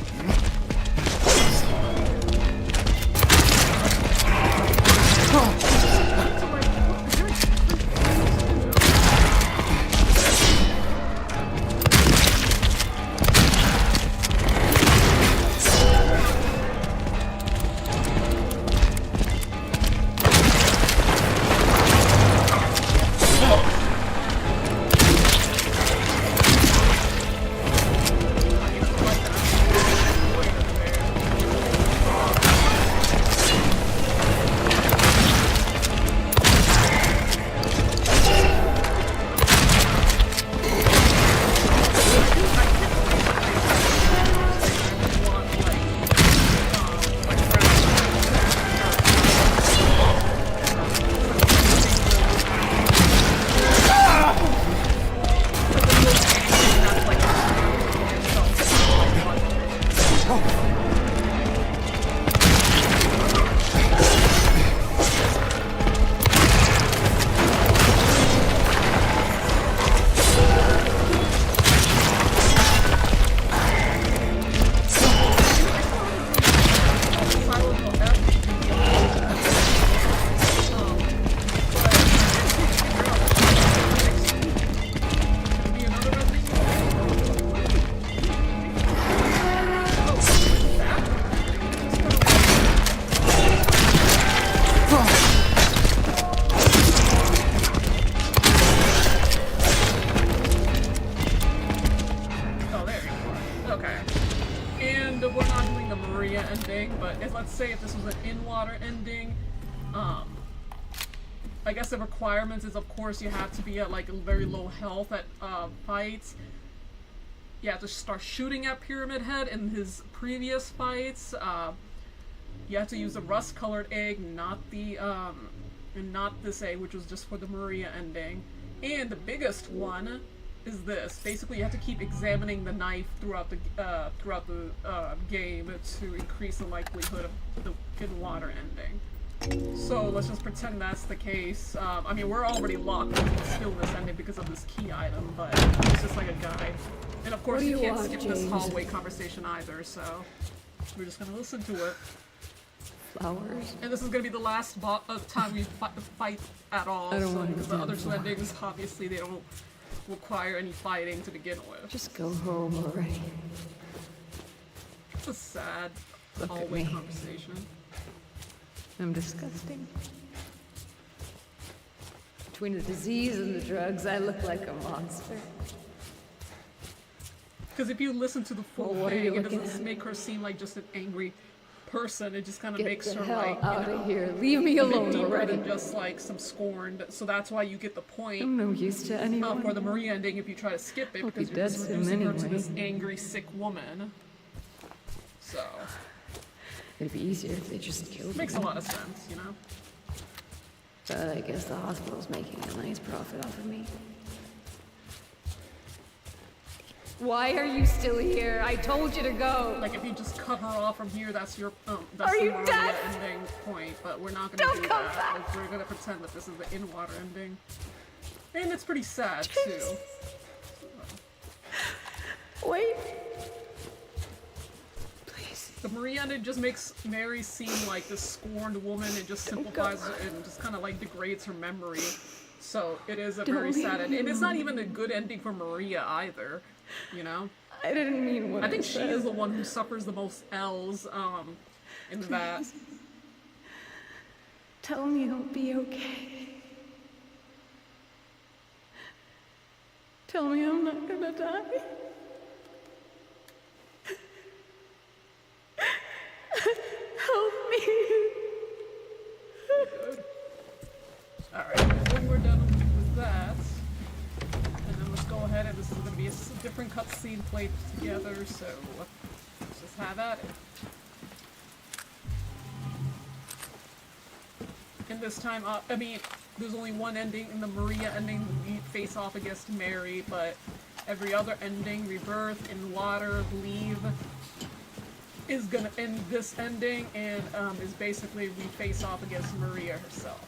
but let's say if this was an in-water ending, I guess the requirements is, of course, you have to be at like a very low health at fights. You have to start shooting at Pyramid Head in his previous fights. You have to use a rust-colored egg, not the and not this egg, which was just for the Maria ending. And the biggest one is this. Basically, you have to keep examining the knife throughout the game to increase the likelihood of the in-water ending. So let's just pretend that's the case. I mean, we're already locked into still this ending because of this key item, but it's just like a guide. And of course, you can't skip this hallway conversation either, so we're just gonna listen to it. Flowers. And this is gonna be the last time we fight at all, because the other two endings, obviously, they don't require any fighting to begin with. Just go home already. It's a sad hallway conversation. I'm disgusting. Between the disease and the drugs, I look like a monster. Because if you listen to the full thing, it doesn't make her seem like just an angry person. It just kind of makes her like, out of here. Leave me alone already. Than just like some scorned. So that's why you get the point. I'm no use to anyone. For the Maria ending, if you try to skip it, because you're just reducing her to this angry, sick woman. So it'd be easier if they just killed me. Makes a lot of sense, you know? But I guess the hospital's making a nice profit off of me. Why are you still here? I told you to go. Like, if you just cut her off from here, that's your, that's are the you Maria dead? ending point, but we're not gonna do that. Like, we're gonna pretend that this is the in-water ending. And it's pretty sad, too. Wait. The Maria ending just makes Mary seem like this scorned woman. It just simplifies it and just kind of like degrades her memory. So it is a very sad ending. And it's not even a good ending for Maria either, you know? I didn't mean what I think said. she is the one who suffers the most L's in that. Tell me I'll be okay. Tell me I'm not gonna die. Help me. Alright, then we're done with that. And then let's go ahead, and this is going to be a different cutscene played together, so let's just have at it. And this time, I mean, there's only one ending in the Maria ending. We face off against Mary, but every other ending, Rebirth, In Water, Leave, is gonna end this ending, and is basically we face off against Maria herself,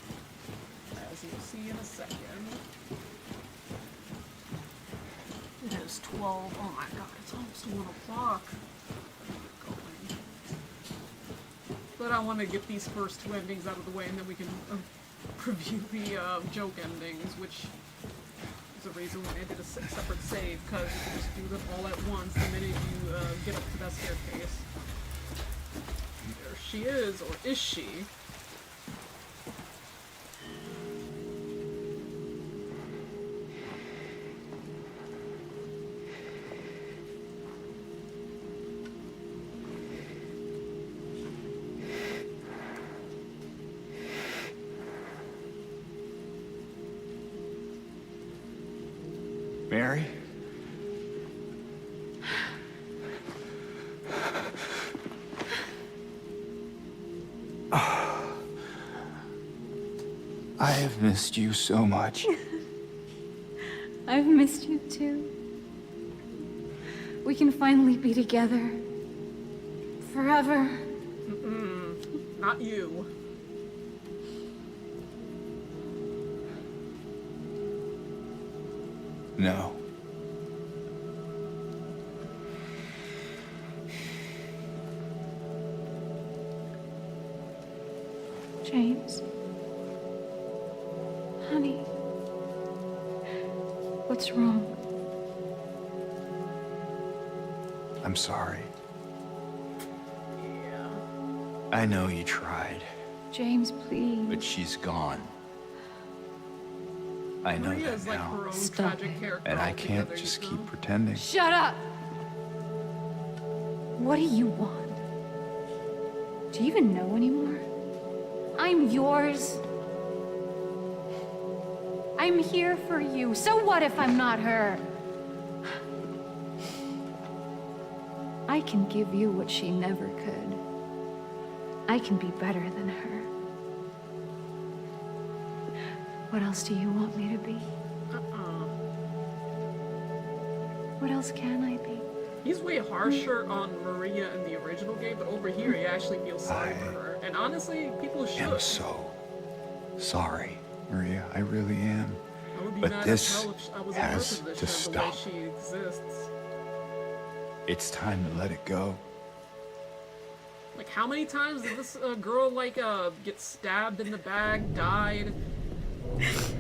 as you'll see in a second. It is 12. Oh my god, it's almost 1 o'clock. But I want to get these first two endings out of the way, and then we can preview the joke endings, which is the reason why I did a separate save, because you can just do them all at once the minute you get up to that staircase. There she is, or is she? Mary? I have missed you so much. I've missed you too. We can finally be together. Forever. Not you. No. James. Honey. What's wrong? I'm sorry. I know you tried, James, please. but she's gone. I know Maria that is like now. her own Stop tragic it. character. And I can't altogether, just you know? keep pretending. Shut up! What do you want? Do you even know anymore? I'm yours. I'm here for you. So what if I'm not her? I can give you what she never could. I can be better than her. What else do you want me to be? What else can I be? He's way harsher on Maria in the original game, but over here he actually feels sorry for her. And honestly, people should. I'm so sorry, Maria. I really am. I would be But mad this as hell if I was in her has position, to the stop. way she exists. It's time to let it go. Like, how many times did this girl, like, get stabbed in the back, died?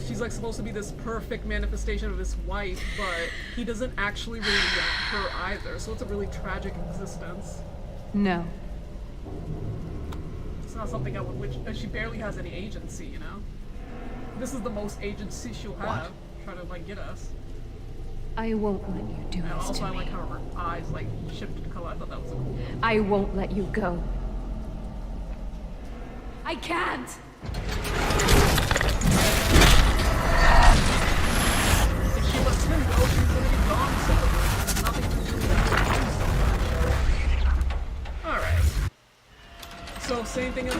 She's, like, supposed to be this perfect manifestation of his wife, but he doesn't actually really want her either, so it's a really tragic existence. No. It's not something I would wish. She barely has any agency, you know? This is the most agency she'll have. Try to, like, get us. I won't let you do And this also, to I me. like how her eyes, like, shifted color. I thought that was a cool. I won't let you go. I can't! If she lets him go, she's gonna be gone soon. There's nothing to do. Alright. So, same thing as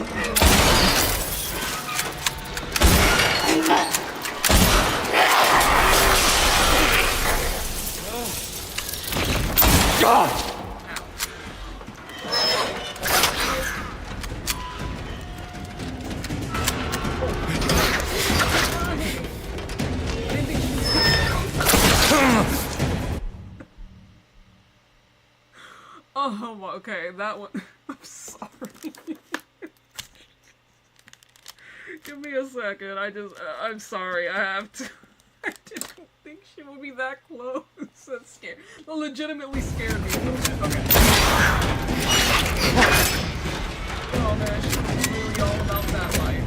God! Oh, okay, that one. I'm sorry. Give me a second. I'm sorry. I have to. I didn't think she would be that close. That's scary. That legitimately scared me a little bit. Okay. Oh man, she was really all about that life.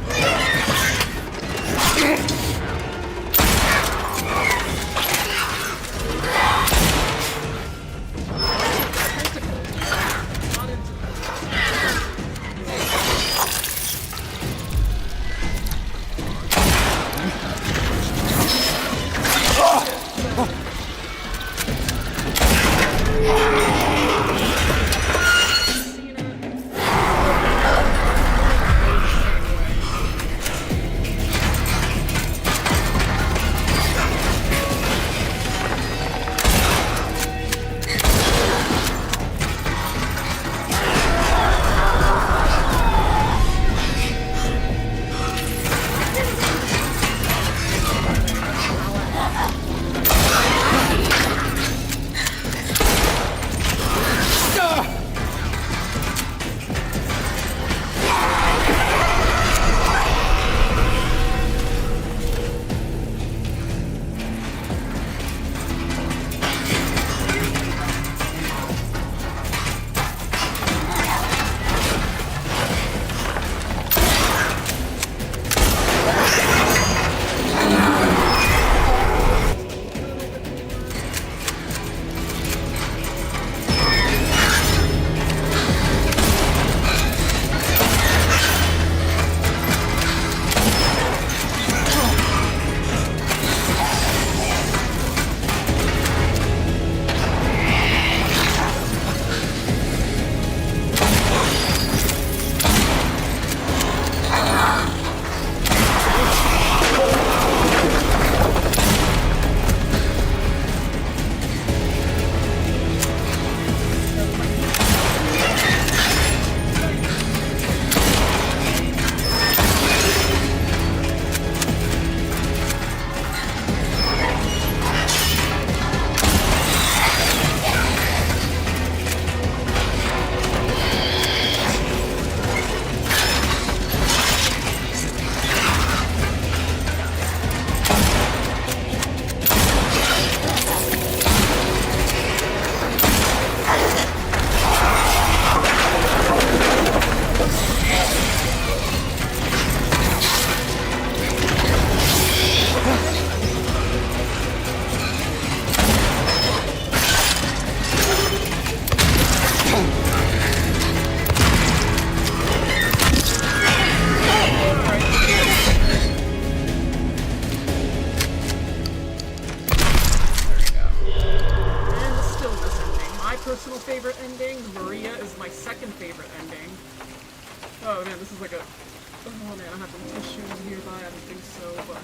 Oh man, this is like a... Oh man, I have some tissues nearby, I don't think so, but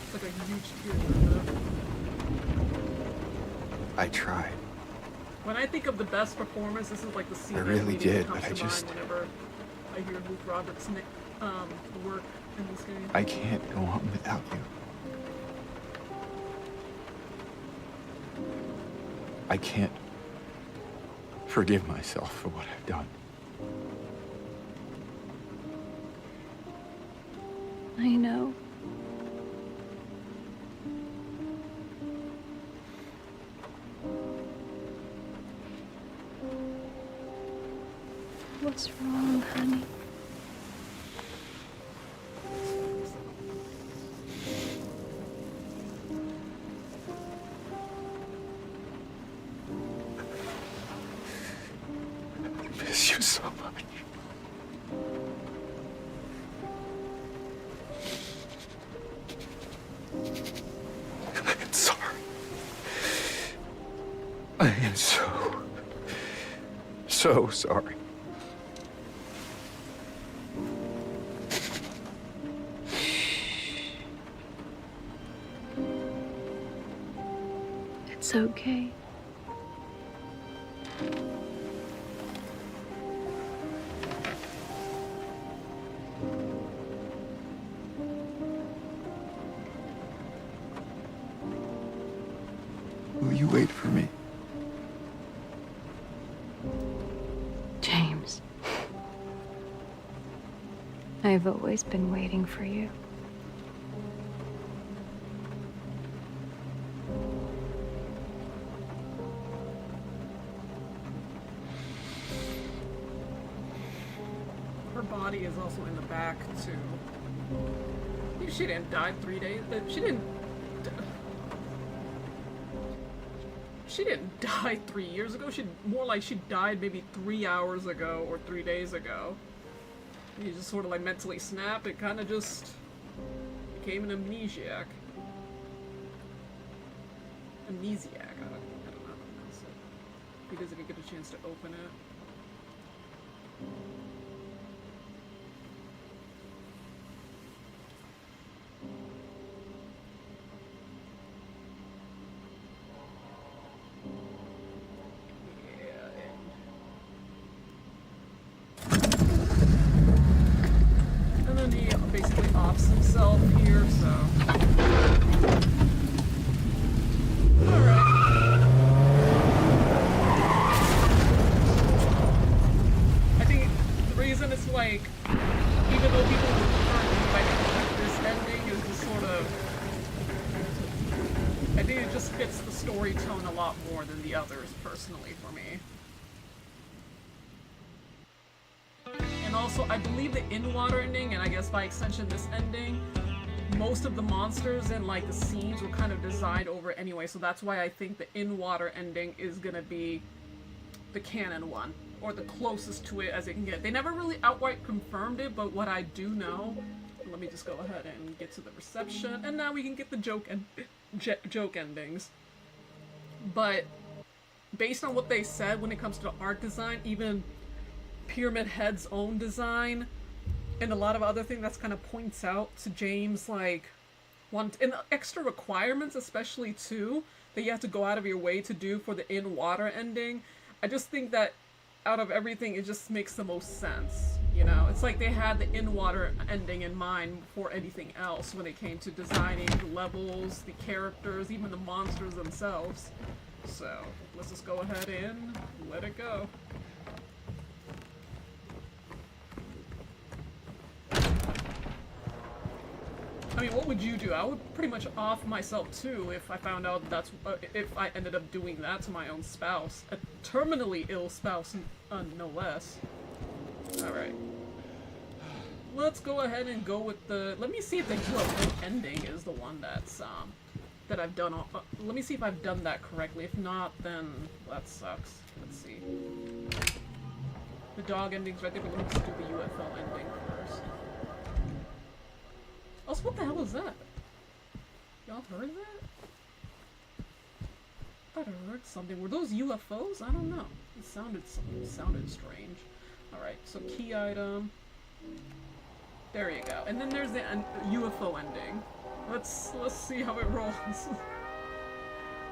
it's like a huge tear. I tried. When I think of the best performance, this is like the scene I that really immediately did, comes but I to just... mind whenever I hear Luke Roberts' work in this game. I can't go on without you. I can't forgive myself for what I've done. I know. What's wrong, honey? I miss you so much. I am sorry. I am so sorry. It's okay. Will you wait for me? James. I've always been waiting for you. Her body is also in the back, too. She didn't die 3 days... She didn't die 3 years ago. More like she died maybe 3 hours ago or 3 days ago. You just sort of like mentally snapped. It kind of just became an amnesiac. Amnesiac. I don't know how to pronounce it. Because if you get a chance to open it. And then he basically offs himself here, so... Alright. I think the reason it's like, even though people might think this ending is just sort of... I think it just fits the story tone a lot more than the others, personally, for me. And also, I believe the in-water ending, and I guess by extension this ending, most of the monsters and like the scenes were kind of designed over anyway, so that's why I think the in-water ending is gonna be the canon one, or the closest to it as it can get. They never really outright confirmed it, but what I do know, let me just go ahead and get to the reception, and now we can get the joke endings. But based on what they said when it comes to the art design, even Pyramid Head's own design and a lot of other things, that's kind of points out to James like and the extra requirements especially too that you have to go out of your way to do for the in-water ending. I just think that out of everything it just makes the most sense, you know? It's like they had the in-water ending in mind before anything else when it came to designing the levels, the characters, even the monsters themselves. So let's just go ahead and let it go. I mean, what would you do? I would pretty much off myself too if I found out that's if I ended up doing that to my own spouse, a terminally ill spouse, no less. All right, let's go ahead and go with the. Let me see if the UFO ending is the one that's that I've done. Let me see if I've done that correctly. If not, then that sucks. Let's see. The dog ending's right there, but let's do the UFO ending first. Also, what the hell is that? Y'all heard that? I thought I heard something. Were those UFOs? I don't know. It sounded strange. Alright, so key item. There you go. And then there's the UFO ending. Let's see how it rolls.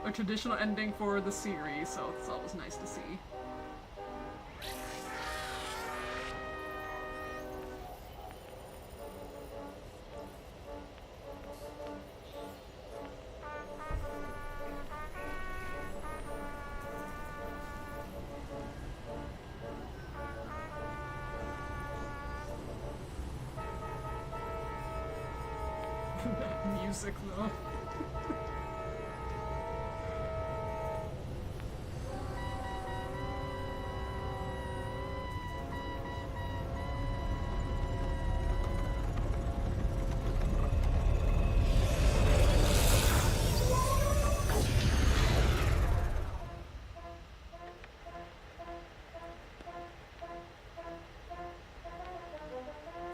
A traditional ending for the series, so it's always nice to see. Music though.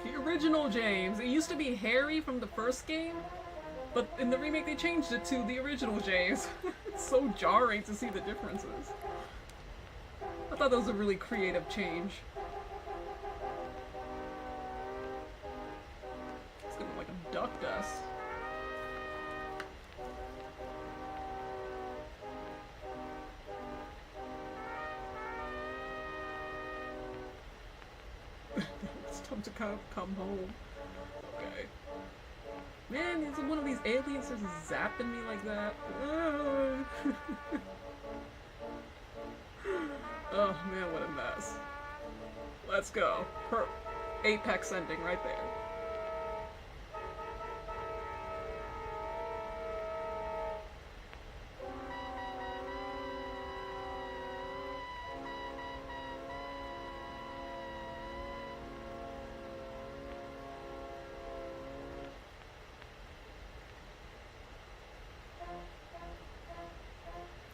The original James. It used to be Harry from the first game, but in the remake they changed it to the original James. It's so jarring to see the differences. I thought that was a really creative change. It's gonna look like a duck dust. It's time to come home. Okay. Man, is one of these aliens just zapping me like that? Oh man, what a mess. Let's go. Apex ending right there.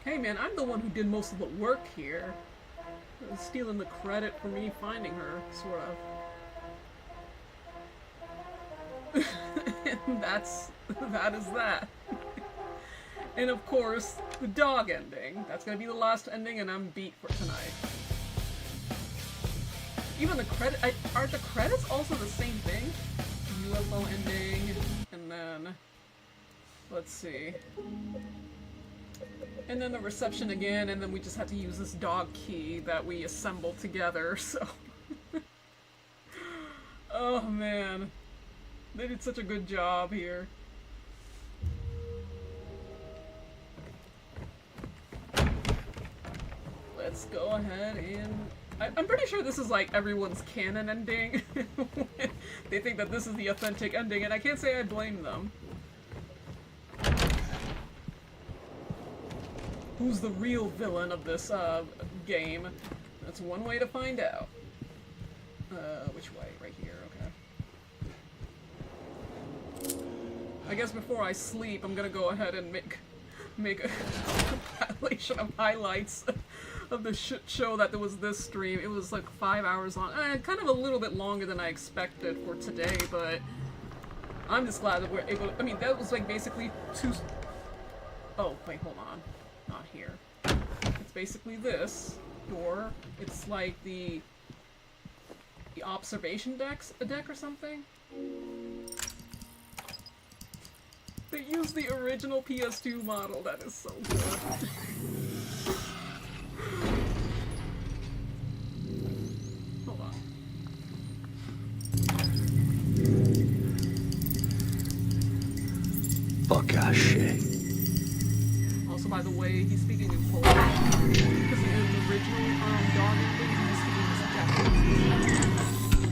Hey man, I'm the one who did most of the work here. Stealing the credit for me finding her, sort of. And that is that. And of course, the dog ending. That's gonna be the last ending and I'm beat for tonight. Even the are the credits also the same thing? UFO ending, and then, let's see. And then the reception again, and then we just had to use this dog key that we assembled together, so... Oh man. They did such a good job here. Let's go ahead and... I'm pretty sure this is like everyone's canon ending. They think that this is the authentic ending, and I can't say I blame them. Who's the real villain of this game? That's one way to find out. Which way? Right here, okay. I guess before I sleep, I'm gonna go ahead and make a compilation of highlights of the shit show that there was this stream. It was like 5 hours long. Kind of a little bit longer than I expected for today, but I'm just glad that we're able to, I mean, that was like basically two... Oh, wait, hold on. Not here. It's basically this door. It's like the observation deck or something. They used the original PS2 model. That is so good. Hold on. Fuck our shit. Also, by the way, he's speaking in Polish. Because in the original dog ending, he was speaking in Japanese.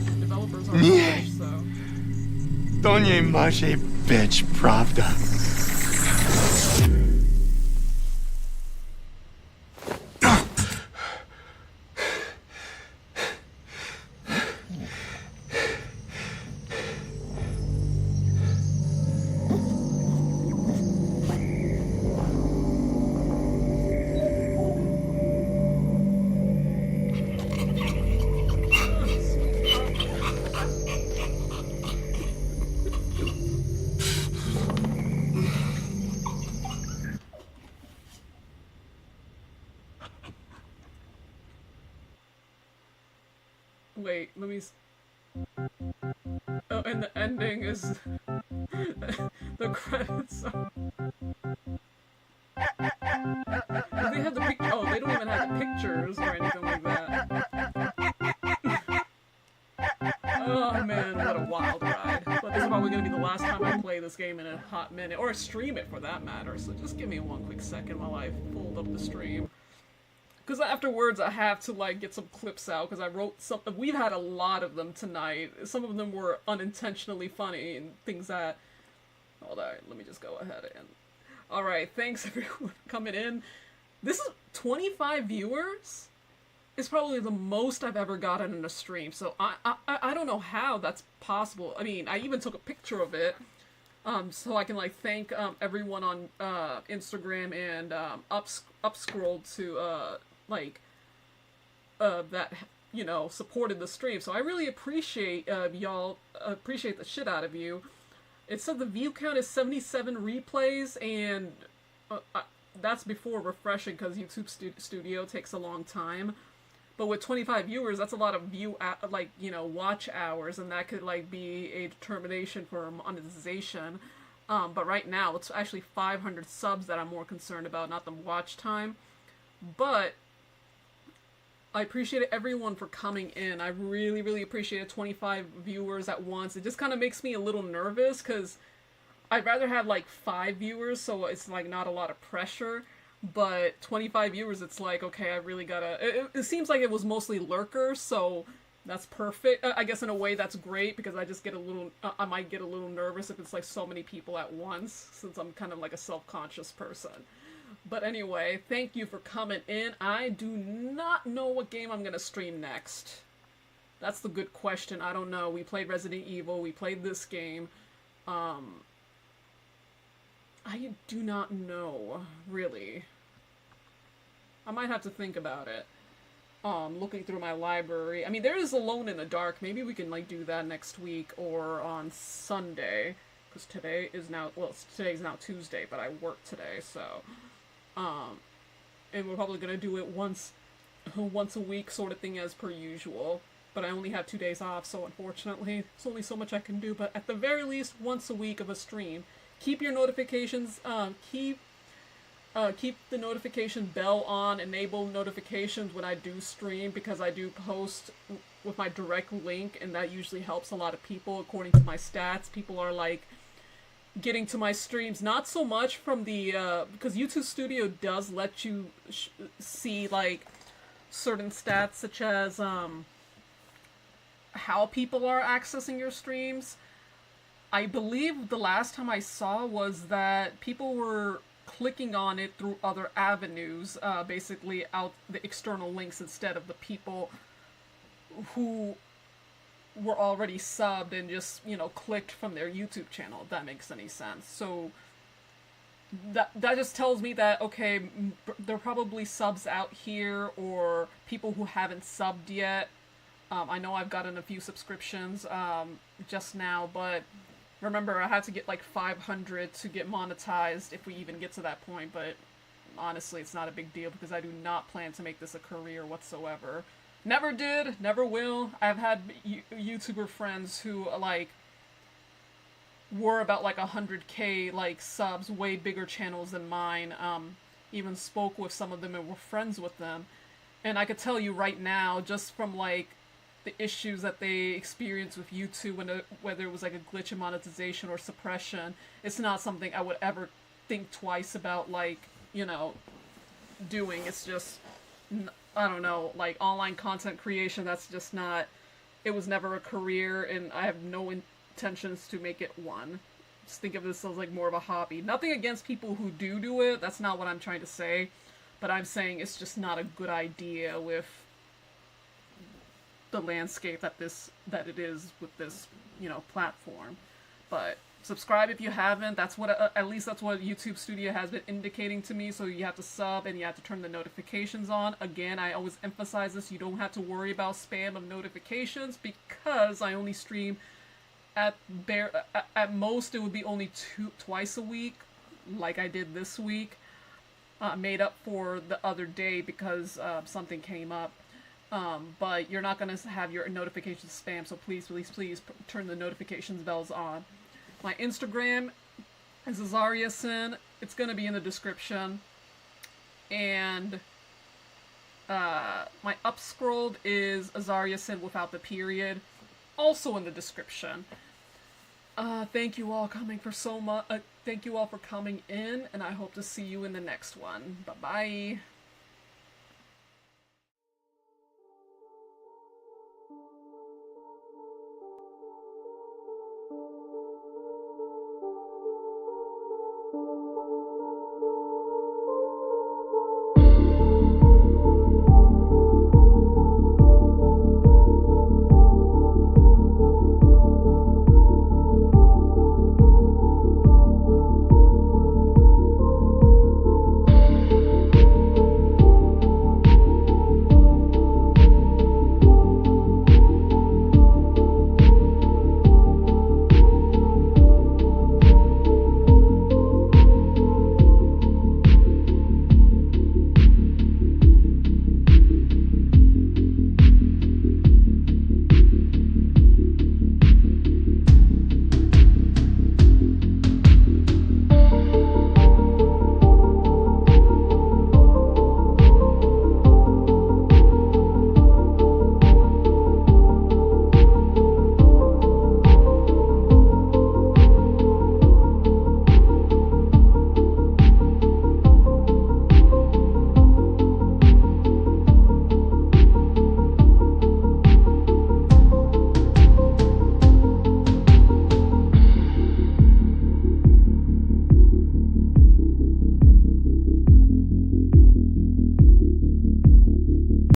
The developers are Polish, so... To nie może być prawda. Wait, let me... and the ending is the credits. Do they have the picture? Oh, they don't even have the pictures or anything like that. Oh man, what a wild ride. But this is probably gonna be the last time I play this game in a hot minute, or stream it for that matter, so just give me one quick second while I fold up the stream. Because afterwards I have to like get some clips out, because I wrote something. We've had a lot of them tonight. Some of them were unintentionally funny and things that... Hold on, let me just go ahead and... Alright, thanks everyone for coming in. This is 25 viewers? It's probably the most I've ever gotten in a stream, so I don't know how that's possible. I mean, I even took a picture of it, so I can like thank everyone on Instagram and up scroll to that, you know, supported the stream. So I really appreciate y'all, appreciate the shit out of you. It said the view count is 77 replays, and that's before refreshing because YouTube Studio takes a long time. But with 25 viewers, that's a lot of watch hours, and that could like be a determination for monetization. But right now, it's actually 500 subs that I'm more concerned about, not the watch time. But I appreciate everyone for coming in. I really, really appreciate 25 viewers at once. It just kind of makes me a little nervous, because I'd rather have like 5 viewers, so it's like not a lot of pressure. But 25 viewers, it's like, okay, I really gotta... It seems like it was mostly lurkers, so that's perfect. I guess in a way that's great, because I just get a little... I might get a little nervous if it's like so many people at once, since I'm kind of like a self-conscious person. But anyway, thank you for coming in. I do not know what game I'm gonna stream next. That's the good question. I don't know. We played Resident Evil, we played this game. I do not know, really. I might have to think about it. Looking through my library. I mean, there is Alone in the Dark. Maybe we can, like, do that next week or on Sunday. Because today is now... Well, today's now Tuesday, but I work today, so... And we're probably gonna do it once a week sort of thing as per usual. But I only have 2 days off, so unfortunately, there's only so much I can do. But at the very least, once a week of a stream. Keep your notifications, keep the notification bell on, enable notifications when I do stream, because I do post with my direct link, and that usually helps a lot of people. According to my stats, people are like getting to my streams, not so much from the, because YouTube Studio does let you see like certain stats, such as how people are accessing your streams. I believe the last time I saw was that people were clicking on it through other avenues, basically out the external links instead of the people who were already subbed and just, you know, clicked from their YouTube channel, if that makes any sense. So that just tells me that, okay, there are probably subs out here, or people who haven't subbed yet. I know I've gotten a few subscriptions just now, but remember, I had to get like 500 to get monetized if we even get to that point, but honestly, it's not a big deal because I do not plan to make this a career whatsoever. Never did, never will. I've had YouTuber friends who, like, were about like 100K like subs, way bigger channels than mine. Even spoke with some of them and were friends with them. And I could tell you right now, just from like the issues that they experience with YouTube, whether it was like a glitch in monetization or suppression, it's not something I would ever think twice about, like, you know, doing. It's just, I don't know, like online content creation, that's just not, it was never a career, and I have no intentions to make it one. Just think of this as like more of a hobby. Nothing against people who do it, that's not what I'm trying to say, but I'm saying it's just not a good idea with the landscape that it is with this, you know, platform. But subscribe if you haven't. That's what at least that's what YouTube Studio has been indicating to me. So you have to sub and you have to turn the notifications on. Again, I always emphasize this: you don't have to worry about spam of notifications, because I only stream at most it would be only twice a week, like I did this week. Made up for the other day because something came up. But you're not gonna have your notifications spam, so please, please, please turn the notifications bells on. My Instagram is Azaria Sin. It's gonna be in the description. And my upscrolled is Azaria Sin without the period, also in the description. Thank you all thank you all for coming in, and I hope to see you in the next one. Bye-bye.